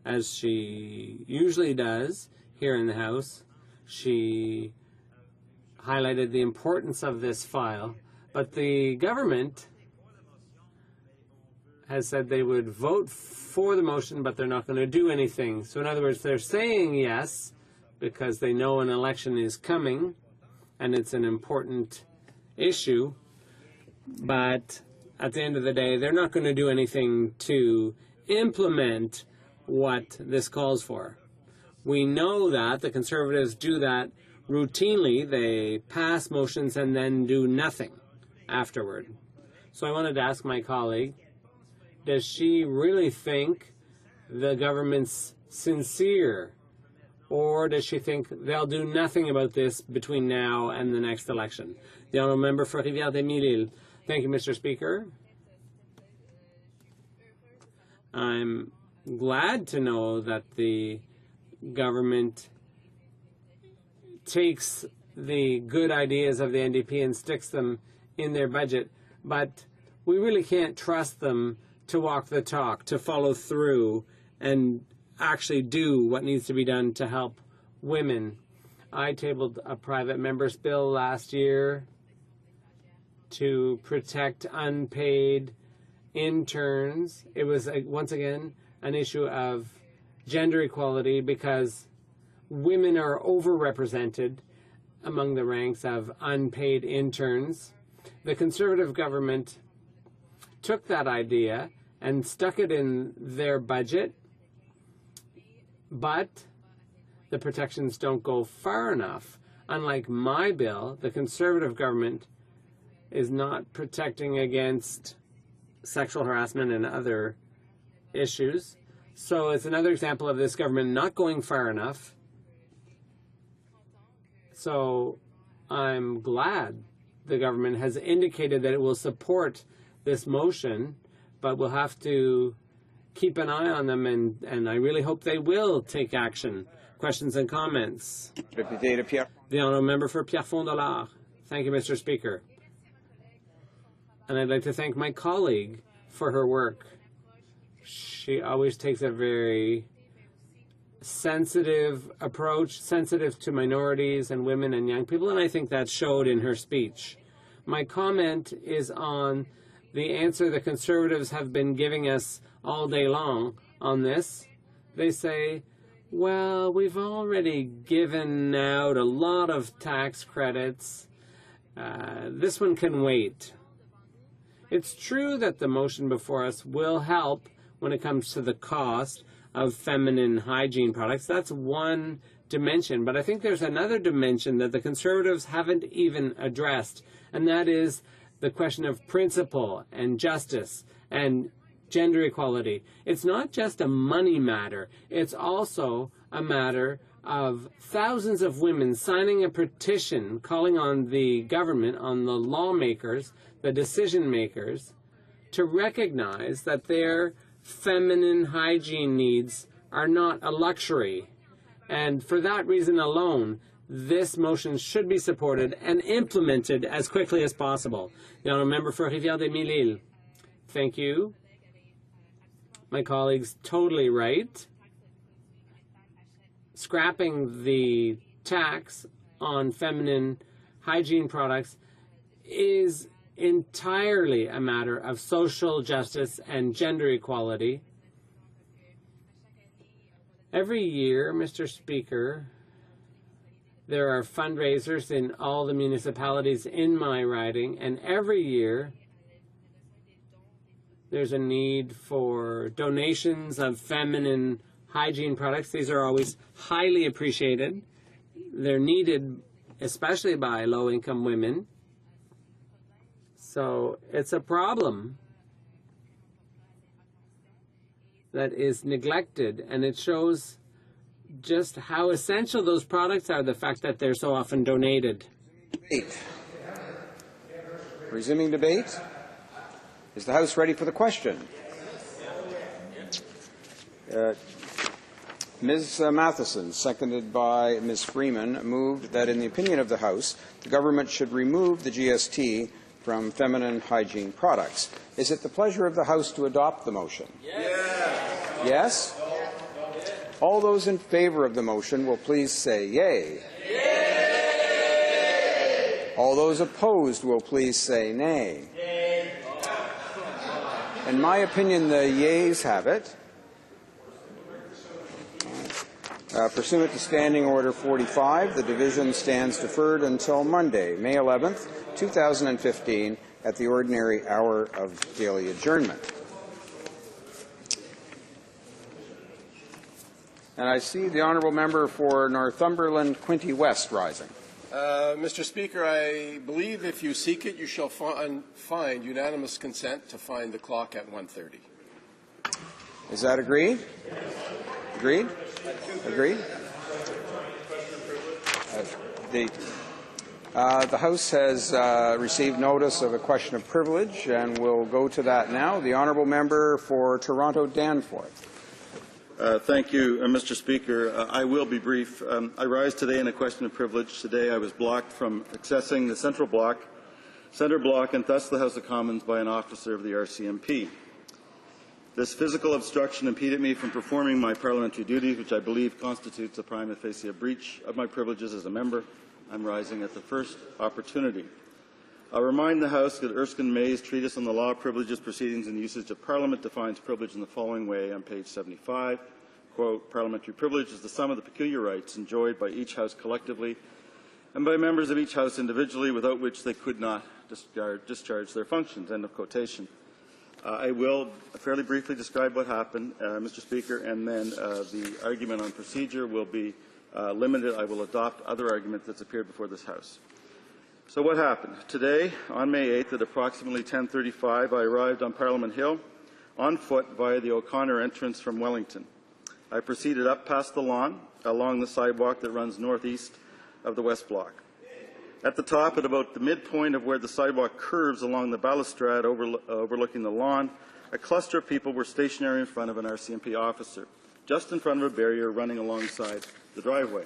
S13: as she usually does here in the House. She highlighted the importance of this file, but the government has said they would vote for the motion, but they're not going to do anything. So in other words, they're saying yes because they know an election is coming and it's an important issue, but at the end of the day, they're not going to do anything to implement what this calls for. We know that the Conservatives do that routinely. They pass motions and then do nothing afterward. So I wanted to ask my colleague, does she really think the government's sincere, or does she think they'll do nothing about this between now and the next election? The honourable member for Rivière-des-Mille-Îles. Thank you, Mr. Speaker. I'm glad to know that the government takes the good ideas of the NDP and sticks them in their budget, but we really can't trust them to walk the talk, to follow through and actually do what needs to be done to help women. I tabled a private member's bill last year to protect unpaid interns. It was, once again, an issue of gender equality because women are overrepresented among the ranks of unpaid interns. The Conservative government took that idea and stuck it in their budget, but the protections don't go far enough. Unlike my bill, the Conservative government is not protecting against sexual harassment and other issues. So it's another example of this government not going far enough. So I'm glad the government has indicated that it will support this motion, but we'll have to keep an eye on them, and I really hope they will take action. Questions and comments? The honourable member for Pierrefonds-Dollard. Thank you, Mr. Speaker. And I'd like to thank my colleague for her work. She always takes a very sensitive approach, sensitive to minorities and women and young people, and I think that showed in her speech. My comment is on the answer the Conservatives have been giving us all day long on this. They say, well, we've already given out a lot of tax credits. This one can wait. It's true that the motion before us will help when it comes to the cost of feminine hygiene products. That's one dimension. But I think there's another dimension that the Conservatives haven't even addressed, and that is the question of principle and justice and gender equality. It's not just a money matter. It's also a matter of thousands of women signing a petition calling on the government, on the lawmakers, the decision makers, to recognize that their feminine hygiene needs are not a luxury. And for that reason alone, this motion should be supported and implemented as quickly as possible. The honourable member for Rivière-des-Mille-Îles. Thank you. My colleague's totally right. Scrapping the tax on feminine hygiene products is entirely a matter of social justice and gender equality. Every year, Mr. Speaker, there are fundraisers in all the municipalities in my riding, and every year there's a need for donations of feminine hygiene products. These are always highly appreciated. They're needed especially by low-income women. So it's a problem that is neglected, and it shows just how essential those products are, the fact that they're so often donated.
S1: Debate. Resuming debate. Is the House ready for the question? Ms. Matheson, seconded by Ms. Freeman, moved that in the opinion of the House, the government should remove the GST from feminine hygiene products. Is it the pleasure of the House to adopt the motion? Yes? Yes? All those in favor of the motion will please say yea. Yay! All those opposed will please say nay. Nay. In my opinion, the yeas have it. Pursuant to Standing Order 45, the division stands deferred until Monday, May 11th, 2015, at the ordinary hour of daily adjournment. And I see the honourable member for Northumberland, Quinte West, rising.
S8: Mr. Speaker, I believe if you seek it, you shall find unanimous consent to find the clock at 1:30.
S1: Is that agreed? Agreed? Agreed? The House has received notice of a question of privilege, and we'll go to that now. The honourable member for Toronto Danforth.
S4: Thank you, Mr. Speaker. I will be brief. I rise today in a question of privilege. Today I was blocked from accessing the centre block, and thus the House of Commons by an officer of the RCMP. This physical obstruction impeded me from performing my parliamentary duties, which I believe constitutes a prima facie breach of my privileges as a member. I'm rising at the first opportunity. I'll remind the House that Erskine May's treatise on the law of privileges, proceedings and usage of Parliament defines privilege in the following way on page 75. Quote, parliamentary privilege is the sum of the peculiar rights enjoyed by each House collectively and by members of each House individually, without which they could not discharge their functions. End of quotation. I will fairly briefly describe what happened, Mr. Speaker, and then the argument on procedure will be limited. I will adopt other argument that's appeared before this House. So what happened? Today, on May 8th, at approximately 10:35, I arrived on Parliament Hill on foot via the O'Connor entrance from Wellington. I proceeded up past the lawn, along the sidewalk that runs northeast of the West Block. At the top, at about the midpoint of where the sidewalk curves along the balustrade overlooking the lawn, a cluster of people were stationary in front of an RCMP officer, just in front of a barrier running alongside the driveway.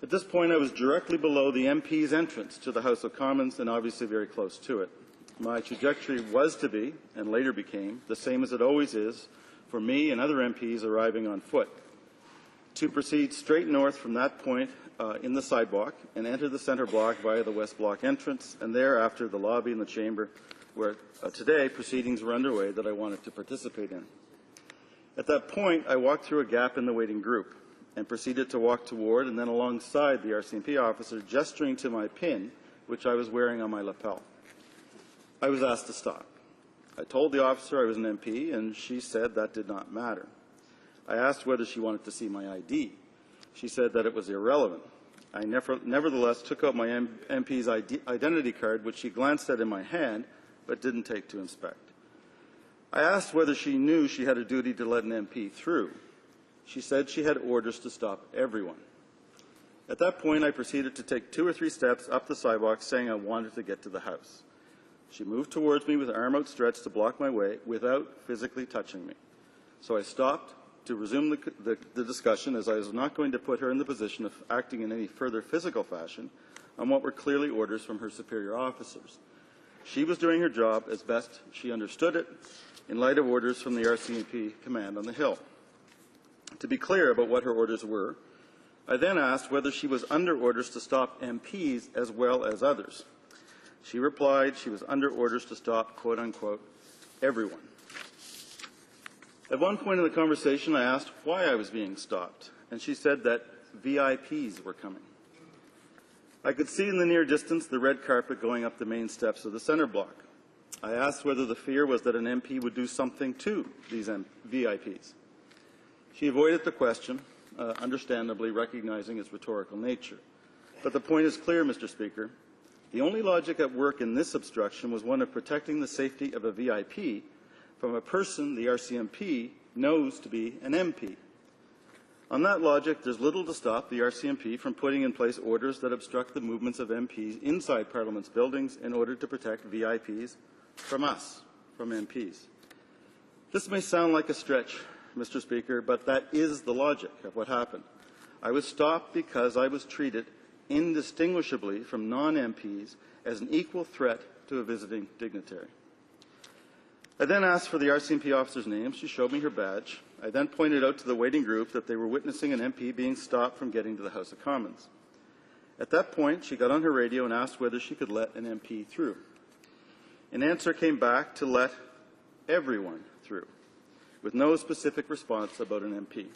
S4: At this point, I was directly below the MP's entrance to the House of Commons and obviously very close to it. My trajectory was to be, and later became, the same as it always is for me and other MPs arriving on foot, to proceed straight north from that point in the sidewalk and enter the centre block via the West Block entrance, and thereafter the lobby and the chamber where today proceedings were underway that I wanted to participate in. At that point, I walked through a gap in the waiting group and proceeded to walk toward and then alongside the RCMP officer, gesturing to my pin, which I was wearing on my lapel. I was asked to stop. I told the officer I was an MP, and she said that did not matter. I asked whether she wanted to see my ID. She said that it was irrelevant. I nevertheless took out my MP's identity card, which she glanced at in my hand, but didn't take to inspect. I asked whether she knew she had a duty to let an MP through. She said she had orders to stop everyone. At that point, I proceeded to take 2 or 3 steps up the sidewalk, saying I wanted to get to the house. She moved towards me with her arm outstretched to block my way without physically touching me. So I stopped to resume the discussion, as I was not going to put her in the position of acting in any further physical fashion on what were clearly orders from her superior officers. She was doing her job as best she understood it in light of orders from the RCMP command on the Hill. To be clear about what her orders were, I then asked whether she was under orders to stop MPs as well as others. She replied she was under orders to stop, quote unquote, everyone. At one point in the conversation, I asked why I was being stopped, and she said that VIPs were coming. I could see in the near distance the red carpet going up the main steps of the centre block. I asked whether the fear was that an MP would do something to these VIPs. She avoided the question, understandably recognizing its rhetorical nature. But the point is clear, Mr. Speaker. The only logic at work in this obstruction was one of protecting the safety of a VIP from a person the RCMP knows to be an MP. On that logic, there's little to stop the RCMP from putting in place orders that obstruct the movements of MPs inside Parliament's buildings in order to protect VIPs from us, from MPs. This may sound like a stretch, Mr. Speaker, but that is the logic of what happened. I was stopped because I was treated indistinguishably from non-MPs as an equal threat to a visiting dignitary. I then asked for the RCMP officer's name. She showed me her badge. I then pointed out to the waiting group that they were witnessing an MP being stopped from getting to the House of Commons. At that point, she got on her radio and asked whether she could let an MP through. An answer came back to let everyone through, with no specific response about an MP.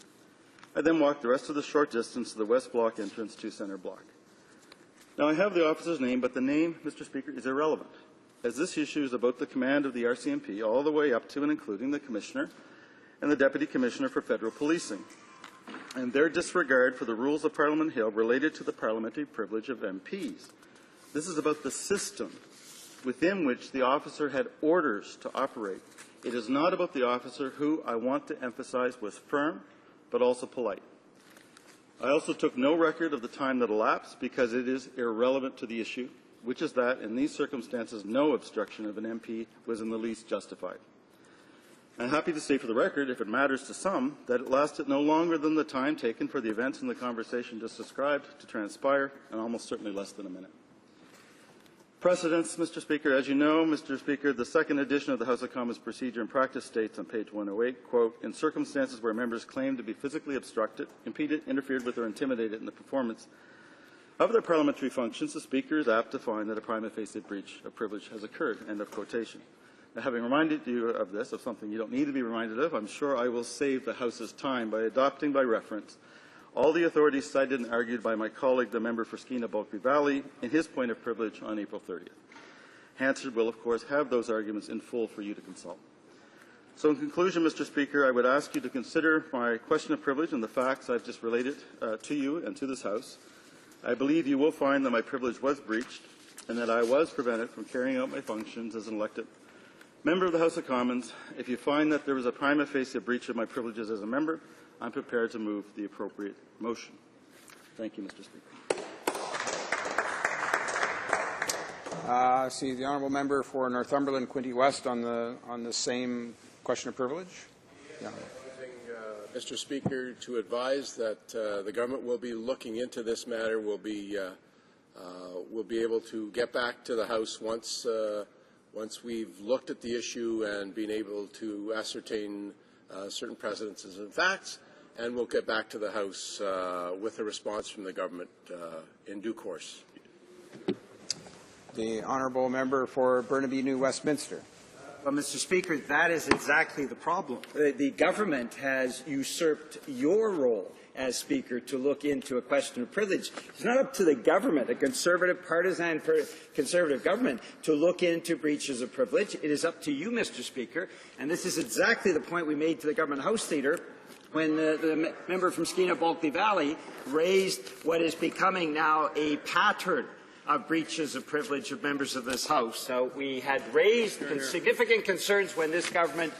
S4: I then walked the rest of the short distance to the West Block entrance to Centre Block. Now, I have the officer's name, but the name, Mr. Speaker, is irrelevant, as this issue is about the command of the RCMP all the way up to and including the Commissioner and the Deputy Commissioner for Federal Policing, and their disregard for the rules of Parliament Hill related to the parliamentary privilege of MPs. This is about the system within which the officer had orders to operate. It is not about the officer who, I want to emphasize, was firm but also polite. I also took no record of the time that elapsed because it is irrelevant to the issue, which is that in these circumstances no obstruction of an MP was in the least justified. I'm happy to say for the record, if it matters to some, that it lasted no longer than the time taken for the events in the conversation just described to transpire, and almost certainly less than a minute. Precedents, Mr. Speaker. As you know, Mr. Speaker, the second edition of the House of Commons Procedure and Practice states on page 108, quote, in circumstances where members claim to be physically obstructed, impeded, interfered with, or intimidated in the performance of their parliamentary functions, the Speaker is apt to find that a prima facie breach of privilege has occurred, end of quotation. Now, having reminded you of this, of something you don't need to be reminded of, I'm sure I will save the House's time by adopting by reference all the authorities cited and argued by my colleague, the member for Skeena-Bulkley Valley, in his point of privilege on April 30th. Hansard will, of course, have those arguments in full for you to consult. So in conclusion, Mr. Speaker, I would ask you to consider my question of privilege and the facts I've just related to you and to this House. I believe you will find that my privilege was breached and that I was prevented from carrying out my functions as an elected member of the House of Commons. If you find that there was a prima facie breach of my privileges as a member, I'm prepared to move the appropriate motion. Thank you, Mr. Speaker.
S1: See the honourable member for Northumberland, Quinte West, on the same question of privilege. Yeah.
S8: Mr. Speaker, to advise that the government will be looking into this matter. We'll be able to get back to the House once we've looked at the issue and been able to ascertain certain precedences and facts, and we'll get back to the House with a response from the government in due course.
S1: The honourable member for Burnaby New Westminster.
S17: Well, Mr. Speaker, that is exactly the problem. The government has usurped your role as Speaker to look into a question of privilege. It's not up to the government, a conservative, partisan conservative government, to look into breaches of privilege. It is up to you, Mr. Speaker, and this is exactly the point we made to the government House Leader when the member from Skeena-Bulkley Valley raised what is becoming now a pattern of breaches of privilege of members of this House. So we had raised significant concerns when this government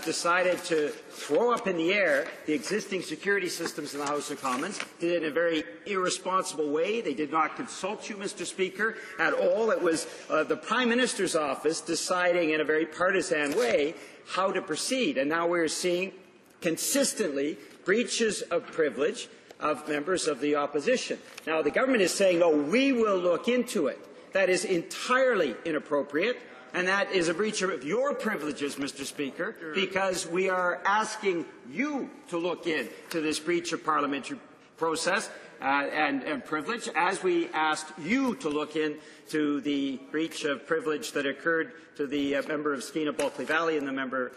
S17: decided to throw up in the air the existing security systems in the House of Commons, did it in a very irresponsible way. They did not consult you, Mr. Speaker, at all. It was the Prime Minister's office deciding in a very partisan way how to proceed. And now we're seeing consistently breaches of privilege of members of the opposition. Now, the government is saying, no, we will look into it. That is entirely inappropriate, and that is a breach of your privileges, Mr. Speaker, because we are asking you to look into this breach of parliamentary process and privilege, as we asked you to look into the breach of privilege that occurred to the member of Skeena-Bulkley Valley and the member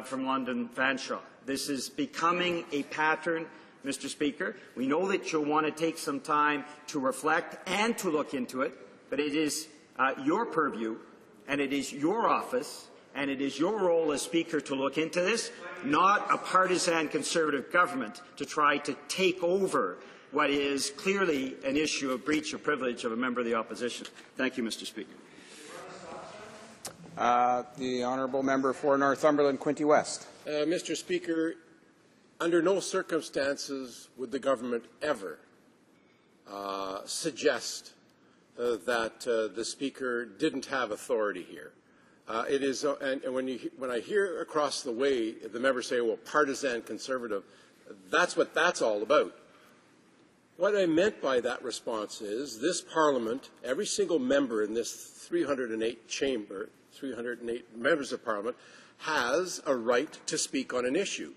S17: from London Fanshawe. This is becoming a pattern, Mr. Speaker. We know that you'll want to take some time to reflect and to look into it, but it is your purview, and it is your office, and it is your role as Speaker to look into this, not a partisan Conservative government to try to take over what is clearly an issue of breach of privilege of a member of the opposition. Thank you, Mr. Speaker.
S1: The honourable member for Northumberland, Quinte West.
S8: Mr. Speaker, under no circumstances would the government ever suggest that the Speaker didn't have authority here. It is, and when I hear across the way the members say, well, partisan Conservative, that's what that's all about. What I meant by that response is this Parliament, every single member in this 308 chamber, 308 members of Parliament, has a right to speak on an issue,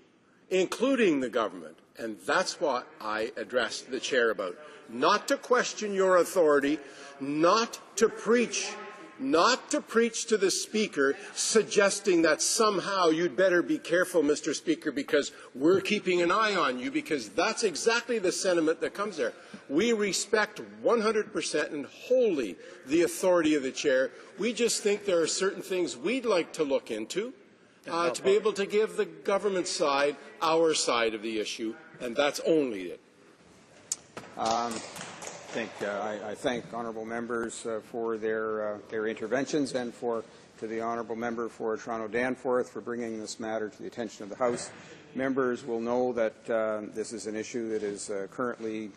S8: including the government. And that's what I addressed the chair about. Not to question your authority, not to preach not to preach to the Speaker, suggesting that somehow you'd better be careful, Mr. Speaker, because we're keeping an eye on you, because that's exactly the sentiment that comes there. We respect 100% and wholly the authority of the Chair. We just think there are certain things we'd like to look into to be able to give the government side our side of the issue, and that's only it.
S1: I thank honourable members for their interventions, and to the honourable member for Toronto Danforth for bringing this matter to the attention of the House. Members will know that this is an issue that is currently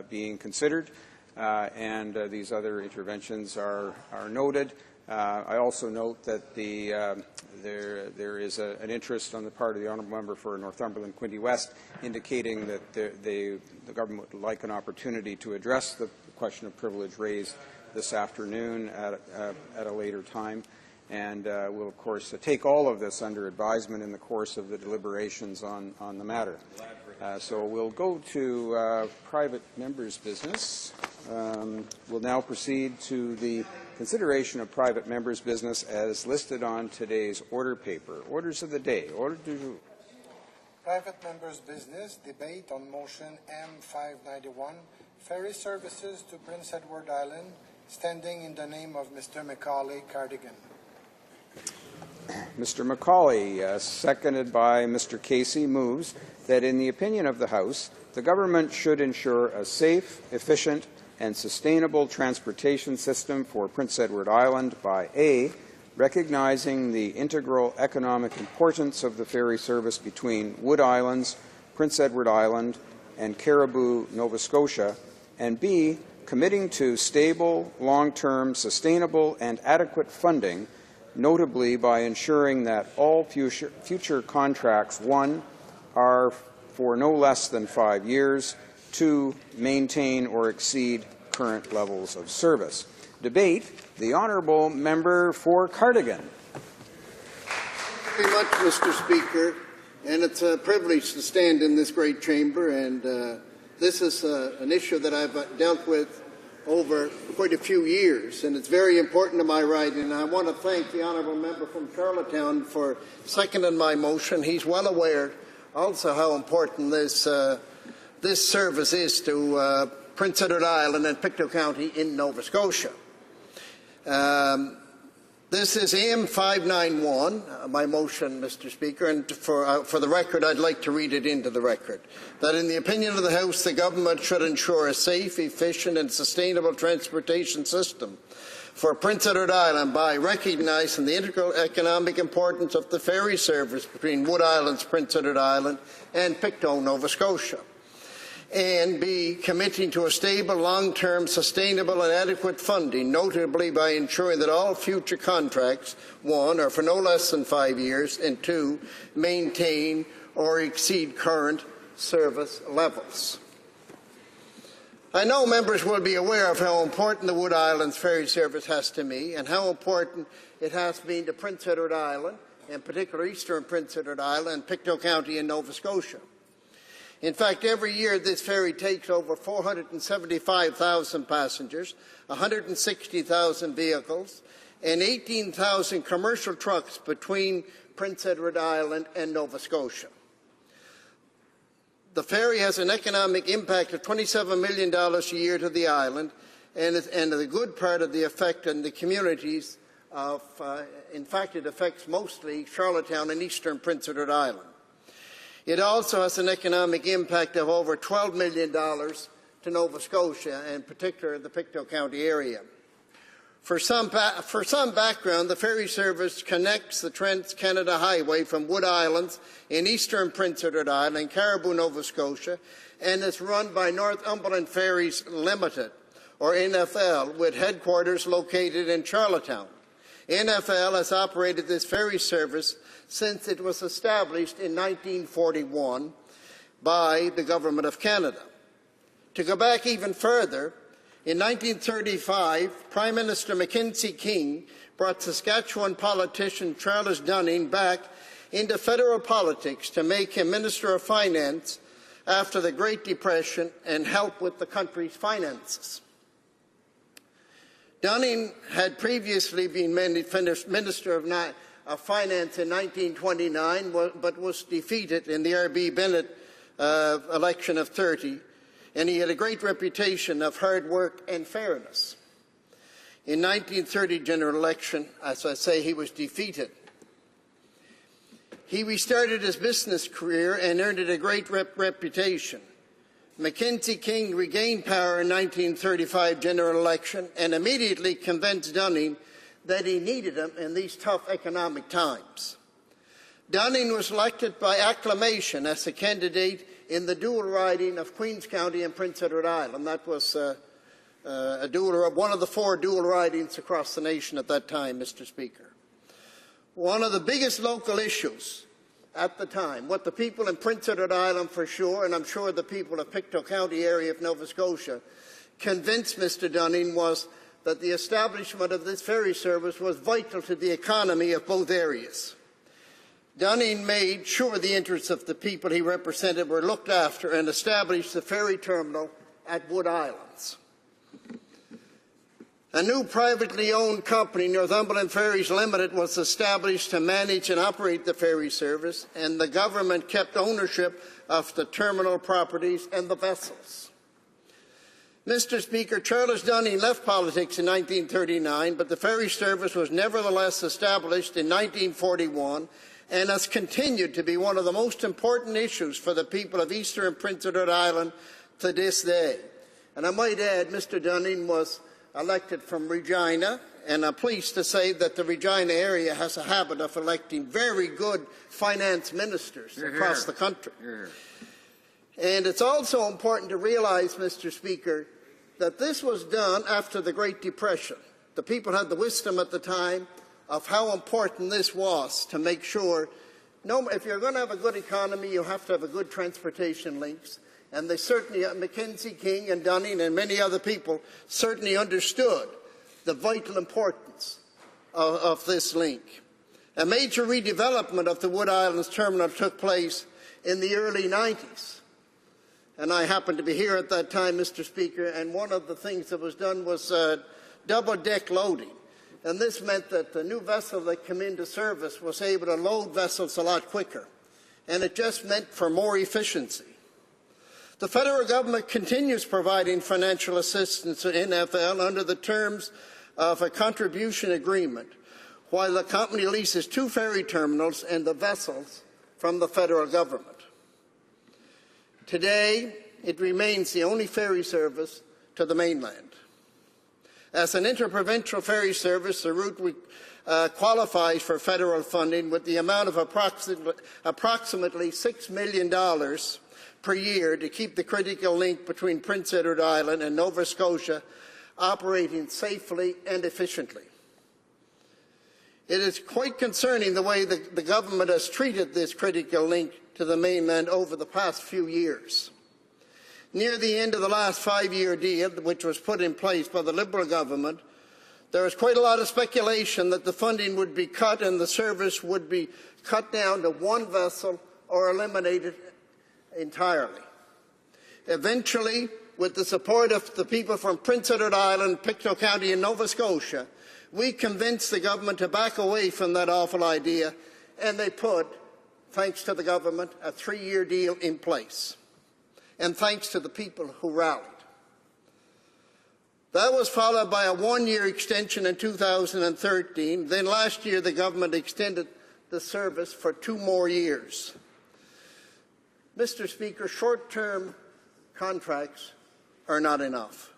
S1: being considered, and these other interventions are noted. I also note that there is an interest on the part of the honourable member for Northumberland Quinte West, indicating that the government would like an opportunity to address the question of privilege raised this afternoon at a later time, and will of course take all of this under advisement in the course of the deliberations on the matter. So we'll go to private members' business. We'll now proceed to the consideration of private members' business as listed on today's order paper. Orders of the day. Order du jour.
S2: Private members' business, debate on motion M591, ferry services to Prince Edward Island, standing in the name of Mr. Macaulay Cardigan.
S1: Mr. Macaulay, seconded by Mr. Casey, moves that in the opinion of the House, the government should ensure a safe, efficient, and sustainable transportation system for Prince Edward Island by A, recognizing the integral economic importance of the ferry service between Wood Islands, Prince Edward Island, and Caribou, Nova Scotia, and B, committing to stable, long-term, sustainable, and adequate funding, notably by ensuring that all future contracts, 1, are for no less than 5 years, 2, maintain or exceed current levels of service. Debate, the honourable member for Cardigan.
S18: Thank you very much, Mr. Speaker, and it's a privilege to stand in this great chamber, and this is an issue that I've dealt with over quite a few years, and it's very important to my riding. And I want to thank the honourable member from Charlottetown for seconding my motion. He's well aware also how important this service is to Prince Edward Island and Pictou County in Nova Scotia. This is AM591, my motion, Mr. Speaker, and for the record, I'd like to read it into the record. That in the opinion of the House, the government should ensure a safe, efficient and sustainable transportation system for Prince Edward Island by recognising the integral economic importance of the ferry service between Wood Islands, Prince Edward Island and Pictou, Nova Scotia, and B, committing to a stable, long-term, sustainable and adequate funding, notably by ensuring that all future contracts, 1, are for no less than 5 years, and 2, maintain or exceed current service levels. I know members will be aware of how important the Wood Islands ferry service has to me and how important it has been to Prince Edward Island, in particular eastern Prince Edward Island and Pictou County in Nova Scotia. In fact, every year this ferry takes over 475,000 passengers, 160,000 vehicles, and 18,000 commercial trucks between Prince Edward Island and Nova Scotia. The ferry has an economic impact of $27 million a year to the island, and the good part of the effect on the communities of, in fact, it affects mostly Charlottetown and eastern Prince Edward Island. It also has an economic impact of over $12 million to Nova Scotia, and in particular the Pictou County area. For some background, the ferry service connects the Trans-Canada Highway from Wood Islands in eastern Prince Edward Island and Caribou, Nova Scotia, and is run by Northumberland Ferries Limited, or NFL, with headquarters located in Charlottetown. NFL has operated this ferry service since it was established in 1941 by the Government of Canada. To go back even further, in 1935, Prime Minister Mackenzie King brought Saskatchewan politician Charles Dunning back into federal politics to make him Minister of Finance after the Great Depression and help with the country's finances. Dunning had previously been Minister of Finance in 1929, but was defeated in the R.B. Bennett election of 30, and he had a great reputation of hard work and fairness. In 1930 general election, as I say, he was defeated. He restarted his business career and earned it a great reputation. Mackenzie King regained power in 1935 general election and immediately convinced Dunning that he needed him in these tough economic times. Dunning was elected by acclamation as a candidate in the dual riding of Queens County and Prince Edward Island. That was one of the 4 dual ridings across the nation at that time, Mr. Speaker. One of the biggest local issues at the time, what the people in Prince Edward Island for sure, and I'm sure the people of Pictou County area of Nova Scotia, convinced Mr. Dunning was that the establishment of this ferry service was vital to the economy of both areas. Dunning made sure the interests of the people he represented were looked after and established the ferry terminal at Wood Islands. A new privately owned company, Northumberland Ferries Limited, was established to manage and operate the ferry service, and the government kept ownership of the terminal properties and the vessels. Mr. Speaker, Charles Dunning left politics in 1939, but the ferry service was nevertheless established in 1941 and has continued to be one of the most important issues for the people of Eastern Prince Edward Island to this day. And I might add, Mr. Dunning was elected from Regina, and I'm pleased to say that the Regina area has a habit of electing very good finance ministers across the country. And it's also important to realize, Mr. Speaker, that this was done after the Great Depression. The people had the wisdom at the time of how important this was to make sure, if you're going to have a good economy, you have to have a good transportation links. And they certainly, Mackenzie King and Dunning and many other people certainly understood the vital importance of this link. A major redevelopment of the Wood Islands terminal took place in the early 90s. And I happened to be here at that time, Mr. Speaker, and one of the things that was done was double-deck loading. And this meant that the new vessel that came into service was able to load vessels a lot quicker. And it just meant for more efficiency. The federal government continues providing financial assistance to NFL under the terms of a contribution agreement, while the company leases 2 ferry terminals and the vessels from the federal government. Today, it remains the only ferry service to the mainland. As an interprovincial ferry service, the route qualifies for federal funding with the amount of approximately $6 million per year to keep the critical link between Prince Edward Island and Nova Scotia operating safely and efficiently. It is quite concerning the way the government has treated this critical link to the mainland over the past few years. Near the end of the last 5-year deal, which was put in place by the Liberal government, there was quite a lot of speculation that the funding would be cut and the service would be cut down to 1 vessel or eliminated entirely. Eventually, with the support of the people from Prince Edward Island, Pictou County and Nova Scotia, we convinced the government to back away from that awful idea, and they put, thanks to the government, a 3-year deal in place. And thanks to the people who rallied. That was followed by a 1-year extension in 2013. Then last year, the government extended the service for 2 more years. Mr. Speaker, short-term contracts are not enough.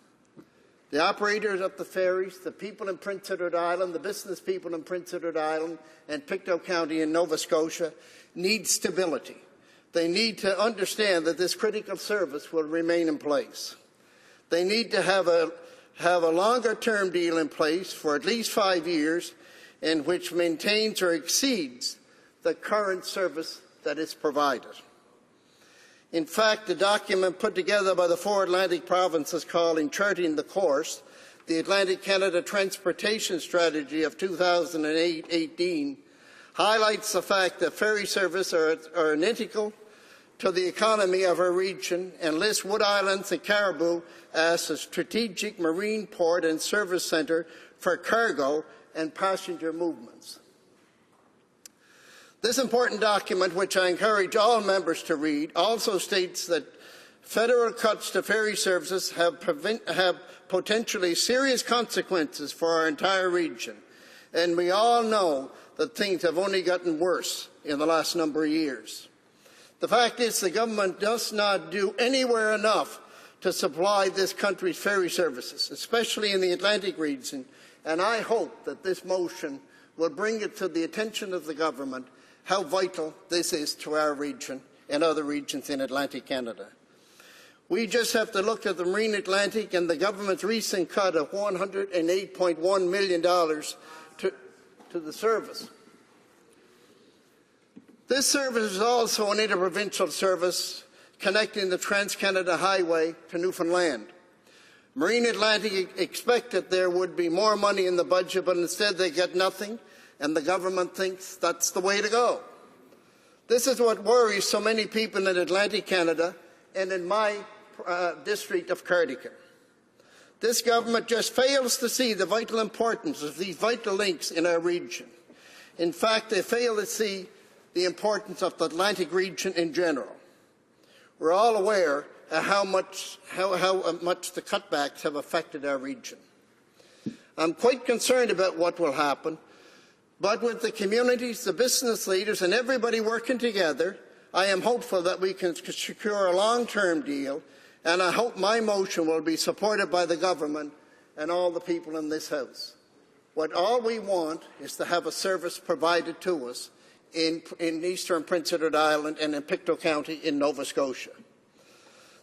S18: The operators of the ferries, the people in Prince Edward Island, the business people in Prince Edward Island and Pictou County in Nova Scotia need stability. They need to understand that this critical service will remain in place. They need to have a longer-term deal in place for at least 5 years in which maintains or exceeds the current service that is provided. In fact, the document put together by the 4 Atlantic provinces called Charting the Course, the Atlantic Canada Transportation Strategy of 2018, highlights the fact that ferry service are an integral to the economy of our region and list Wood Islands and Caribou as a strategic marine port and service centre for cargo and passenger movements. This important document, which I encourage all members to read, also states that federal cuts to ferry services have potentially serious consequences for our entire region, and we all know that things have only gotten worse in the last number of years. The fact is the government does not do anywhere enough to supply this country's ferry services, especially in the Atlantic region, and I hope that this motion will bring it to the attention of the government how vital this is to our region and other regions in Atlantic Canada. We just have to look at the Marine Atlantic and the government's recent cut of $108.1 million to the service. This service is also an interprovincial service connecting the Trans-Canada Highway to Newfoundland. Marine Atlantic expected there would be more money in the budget, but instead they get nothing, and the government thinks that's the way to go. This is what worries so many people in Atlantic Canada and in my district of Cardigan. This government just fails to see the vital importance of these vital links in our region. In fact, they fail to see the importance of the Atlantic region in general. We're all aware of how much the cutbacks have affected our region. I'm quite concerned about what will happen, but with the communities, the business leaders, and everybody working together, I am hopeful that we can secure a long-term deal, and I hope my motion will be supported by the government and all the people in this House. All we want is to have a service provided to us in eastern Prince Edward Island and in Pictou County in Nova Scotia.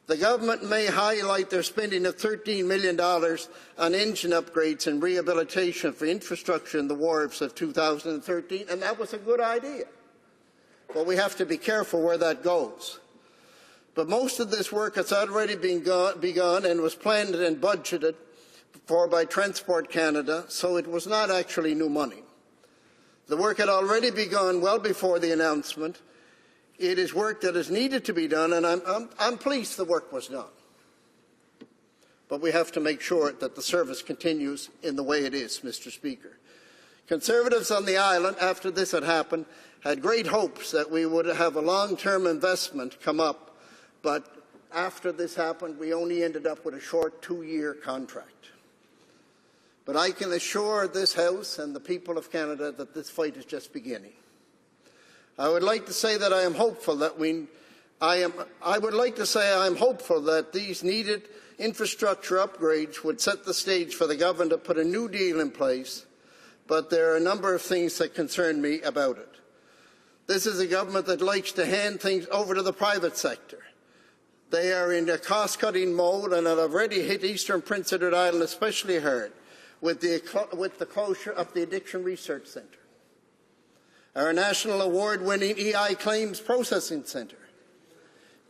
S18: The government may highlight their spending of $13 million on engine upgrades and rehabilitation for infrastructure in the wharves of 2013, and that was a good idea. But we have to be careful where that goes. But most of this work has already begun and was planned and budgeted for by Transport Canada, so it was not actually new money. The work had already begun well before the announcement. It is work that is needed to be done, and I'm pleased the work was done. But we have to make sure that the service continues in the way it is, Mr. Speaker. Conservatives on the island, after this had happened, had great hopes that we would have a long-term investment come up, but after this happened, we only ended up with a short 2-year contract. But I can assure this House and the people of Canada that this fight is just beginning. I would like to say that I am hopeful that these needed infrastructure upgrades would set the stage for the government to put a new deal in place, but there are a number of things that concern me about it. This is a government that likes to hand things over to the private sector. They are in a cost-cutting mode and have already hit eastern Prince Edward Island especially hard with the closure of the Addiction Research Centre, our national award-winning EI Claims Processing Centre,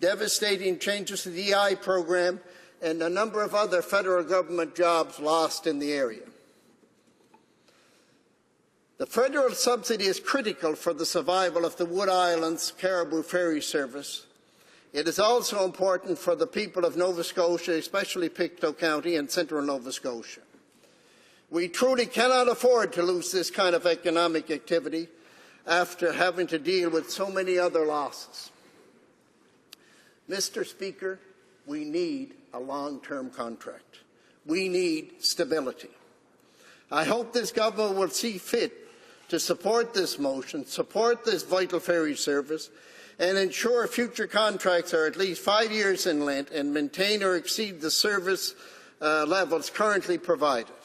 S18: devastating changes to the EI program, and a number of other federal government jobs lost in the area. The federal subsidy is critical for the survival of the Wood Islands Caribou ferry service. It is also important for the people of Nova Scotia, especially Pictou County and central Nova Scotia. We truly cannot afford to lose this kind of economic activity after having to deal with so many other losses. Mr. Speaker, we need a long-term contract. We need stability. I hope this government will see fit to support this motion, support this vital ferry service, and ensure future contracts are at least 5 years in length and maintain or exceed the service levels currently provided.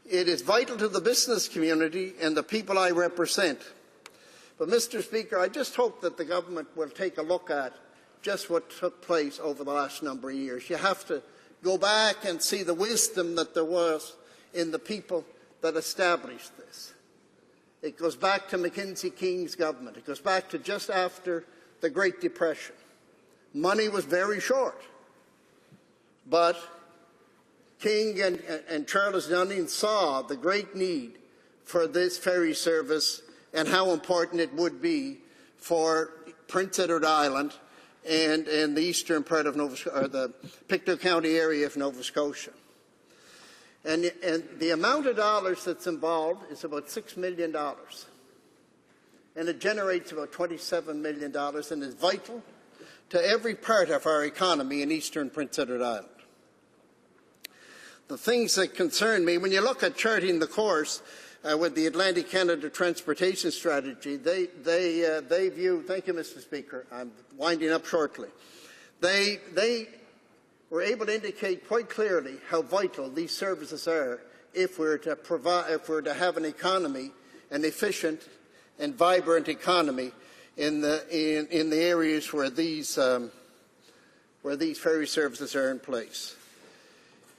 S18: It is vital to the business community and the people I represent. But, Mr. Speaker, I just hope that the government will take a look at just what took place over the last number of years. You have to go back and see the wisdom that there was in the people that established this. It goes back to Mackenzie King's government. It goes back to just after the Great Depression. Money was very short, but King and Charles Dunning saw the great need for this ferry service and how important it would be for Prince Edward Island and the eastern part of the Pictou County area of Nova Scotia. And the amount of dollars that's involved is about $6 million. And it generates about $27 million and is vital to every part of our economy in eastern Prince Edward Island. The things that concern me, when you look at charting the course with the Atlantic Canada Transportation Strategy, they view, thank you, Mr. Speaker, I'm winding up shortly, they were able to indicate quite clearly how vital these services are if we're to have an economy, an efficient and vibrant economy in the areas where these ferry services are in place.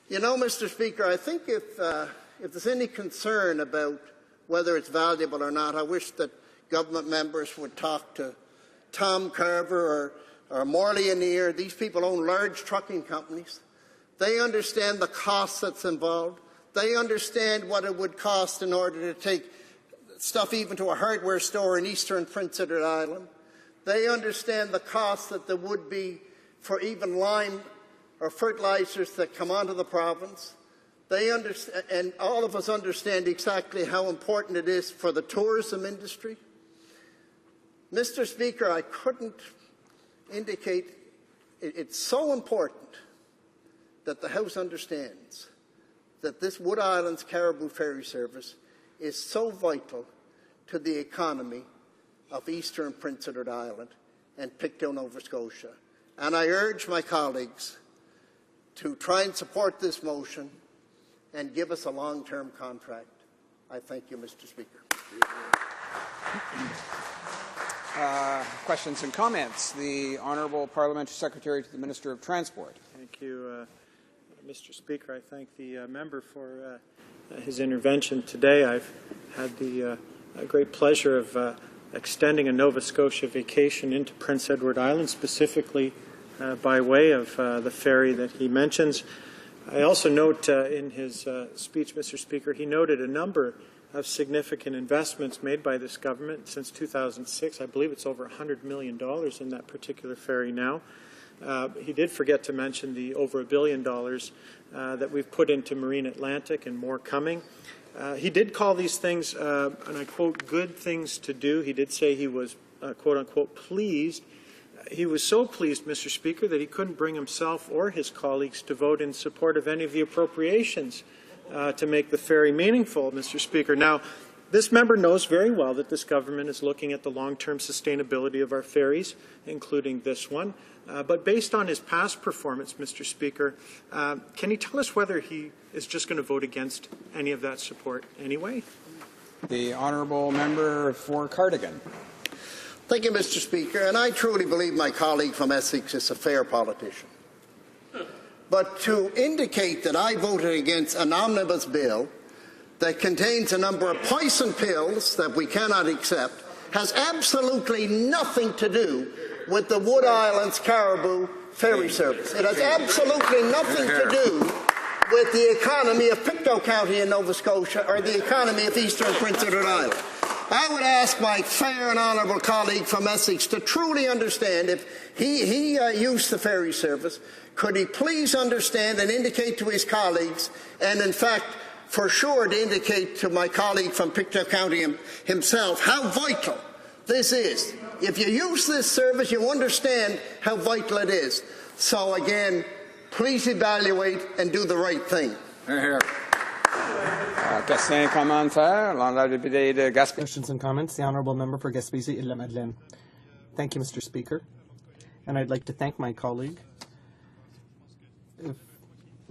S18: You know, Mr. Speaker, I think if there's any concern about whether it's valuable or not, I wish that government members would talk to Tom Carver or Morley and Ear. These people own large trucking companies. They understand the cost that's involved. They understand what it would cost in order to take stuff even to a hardware store in eastern Prince Edward Island. They understand the cost that there would be for even lime or fertilizers that come onto the province. They understand, and all of us understand exactly how important it is for the tourism industry. Mr. Speaker, I couldn't indicate it's so important that the House understands that this Wood Islands Caribou Ferry Service is so vital to the economy of eastern Prince Edward Island and Pictou, Nova Scotia. And I urge my colleagues to try and support this motion and give us a long-term contract. I thank you, Mr. Speaker.
S1: Questions and comments. The Honourable Parliamentary Secretary to the Minister of Transport.
S7: Thank you, Mr. Speaker. I thank the member for his intervention today. I've had the great pleasure of extending a Nova Scotia vacation into Prince Edward Island, specifically by way of the ferry that he mentions. I also note in his speech, Mr. Speaker, he noted a number of significant investments made by this government since 2006. I believe it's over $100 million in that particular ferry now. He did forget to mention the over $1 billion that we've put into Marine Atlantic and more coming. He did call these things, and I quote, good things to do. He did say he was, quote unquote, pleased. He was so pleased, Mr. Speaker, that he couldn't bring himself or his colleagues to vote in support of any of the appropriations to make the ferry meaningful, Mr. Speaker. Now, this member knows very well that this government is looking at the long-term sustainability of our ferries, including this one. But based on his past performance, Mr. Speaker, can he tell us whether he is just going to vote against any of that support anyway?
S1: The Honourable Member for Cardigan.
S18: Thank you, Mr. Speaker. And I truly believe my colleague from Essex is a fair politician. But to indicate that I voted against an omnibus bill that contains a number of poison pills that we cannot accept has absolutely nothing to do with the Wood Islands Caribou Ferry Service. It has absolutely nothing to do with the economy of Pictou County in Nova Scotia or the economy of eastern Prince Edward Island. I would ask my fair and honourable colleague from Essex to truly understand, if he used the ferry service, could he please understand and indicate to his colleagues, and in fact, for sure to indicate to my colleague from Pictou County himself, how vital this is. If you use this service, you understand how vital it is. So again, please evaluate and do the right thing.
S9: Questions and comments. The Honourable Member for Gaspésie-Île-la-Madeleine. Thank you, Mr. Speaker. And I'd like to thank my colleague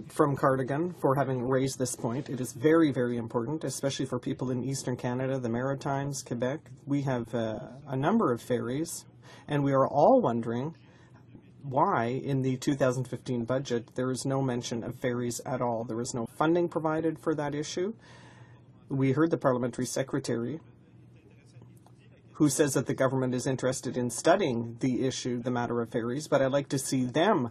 S9: from Cardigan for having raised this point. It is very, very important, especially for people in Eastern Canada, the Maritimes, Quebec. We have a number of ferries, and we are all wondering why in the 2015 budget there is no mention of ferries at all. There is no funding provided for that issue. We heard the Parliamentary Secretary who says that the government is interested in studying the issue, the matter of ferries, but I'd like to see them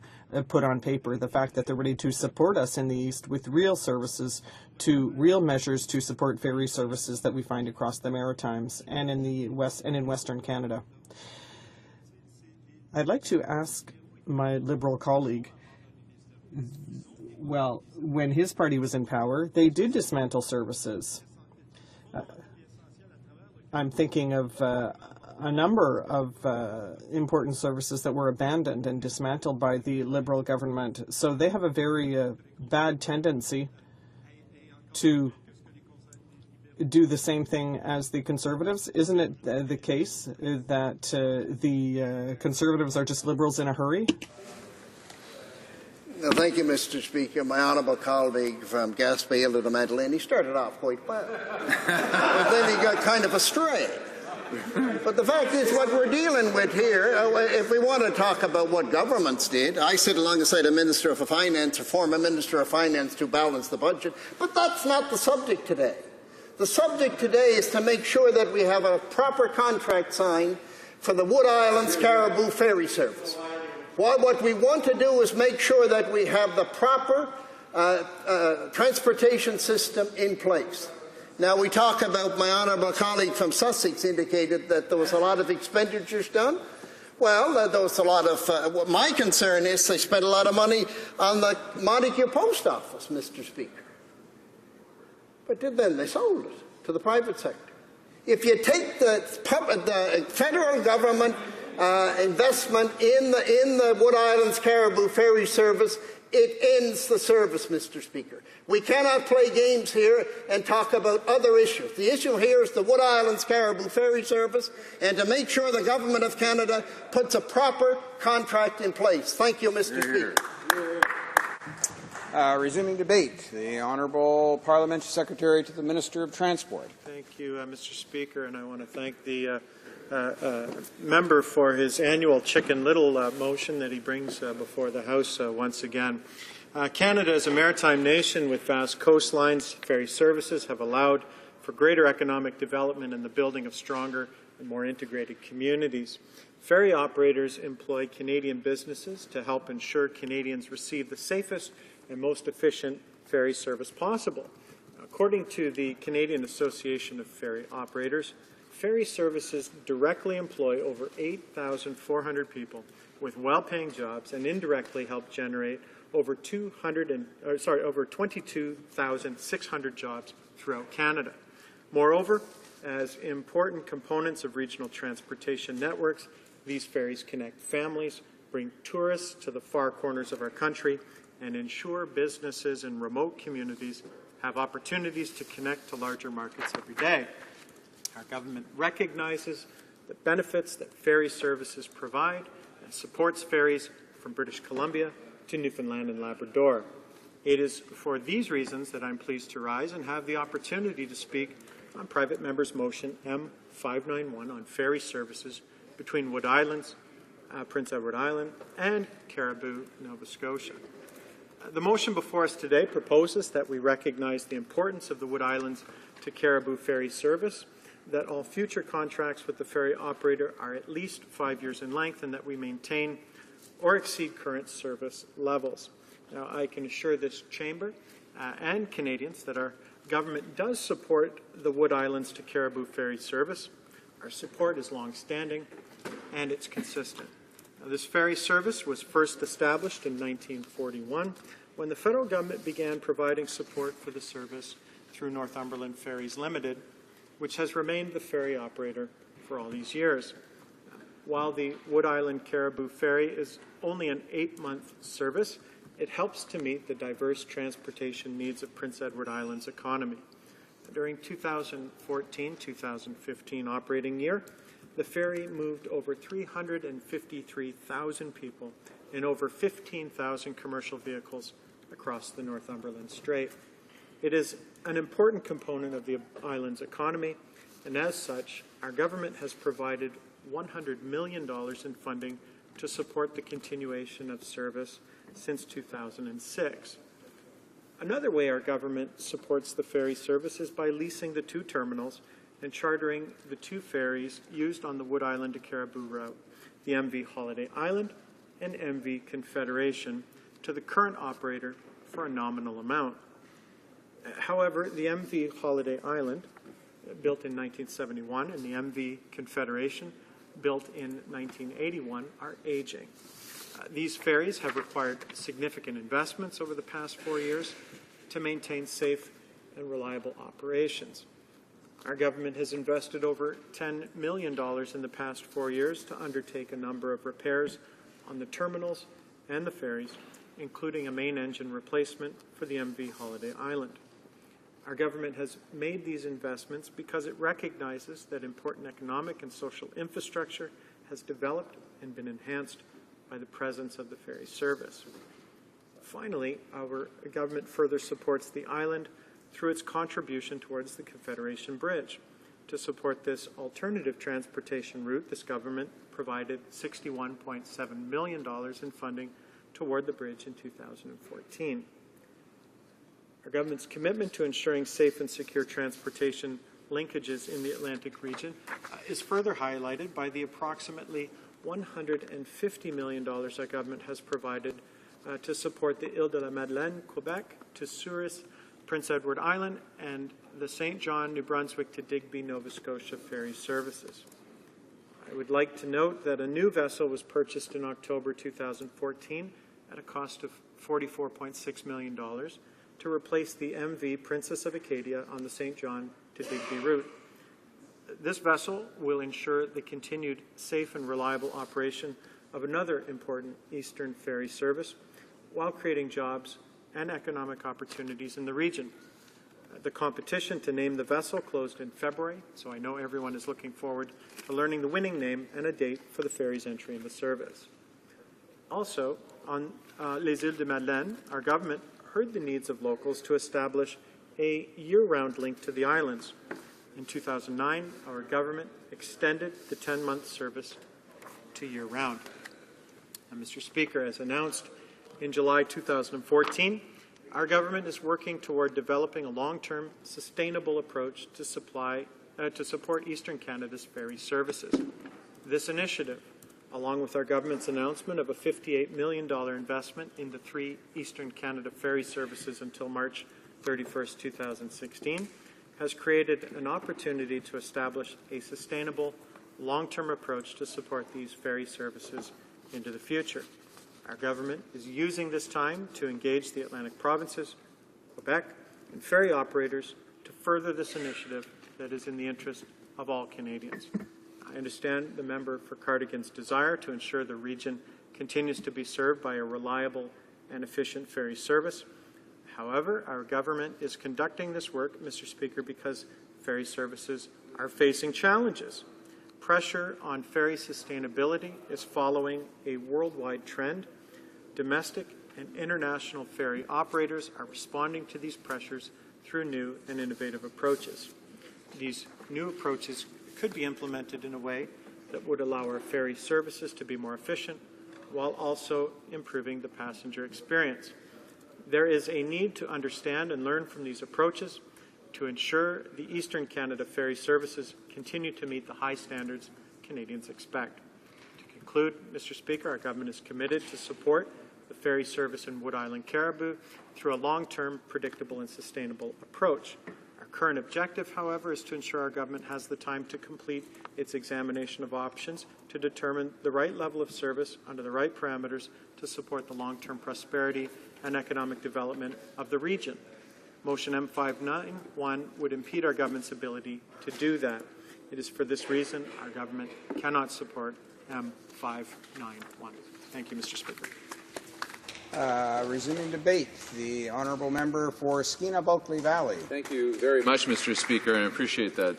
S9: put on paper the fact that they're ready to support us in the East with real services, to real measures to support ferry services that we find across the Maritimes and in the West and in Western Canada. I'd like to ask my Liberal colleague, well, when his party was in power, they did dismantle services. I'm thinking of a number of important services that were abandoned and dismantled by the Liberal government. So they have a very bad tendency to do the same thing as the Conservatives. Isn't it the case that the Conservatives are just Liberals in a hurry?
S18: Thank you, Mr. Speaker. My honourable colleague from Gaspé to the Madeleine, he started off quite well. But then he got kind of astray. But the fact is, what we're dealing with here, if we want to talk about what governments did, I sit alongside a Minister of Finance, a former Minister of Finance, to balance the budget, but that's not the subject today. The subject today is to make sure that we have a proper contract signed for the Wood Islands Caribou Ferry Service. What we want to do is make sure that we have the proper transportation system in place. Now, we talk about, my honourable colleague from Sussex indicated that there was a lot of expenditures done. Well, there was a lot of, what my concern is, they spent a lot of money on the Montague Post Office, Mr. Speaker. But then they sold it to the private sector. If you take the federal government investment in the Wood Islands Caribou Ferry Service, it ends the service, Mr. Speaker. We cannot play games here and talk about other issues. The issue here is the Wood Islands Caribou Ferry Service, and to make sure the Government of Canada puts a proper contract in place. Thank you, Mr. Speaker.
S1: Resuming debate, the Honourable Parliamentary Secretary to the Minister of Transport.
S7: Thank you, Mr. Speaker, and I want to thank the member for his annual Chicken Little motion that he brings before the House once again. Canada is a maritime nation with vast coastlines. Ferry services have allowed for greater economic development and the building of stronger and more integrated communities. Ferry operators employ Canadian businesses to help ensure Canadians receive the safest and most efficient ferry service possible. According to the Canadian Association of Ferry Operators, ferry services directly employ over 8,400 people with well-paying jobs and indirectly help generate over 22,600 jobs throughout Canada. Moreover, as important components of regional transportation networks, these ferries connect families, bring tourists to the far corners of our country, and ensure businesses in remote communities have opportunities to connect to larger markets every day. Our government recognizes the benefits that ferry services provide and supports ferries from British Columbia to Newfoundland and Labrador. It is for these reasons that I'm pleased to rise and have the opportunity to speak on private member's motion M591 on ferry services between Wood Islands, Prince Edward Island, and Caribou, Nova Scotia. The motion before us today proposes that we recognize the importance of the Wood Islands to Caribou ferry service, that all future contracts with the ferry operator are at least 5 years in length, and that we maintain or exceed current service levels. Now, I can assure this chamber and Canadians that our government does support the Wood Islands to Caribou ferry service. Our support is long-standing and it's consistent. Now, this ferry service was first established in 1941 when the federal government began providing support for the service through Northumberland Ferries Limited, which has remained the ferry operator for all these years. While the Wood Island Caribou Ferry is only an 8-month service, it helps to meet the diverse transportation needs of Prince Edward Island's economy. During 2014-2015 operating year, the ferry moved over 353,000 people in over 15,000 commercial vehicles across the Northumberland Strait. It is an important component of the island's economy, and as such, our government has provided $100 million in funding to support the continuation of service since 2006. Another way our government supports the ferry service is by leasing the 2 terminals and chartering the 2 ferries used on the Wood Island to Caribou route, the MV Holiday Island and MV Confederation, to the current operator for a nominal amount. However, the MV Holiday Island, built in 1971, and the MV Confederation, built in 1981 are aging. These ferries have required significant investments over the past 4 years to maintain safe and reliable operations. Our government has invested over $10 million in the past 4 years to undertake a number of repairs on the terminals and the ferries, including a main engine replacement for the MV Holiday Island. Our government has made these investments because it recognizes that important economic and social infrastructure has developed and been enhanced by the presence of the ferry service. Finally, our government further supports the island through its contribution towards the Confederation Bridge. To support this alternative transportation route, this government provided $61.7 million in funding toward the bridge in 2014. Our government's commitment to ensuring safe and secure transportation linkages in the Atlantic region is further highlighted by the approximately $150 million our government has provided to support the Île-de-la-Madeleine, Quebec, to Souris, Prince Edward Island, and the St. John, New Brunswick to Digby, Nova Scotia ferry services. I would like to note that a new vessel was purchased in October 2014 at a cost of $44.6 million to replace the MV Princess of Acadia on the St. John to Digby route. This vessel will ensure the continued safe and reliable operation of another important Eastern ferry service while creating jobs and economic opportunities in the region. The competition to name the vessel closed in February, so I know everyone is looking forward to learning the winning name and a date for the ferry's entry into service. Also, on Les Îles de Madeleine, our government heard the needs of locals to establish a year-round link to the islands. In 2009, our government extended the 10-month service to year-round. Mr. Speaker, as announced in July 2014, our government is working toward developing a long-term, sustainable approach to support Eastern Canada's ferry services. This initiative, along with our government's announcement of a $58 million investment into 3 Eastern Canada ferry services until March 31st, 2016, has created an opportunity to establish a sustainable, long-term approach to support these ferry services into the future. Our government is using this time to engage the Atlantic provinces, Quebec, and ferry operators to further this initiative that is in the interest of all Canadians. I understand the member for Cardigan's desire to ensure the region continues to be served by a reliable and efficient ferry service. However, our government is conducting this work, Mr. Speaker, because ferry services are facing challenges. Pressure on ferry sustainability is following a worldwide trend. Domestic and international ferry operators are responding to these pressures through new and innovative approaches. These new approaches could be implemented in a way that would allow our ferry services to be more efficient while also improving the passenger experience. There is a need to understand and learn from these approaches to ensure the Eastern Canada ferry services continue to meet the high standards Canadians expect. To conclude, Mr. Speaker, our government is committed to support the ferry service in Wood Island Caribou through a long-term, predictable and sustainable approach. Our current objective, however, is to ensure our government has the time to complete its examination of options to determine the right level of service under the right parameters to support the long-term prosperity and economic development of the region. Motion M591 would impede our government's ability to do that. It is for this reason our government cannot support M591. Thank you, Mr. Speaker.
S1: Resuming debate, the honourable member for Skeena-Bulkley Valley.
S14: Thank you very much, Mr. Speaker, and I appreciate that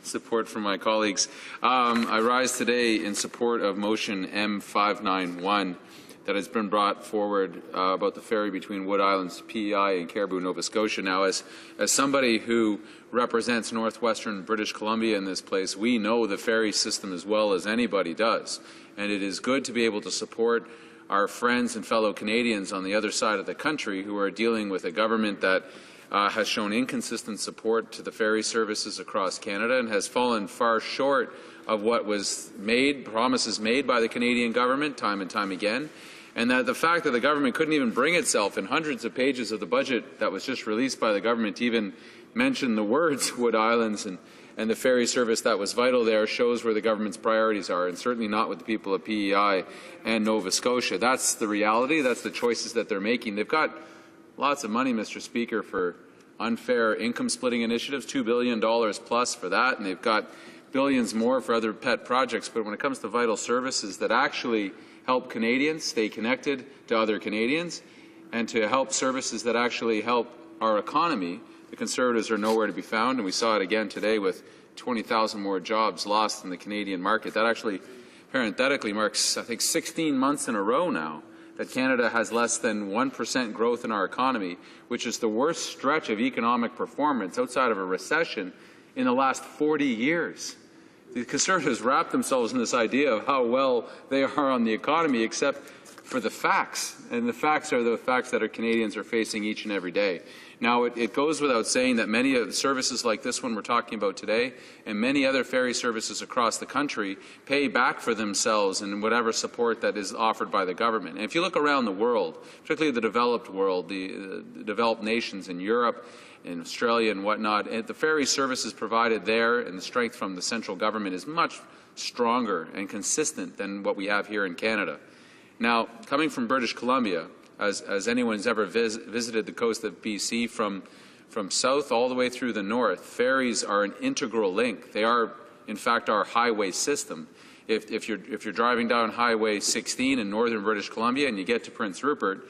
S14: support from my colleagues. I rise today in support of motion M591 that has been brought forward about the ferry between Wood Islands, PEI, and Caribou, Nova Scotia. Now, as somebody who represents northwestern British Columbia in this place, we know the ferry system as well as anybody does, and it is good to be able to support our friends and fellow Canadians on the other side of the country who are dealing with a government that has shown inconsistent support to the ferry services across Canada and has fallen far short of what was made, promises made by the Canadian government time and time again, and that the fact that the government couldn't even bring itself in hundreds of pages of the budget that was just released by the government to even mention the words Wood Islands and the ferry service that was vital there shows where the government's priorities are, and certainly not with the people of PEI and Nova Scotia. That's the reality. That's the choices that they're making. They've got lots of money, Mr. Speaker, for unfair income splitting initiatives, $2 billion plus for that, and they've got billions more for other pet projects. But when it comes to vital services that actually help Canadians stay connected to other Canadians and to help services that actually help our economy, the Conservatives are nowhere to be found, and we saw it again today with 20,000 more jobs lost in the Canadian market. That actually, parenthetically, marks, I think, 16 months in a row now that Canada has less than 1% growth in our economy, which is the worst stretch of economic performance outside of a recession in the last 40 years. The Conservatives wrap themselves in this idea of how well they are on the economy, except for the facts. And the facts are the facts that our Canadians are facing each and every day. Now, it goes without saying that many of the services like this one we're talking about today and many other ferry services across the country pay back for themselves in whatever support that is offered by the government. And if you look around the world, particularly the developed world, the developed nations in Europe, in Australia and whatnot, the ferry services provided there and the strength from the central government is much stronger and consistent than what we have here in Canada. Now, coming from British Columbia, as anyone who's ever visited the coast of BC from south all the way through the north, ferries are an integral link. They are, in fact, our highway system. If you're driving down Highway 16 in northern British Columbia and you get to Prince Rupert,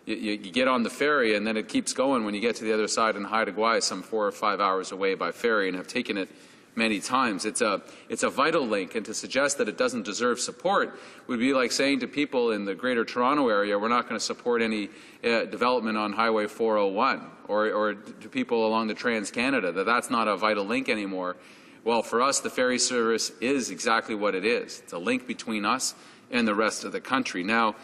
S14: you get on the ferry and then it keeps going when you get to the other side in Haida Gwaii, some 4 or 5 hours away by ferry, and have taken it many times. It's a vital link, and to suggest that it doesn't deserve support would be like saying to people in the Greater Toronto area, we're not going to support any development on Highway 401, or to people along the Trans-Canada, that's not a vital link anymore. Well, for us, the ferry service is exactly what it is. It's a link between us and the rest of the country. Now,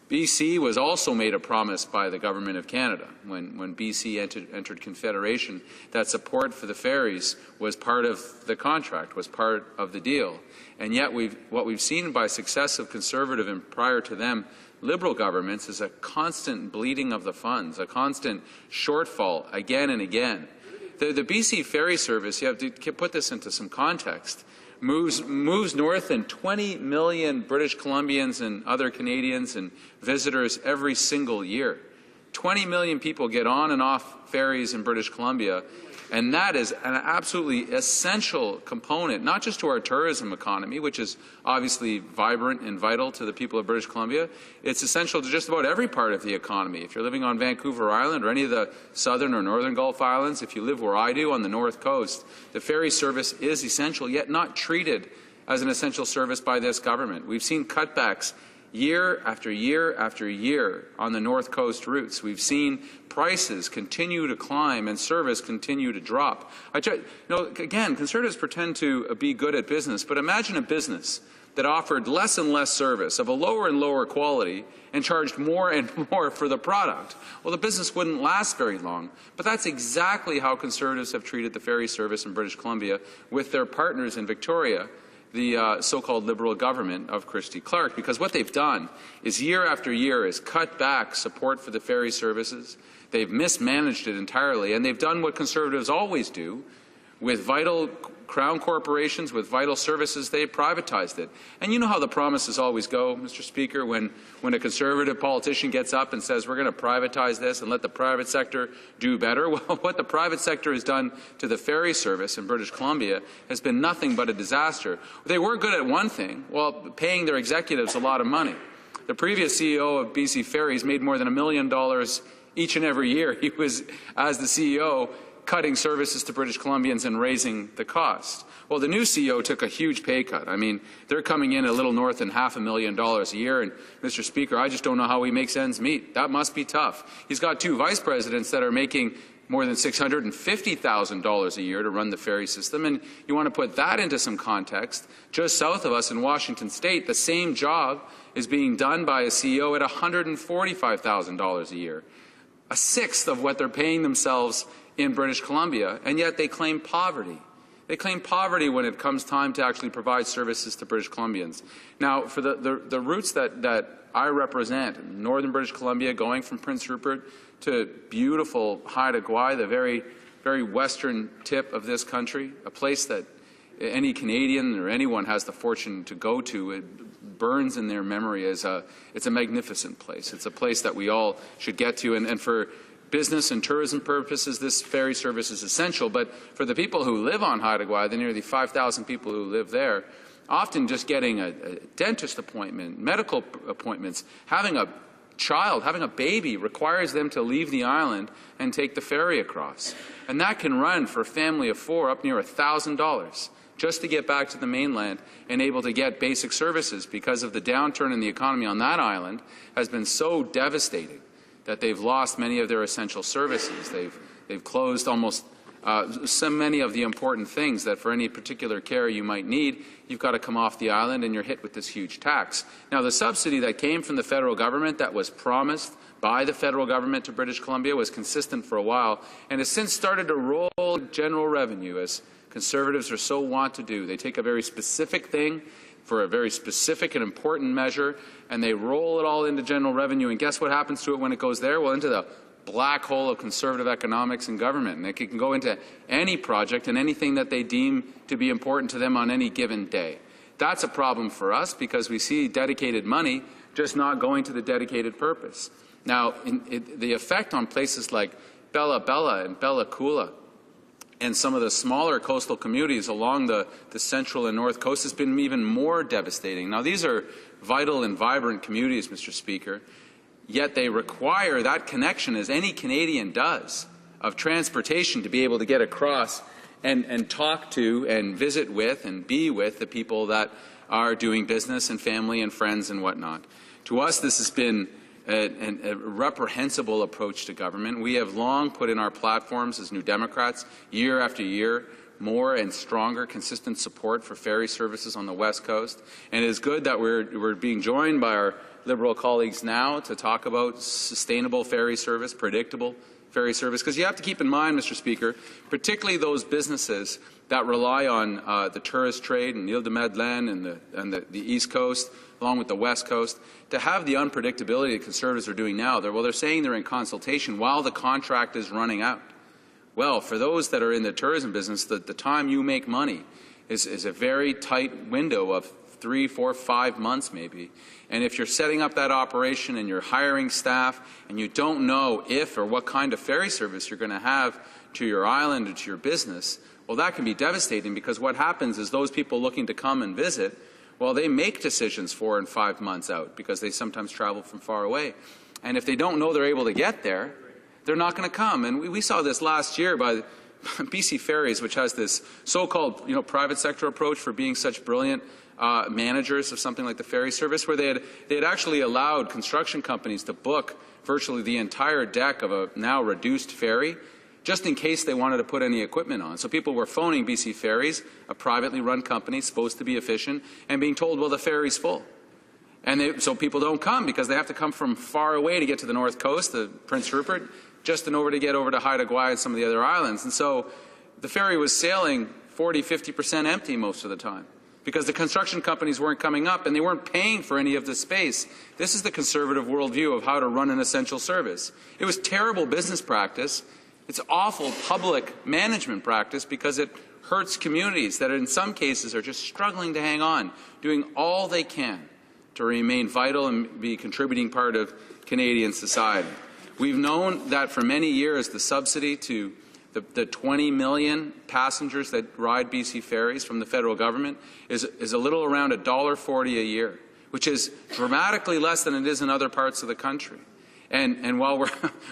S14: BC was also made a promise by the Government of Canada when BC entered Confederation that support for the ferries was part of the contract, was part of the deal. And yet what we've seen by successive Conservative and prior to them Liberal governments is a constant bleeding of the funds, a constant shortfall again and again. The BC ferry service, you have to put this into some context, moves north in 20 million British Columbians and other Canadians and visitors every single year. 20 million people get on and off ferries in British Columbia, and that is an absolutely essential component, not just to our tourism economy, which is obviously vibrant and vital to the people of British Columbia. It's essential to just about every part of the economy. If you're living on Vancouver Island or any of the southern or northern Gulf Islands, if you live where I do on the north coast, the ferry service is essential, yet not treated as an essential service by this government. We've seen cutbacks year after year after year on the North Coast routes. We've seen prices continue to climb and service continue to drop. Again, Conservatives pretend to be good at business, but imagine a business that offered less and less service of a lower and lower quality and charged more and more for the product. Well, the business wouldn't last very long. But that's exactly how Conservatives have treated the ferry service in British Columbia with their partners in Victoria, the so-called Liberal government of Christy Clark, because what they've done is year after year is cut back support for the ferry services. They've mismanaged it entirely, and they've done what Conservatives always do with vital Crown corporations, with vital services. They privatized it. And you know how the promises always go, Mr. Speaker, when a Conservative politician gets up and says we're going to privatize this and let the private sector do better. Well, what the private sector has done to the ferry service in British Columbia has been nothing but a disaster. They were good at one thing, well, paying their executives a lot of money. The previous CEO of BC Ferries made more than $1 million each and every year. He was, as the CEO, cutting services to British Columbians and raising the cost. Well, the new CEO took a huge pay cut. I mean, they're coming in a little north than $500,000 a year, and Mr. Speaker, I just don't know how he makes ends meet. That must be tough. He's got two vice presidents that are making more than $650,000 a year to run the ferry system, and you want to put that into some context. Just south of us in Washington State, the same job is being done by a CEO at $145,000 a year, a sixth of what they're paying themselves in British Columbia, and yet they claim poverty. They claim poverty when it comes time to actually provide services to British Columbians. Now, for the routes that I represent, northern British Columbia, going from Prince Rupert to beautiful Haida Gwaii, the very very western tip of this country, a place that any Canadian or anyone has the fortune to go to. It burns in their memory as it's a magnificent place. It's a place that we all should get to, and for business and tourism purposes, this ferry service is essential. But for the people who live on Haida Gwaii, the nearly 5,000 people who live there, often just getting a dentist appointment, medical appointments, having a child, having a baby requires them to leave the island and take the ferry across. And that can run for a family of 4 up near $1,000 just to get back to the mainland and able to get basic services, because of the downturn in the economy on that island has been so devastating that they've lost many of their essential services. They've closed almost so many of the important things that for any particular care you might need, you've got to come off the island and you're hit with this huge tax. Now, the subsidy that came from the federal government, that was promised by the federal government to British Columbia, was consistent for a while and has since started to roll general revenue, as Conservatives are so wont to do. They take a very specific thing for a very specific and important measure, and they roll it all into general revenue. And guess what happens to it when it goes there? Well, into the black hole of Conservative economics and government. And it can go into any project and anything that they deem to be important to them on any given day. That's a problem for us, because we see dedicated money just not going to the dedicated purpose. Now, the effect on places like Bella Bella and Bella Coola and some of the smaller coastal communities along the central and north coast has been even more devastating. Now, these are vital and vibrant communities, Mr. Speaker, yet they require that connection, as any Canadian does, of transportation to be able to get across and talk to and visit with and be with the people that are doing business and family and friends and whatnot. To us, this has been a reprehensible approach to government. We have long put in our platforms as New Democrats, year after year, more and stronger, consistent support for ferry services on the West Coast. And it is good that we're being joined by our Liberal colleagues now to talk about sustainable ferry service, predictable ferry service, because you have to keep in mind, Mr. Speaker, particularly those businesses that rely on the tourist trade and Ile de Madeleine and the East Coast, along with the West Coast, to have the unpredictability that Conservatives are doing now. They're saying they're in consultation while the contract is running out. Well, for those that are in the tourism business, the time you make money is a very tight window of 3, 4, 5 months maybe. And if you're setting up that operation and you're hiring staff and you don't know if or what kind of ferry service you're going to have to your island or to your business, well, that can be devastating, because what happens is those people looking to come and visit, well, they make decisions 4 and 5 months out, because they sometimes travel from far away. And if they don't know they're able to get there, they're not going to come. And we saw this last year by BC Ferries, which has this so-called private sector approach for being such brilliant managers of something like the ferry service, where they had actually allowed construction companies to book virtually the entire deck of a now reduced ferry, just in case they wanted to put any equipment on. So people were phoning BC Ferries, a privately run company supposed to be efficient, and being told, well, the ferry's full. And so people don't come, because they have to come from far away to get to the North Coast, the Prince Rupert, just in order to get over to Haida Gwaii and some of the other islands. And so the ferry was sailing 40, 50% empty most of the time, because the construction companies weren't coming up and they weren't paying for any of the space. This is the Conservative worldview of how to run an essential service. It was terrible business practice. It's awful public management practice, because it hurts communities that in some cases are just struggling to hang on, doing all they can to remain vital and be a contributing part of Canadian society. We've known that for many years the subsidy to the 20 million passengers that ride BC Ferries from the federal government is a little around $1.40 a year, which is dramatically less than it is in other parts of the country. And while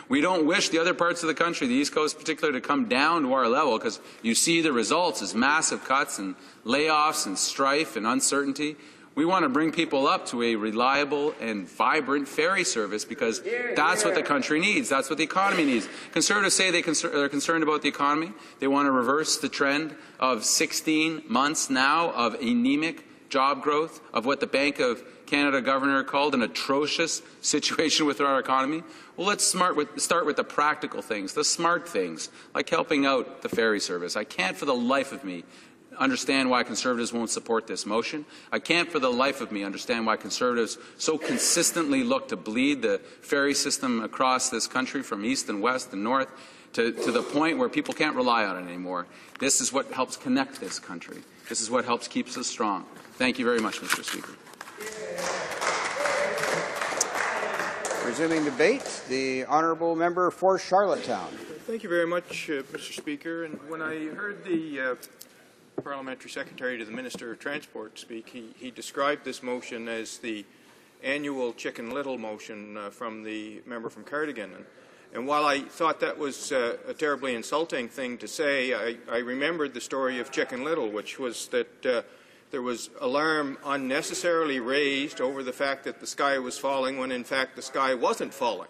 S14: we don't wish the other parts of the country, the East Coast in particular, to come down to our level, because you see the results as massive cuts and layoffs and strife and uncertainty, we want to bring people up to a reliable and vibrant ferry service, because that's what the country needs. That's what the economy needs. Conservatives say they're concerned about the economy. They want to reverse the trend of 16 months now of anemic job growth, of what the Bank of Canada governor called an atrocious situation with our economy. Well, let's start with the practical things, the smart things, like helping out the ferry service. I can't for the life of me understand why Conservatives won't support this motion. I can't for the life of me understand why Conservatives so consistently look to bleed the ferry system across this country from east and west and north. to the point where people can't rely on it anymore. This is what helps connect this country. This is what helps keep us strong. Thank you very much, Mr. Speaker.
S1: Resuming debate, the honourable member for Charlottetown.
S10: Thank you very much, Mr. Speaker. And when I heard the Parliamentary Secretary to the Minister of Transport speak, he described this motion as the annual Chicken Little motion from the member from Cardigan. And while I thought that was a terribly insulting thing to say, I remembered the story of Chicken Little, which was that there was alarm unnecessarily raised over the fact that the sky was falling when in fact the sky wasn't falling.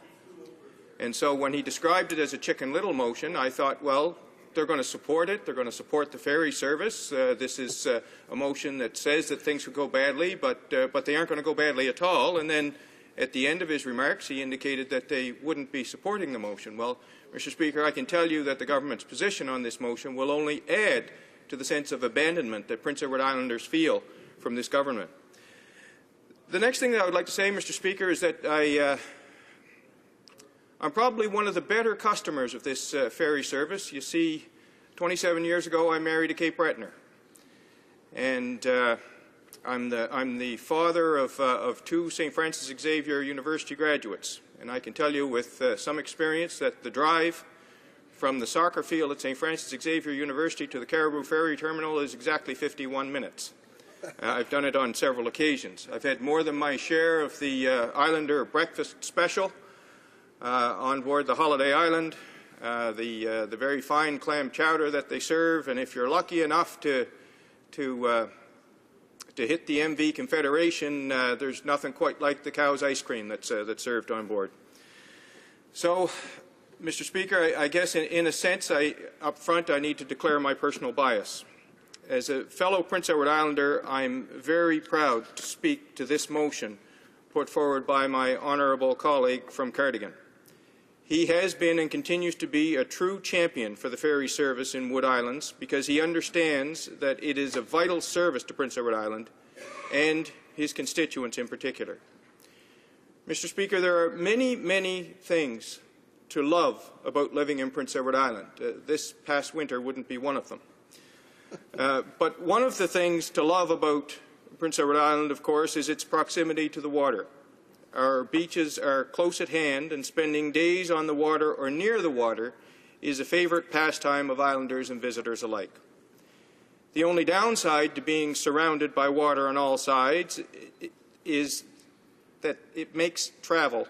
S10: And so when he described it as a Chicken Little motion, I thought, well, they're going to support it. They're going to support the ferry service. This is a motion that says that things could go badly, but they aren't going to go badly at all. And then at the end of his remarks, he indicated that they wouldn't be supporting the motion. Well, Mr. Speaker, I can tell you that the government's position on this motion will only add to the sense of abandonment that Prince Edward Islanders feel from this government. The next thing that I would like to say, Mr. Speaker, is that I'm probably one of the better customers of this ferry service. You see, 27 years ago I married a Cape Brettoner, and I'm the father of two St. Francis Xavier University graduates, and I can tell you with some experience that the drive from the soccer field at St. Francis Xavier University to the Caribou Ferry Terminal is exactly 51 minutes. I've done it on several occasions. I've had more than my share of the Islander breakfast special on board the Holiday Island, the very fine clam chowder that they serve, and if you're lucky enough to hit the MV Confederation, there's nothing quite like the cow's ice cream that's served on board. So, Mr. Speaker, I guess in a sense, up front, I need to declare my personal bias. As a fellow Prince Edward Islander, I'm very proud to speak to this motion put forward by my honourable colleague from Cardigan. He has been and continues to be a true champion for the ferry service in Wood Islands because he understands that it is a vital service to Prince Edward Island and his constituents in particular. Mr. Speaker, there are many, many things to love about living in Prince Edward Island. This past winter wouldn't be one of them. But one of the things to love about Prince Edward Island, of course, is its proximity to the water. Our beaches are close at hand, and spending days on the water or near the water is a favourite pastime of islanders and visitors alike. The only downside to being surrounded by water on all sides is that it makes travel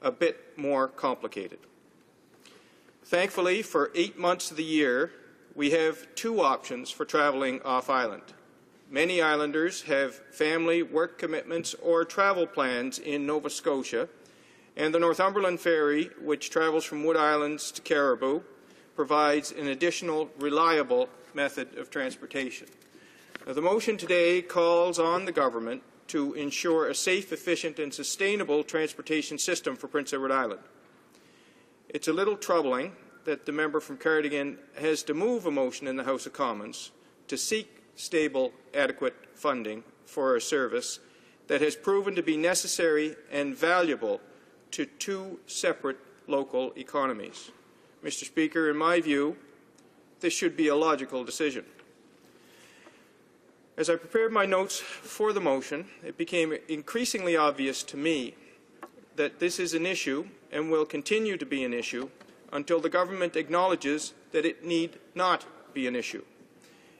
S10: a bit more complicated. Thankfully, for 8 months of the year, we have two options for travelling off-island. Many islanders have family, work commitments, or travel plans in Nova Scotia, and the Northumberland Ferry, which travels from Wood Islands to Caribou, provides an additional reliable method of transportation. Now, the motion today calls on the government to ensure a safe, efficient, and sustainable transportation system for Prince Edward Island. It's a little troubling that the member from Cardigan has to move a motion in the House of Commons to seek stable, adequate funding for a service that has proven to be necessary and valuable to two separate local economies. Mr. Speaker, in my view, this should be a logical decision. As I prepared my notes for the motion, it became increasingly obvious to me that this is an issue and will continue to be an issue until the government acknowledges that it need not be an issue.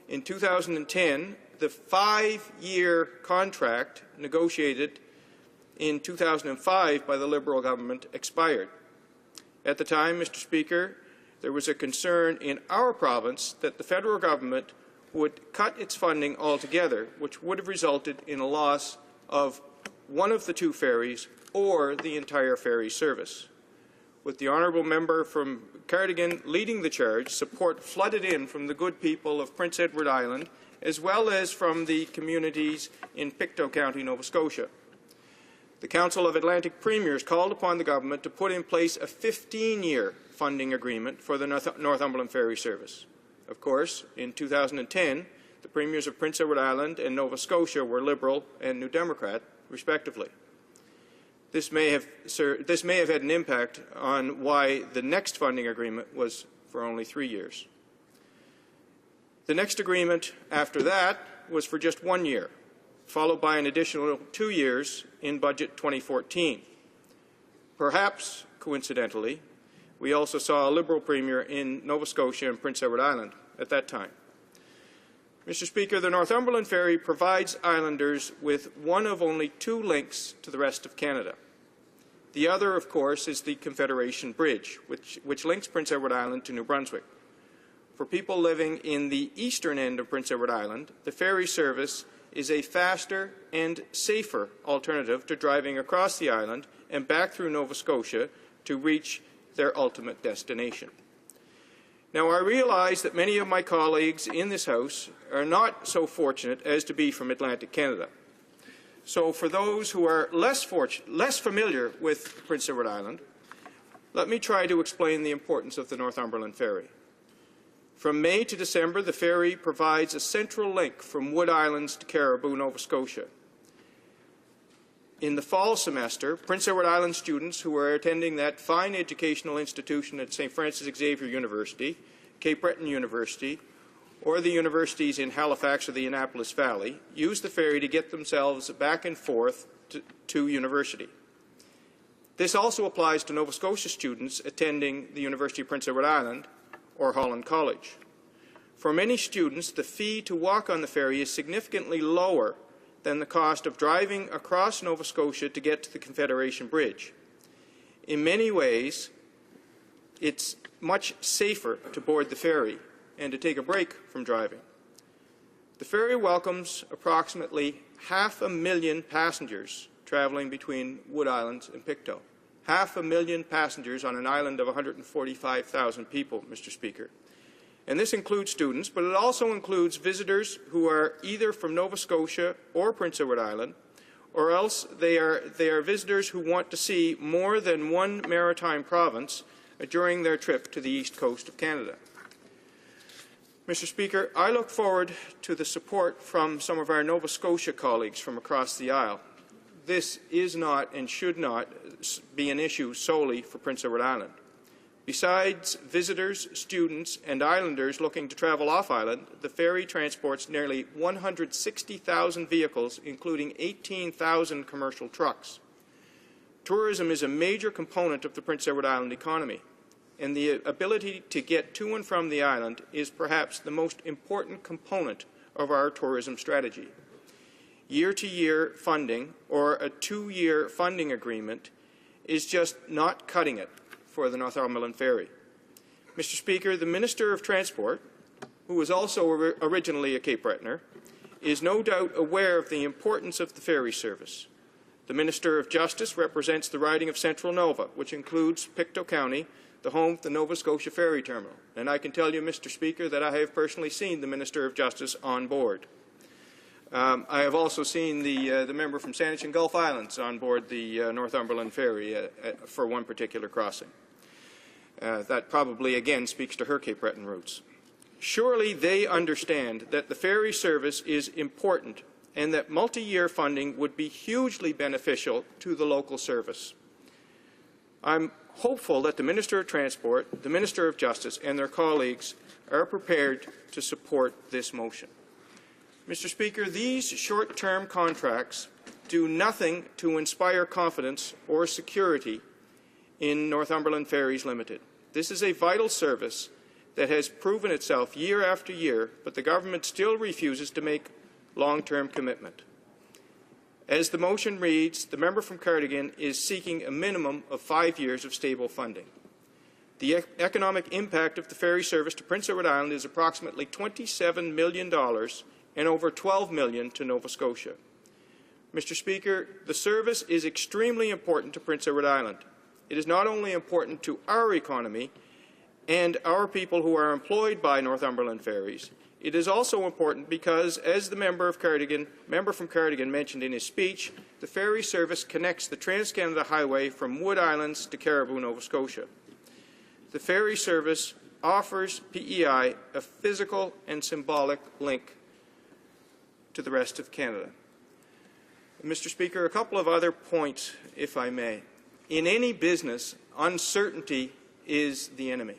S10: In 2010, the 5-year contract negotiated in 2005 by the Liberal government expired. At the time, Mr. Speaker, there was a concern in our province that the federal government would cut its funding altogether, which would have resulted in a loss of one of the two ferries or the entire ferry service. With the honourable member from Cardigan leading the charge, support flooded in from the good people of Prince Edward Island, as well as from the communities in Pictou County, Nova Scotia. The Council of Atlantic Premiers called upon the government to put in place a 15-year funding agreement for the Northumberland Ferry Service. Of course, in 2010, the Premiers of Prince Edward Island and Nova Scotia were Liberal and New Democrat, respectively.
S19: This may have had an impact on why the next funding agreement was for only 3 years. The next agreement after that was for just 1 year, followed by an additional 2 years in Budget 2014. Perhaps, coincidentally, we also saw a Liberal Premier in Nova Scotia and Prince Edward Island at that time. Mr. Speaker, the Northumberland Ferry provides islanders with one of only 2 links to the rest of Canada. The other, of course, is the Confederation Bridge, which links Prince Edward Island to New Brunswick. For people living in the eastern end of Prince Edward Island, the ferry service is a faster and safer alternative to driving across the island and back through Nova Scotia to reach their ultimate destination. Now, I realize that many of my colleagues in this House are not so fortunate as to be from Atlantic Canada. So for those who are less familiar with Prince Edward Island, let me try to explain the importance of the Northumberland Ferry. From May to December, the ferry provides a central link from Wood Islands to Caribou, Nova Scotia. In the fall semester, Prince Edward Island students who are attending that fine educational institution at St. Francis Xavier University, Cape Breton University, or the universities in Halifax or the Annapolis Valley use the ferry to get themselves back and forth to university. This also applies to Nova Scotia students attending the University of Prince Edward Island or Holland College. For many students, the fee to walk on the ferry is significantly lower than the cost of driving across Nova Scotia to get to the Confederation Bridge. In many ways, it's much safer to board the ferry and to take a break from driving. The ferry welcomes approximately 500,000 passengers traveling between Wood Island and Pictou. 500,000 passengers on an island of 145,000 people, Mr. Speaker. And this includes students, but it also includes visitors who are either from Nova Scotia or Prince Edward Island, or else they are visitors who want to see more than one maritime province during their trip to the east coast of Canada. Mr. Speaker, I look forward to the support from some of our Nova Scotia colleagues from across the aisle. This is not and should not be an issue solely for Prince Edward Island. Besides visitors, students, and islanders looking to travel off-island, the ferry transports nearly 160,000 vehicles, including 18,000 commercial trucks. Tourism is a major component of the Prince Edward Island economy, and the ability to get to and from the island is perhaps the most important component of our tourism strategy. Year-to-year funding, or a 2-year funding agreement, is just not cutting it for the Northumberland Ferry. Mr. Speaker, the Minister of Transport, who was also originally a Cape Bretoner, is no doubt aware of the importance of the ferry service. The Minister of Justice represents the riding of Central Nova, which includes Pictou County, the home of the Nova Scotia Ferry Terminal. And I can tell you, Mr. Speaker, that I have personally seen the Minister of Justice on board. I have also seen the member from Saanich and Gulf Islands on board the Northumberland Ferry for one particular crossing. That probably, again, speaks to her Cape Breton roots. Surely they understand that the ferry service is important and that multi-year funding would be hugely beneficial to the local service. I'm hopeful that the Minister of Transport, the Minister of Justice, and their colleagues are prepared to support this motion. Mr. Speaker, these short-term contracts do nothing to inspire confidence or security in Northumberland Ferries Limited. This is a vital service that has proven itself year after year, but the government still refuses to make long-term commitment. As the motion reads, the member from Cardigan is seeking a minimum of 5 years of stable funding. The economic impact of the ferry service to Prince Edward Island is approximately $27 million and over $12 million to Nova Scotia. Mr. Speaker, the service is extremely important to Prince Edward Island. It is not only important to our economy and our people who are employed by Northumberland Ferries, it is also important because, as the member from Cardigan mentioned in his speech, the ferry service connects the Trans-Canada Highway from Wood Islands to Caribou, Nova Scotia. The ferry service offers PEI a physical and symbolic link to the rest of Canada. Mr. Speaker, a couple of other points, if I may. In any business, uncertainty is the enemy.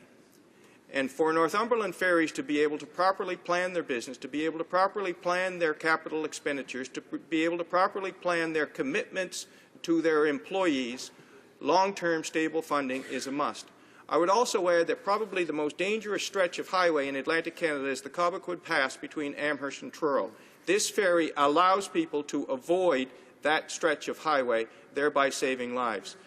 S19: And for Northumberland Ferries to be able to properly plan their business, to be able to properly plan their capital expenditures, to be able to properly plan their commitments to their employees, long-term stable funding is a must. I would also add that probably the most dangerous stretch of highway in Atlantic Canada is the Cobequid Pass between Amherst and Truro. This ferry allows people to avoid that stretch of highway, thereby saving lives.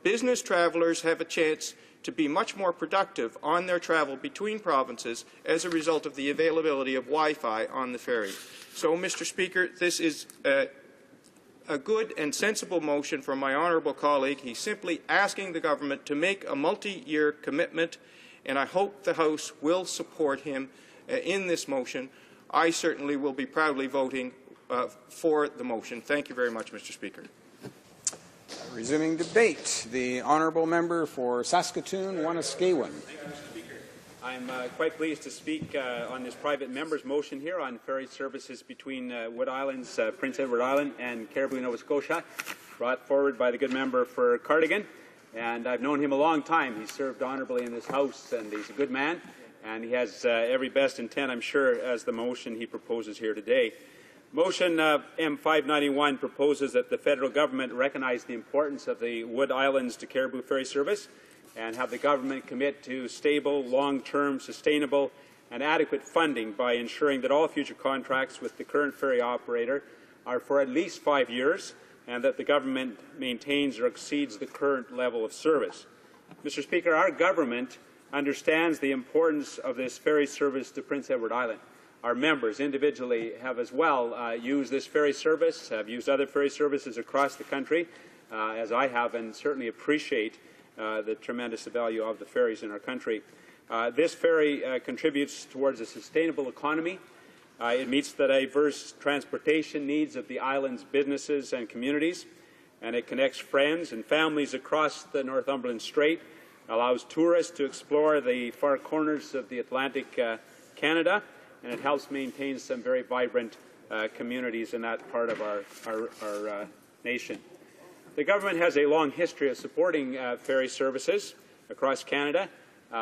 S19: Business travelers have a chance to be much more productive on their travel between provinces as a result of the availability of Wi-Fi on the ferry. So, Mr. Speaker, this is a good and sensible motion from my honourable colleague. He's simply asking the government to make a multi-year commitment, and I hope the House will support him in this motion. I certainly will be proudly voting for the motion. Thank you very much, Mr. Speaker.
S1: Resuming debate, the honourable member for Saskatoon-Wanuskewin.
S6: Thank you, Mr. Speaker. I'm quite pleased to speak on this private member's motion here on ferry services between Wood Islands, Prince Edward Island, and Caribou, Nova Scotia, brought forward by the good member for Cardigan. And I've known him a long time. He's served honourably in this House, and he's a good man. And he has every best intent, I'm sure, as the motion he proposes here today. Motion M591 proposes that the federal government recognize the importance of the Wood Islands to Caribou ferry service and have the government commit to stable, long-term, sustainable, and adequate funding by ensuring that all future contracts with the current ferry operator are for at least 5 years and that the government maintains or exceeds the current level of service. Mr. Speaker, our government understands the importance of this ferry service to Prince Edward Island. Our members individually have as well used this ferry service, have used other ferry services across the country, as I have, and certainly appreciate the tremendous value of the ferries in our country. This ferry contributes towards a sustainable economy. It meets the diverse transportation needs of the island's businesses and communities, and it connects friends and families across the Northumberland Strait, allows tourists to explore the far corners of the Atlantic Canada, and it helps maintain some very vibrant communities in that part of our nation. The government has a long history of supporting ferry services across Canada.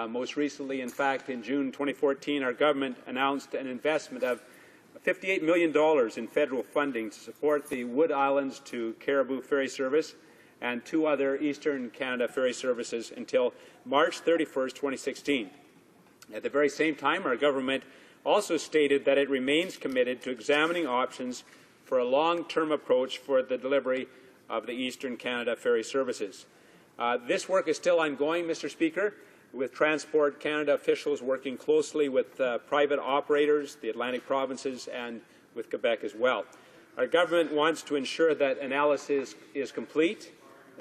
S6: Most recently, in fact, in June 2014, our government announced an investment of $58 million in federal funding to support the Wood Islands to Caribou ferry service and 2 other Eastern Canada ferry services until March 31st, 2016. At the very same time, our government also stated that it remains committed to examining options for a long-term approach for the delivery of the Eastern Canada ferry services. This work is still ongoing, Mr. Speaker, with Transport Canada officials working closely with private operators, the Atlantic provinces, and with Quebec as well. Our government wants to ensure that analysis is complete,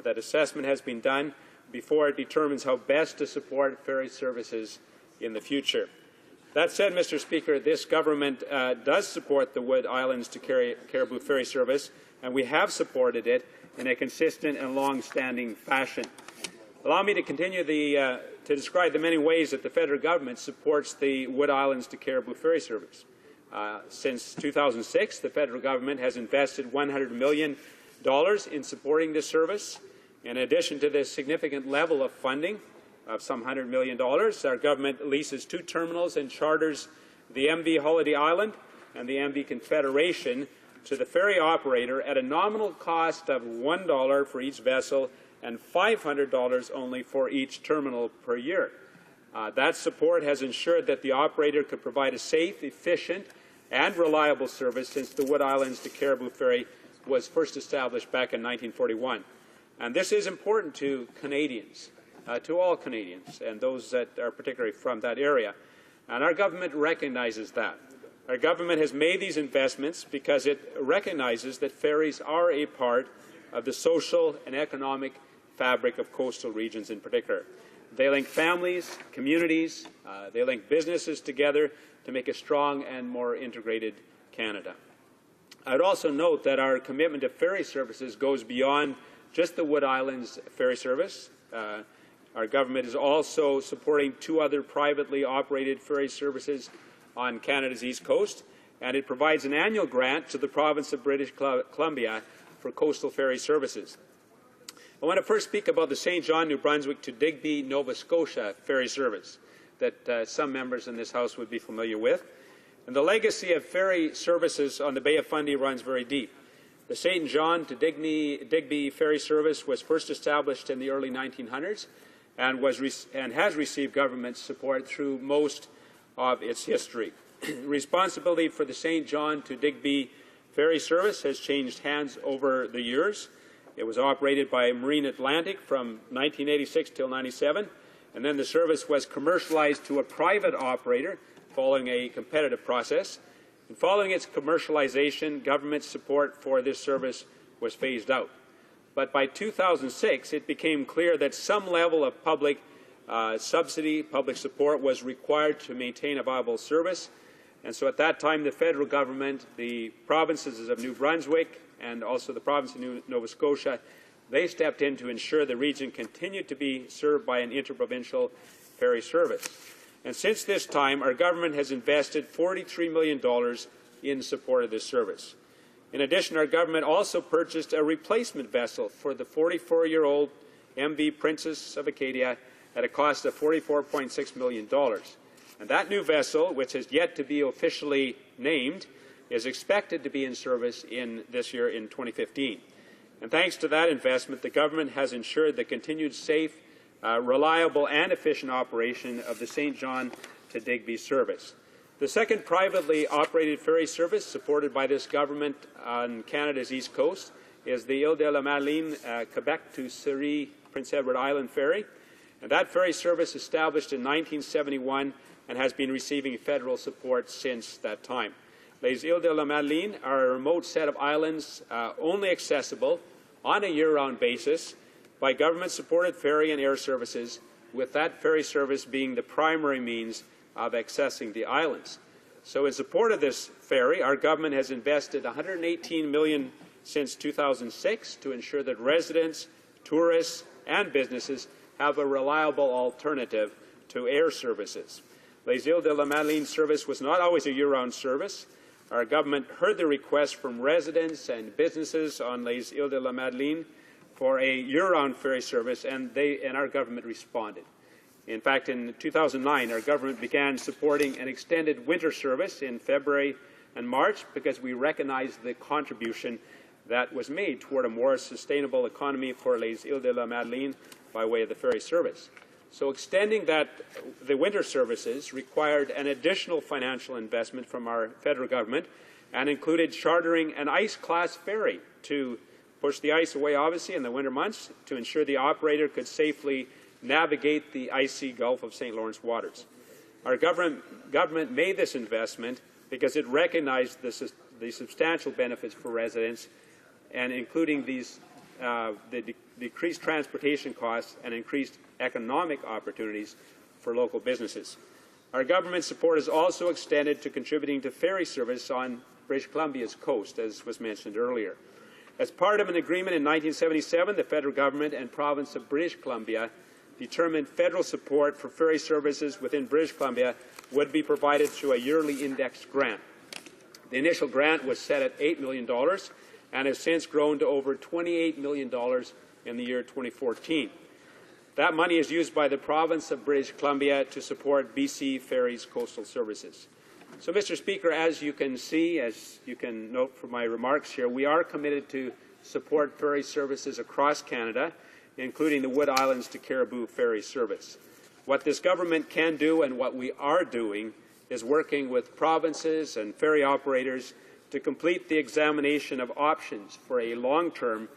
S6: that assessment has been done before it determines how best to support ferry services in the future. That said, Mr. Speaker, this government does support the Wood Islands to Caribou ferry service, and we have supported it in a consistent and long-standing fashion. Allow me to continue to describe the many ways that the federal government supports the Wood Islands to Caribou ferry service. Since 2006, the federal government has invested $100 million in supporting this service. In addition to this significant level of funding, of some $100 million. Our government leases 2 terminals and charters the MV Holiday Island and the MV Confederation to the ferry operator at a nominal cost of $1 for each vessel and $500 only for each terminal per year. That support has ensured that the operator could provide a safe, efficient, and reliable service since the Wood Islands to Caribou ferry was first established back in 1941. And this is important to Canadians. To all Canadians and those that are particularly from that area. And our government recognizes that. Our government has made these investments because it recognizes that ferries are a part of the social and economic fabric of coastal regions in particular. They link families, communities, they link businesses together to make a strong and more integrated Canada. I'd also note that our commitment to ferry services goes beyond just the Wood Islands ferry service. Our government is also supporting 2 other privately operated ferry services on Canada's east coast, and it provides an annual grant to the province of British Columbia for coastal ferry services. I want to first speak about the St. John, New Brunswick to Digby, Nova Scotia ferry service that some members in this House would be familiar with. And the legacy of ferry services on the Bay of Fundy runs very deep. The St. John to Digby ferry service was first established in the early 1900s and has received government support through most of its history. Responsibility for the St. John to Digby ferry service has changed hands over the years. It was operated by Marine Atlantic from 1986 till 97, and then the service was commercialized to a private operator following a competitive process. And following its commercialization, government support for this service was phased out. But by 2006, it became clear that some level of public subsidy, public support was required to maintain a viable service. And so at that time, the federal government, the provinces of New Brunswick, and also the province of Nova Scotia, they stepped in to ensure the region continued to be served by an interprovincial ferry service. And since this time, our government has invested $43 million in support of this service. In addition, our government also purchased a replacement vessel for the 44-year-old MV Princess of Acadia at a cost of $44.6 million. And that new vessel, which has yet to be officially named, is expected to be in service this year in 2015. And thanks to that investment, the government has ensured the continued safe, reliable and efficient operation of the St. John to Digby service. The second privately operated ferry service supported by this government on Canada's east coast is the Île-de-la-Madeleine, Quebec to Surrey, Prince Edward Island ferry. And that ferry service established in 1971 and has been receiving federal support since that time. Les Îles-de-la-Madeleine are a remote set of islands only accessible on a year-round basis by government-supported ferry and air services, with that ferry service being the primary means of accessing the islands. So in support of this ferry, our government has invested $118 million since 2006 to ensure that residents, tourists, and businesses have a reliable alternative to air services. Les Îles-de-la-Madeleine service was not always a year-round service. Our government heard the request from residents and businesses on Les Îles-de-la-Madeleine for a year-round ferry service, and our government responded. In fact, in 2009, our government began supporting an extended winter service in February and March because we recognized the contribution that was made toward a more sustainable economy for Les Îles-de-la-Madeleine by way of the ferry service. So extending the winter services required an additional financial investment from our federal government and included chartering an ice-class ferry to push the ice away, obviously, in the winter months to ensure the operator could safely navigate the icy Gulf of St. Lawrence waters. Our government made this investment because it recognized the substantial benefits for residents, and including these the decreased transportation costs and increased economic opportunities for local businesses. Our government support is also extended to contributing to ferry service on British Columbia's coast, as was mentioned earlier. As part of an agreement in 1977, the federal government and province of British Columbia determined federal support for ferry services within British Columbia would be provided through a yearly indexed grant. The initial grant was set at $8 million and has since grown to over $28 million in the year 2014. That money is used by the province of British Columbia to support BC Ferries coastal services. So, Mr. Speaker, as you can see, as you can note from my remarks here, we are committed to support ferry services across Canada, including the Wood Islands to Caribou ferry service. What this government can do and what we are doing is working with provinces and ferry operators to complete the examination of options for a long-term,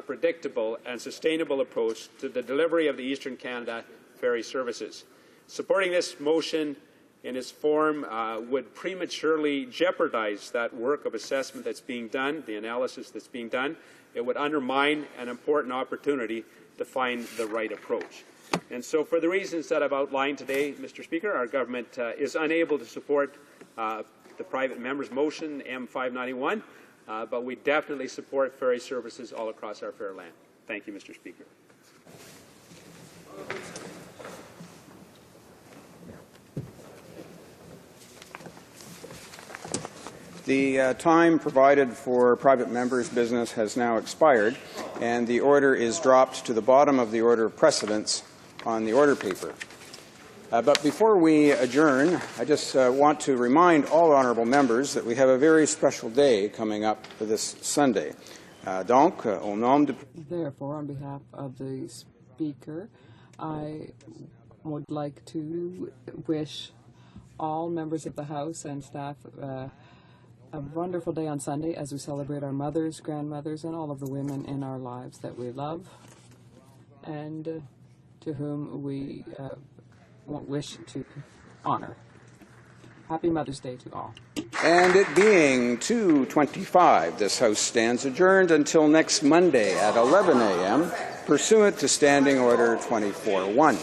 S6: predictable and sustainable approach to the delivery of the Eastern Canada ferry services. Supporting this motion in its form would prematurely jeopardize that work of assessment that's being done, the analysis that's being done. It would undermine an important opportunity to find the right approach. And so for the reasons that I've outlined today, Mr. Speaker, our government is unable to support the private member's motion, M591, but we definitely support ferry services all across our fair land. Thank you, Mr. Speaker.
S1: The time provided for private members' business has now expired, and the order is dropped to the bottom of the order of precedence on the order paper. But before we adjourn, I just want to remind all honourable members that we have a very special day coming up this Sunday. Therefore,
S12: on behalf of the Speaker, I would like to wish all members of the House and staff a wonderful day on Sunday as we celebrate our mothers, grandmothers, and all of the women in our lives that we love and to whom we wish to honor. Happy Mother's Day to all.
S1: And it being 2:25, this House stands adjourned until next Monday at 11 a.m., pursuant to Standing Order 24-1.